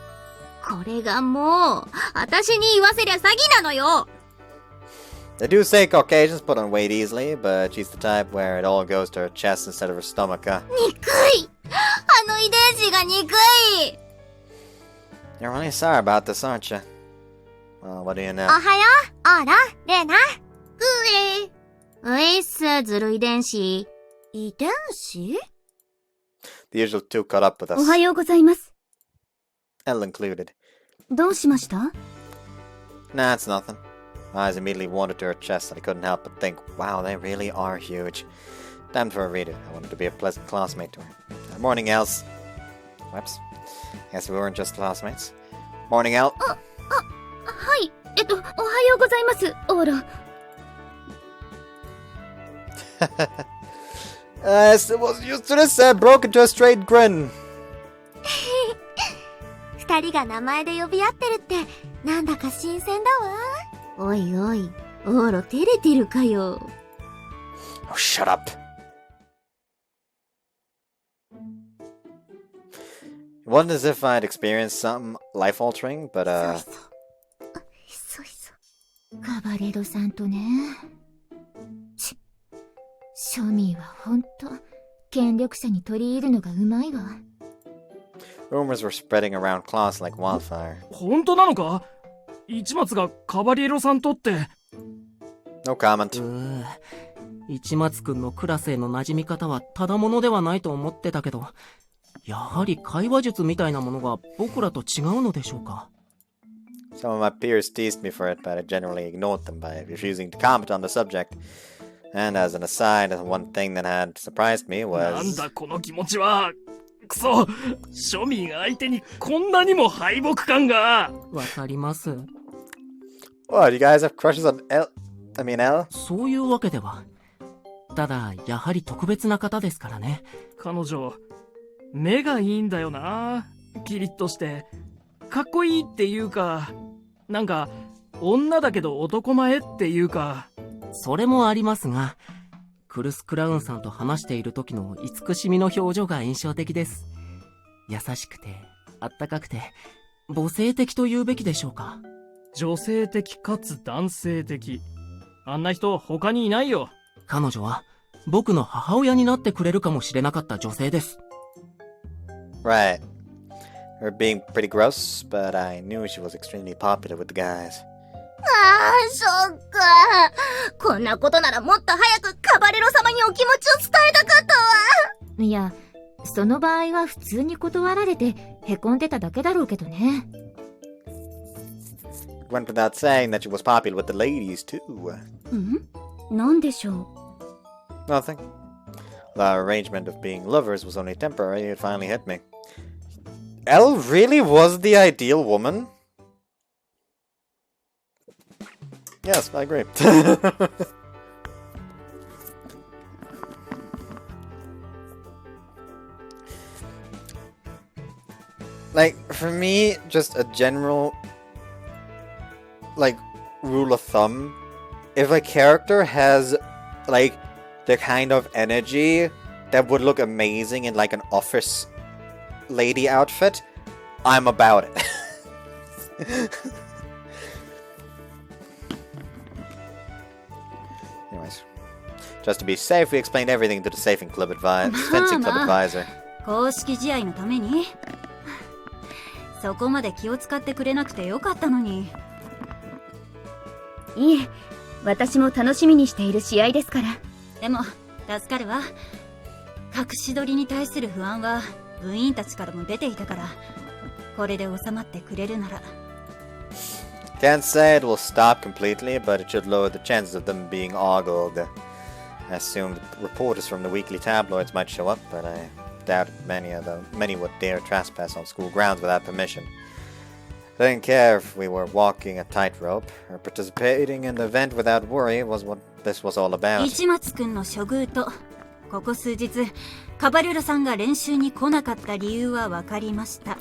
これがもう私に言わせりゃ詐欺なのよ。 They do say Caucasians put on weight easily, but she's the type where it all goes to her chest instead of her stomach, huh? 憎い。あの遺伝子が憎い。 You're really sorry about this, aren't you? Well, what do you know? おはよう、オーラ、レーナ。ういっす、ずる遺伝子。遺伝子？ The usual two caught up with おは us, ようございます。 Elle included. どうしました？ Nah, it's nothing. My eyes immediately wandered to her chest, and I couldn't help but think, wow, they really are huge. Damned for a reader. I wanted to be a pleasant classmate to her. Morning, Els. Whoops. Guess we weren't just classmates. Morning, Elle. はい。おはようございます、オーラ。I still wasn't used to this. Broke into a straight grin. 二人が名前で呼び合ってるって、なんだか新鮮だわ。おいおい、オーロ照れてるかよ。 Oh, shut up. It wasn't as if I'd experienced something life-altering, but, そうそう。カバレロさんとね。庶民はほんと、権力者に取り入るのがうまいわ。rumors were spreading around class like wildfire. 本当なのか？市松がカバリエロさんとって。No comment. 市松くんのクラスへの馴染み方はただものではないと思ってたけど、やはり会話術みたいなものが僕らと違うのでしょうか。Some of my peers teased me for it, but I generally ignored them by refusing to comment on the subject. And as an aside, one thing that had surprised me なん was... だこの気持ちは。くそ、庶民相手にこんなにも敗北感が。わかります。What, you guys have crushes on Elle? そういうわけでは。ただ、やはり特別な方ですからね。彼女、目がいいんだよな。キリッとして。かっこいいっていうか、なんか、女だけど男前っていうか。それもありますが、クルス・クラウンさんと話している時の慈しみの表情が印象的です。優しくて、あったかくて、母性的と言うべきでしょうか。女性的かつ男性的。あんな人他にいないよ。彼女は僕の母親になってくれるかもしれなかった女性です。Right. Her being pretty gross, but I knew she was extremely popular with the guys. ああ、そっか。こんなことならもっと早くカバレロ様にお気持ちを伝えたかったわ。いや、その場合は普通に断られてへこんでただけだろうけどね。It went without saying that she was popular with the ladies, too. なんでしょ Nothing. The arrangement of being lovers was only temporary, it finally hit me. Elle really was the ideal woman? Yes, I agree. Like, for me, just a general, like, rule of thumb, if a character has, like, the kind of energy that would look amazing in, like, an office lady outfit, I'm about it. Anyways, just to be safe, we explained everything to the fencing club advisor. 公式試合のためにそこまで気を使ってくれなくてよかったのに。いえ、私も楽しみにしている試合ですから。でも助かるわ。隠し撮りに対する不安は部員たちからも出ていたから、これで収まってくれるなら。Can't say it will stop completely, but it should lower the chances of them being ogled. I assumed reporters from the weekly tabloids might show up, but I doubt many would dare trespass on school grounds without permission. I didn't care if we were walking a tightrope, or participating in the event without worry was what this was all about. 市松くんの処遇と、ここ数日カバルラさんが練習に来なかった理由は分かりました。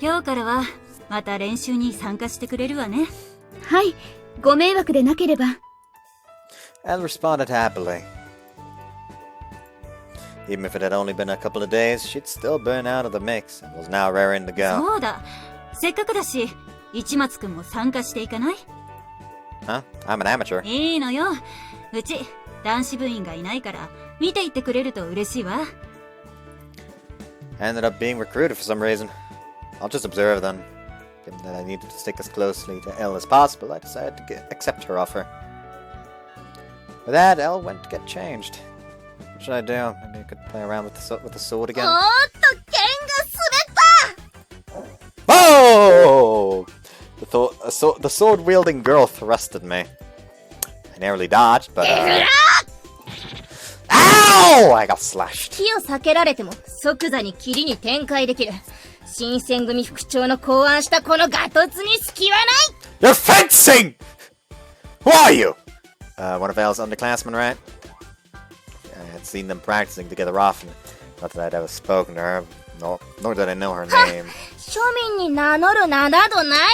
今日からはまた練習に参加してくれるわね。はい、ご迷惑でなければ。Elle responded happily. Even if it had only been a couple of days, she'd still burn out of the mix and was now raring to go. そうだ、せっかくだし、市松くんも参加していかない？ Huh? I'm an amateur. いいのよ。うち男子部員がいないから見ていってくれると嬉しいわ。I ended up being recruited for some reason. I'll just observe then. Given that I needed to stick as closely to Elle as possible, I decided to accept her offer. With that, Elle went to get changed. What should I do? Maybe I could play around with the sword again. おーっと、剣が滑った。 Oh! The sword-wielding girl thrusted me. I narrowly dodged, but Ow! I got slashed. 火を避けられても即座に霧に展開できる。新選組副長の考案したこのガトツに隙はない。 You're fencing! Who are you? One of Elle's underclassmen, right? I had seen them practicing together often. Not that I'd ever spoken to her, nor did I know her name. 庶民に名乗る名などないわ。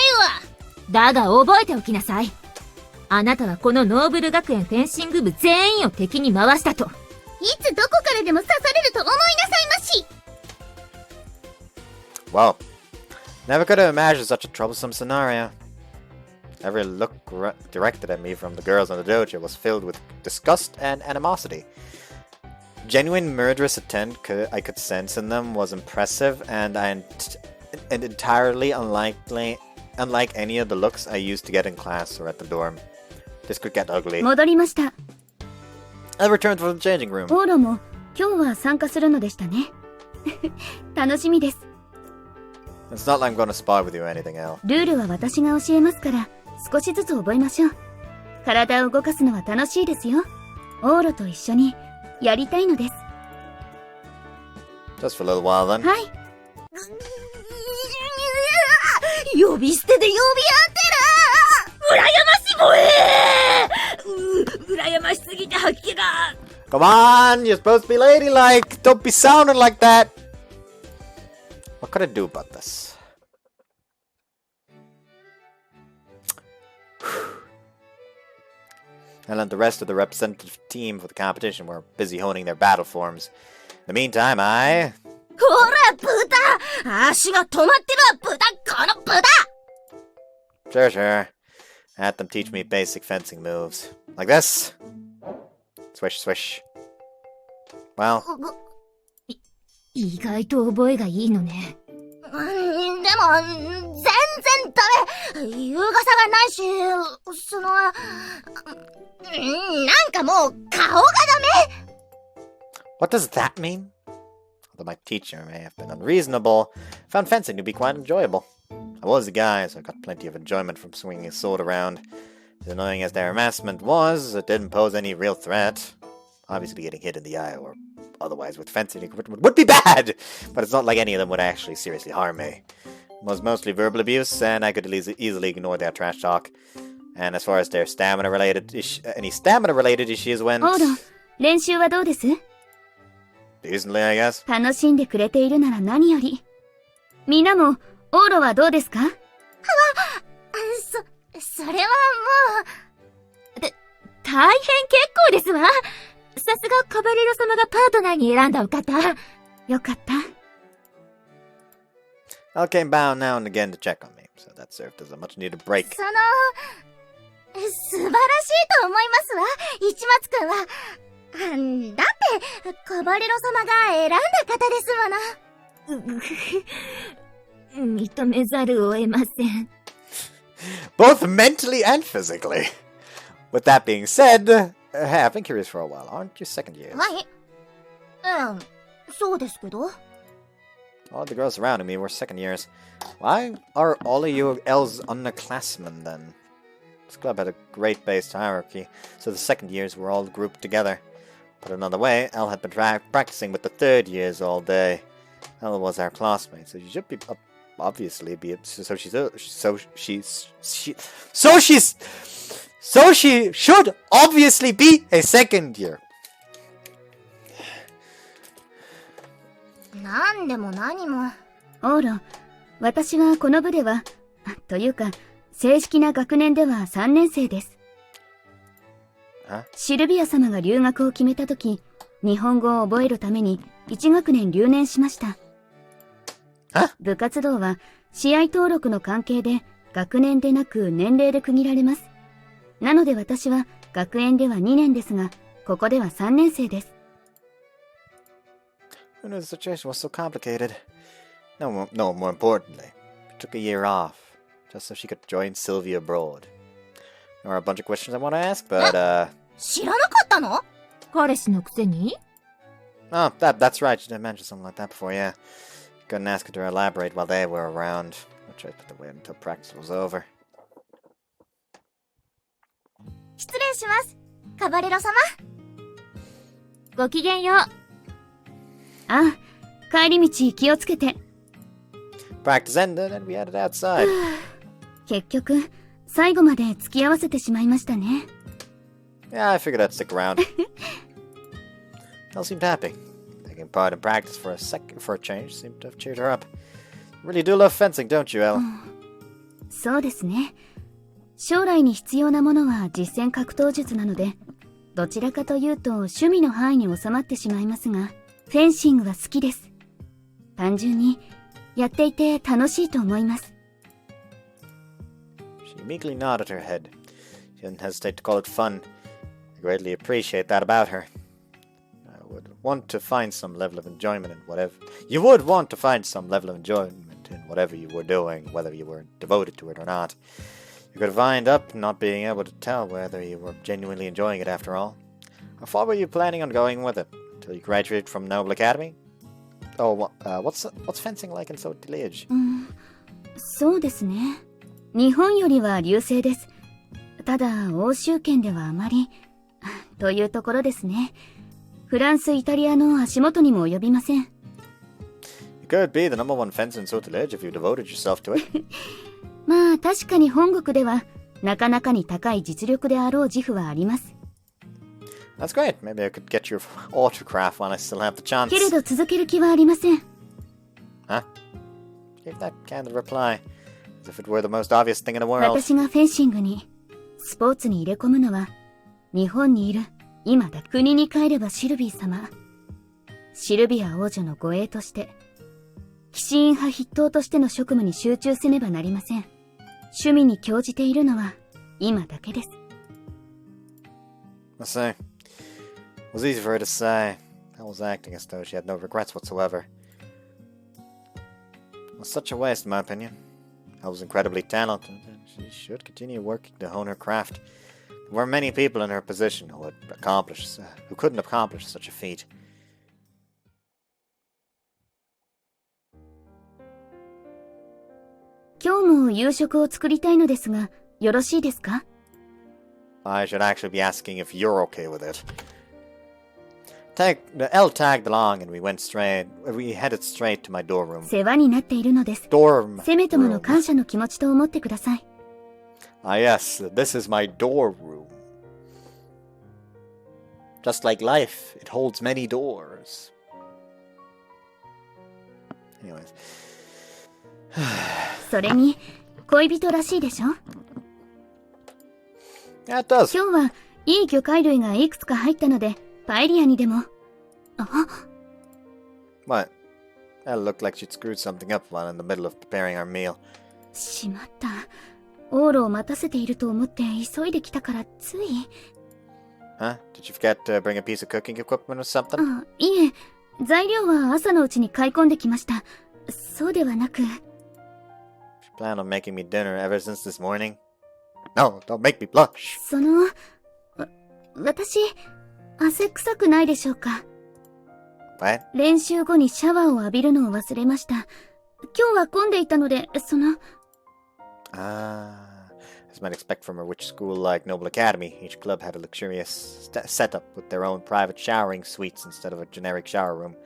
だが覚えておきなさい。あなたはこのノーブル学園フェンシング部全員を敵に回したと。いつどこからでも刺されると思いなさいまし。 Well, never could have imagined such a troublesome scenario. Every look directed at me from the girls in the dojo was filled with disgust and animosity. Genuine murderous intent I could sense in them was impressive, and entirely unlike any of the looks I used to get in class or at the dorm. This could get ugly. 戻りました。 I returned from the changing room. オーロも今日は参加するのでしたね。楽しみです。It's not like I'm gonna spy with you or anything else. ルールは私が教えますから、少しずつ覚えましょう。体を動かすのは楽しいですよ。オーロと一緒にやりたいのです。Just for a little while then. はい。呼び捨てで呼び合ってら。羨ましすぎて吐き気が。Come on, you're supposed to be ladylike. Don't be sounding like that. What could I do about this? Elle and the rest of the representative team for the competition were busy honing their battle forms. In the meantime, I... ほら、豚！足が止まってるわ、豚！この豚！ Sure, sure. I had them teach me basic fencing moves. Like this. Swish, swish. Well, 意外と覚えがいいのね。でも、全然ダメ！優雅さがないし、なんかもう、顔がダメ！ what does that mean? Although my teacher may have been unreasonable, I found fencing to be quite enjoyable. I was a guy, so I got plenty of enjoyment from swinging a sword around. As annoying as their harassment was, it didn't pose any real threat. Obviously getting hit in the eye or otherwise with fencing equipment would be bad, but it's not like any of them would actually seriously harm me. It was mostly verbal abuse, and I could easily ignore their trash talk. And as far as their any stamina-related issues went... オーロ、練習はどうです？ decently, I guess. 楽しんでくれているなら何より。みんなも、オーロはどうですか？それはもう。大変結構ですわ。さすがカバレロ様がパートナーに選んだお方。よかった。Elle came bound now and again to check on me, so that served as a much-needed break. 素晴らしいと思いますわ、市松くんは。だって、カバレロ様が選んだ方ですもの。認めざるを得ません。Both mentally and physically. With that being said, hey, I've been curious for a while. Aren't you second years? はい。そうですけど。All the girls surrounding me were second years. Why are all of you L's underclassmen then? This club had a great based hierarchy, so the second years were all grouped together. Put another way, L had been practicing with the third years all day. L was our classmate, so she should be obviously be so she should obviously be a second year. なんでも何も。オーロ、私はこの部では、というか、正式な学年では3年生です。シルビア様が留学を決めたとき、日本語を覚えるために1学年留年しました。部活動は試合登録の関係で学年でなく年齢で区切られます。なので私は学園では2年ですが、ここでは3年生です。Who knew the situation was so complicated? No, more importantly, she took a year off, just so she could join Sylvia abroad. There are a bunch of questions I want to ask, but, 知らなかったの？彼氏のくせに？ Oh, that's right, she did mention something like that before, yeah. Couldn't ask her to elaborate while they were around. I tried to wait until practice was over. 失礼します、カバレロ様。ごきげんよう。あ、帰り道気をつけて。Practice ended and we headed outside. 結局、最後まで付き合わせてしまいましたね。Yeah, I figured I'd stick around. Elle seemed happy. Taking part in practice for a change seemed to have cheered her up. You really do love fencing, don't you, Elle? そうですね。将来に必要なものは実践格闘術なので、どちらかというと趣味の範囲に収まってしまいますが、フェンシングは好きです。単純にやっていて楽しいと思います。She meekly nodded her head. She didn't hesitate to call it fun. I greatly appreciate that about her. I would want to find some level of enjoyment in whatever... You would want to find some level of enjoyment in whatever you were doing, whether you were devoted to it or not. You could wind up not being able to tell whether you were genuinely enjoying it after all. How far were you planning on going with it? Until you graduate from Noble Academy? Oh, what's fencing like in Sotilage? そうですね。日本よりは隆盛です。ただ、欧州圏ではあまり、というところですね。フランス、イタリアの足元にも及びません。You could be the number one fencer in Sotilage if you devoted yourself to it. まあ、確かに本国では、なかなかに高い実力であろう自負はあります。That's great. Maybe I could get your autograph while I still have the chance. けれど続ける気はありません。Huh? Gave that candid reply, as if it were the most obvious thing in the world. 私がフェンシングに、スポーツに入れ込むのは、日本にいる。今だ。国に帰ればシルビー様。シルビア王女の護衛として、騎士員派筆頭としての職務に集中せねばなりません。趣味に興じているのは今だけです。I say, it was easy for her to say. I was acting as though she had no regrets whatsoever. It was such a waste, in my opinion. I was incredibly talented, and she should continue working to hone her craft. There were many people in her position who couldn't accomplish such a feat. Today も夕食を作りたいのですが、よろしいですか? I should actually be asking if you're okay with it. Elle tagged along and we headed straight to my dorm room. 世話になっているのです。Dorm せめてもの感謝の気持ちと思ってください。Ah yes, this is my dorm room. Just like life, it holds many doors. Anyways. それに、恋人らしいでしょ? Yeah, it does. 今日はいい魚介類がいくつか入ったので、パエリアにでも。What? That looked like she'd screwed something up while in the middle of preparing our meal. しまった。オーロを待たせていると思って急いできたからつい。Huh? Did you forget to bring a piece of cooking equipment or something? いえ、材料は朝のうちに買い込んできました。そうではなく。She planned on making me dinner ever since this morning? No, don't make me blush. 私、汗臭くないでしょうか? What? 練習後にシャワーを浴びるのを忘れました。今日は混んでいたので、As you might expect from a witch school like Noble Academy, each club had a luxurious setup with their own private showering suites instead of a generic shower room.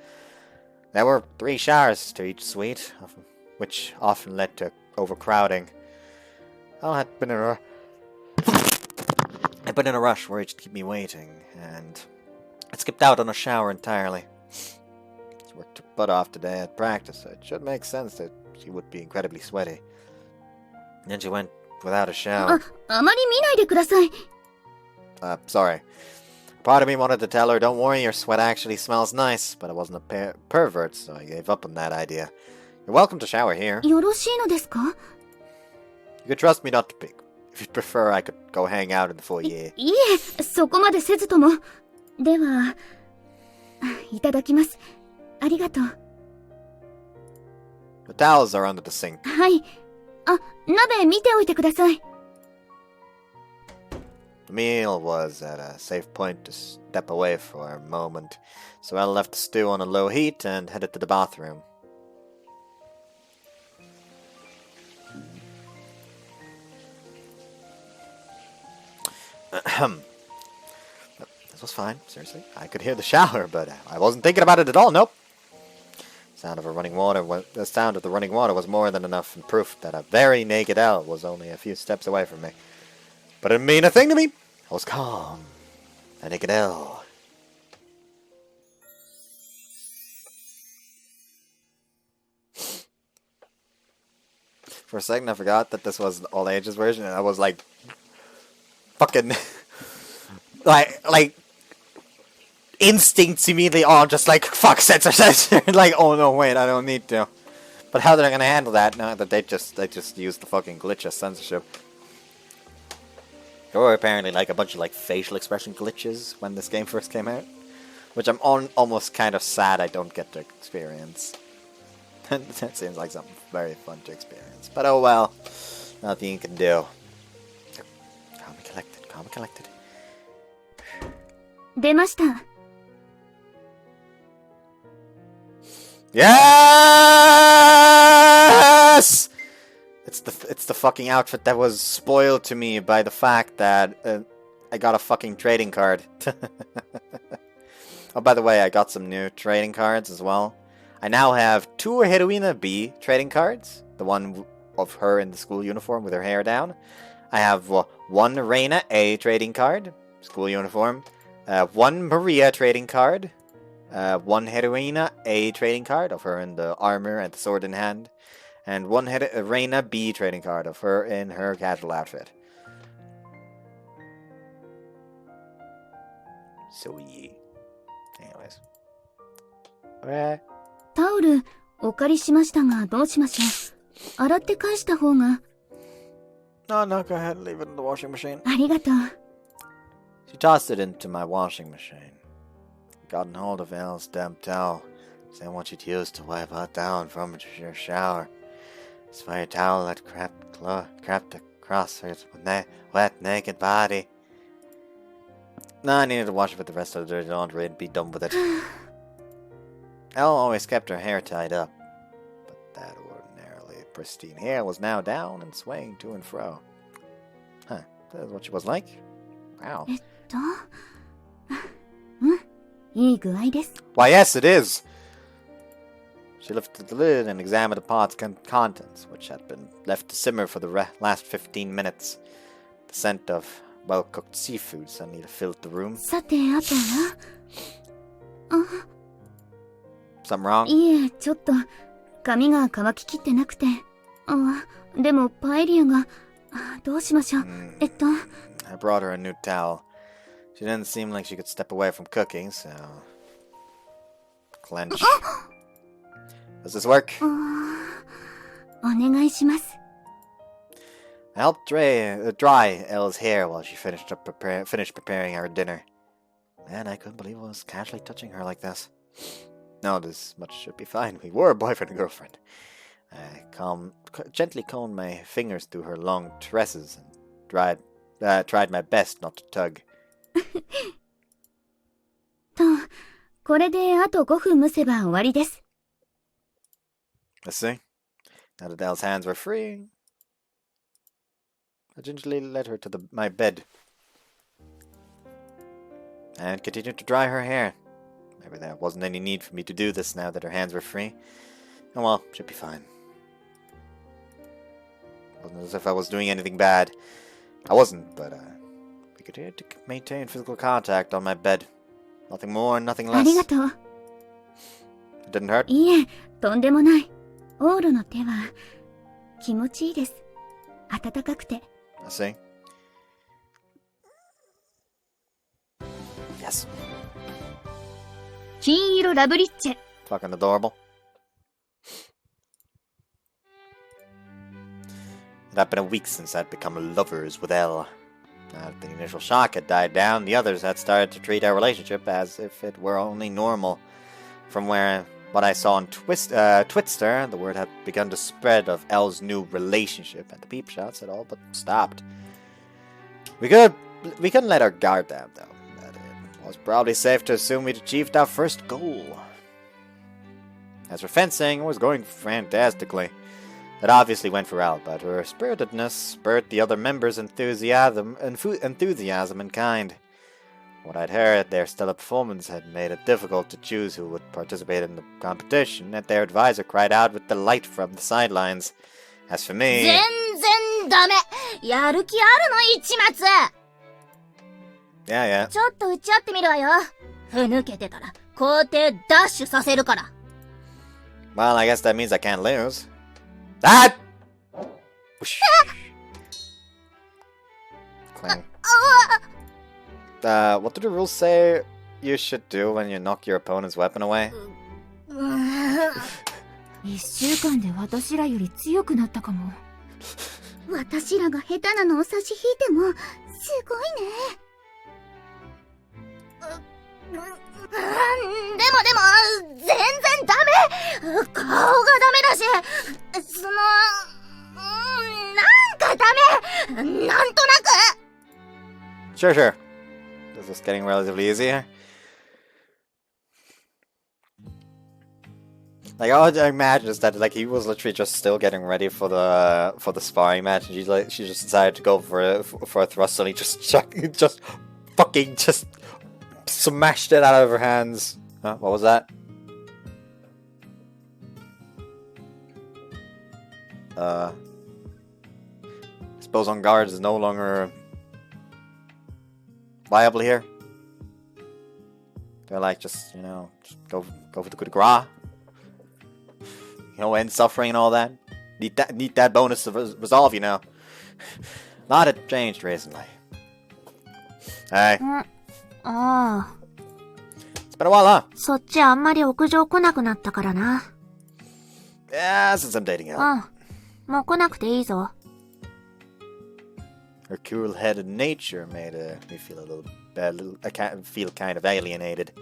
There were 3 showers to each suite, which often led to overcrowding. I had been in a rush worried to keep me waiting, and I skipped out on a shower entirely. She worked her butt off today at practice, so it should make sense that she would be incredibly sweaty. Then she went without a shower. あまり見ないでください。Sorry. Part of me wanted to tell her, don't worry, your sweat actually smells nice, but I wasn't a pervert, so I gave up on that idea. You're welcome to shower here. よろしいのですか? You could trust me not to pick. If you'd prefer, I could go hang out in the foyer. いえ、そこまでせずとも。では、いただきます。ありがとう。The towels are under the sink. はい。鍋見ておいてください。The meal was at a safe point to step away for a moment, so I left the stew on a low heat and headed to the bathroom. This was fine, seriously. I could hear the shower, but I wasn't thinking about it at all, nope. The sound of the running water was more than enough and proof that a very naked Elle was only a few steps away from me. But it didn't mean a thing to me. I was calm. A naked Elle. For a second I forgot that this was the all ages version, and I was like fucking like instincts immediately on, just like fuck, censor. Like, oh no, wait, I don't need to. But how they're gonna handle that now that they just used the fucking glitch as censorship? There were apparently like a bunch of like facial expression glitches when this game first came out, which I'm almost kind of sad I don't get to experience. That seems like something very fun to experience. But oh well, nothing you can do. Calm and collected. 出ました。Yes! It's the fucking outfit that was spoiled to me by the fact that I got a fucking trading card. Oh, by the way, I got some new trading cards as well. I now have 2 Heroina-B trading cards. The one of her in the school uniform with her hair down. I have 1 Reina-A trading card, school uniform. 1 Maria trading card. 1 Heroina-A trading card of her in the armor and the sword in hand. And 1 Reina-B trading card of her in her casual outfit. So yeah. Anyways. Alright. タオル、お借りしましたが、どうしましょう。洗って返した方が。No, no, go ahead. Leave it in the washing machine. ありがとう。She tossed it into my washing machine. Gotten hold of Elle's damp towel, saying what she'd used to wipe her down from her shower. This very towel had crept across her wet, naked body. No, I needed to wash it with the rest of the dirty laundry and be done with it. Elle always kept her hair tied up, but that ordinarily pristine hair was now down and swaying to and fro. Huh, that's what she was like? Wow. いい具合です。 Why, yes, it is! She lifted the lid and examined the pot's contents, which had been left to simmer for the last 15 minutes. The scent of well-cooked seafood suddenly filled the room. さて、あとは Something wrong? いえ、ちょっと、髪が乾ききってなくて。でも、パエリアが、どうしましょう。I brought her a new towel. She didn't seem like she could step away from cooking, so... Clench. Does this work? お願いします。 I helped dry Elle's hair while she finished preparing our dinner. Man, I couldn't believe I was casually touching her like this. No, this much should be fine. We were boyfriend and girlfriend. I gently combed my fingers through her long tresses and tried my best not to tug. と、これであと5分蒸せば終わりです。 Let's see. Now that Elle's hands were free, I gingerly led her to my bed and continued to dry her hair. Maybe there wasn't any need for me to do this now that her hands were free. Oh well, should be fine. Wasn't as if I was doing anything bad. I wasn't, but we continued to maintain physical contact on my bed. Nothing more, nothing あ less. りがとう。 It didn't hurt? いえ、とんでもない。オーロの手は、気持ちいいです。暖かくて。 I see. Yes. 金色ラブリッチェ。 Fucking adorable. It had been a week since I'd become lovers with Elle. Now that the initial shock had died down, the others had started to treat our relationship as if it were only normal. From what I saw on Twitster, the word had begun to spread of Elle's new relationship, and the peep shots had all but stopped. We couldn't let our guard down, though. But it was probably safe to assume we'd achieved our first goal. As for fencing, it was going fantastically. It obviously went for Elle, but her spiritedness spurred the other members' enthusiasm and kind. What I'd heard, their stellar performance had made it difficult to choose who would participate in the competition, and their advisor cried out with delight from the sidelines. As for me... 全然ダメ。やる気あるの市松。 Yeah. ちょっと打ち合ってみるわよ。ふぬけてたら校庭ダッシュさせるから。 Well, I guess that means I can't lose. Ah! Whoosh. Clang. What do the rules say you should do when you knock your opponent's weapon away? 1週間で私らより強くなったかも。私らが下手なのを差し引いても、すごいね。でも、全然ダメ。顔がダメだし、なんかダメ。なんとなく。Sure. This is getting relatively easy here. Like, all I imagine is that, like, he was literally just still getting ready for the sparring match, and she just decided to go for a thrust, and he just smashed it out of her hands. Huh? What was that? I suppose on guard is no longer viable here. They're like, just go for the coup de grace. End suffering and all that. Need that bonus to resolve, A lot had changed recently. Hey. It's been a while, huh? そっちあんまり屋上来なくなったからな。Yeah, since I'm dating Elle. もう来なくていいぞ。Her cool-headed nature made me feel I feel kind of alienated.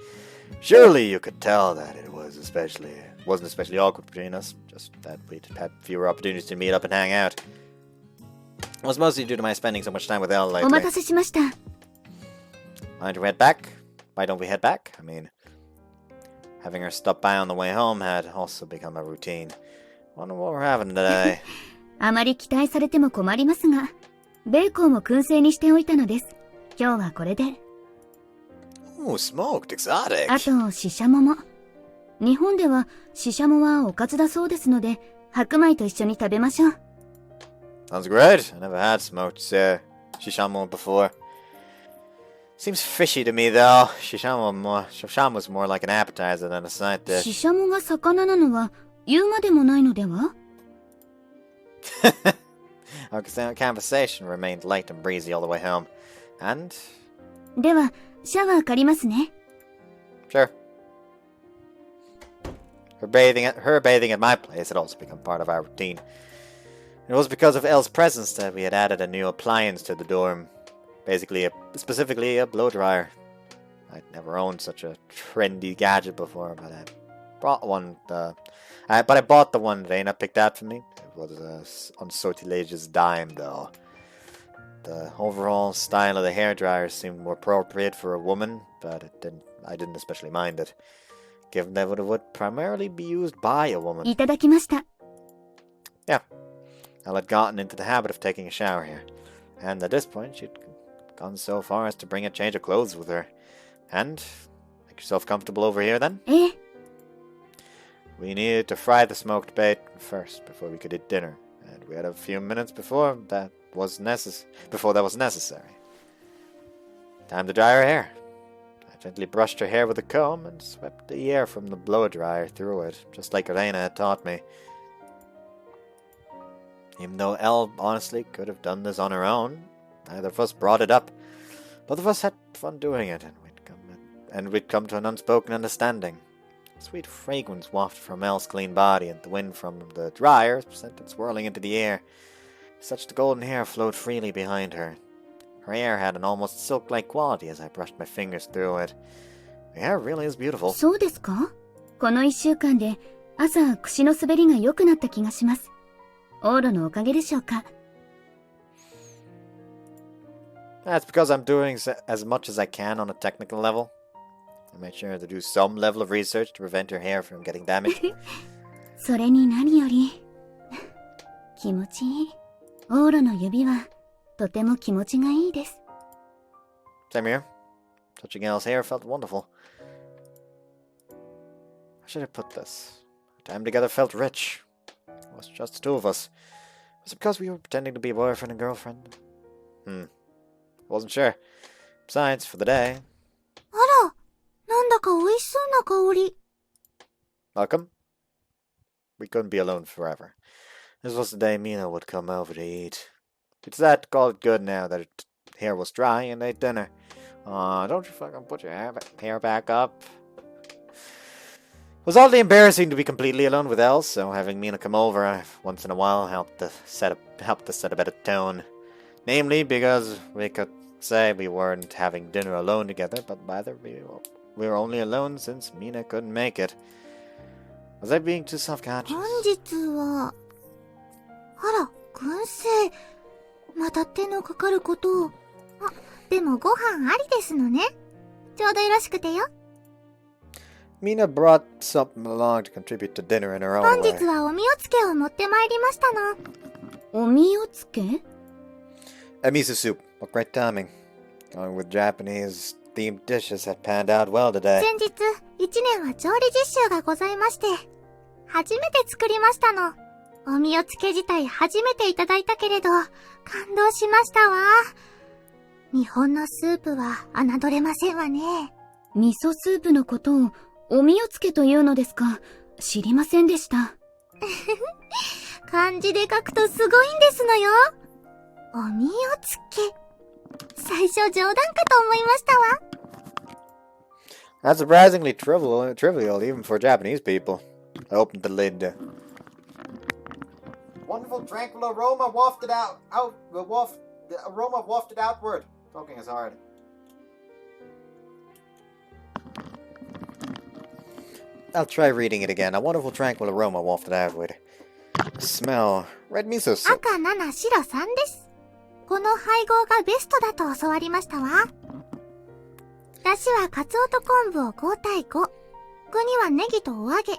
Surely you could tell that it wasn't especially awkward between us, just that we'd had fewer opportunities to meet up and hang out. It was mostly due to my spending so much time with Elle お lately. 待たせしました。Why don't we head back? Why don't we head back? I mean, having her stop by on the way home had also become a routine. Wonder what we're having today. あまり期待されても困りますが、ベーコンも燻製にしておいたのです。今日はこれで。Ooh, smoked exotic. あと、シシャモも。日本ではシシャモはおかずだそうですので、白米と一緒に食べましょう。Sounds great. I never had smoked shishamo before. Seems fishy to me though. Shishamo's more like an appetizer than a side dish. シシャモが魚なのは言うまでもないのでは？ Our conversation remained light and breezy all the way home. And? では、シャワー借りますね。Sure. Her bathing at my place had also become part of our routine. It was because of Elle's presence that we had added a new appliance to the dorm. Specifically a blow dryer. I'd never owned such a trendy gadget before, but I bought the one Reina picked out for me. It was on Sortilege's dime, though. The overall style of the hairdryer seemed more appropriate for a woman, but I didn't especially mind it, given that it would primarily be used by a woman. いただきました。 Yeah, Elle had gotten into the habit of taking a shower here, and at this point she'd gone so far as to bring a change of clothes with her. And, make yourself comfortable over here then? ええ。 We needed to fry the smoked bait first before we could eat dinner, and we had a few minutes before that was necessary. Time to dry her hair. I gently brushed her hair with a comb and swept the air from the blow dryer through it, just like Reina had taught me. Even though Elle honestly could have done this on her own, neither of us brought it up. Both of us had fun doing it, and we'd come to an unspoken understanding. Sweet fragrance wafted from Elle's clean body, and the wind from the dryer sent it swirling into the air. Such the golden hair flowed freely behind her. Her hair had an almost silk-like quality as I brushed my fingers through it. The hair really is beautiful. そうですか？この一週間で朝口の滑りが良くなった気がします。オーロのおかげでしょうか？ That's because I'm doing as much as I can on a technical level. I made sure to do some level of research to prevent your hair from getting damaged. それに何より気持ちいい。オーロの指はとても気持ちがいいです。 Same here. Touching Elle's hair felt wonderful. How should I put this? Our time together felt rich. It was just the two of us. Was it because we were pretending to be boyfriend and girlfriend? Wasn't sure. Besides, for the day. あら、なんだか美味しそうな香り。 Welcome. We couldn't be alone forever. This was the day Mina would come over to eat. It's that call it good now that her hair was dry and ate dinner. Aw, don't you fucking put your hair back up. It was oddly embarrassing to be completely alone with Elle, so having Mina come over once in a while helped to set a better tone. Namely, because we could say we weren't having dinner alone together, but rather we were only alone since Mina couldn't make it. Was I being too self-conscious? 本日は、あら、燻製。また手のかかることを。あ、でもご飯ありですのね。ちょうどよろしくてよ。Mina brought something along to contribute to dinner in her own 本 way. 日はおみおつけを持ってまいりましたの。おみおつけ？ A miso soup. What great timing. Going with Japanese themed dishes had panned out well today. 先日、1年は調理実習がございまして、初めて作りましたの。おみおつけ自体初めていただいたけれど、感動しましたわ。日本のスープは侮れませんわね。味噌スープのことをおみおつけというのですか？知りませんでした。漢字で書くとすごいんですのよ。おみおつけ。最初冗談かと思いましたわ。That's surprisingly trivial even for Japanese people. I opened the lid. Wonderful tranquil aroma wafted the aroma wafted outward. Talking is hard. I'll try reading it again. A wonderful tranquil aroma wafted outward. Smell. Red miso soup. 赤7白3です。この配合がベストだと教わりましたわ。だしはカツオと昆布を5対5。具にはネギとお揚げ。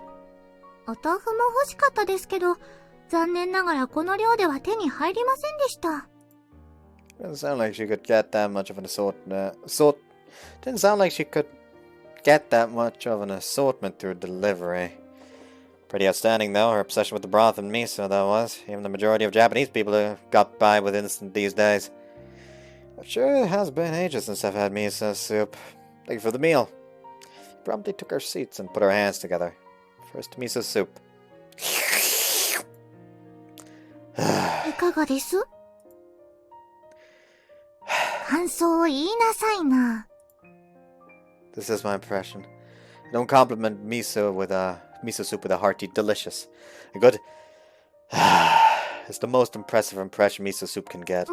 お豆腐も欲しかったですけど、残念ながらこの量では手に入りませんでした。Doesn't sound like she could get that much of an didn't sound like she could get that much of an assortment through delivery. Pretty outstanding, though, her obsession with the broth and miso, that was. Even the majority of Japanese people have got by with instant these days. But sure, it has been ages since I've had miso soup. Thank you for the meal. We promptly took our seats and put our hands together. First miso soup. いかがです？感想を言いなさいな。This is my impression. I don't compliment miso soup with a hearty delicious. A good it's the most impressive impression miso soup can get.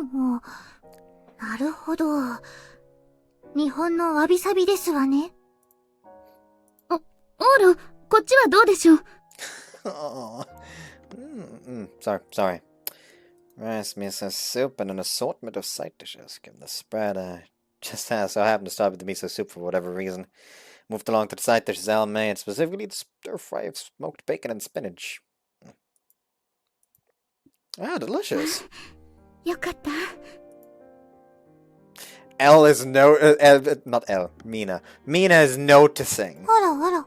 なるほど。日本のわびさびですわね。オーラ、こっちはどうでしょう？ Sorry. Rice miso soup and an assortment of side dishes. Given the spread, just so happened to stop at the miso soup for whatever reason. Moved along to the side dishes Al made, specifically the stir fry of smoked bacon and spinach. Ah, delicious. よかった。Elle is not Elle, Mina. Mina is noticing. あらあら。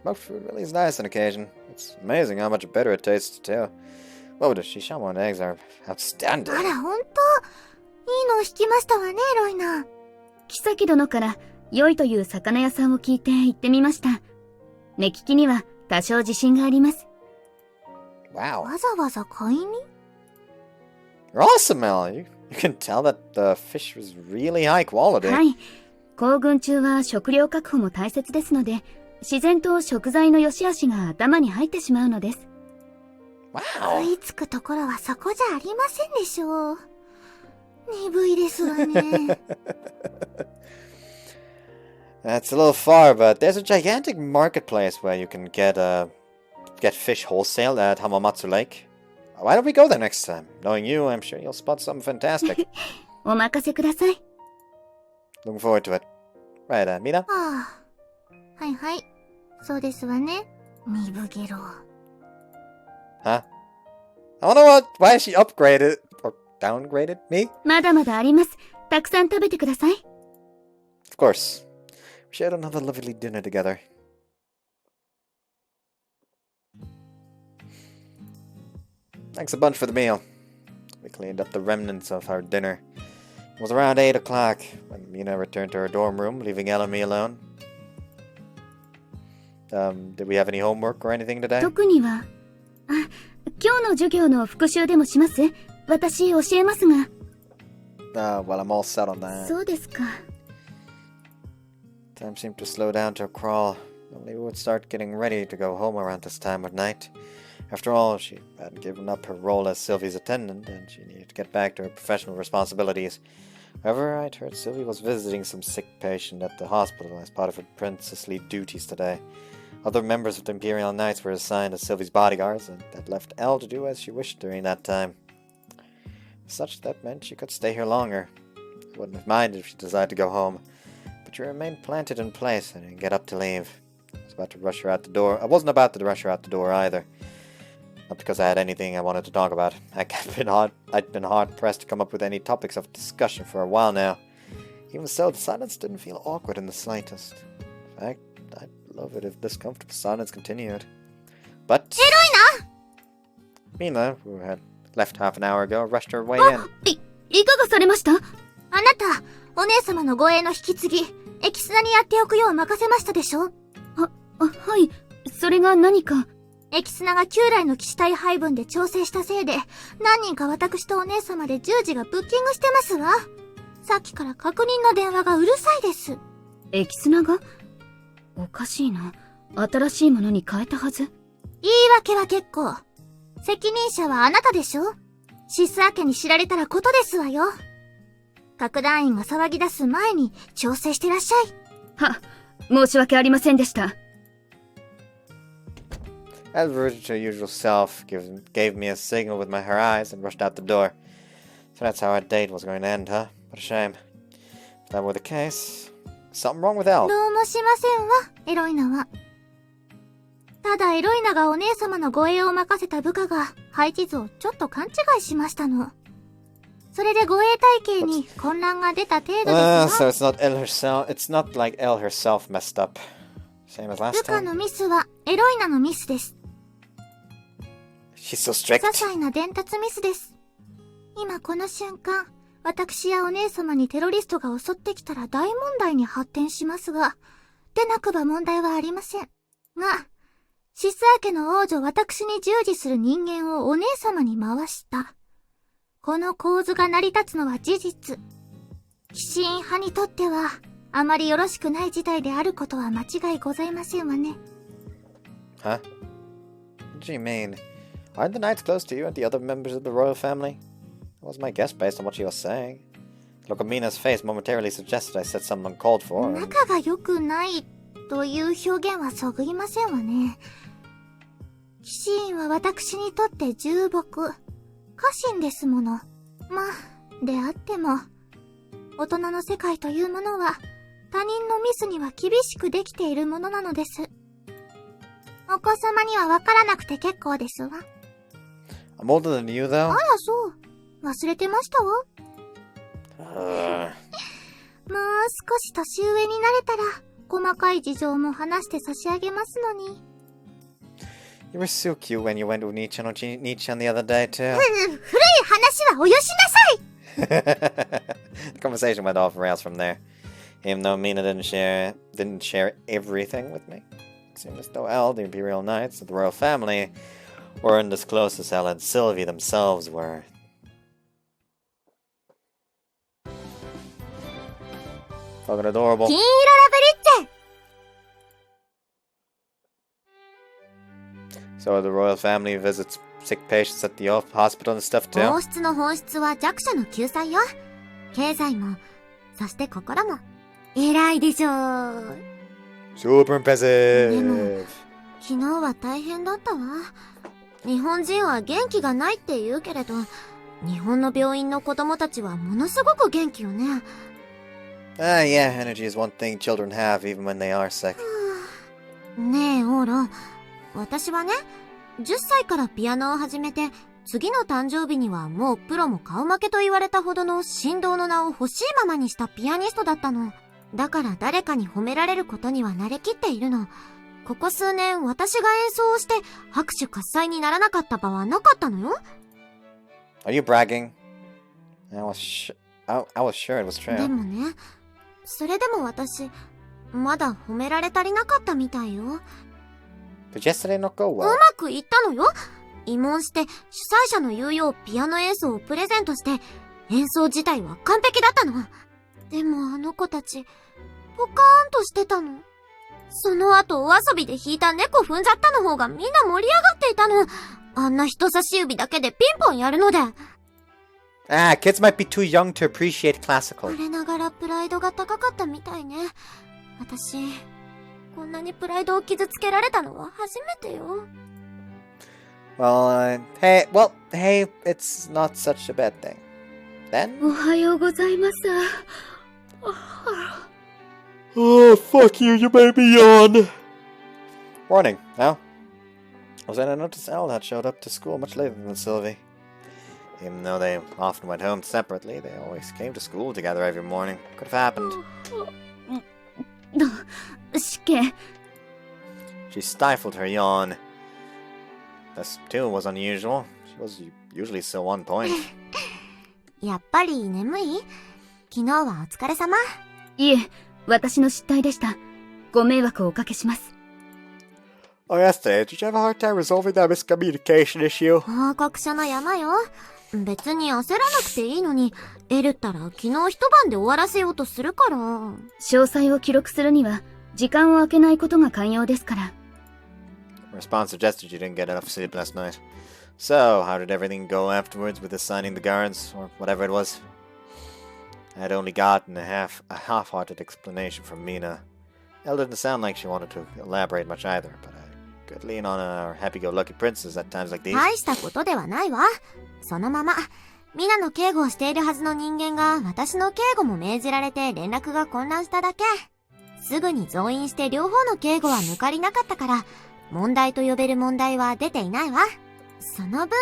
Smoked food really is nice on occasion. It's amazing how much better it tastes too. Whoa, the shishamon and eggs are outstanding. あら、ほんと。いいのを引きましたわね、ロイナ。妃殿から良いという魚屋さんを聞いて行ってみました。目利きには多少自信があります。Wow. わざわざ買いに？ You're awesome, Elle. You can tell that the fish was really high quality. はい。行軍中は食料確保も大切ですので、自然と食材の良し悪しが頭に入ってしまうのです。Wow. 食いつくところはそこじゃありませんでしょう。鈍いですわね。That's a little far, but there's a gigantic marketplace where you can get fish wholesale at Hamamatsu Lake. Why don't we go there next time? Knowing you, I'm sure you'll spot something fantastic. お任せください。Looking forward to it. Right, Mina? はあ。はいはい。そうですわね。鈍ゲロ。Huh? I wonder why she upgraded or downgraded me? まだまだあります。たくさん食べてください。Of course. We shared another lovely dinner together. Thanks a bunch for the meal. We cleaned up the remnants of our dinner. It was around 8 o'clock when Mina returned to her dorm room, leaving Elle and me alone. Did we have any homework or anything today? 特には。今日の授業の復習でもします？私教えますが。Well, I'm all set on that. そうですか。Time seemed to slow down to a crawl. Only we would start getting ready to go home around this time of night. After all, she hadn't given up her role as Sylvie's attendant, and she needed to get back to her professional responsibilities. However, I'd heard Sylvie was visiting some sick patient at the hospital as part of her princessly duties today. Other members of the Imperial Knights were assigned as Sylvie's bodyguards, and that left Elle to do as she wished during that time. Such that meant she could stay here longer. I wouldn't have minded if she decided to go home, but she remained planted in place and didn't get up to leave. I wasn't about to rush her out the door either. Not because I had anything I wanted to talk about. I'd been hard pressed to come up with any topics of discussion for a while now. Even so, the silence didn't feel awkward in the slightest. In fact, I'd love it if this comfortable silence continued. But Heroina! Mina, who had left half an hour ago, rushed her way in. いかがされました？あなた、お姉様の護衛の引き継ぎ、エキスナにやっておくよう任せましたでしょ？はい。それが何か？エキスナが旧来の騎士隊配分で調整したせいで、何人か私とお姉様で10時がブッキングしてますわ。さっきから確認の電話がうるさいです。エキスナが？おかしいな。新しいものに変えたはず。言い訳は結構。責任者はあなたでしょ？シスア家に知られたらことですわよ。楽団員が騒ぎ出す前に調整してらっしゃい。は、申し訳ありませんでした。Elle-Route, her usual self, gave me a signal with her eyes and rushed out the door. So that's how our date was going to end, huh? What a shame. If that were the case, something wrong with Elle. どうもしませんわ、エロイナは。ただエロイナがお姉様の護衛を任せた部下が配置図をちょっと勘違いしましたの。それで護衛体系に混乱が出た程度ですが。So it's not Elle herself. It's not like Elle herself messed up. Same as last 部下 time. のミスはエロイナのミスです。She's so strict. 些細な伝達ミスです。今この瞬間、私やお姉様にテロリストが襲ってきたら大問題に発展しますが、でなくば問題はありません。が、シスア家の王女私に従事する人間をお姉様に回した。この構図が成り立つのは事実。騎士院派にとっては、あまりよろしくない事態であることは間違いございませんわね。Huh? What do you mean? Aren't the knights close to you and the other members of the royal family? That was my guess based on what she was saying. The look of Mina's face momentarily suggested I said something uncalled for. 仲が良くないという表現はそぐいませんわね。騎士院は私にとって重木、家臣ですもの。まあ、であっても、大人の世界というものは他人のミスには厳しくできているものなのです。お子様にはわからなくて結構ですわ。I'm older than you, though. あらそう。忘れてましたわ。もう少し年上になれたら、細かい事情も話して差し上げますのに。You were so cute when you went with Nichan the other day, too. 古い話はおよしなさい The conversation went off rails from there. Even though Mina didn't share everything with me. It seemed as though Elle, the Imperial Knights of the royal family, weren't as close as Elle and Sylvie themselves were. Fucking adorable. 金色ラブリッチ So the royal family visits sick patients at the hospital and stuff too? 王室の本質は弱者の救済よ。経済も、そして心も。偉いでしょう。Super impressive! でも、昨日は大変だったわ。日本人は元気がないって言うけれど、日本の病院の子供たちはものすごく元気よね。Ah, yeah, energy is one thing children have even when they are sick. ねえ、オーロ。私はね、10歳からピアノを始めて、次の誕生日にはもうプロも顔負けと言われたほどの神童の名を欲しいままにしたピアニストだったの。だから誰かに褒められることには慣れきっているの。ここ数年私が演奏をして拍手喝采にならなかった場はなかったのよ。Are you bragging? I was sure it was true. でもね、それでも私、まだ褒められ足りなかったみたいよ。Did yesterday not go う well? まくいったのよ。慰問して主催者の言うようピアノ演奏をプレゼントして、演奏自体は完璧だったの。でもあの子たち、ポカーンとしてたの。その後お遊びで弾いた猫踏んじゃったの方がみんな盛り上がっていたの。あんな人差し指だけでピンポンやるので。Ah, kids might be too young to appreciate classical. 我ながらプライドが高かったみたいね。私、こんなにプライドを傷つけられたのは初めてよ。Well, hey, it's not such a bad thing. Then? おはようございます。Oh, fuck you made me yawn. Warning, now. Was I noticed Elle had showed up to school much later than Sylvie. Even though they often went home separately, they always came to school together every morning. Could have happened. 試験。She stifled her yawn. This, too, was unusual. She was usually so on point. やっぱり眠い？昨日はお疲れ様。いえ、私の失態でした。ご迷惑をおかけします。Oh, yesterday, did you have a hard time resolving that miscommunication issue? 報告書の山よ。別に焦らなくていいのに、エルったら昨日一晩で終わらせようとするから。詳細を記録するには、時間を空けないことが肝要ですから。Response suggested you didn't get enough sleep last night. So, how did everything go afterwards with assigning the guards, or whatever it was? I had only gotten a half-hearted explanation from Mina. Elle didn't sound like she wanted to elaborate much either, but I could lean on our happy-go-lucky princess at times like these. 大したことではないわ。そのまま、ミナの警護をしているはずの人間が私の警護も命じられて連絡が混乱しただけ。すぐに増員して両方の警護は抜かりなかったから、問題と呼べる問題は出ていないわ。その分、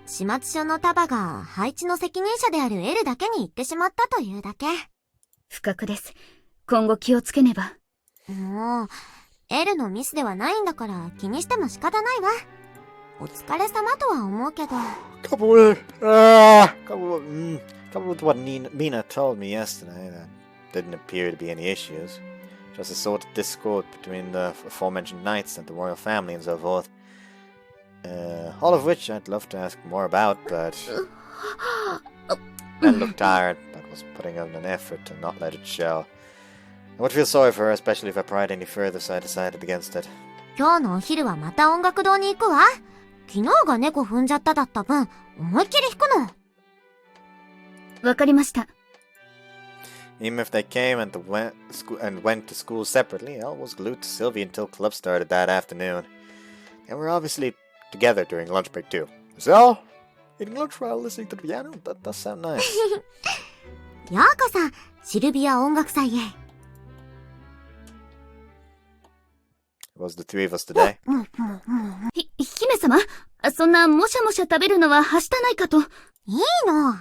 始末書の束が配置の責任者であるエルだけに行ってしまったというだけ。不覚です。今後気をつけねば。もう、エルのミスではないんだから気にしても仕方ないわ。お疲れ様とは思うけど。Coupled with what Mina told me yesterday, that didn't appear to be any issues. Just a sort of discord between the aforementioned knights and the royal family and so forth. All of which I'd love to ask more about, but... I looked tired, but was putting in an effort to not let it show. I would feel sorry for her, especially if I pried any further, so I decided against it. 今日のお昼はまた音楽堂に行くわ。昨日が猫踏んじゃっただった分、思いっきり弾くの。わかりました。Even if they came and went to school separately, Elle was glued to Sylvie until club started that afternoon. And we're obviously together during lunch break too. So, eating lunch while listening to the piano? That does sound nice. ようこそ、シルビア音楽祭へ。It was the three of us today. 姫様、そんなもしゃもしゃ食べるのははしたないかと。いいの。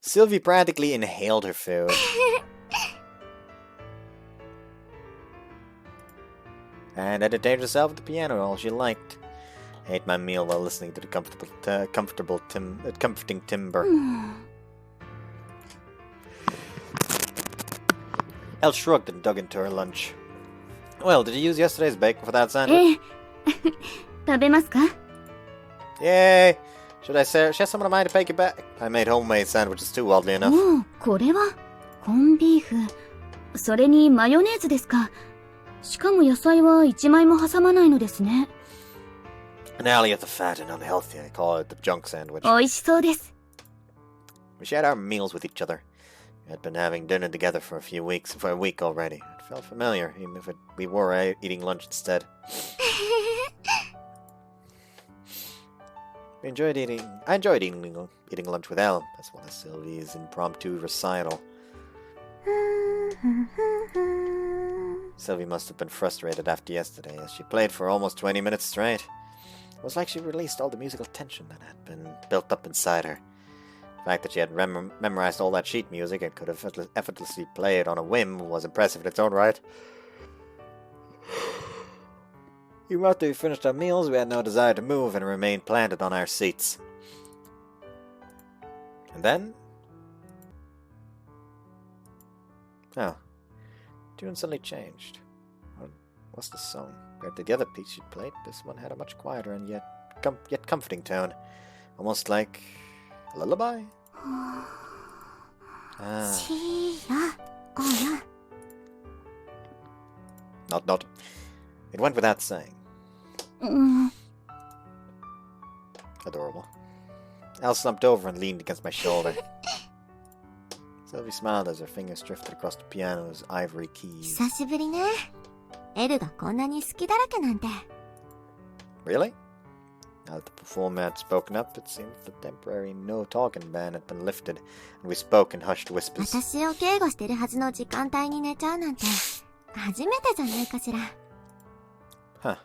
Sylvie practically inhaled her food. And entertained herself at the piano all she liked. I ate my meal while listening to the comforting timbre. Elle shrugged and dug into her lunch. Well, did you use yesterday's bacon for that sandwich? 食べますか? Yay! Should I share some of mine to take it back? I made homemade sandwiches too, oddly enough. これはコンビーフ。それにマヨネーズですか。しかも野菜は一枚も挟まないのですね。An alley of the fat and unhealthy, I call it the junk sandwich. 美味しそうです。We shared our meals with each other. We had been having dinner together for a week already. It felt familiar, even if we were eating lunch instead. I enjoyed eating lunch with Elle, as well as Sylvie's impromptu recital. Sylvie must have been frustrated after yesterday, as she played for almost 20 minutes straight. It was like she released all the musical tension that had been built up inside her. The fact that she had memorized all that sheet music and could have effortlessly played on a whim was impressive in its own right. Even after we finished our meals, we had no desire to move and remained planted on our seats. And then... Oh. Tune suddenly changed. What's the song? Compared to the other piece she'd played, this one had a much quieter and yet comforting tone. Almost like a lullaby? Not. It went without saying. Adorable. Elle slumped over and leaned against my shoulder. Sylvie smiled as her fingers drifted across the piano's ivory keys. 久しぶりね。エルがこんなに好きだらけなんて。Really? Now that the performer had spoken up, it seemed the temporary no-talking ban had been lifted, and we spoke in hushed whispers. 私を警護してるはずの時間帯に寝ちゃうなんて、初めてじゃないかしら。Huh.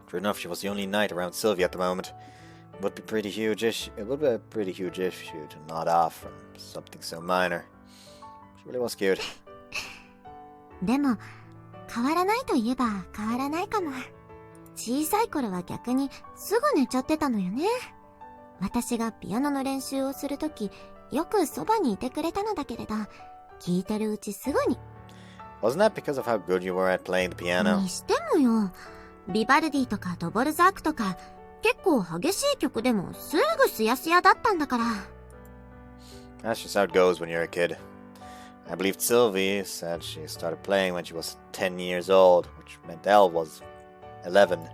True enough, she was the only knight around Sylvie at the moment. It would be a pretty huge issue to nod off from something so minor. She really was cute. でも、変わらないといえば変わらないかも。小さい頃は逆にすぐ寝ちゃってたのよね。私がピアノの練習をするとき、よくそばにいてくれたのだけれど、聞いてるうちすぐに。Wasn't that because of how good you were at playing the piano? にしてもよ。ビバルディとかドボルザークとか、結構激しい曲でもすぐスヤスヤだったんだから。That's just how it goes when you're a kid. I believe Sylvie said she started playing when she was 10 years old, which meant Elle was 11.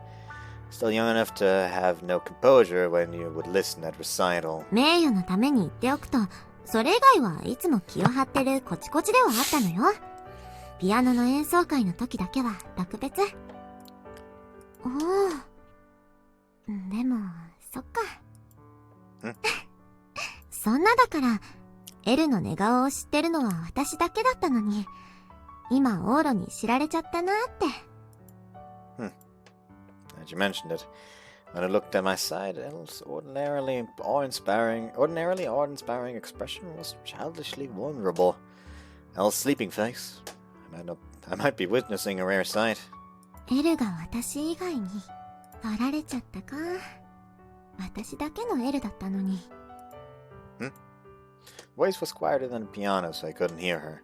Still young enough to have no composure when you would listen at recital. 名誉のために言っておくと、それ以外はいつも気を張ってるコチコチではあったのよ。ピアノの演奏会の時だけは特別。おお。でも、そっか。そんなだから、エルの寝顔を知ってるのは私だけだったのに、今オーロに知られちゃったなって。As you mentioned it, when I looked at my side, Elle's ordinarily awe-inspiring expression was childishly vulnerable. Elle's sleeping face. I might be witnessing a rare sight. エルが私以外に取られちゃったか。私だけのエルだったのに。Voice was quieter than a piano, so I couldn't hear her.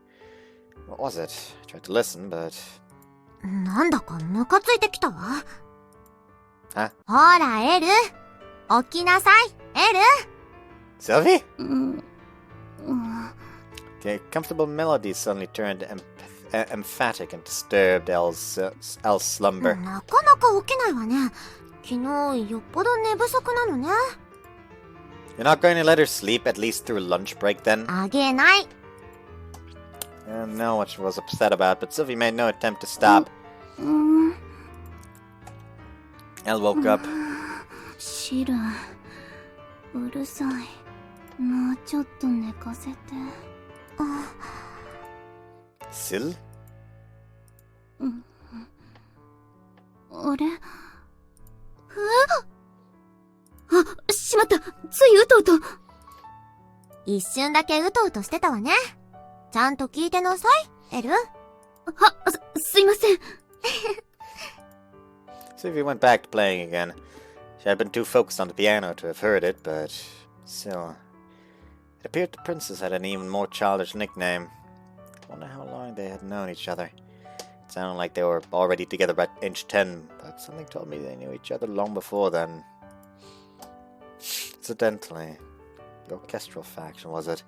What was it? I tried to listen, but... なんだかムカついてきたわ。Huh? ほら、エル。起きなさい、エル。Sylvie? The comfortable melody suddenly turned emphatic and disturbed Elle's slumber. なかなか起きないわね。昨日よっぽど寝不足なのね。You're not going to let her sleep at least through lunch break then? あげない。I don't know what she was upset about, but Sylvie made no attempt to stop. Elle woke up. シル、うるさい。もうちょっと寝かせて。Syl? あれ？あ、しまった。ついうとうと。一瞬だけうとうとしてたわね。ちゃんと聞いてなさい、エル。すいません。Sylvie went back to playing again. She had been too focused on the piano to have heard it, but still. It appeared the princess had an even more childish nickname. I wonder how long they had known each other. It sounded like they were already together by age 10, but something told me they knew each other long before then. Incidentally, the orchestral faction, was it?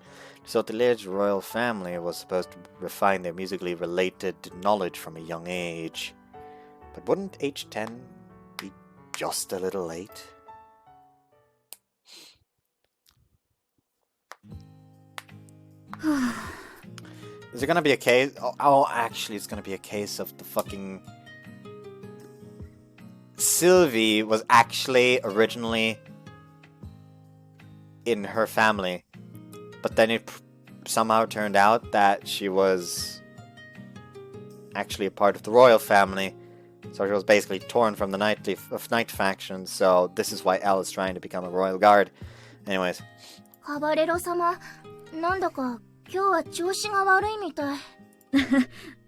So the alleged royal family was supposed to refine their musically related knowledge from a young age. But wouldn't age 10 be just a little late? Is it gonna be a case? Oh, actually, it's gonna be a case of the fucking... Sylvie was actually originally in her family, but then it somehow turned out that she was actually a part of the royal family, so she was basically torn from the night faction, so this is why Elle is trying to become a royal guard. Anyways. カバレロ様、なんだか今日は調子が悪いみたい。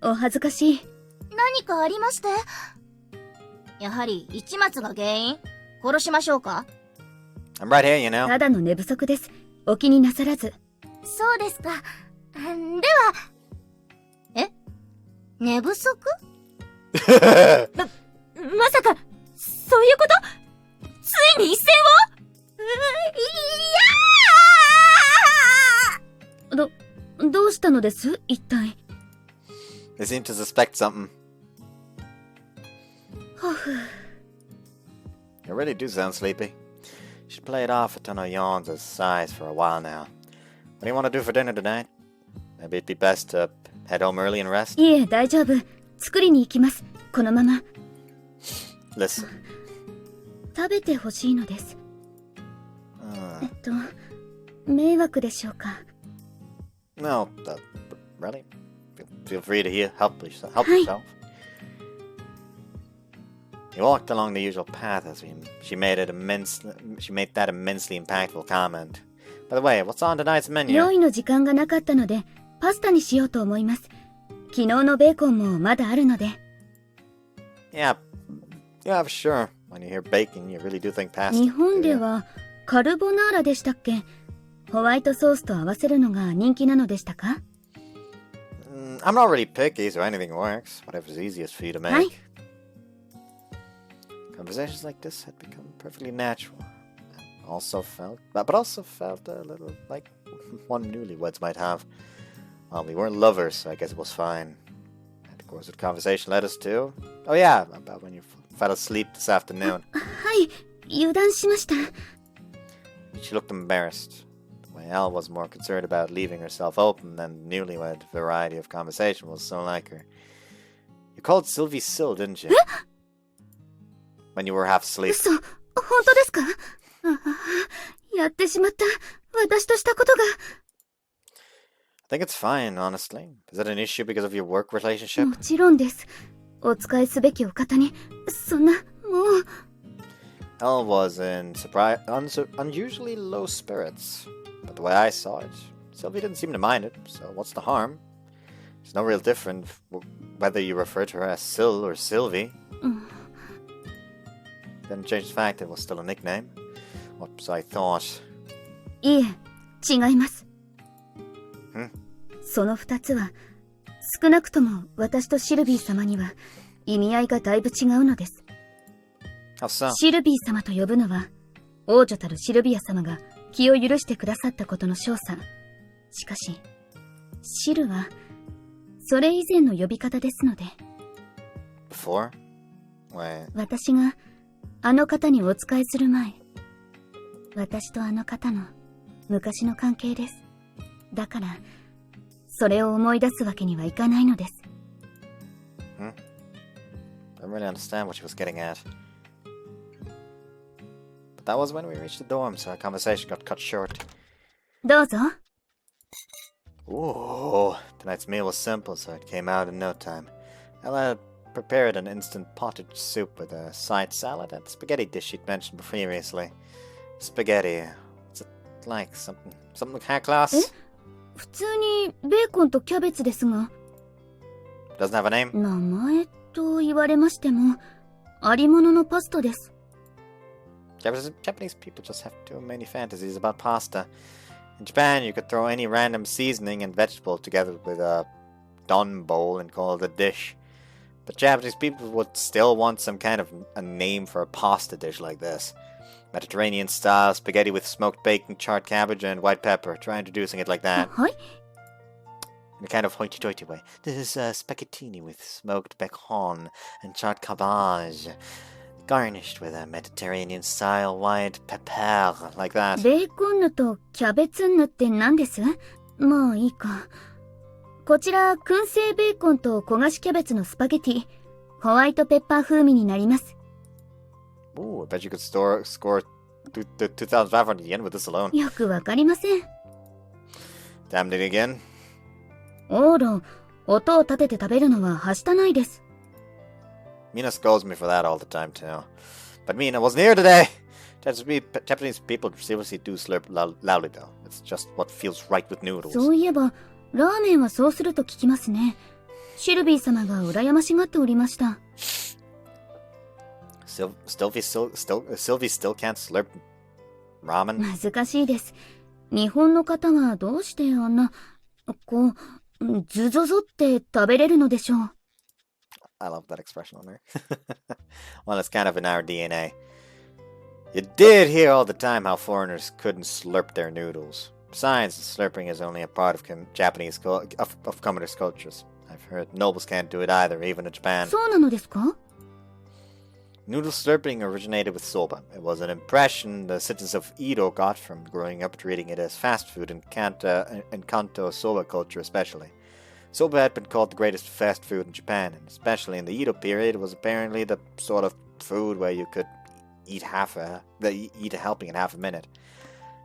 お恥ずかしい。何かありまして？やはり市松が原因？殺しましょうか？ I'm right here, you know. ただの寝不足です。お気になさらず。そうですか。では、寝不足？まさか、そういうこと？ついに一戦を？どうしたのです一体。They seem to suspect something. You really do sound sleepy. You should play it off a ton of yawns as sighs for a while now. What do you want to do for dinner tonight? Maybe it'd be best to head home early and rest? いえ、大丈夫。作りに行きます。このまま。Listen. 食べてほしいのです。迷惑でしょうか。No, really? Feel free to help yourself. He walked along the usual path as she made that immensely impactful comment. By the way, what's on tonight's menu? 用意の時間がなかったので、パスタにしようと思います。昨日のベーコンもまだあるので。Yeah, sure. When you hear bacon, you really do think pasta. 日本ではカルボナーラでしたっけ？ホワイトソースと合わせるのが人気なのでしたか？ I'm not really picky, so anything works. Whatever's easiest for you to make. はい。Come Conversations like this had become perfectly natural, and also felt a little like one newlyweds might have. Well, we weren't lovers, so I guess it was fine. And of course, the conversation led us to, oh yeah, about when you fell asleep this afternoon. はい、油断しました。 She looked embarrassed. The way Elle was more concerned about leaving herself open than the newlywed variety of conversation was so like her. You called Sylvie Sill, didn't you? When you were half asleep. 嘘、本当ですか？ああ、やってしまった。私としたことが。 I think it's fine, honestly. Is that an issue because of your work relationship? もちろんです。お使いすべきお方に、そんな、もう。 Elle was in unusually low spirits. But the way I saw it, Sylvie didn't seem to mind it, so what's the harm? There's no real difference whether you refer to her as Syl or Sylvie. Didn't change the fact it was still a nickname. Whoops, I thought. いえ、違います。 Hmm? その二つは、少なくとも私とシルビー様には意味合いがだいぶ違うのです。 How so? シルビー様と呼ぶのは、王女たるシルビア様が気を許してくださったことの賞賛。しかし、シルは、それ以前の呼び方ですので。 Before? Wait. 私が、あの方にお仕えする前、私とあの方の昔の関係です。だから、それを思い出すわけにはいかないのです。 I don't really understand what she was getting at. But that was when we reached the dorm, so our conversation got cut short. どうぞ。 Ooh, tonight's meal was simple, so it came out in no time. Ella had prepared an instant pottage soup with a side salad and spaghetti dish she'd mentioned previously. Spaghetti. What's it like? Something high class? 普通にベーコンとキャベツですが。 Doesn't have a name? 名前と言われましても、ありもののパスタです。 Japanese people just have too many fantasies about pasta. In Japan, you could throw any random seasoning and vegetable together with a don bowl and call it a dish. But Japanese people would still want some kind of a name for a pasta dish like this. Mediterranean style spaghetti with smoked bacon, charred cabbage, and white pepper. Try introducing it like that. はい。 In a kind of hoity-toity way. This is spaghettini with smoked bacon and charred cabbage. Garnished with a Mediterranean-style white pepper, like that. ベーコンヌとキャベツンヌって何です？まあいいか。こちら、燻製ベーコンと焦がしキャベツのスパゲティ。ホワイトペッパー風味になります。 Ooh, I bet you could score 2,500 yen with this alone. よくわかりません。 Damned it again. おーら、音を立てて食べるのははしたないです。 Mina scolds me for that all the time, too. But Mina wasn't here today! Japanese people seriously do slurp loudly, though. It's just what feels right with noodles. そういえば、ラーメンはそうすると聞きますね。シルビー様が羨ましがっておりました。Sylvie still can't slurp ramen? 難しいです。日本の方はどうしてあんな、こう、ズゾゾって食べれるのでしょう。 I love that expression on her. Well, it's kind of in our DNA. You did hear all the time how foreigners couldn't slurp their noodles. Besides, slurping is only a part of Japanese of commoners cultures. I've heard nobles can't do it either, even in Japan. そうなのですか? Noodle slurping originated with soba. It was an impression the citizens of Edo got from growing up treating it as fast food in Kanto soba culture especially. Soba had been called the greatest fast food in Japan, and especially in the Edo period, it was apparently the sort of food where you could eat a helping in half a minute.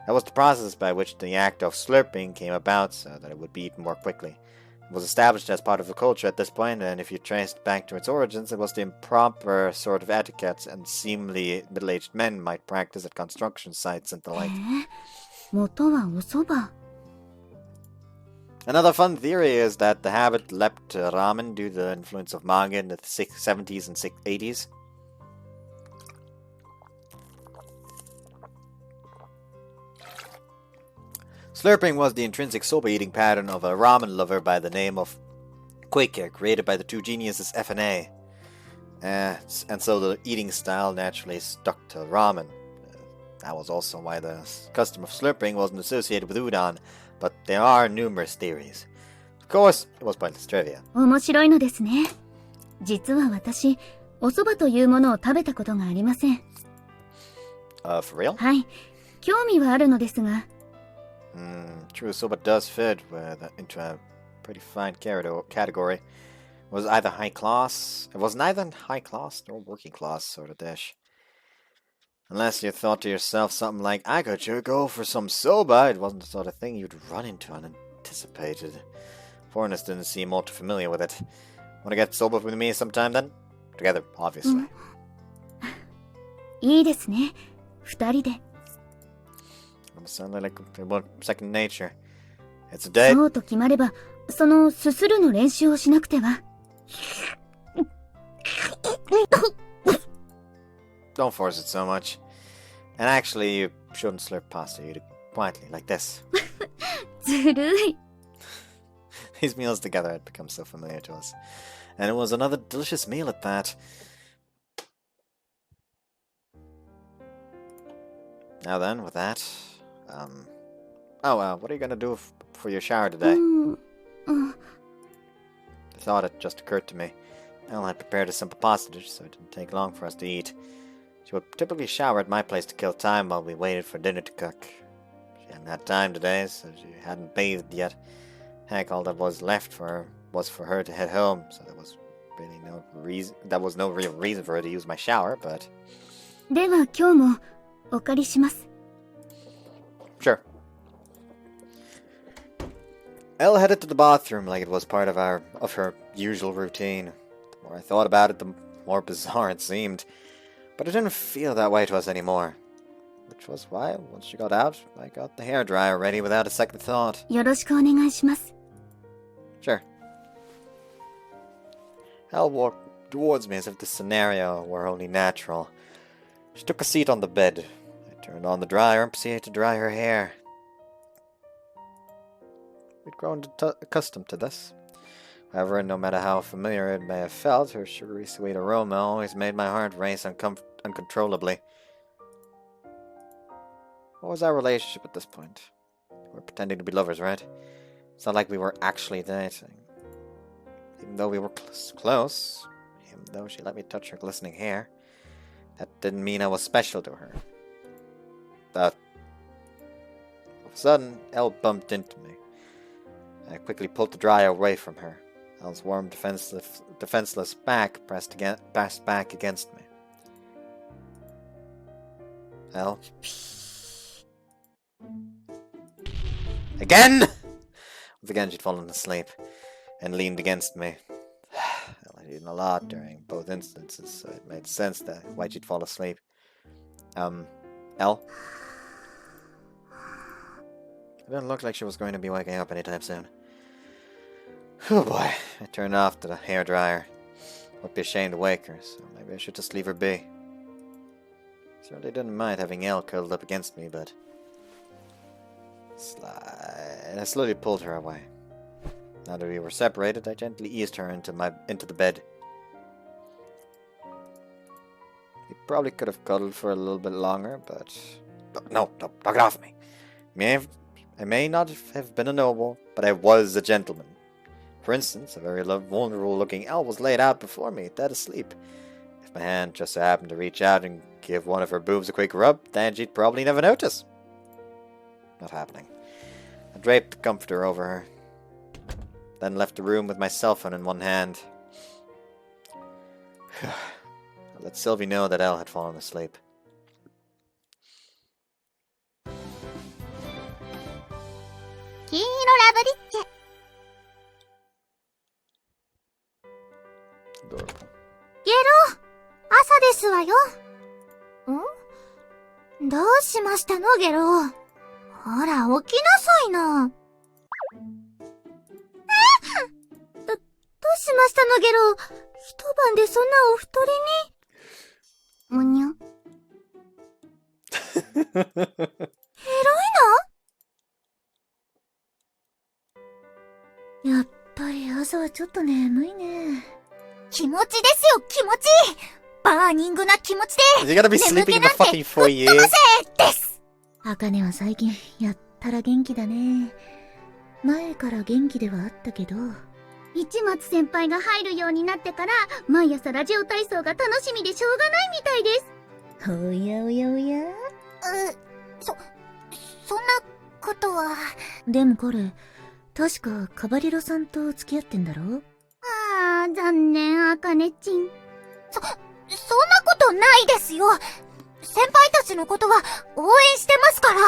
That was the process by which the act of slurping came about, so that it would be eaten more quickly. It was established as part of the culture at this point, and if you traced it back to its origins, it was the improper sort of etiquette and seemingly middle-aged men might practice at construction sites and the like. 元はお蕎麦。 Another fun theory is that the habit leapt to ramen due to the influence of manga in the 70s and 80s. Slurping was the intrinsic soba eating pattern of a ramen lover by the name of Quaker, created by the two geniuses F and A. And so the eating style naturally stuck to ramen. That was also why the custom of slurping wasn't associated with udon, but there are numerous theories. Of course, it was pointless trivia. 面白いのですね。実は私、お蕎麦というものを食べたことがありません。For real? はい。興味はあるのですが。True, soba does fit into a pretty fine category. It was either high class. It was neither high class nor working class sort of dish. Unless you thought to yourself something like, I could sure go for some soba, it wasn't the sort of thing you'd run into unanticipated. Foreigners didn't seem all too familiar with it. Wanna get soba with me sometime then? Together, obviously. いいですね。二人で。It sounded like second nature. It's a date. そうと決まれば、そのすするの練習をしなくては。Don't force it so much. And actually, you shouldn't slurp pasta. You do it quietly, like this. ずるい。 These meals together had become so familiar to us. And it was another delicious meal at that. Now then, with that... what are you gonna do for your shower today? The thought had just occurred to me. Elle had prepared a simple pasta dish, so it didn't take long for us to eat. She would typically shower at my place to kill time while we waited for dinner to cook. She hadn't had time today, so she hadn't bathed yet. Heck, all that was left for her was for her to head home, so there was really no reason. That was no real reason for her to use my shower, but... では今日もお借りします。 Sure. Elle headed to the bathroom like it was part of her usual routine. The more I thought about it, the more bizarre it seemed. But it didn't feel that way to us anymore. Which was why, once she got out, I got the hairdryer ready without a second thought. よろしくお願いします。 Sure. Elle walked towards me as if this scenario were only natural. She took a seat on the bed. I turned on the dryer and proceeded to dry her hair. We'd grown accustomed to this. However, no matter how familiar it may have felt, her sugary sweet aroma always made my heart race uncontrollably. What was our relationship at this point? We were pretending to be lovers, right? It's not like we were actually dating. Even though we were close, even though she let me touch her glistening hair, that didn't mean I was special to her. But all of a sudden, Elle bumped into me. I quickly pulled the dryer away from her. Elle's warm, defenseless back pressed back against me. Elle? Again! Once again, she'd fallen asleep and leaned against me. Elle had eaten a lot during both instances, so it made sense why she'd fall asleep. Elle? It didn't look like she was going to be waking up anytime soon. Oh boy, I turned off the hairdryer. Would be ashamed to wake her, so maybe I should just leave her be. Certainly didn't mind having Elle curled up against me, but... I slowly pulled her away. Now that we were separated, I gently eased her into the bed. We probably could have cuddled for a little bit longer, but... No, knock it off me. I may not have been a noble, but I was a gentleman. For instance, a very vulnerable-looking Elle was laid out before me, dead asleep. If my hand just so happened to reach out and give one of her boobs a quick rub, then she'd probably never notice. Not happening. I draped the comforter over her, then left the room with my cell phone in one hand. I let Sylvie know that Elle had fallen asleep. Adorable. ゲロ、朝ですわよ。どうしましたのゲロ。ほら、起きなさいな。どうしましたのゲロ。一晩でそんなお太りに。むにゃ。ヘロイナ？やっぱり朝はちょっと眠いね。気持ちですよ、気持ち。バーニングな気持ちで。You're gonna be sleeping in the fucking foyer. です。茜は最近、やったら元気だね。前から元気ではあったけど。市松先輩が入るようになってから、毎朝ラジオ体操が楽しみでしょうがないみたいです。おやおやおや。そんなことは。でも彼、確かカバリロさんと付き合ってんだろ？残念、あかねちん。そんなことないですよ。先輩たちのことは応援してますから。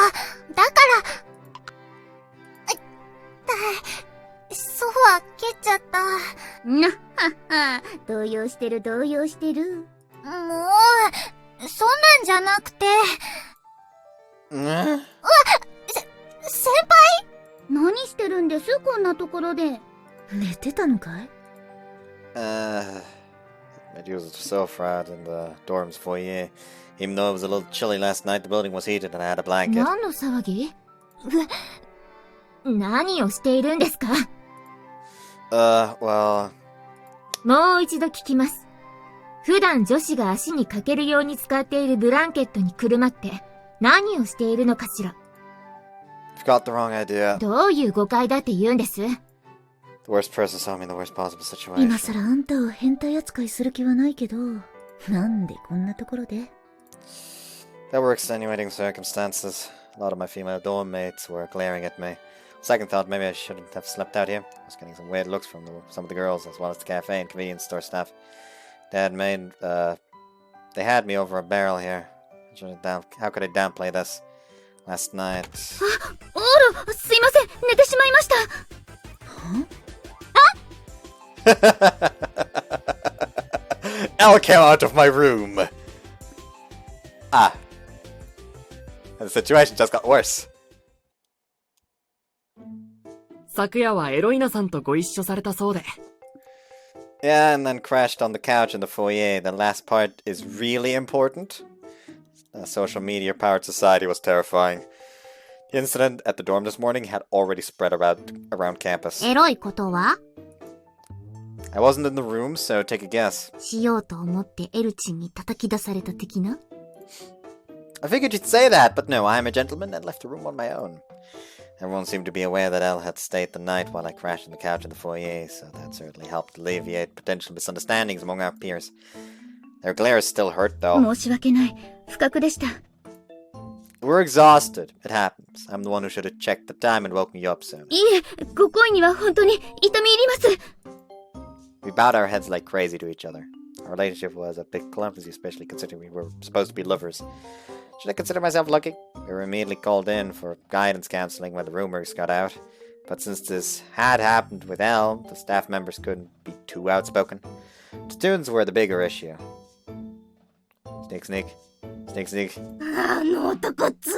だから、そうは蹴っちゃった。なっはっは、動揺してる。もう、そんなんじゃなくて。先輩？何してるんです、こんなところで。寝てたのかいI'd used the sofa out in the dorm's foyer. Even though it was a little chilly last night, the building was heated and I had a blanket. 何の騒ぎ？何をしているんですか？ Well... もう一度聞きます。普段女子が足にかけるように使っているブランケットにくるまって何をしているのかしら。You've got the wrong idea. どういう誤解だって言うんです？ The worst person saw me in the worst possible situation. 今さらあんたを変態扱いする気はないけど、なんでこんなところで？ There were extenuating circumstances. A lot of my female dorm mates were glaring at me. Second thought, maybe I shouldn't have slept out here. I was getting some weird looks from some of the girls, as well as the cafe and convenience store staff. They had me over a barrel here. How could I downplay this? Last night... あら、すいません、寝てしまいました。Elle came out of my room! And the situation just got worse. 昨夜はエロイナさんとご一緒されたそうで。Yeah, and then crashed on the couch in the foyer. The last part is really important. Social media-powered society was terrifying. The incident at the dorm this morning had already spread around campus. エロいことは？ I wasn't in the room, so take a guess. しようと思ってエルチンに叩き出された的な？ I figured you'd say that, but no, I'm a gentleman and left the room on my own. Everyone seemed to be aware that Elle had stayed the night while I crashed on the couch in the foyer, so that certainly helped alleviate potential misunderstandings among our peers. Their glare is still hurt, though. 申し訳ない。不覚でした。We're exhausted. It happens. I'm the one who should have checked the time and woken you up soon. いえ、ご好意には本当に痛み入ります。We bowed our heads like crazy to each other. Our relationship was a bit clumsy, especially considering we were supposed to be lovers. Should I consider myself lucky? We were immediately called in for guidance counseling when the rumors got out. But since this had happened with Elle, the staff members couldn't be too outspoken. The students were the bigger issue. Sneak, sneak. Sneak, sneak. あの男、つい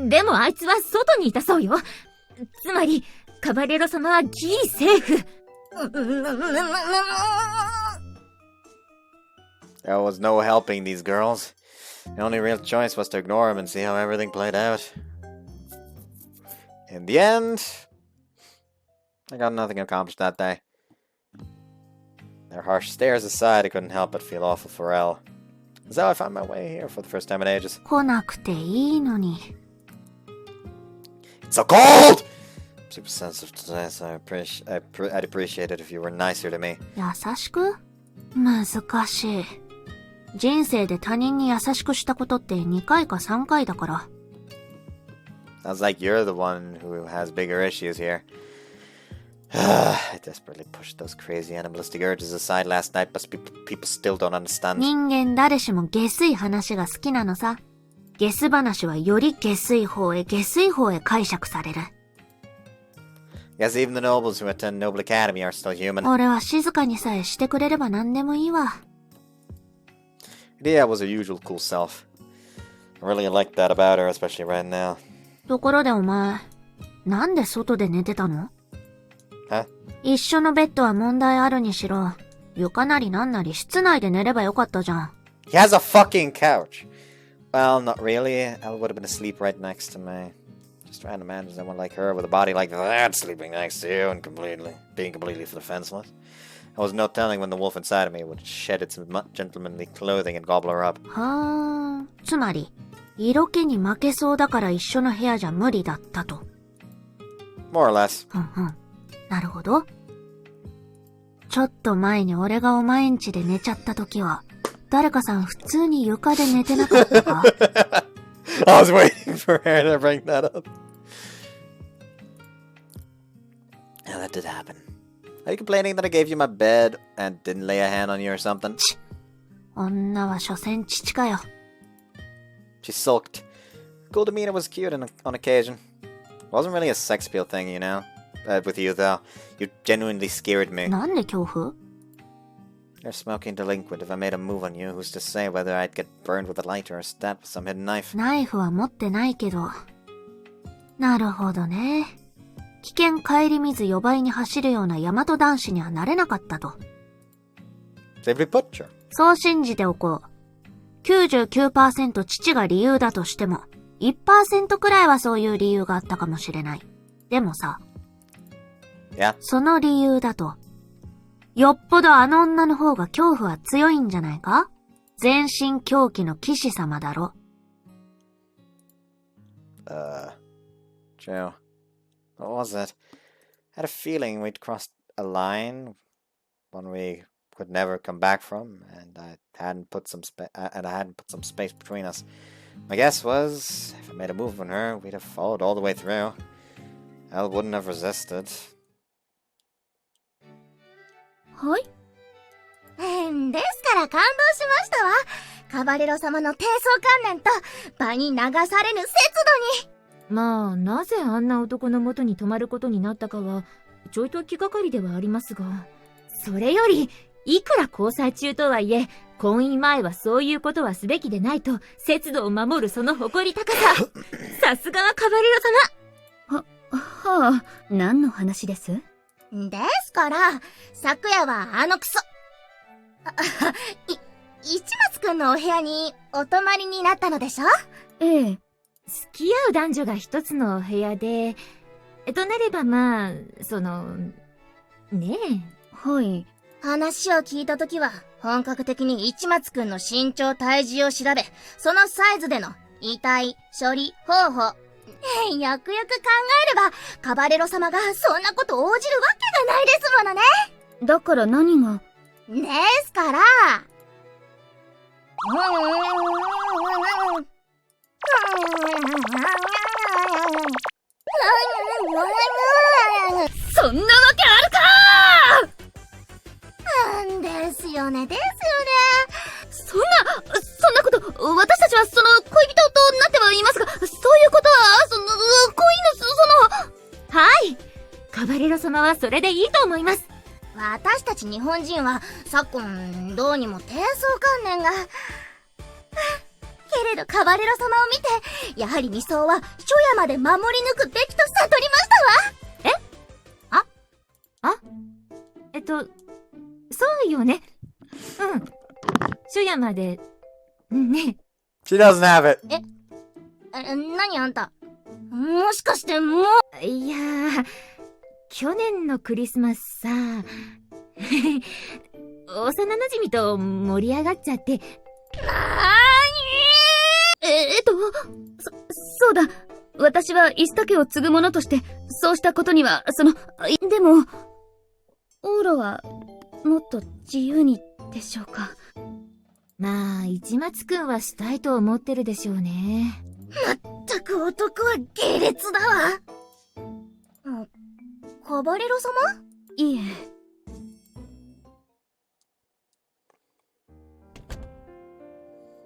にでもあいつは外にいたそうよ。つまり、カバレロ様はギリセーフ。There was no helping these girls. The only real choice was to ignore them and see how everything played out. In the end, I got nothing accomplished that day. Their harsh stares aside, I couldn't help but feel awful for Elle. That's how I found my way here for the first time in ages. 来なくていいのに。 It's so cold! I'm super sensitive today, so I'd appreciate it if you were nicer to me. 優しく？難しい。人生で他人に優しくしたことって2回か3回だから。Sounds like you're the one who has bigger issues here. I desperately pushed those crazy animalistic urges aside last night, but people still don't understand. 人間誰しも下水話が好きなのさ。下水話はより下水方へ解釈される。Guess even the nobles who attend Noble Academy are still human. 俺は静かにさえしてくれれば何でもいいわ。Leah was her usual cool self. I really liked that about her, especially right now. ところでお前、なんで外で寝てたの？一緒のベッドは問題あるにしろ、床なりなんなり室内で寝ればよかったじゃん。He has a fucking couch. Well, not really. Elle would have been asleep right next to me. Just trying to imagine someone like her with a body like that sleeping next to you and being completely defenseless. There was no telling when the wolf inside of me would shed its gentlemanly clothing and gobble her up. はあ、つまり、色気に負けそうだから一緒の部屋じゃ無理だったと。More or less. なるほど。ちょっと前に俺がお前ん家で寝ちゃった時は、誰かさん普通に床で寝てなかったか？ I was waiting for her to bring that up. Yeah, that did happen. Are you complaining that I gave you my bed and didn't lay a hand on you or something? 女は所詮父かよ。 She sulked. Cool demeanor was cute on occasion. Wasn't really a sex appeal thing, you know. With you, though. You genuinely scared me. なんで恐怖？ You're a smoking delinquent. If I made a move on you, who's to say whether I'd get burned with a lighter or stabbed with some hidden knife? ナイフは持ってないけど。なるほどね。危険顧みず予売に走るような大和男子にはなれなかったと。Simply put, sure. そう信じておこう。99% 父が理由だとしても、1% くらいはそういう理由があったかもしれない。でもさ、Yeah. その理由だと、よっぽどあの女の方が恐怖は強いんじゃないか？全身狂気の騎士様だろ。Joe. What was it? I had a feeling we'd crossed a line, one we could never come back from, and I hadn't put some space between us. My guess was, if I made a move on her, we'd have followed all the way through. Elle wouldn't have resisted. はい。ですから感動しましたわ。カバレロ様の低層観念と場に流されぬ節度に。まあ、なぜあんな男の元に泊まることになったかは、ちょいと気がかりではありますが。それより、いくら交際中とはいえ、婚姻前はそういうことはすべきでないと、節度を守るその誇り高さ。さすがはカバレロ様。はあ、何の話です？ですから、昨夜はあのクソ。市松くんのお部屋にお泊まりになったのでしょ？ええ。付き合う男女が一つのお部屋で、となればまあ、ねえ。はい。話を聞いたときは、本格的に市松くんの身長体重を調べ、そのサイズでの遺体、処理、方法。よくよく考えれば、カバレロ様がそんなこと応じるわけがないですものね。だから何が？ですから。そんなわけあるかですよね、ですよね。そんなこと、私たちはその恋人となってはいますが、そういうことは、はい。カバレロ様はそれでいいと思います。私たち日本人は、昨今、どうにも低層観念が。けれどカバレロ様を見て、やはり理想は、初夜まで守り抜くべきと悟りましたわ。そうよね。うん。初夜まで、ね。She doesn't have it. 何あんた。もしかしてもう。いやー、去年のクリスマスさ、幼馴染と盛り上がっちゃって。そうだ。私はイスタ家を継ぐ者として、そうしたことには、でも、オーロは、もっと自由にでしょうか。まあ、市松くんはしたいと思ってるでしょうね。まったく男は下劣だわ。カバレロ様？いえ。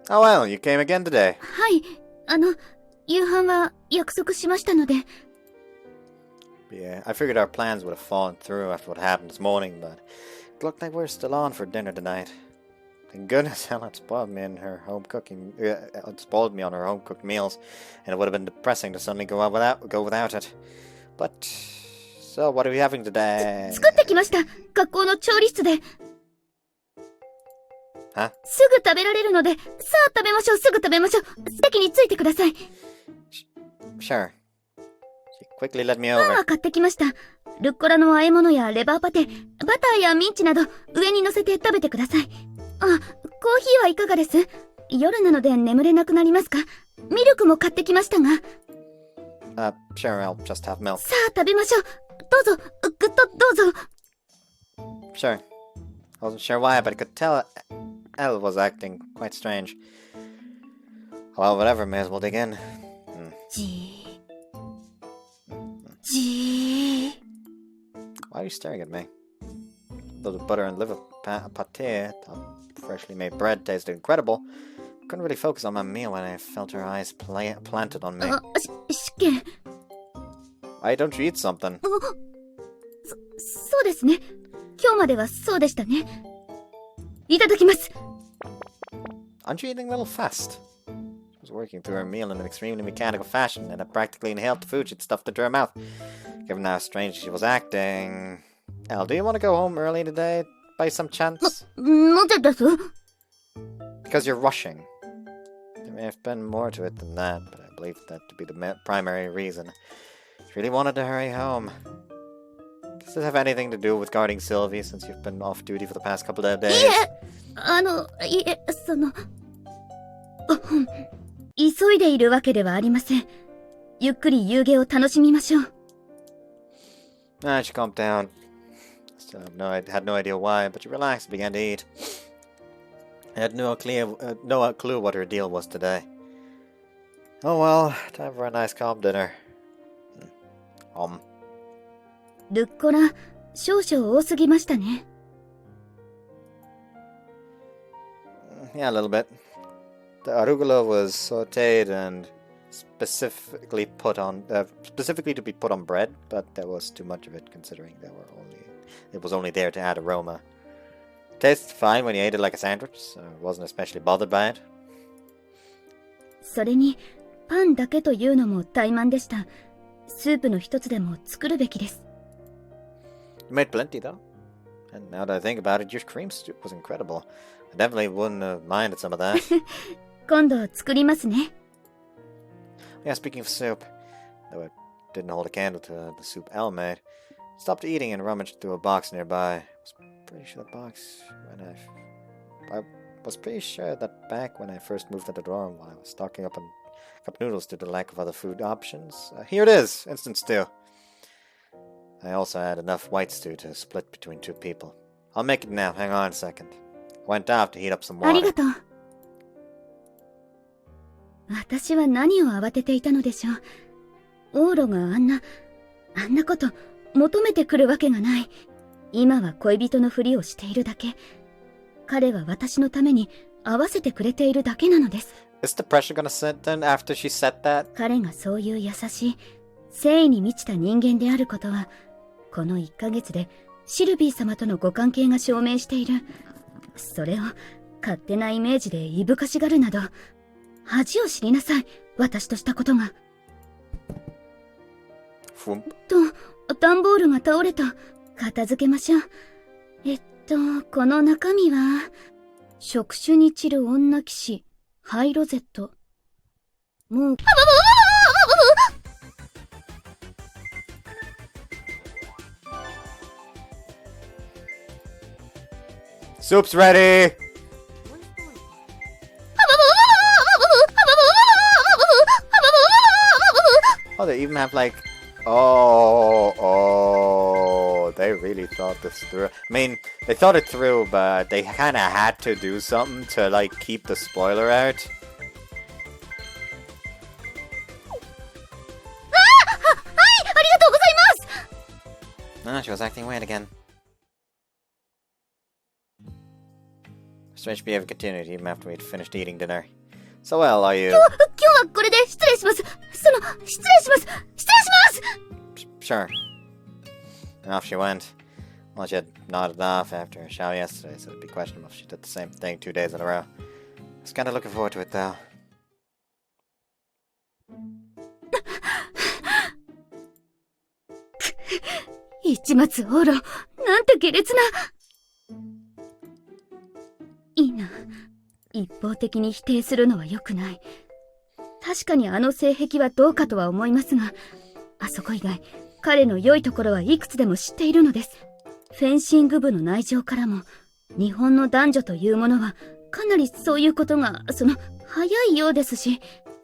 Oh well, you came again today. はい。夕飯は約束しましたので。Yeah, I figured our plans would have fallen through after what happened this morning, but it looked like we're still on for dinner tonight. Thank goodness Helen spoiled me on her home cooked meals, and it would have been depressing to suddenly go without it. But so, what are we having today? 作ってきました。学校の調理室で。は？すぐ食べられるので、さあ食べましょう。すぐ食べましょう。席についてください。Sure. Quickly let me パン over. は買ってきました。ルッコラの和え物やレバーパテ、バターやミンチなど上に乗せて食べてください。あ、コーヒーはいかがです？夜なので眠れなくなりますか？ミルクも買ってきましたが。Sure, I'll just have milk. さあ食べましょう。どうぞ、ぐっとどうぞ。Sure. I wasn't sure why, but I could tell Elle was acting quite strange. Well, whatever, may as well dig in. じー。Why are you staring at me? Though the butter and liver pate, the freshly made bread tasted incredible, I couldn't really focus on my meal when I felt her eyes planted on me. 試験。Why don't you eat something? そうですね。今日まではそうでしたね。いただきます。Aren't you eating a little fast? She was working through her meal in an extremely mechanical fashion, and had practically inhaled the food she'd stuffed into her mouth. Given how strange she was acting... Elle, do you want to go home early today, by some chance? なぜです？ Because you're rushing. There may have been more to it than that, but I believe that to be the primary reason. She really wanted to hurry home. Does this have anything to do with guarding Sylvie, since you've been off duty for the past couple of days? 急いでいるわけではありません。ゆっくり夕げを楽しみましょう。She calmed down. Still had no idea why, but she relaxed and began to eat. I had no clue what her deal was today. Oh well, time for a nice calm dinner. ルッコラ、少々多すぎましたね。Yeah, a little bit. The arugula was sautéed and specifically to be put on bread, but there was too much of it considering it was only there to add aroma. It tasted fine when you ate it like a sandwich, so I wasn't especially bothered by it. それに、パンだけというのも怠慢でした。スープの一つでも作るべきです。You made plenty though. And now that I think about it, your cream soup was incredible. I definitely wouldn't have minded some of that. 今度作りますね。Yeah, speaking of soup, though it didn't hold a candle to the soup Elle made, stopped eating and rummaged through a box nearby. I was pretty sure that back when I first moved to the dorm, while I was stocking up on cup noodles due to the lack of other food options, here it is, instant stew. I also had enough white stew to split between two people. I'll make it now, hang on a second. I went out to heat up some water. ありがとう。私は何を慌てていたのでしょう。オーロがあんなこと求めてくるわけがない。今は恋人のふりをしているだけ。彼は私のために合わせてくれているだけなのです。Is the pressure gonna set in after she said that? 彼がそういう優しい、誠意に満ちた人間であることは、この1ヶ月でシルビー様とのご関係が証明している。それを勝手なイメージでいぶかしがるなど、恥を知りなさい、私としたことが。段ボールが倒れた。片付けましょう。この中身は、触手に散る女騎士、ハイロゼット。もう、Soup's ready! Oh, they even have like... Oh, they really thought this through. I mean, they thought it through, but they kind of had to do something to like keep the spoiler out. Ah, she was acting weird again. Strange behavior continued even after we had finished eating dinner. So well, are you... 今日はこれで失礼します。失礼します。Sure. And off she went. Well, she had nodded off after a shower yesterday, so it'd be questionable if she did the same thing 2 days in a row. I was kinda looking forward to it, though. 市松オロ、なんて下劣な。いいな。一方的に否定するのは良くない。確かにあの性癖はどうかとは思いますが、あそこ以外、彼の良いところはいくつでも知っているのです。フェンシング部の内情からも、日本の男女というものは、かなりそういうことが、早いようですし、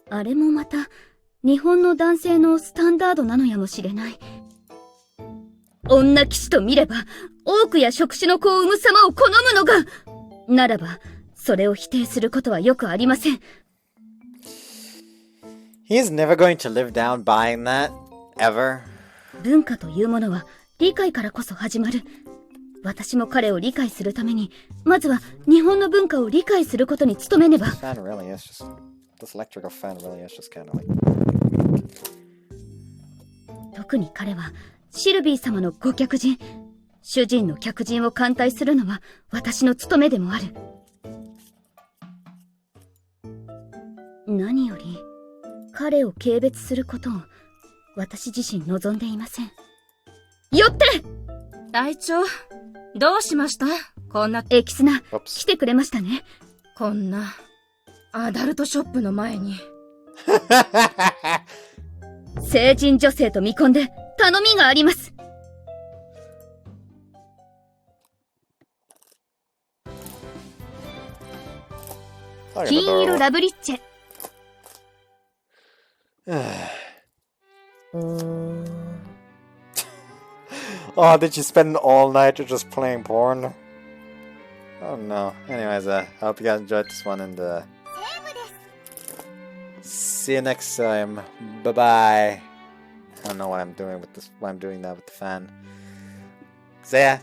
あれもまた、日本の男性のスタンダードなのやもしれない。女騎士と見れば、多くや職種の子を産む様を好むのが、ならば、それを否定することはよくありません。He's never going to live down buying that, ever. 文化というものは理解からこそ始まる。私も彼を理解するために、まずは日本の文化を理解することに努めねば。This electrical fan really is just kind of like... 特に彼は、シルビー様のご客人、主人の客人を歓待するのは私の務めでもある。何より、彼を軽蔑することを私自身望んでいません。よって隊長、どうしました？こんなエキスナ、来てくれましたね。こんなアダルトショップの前に成人女性と見込んで頼みがあります。金色ラブリッチェ。Oh, did you spend all night just playing porn? Oh no. Anyways, I hope you guys enjoyed this one, and see you next time. Bye bye. I don't know what I'm doing with this. Why I'm doing that with the fan. So yeah.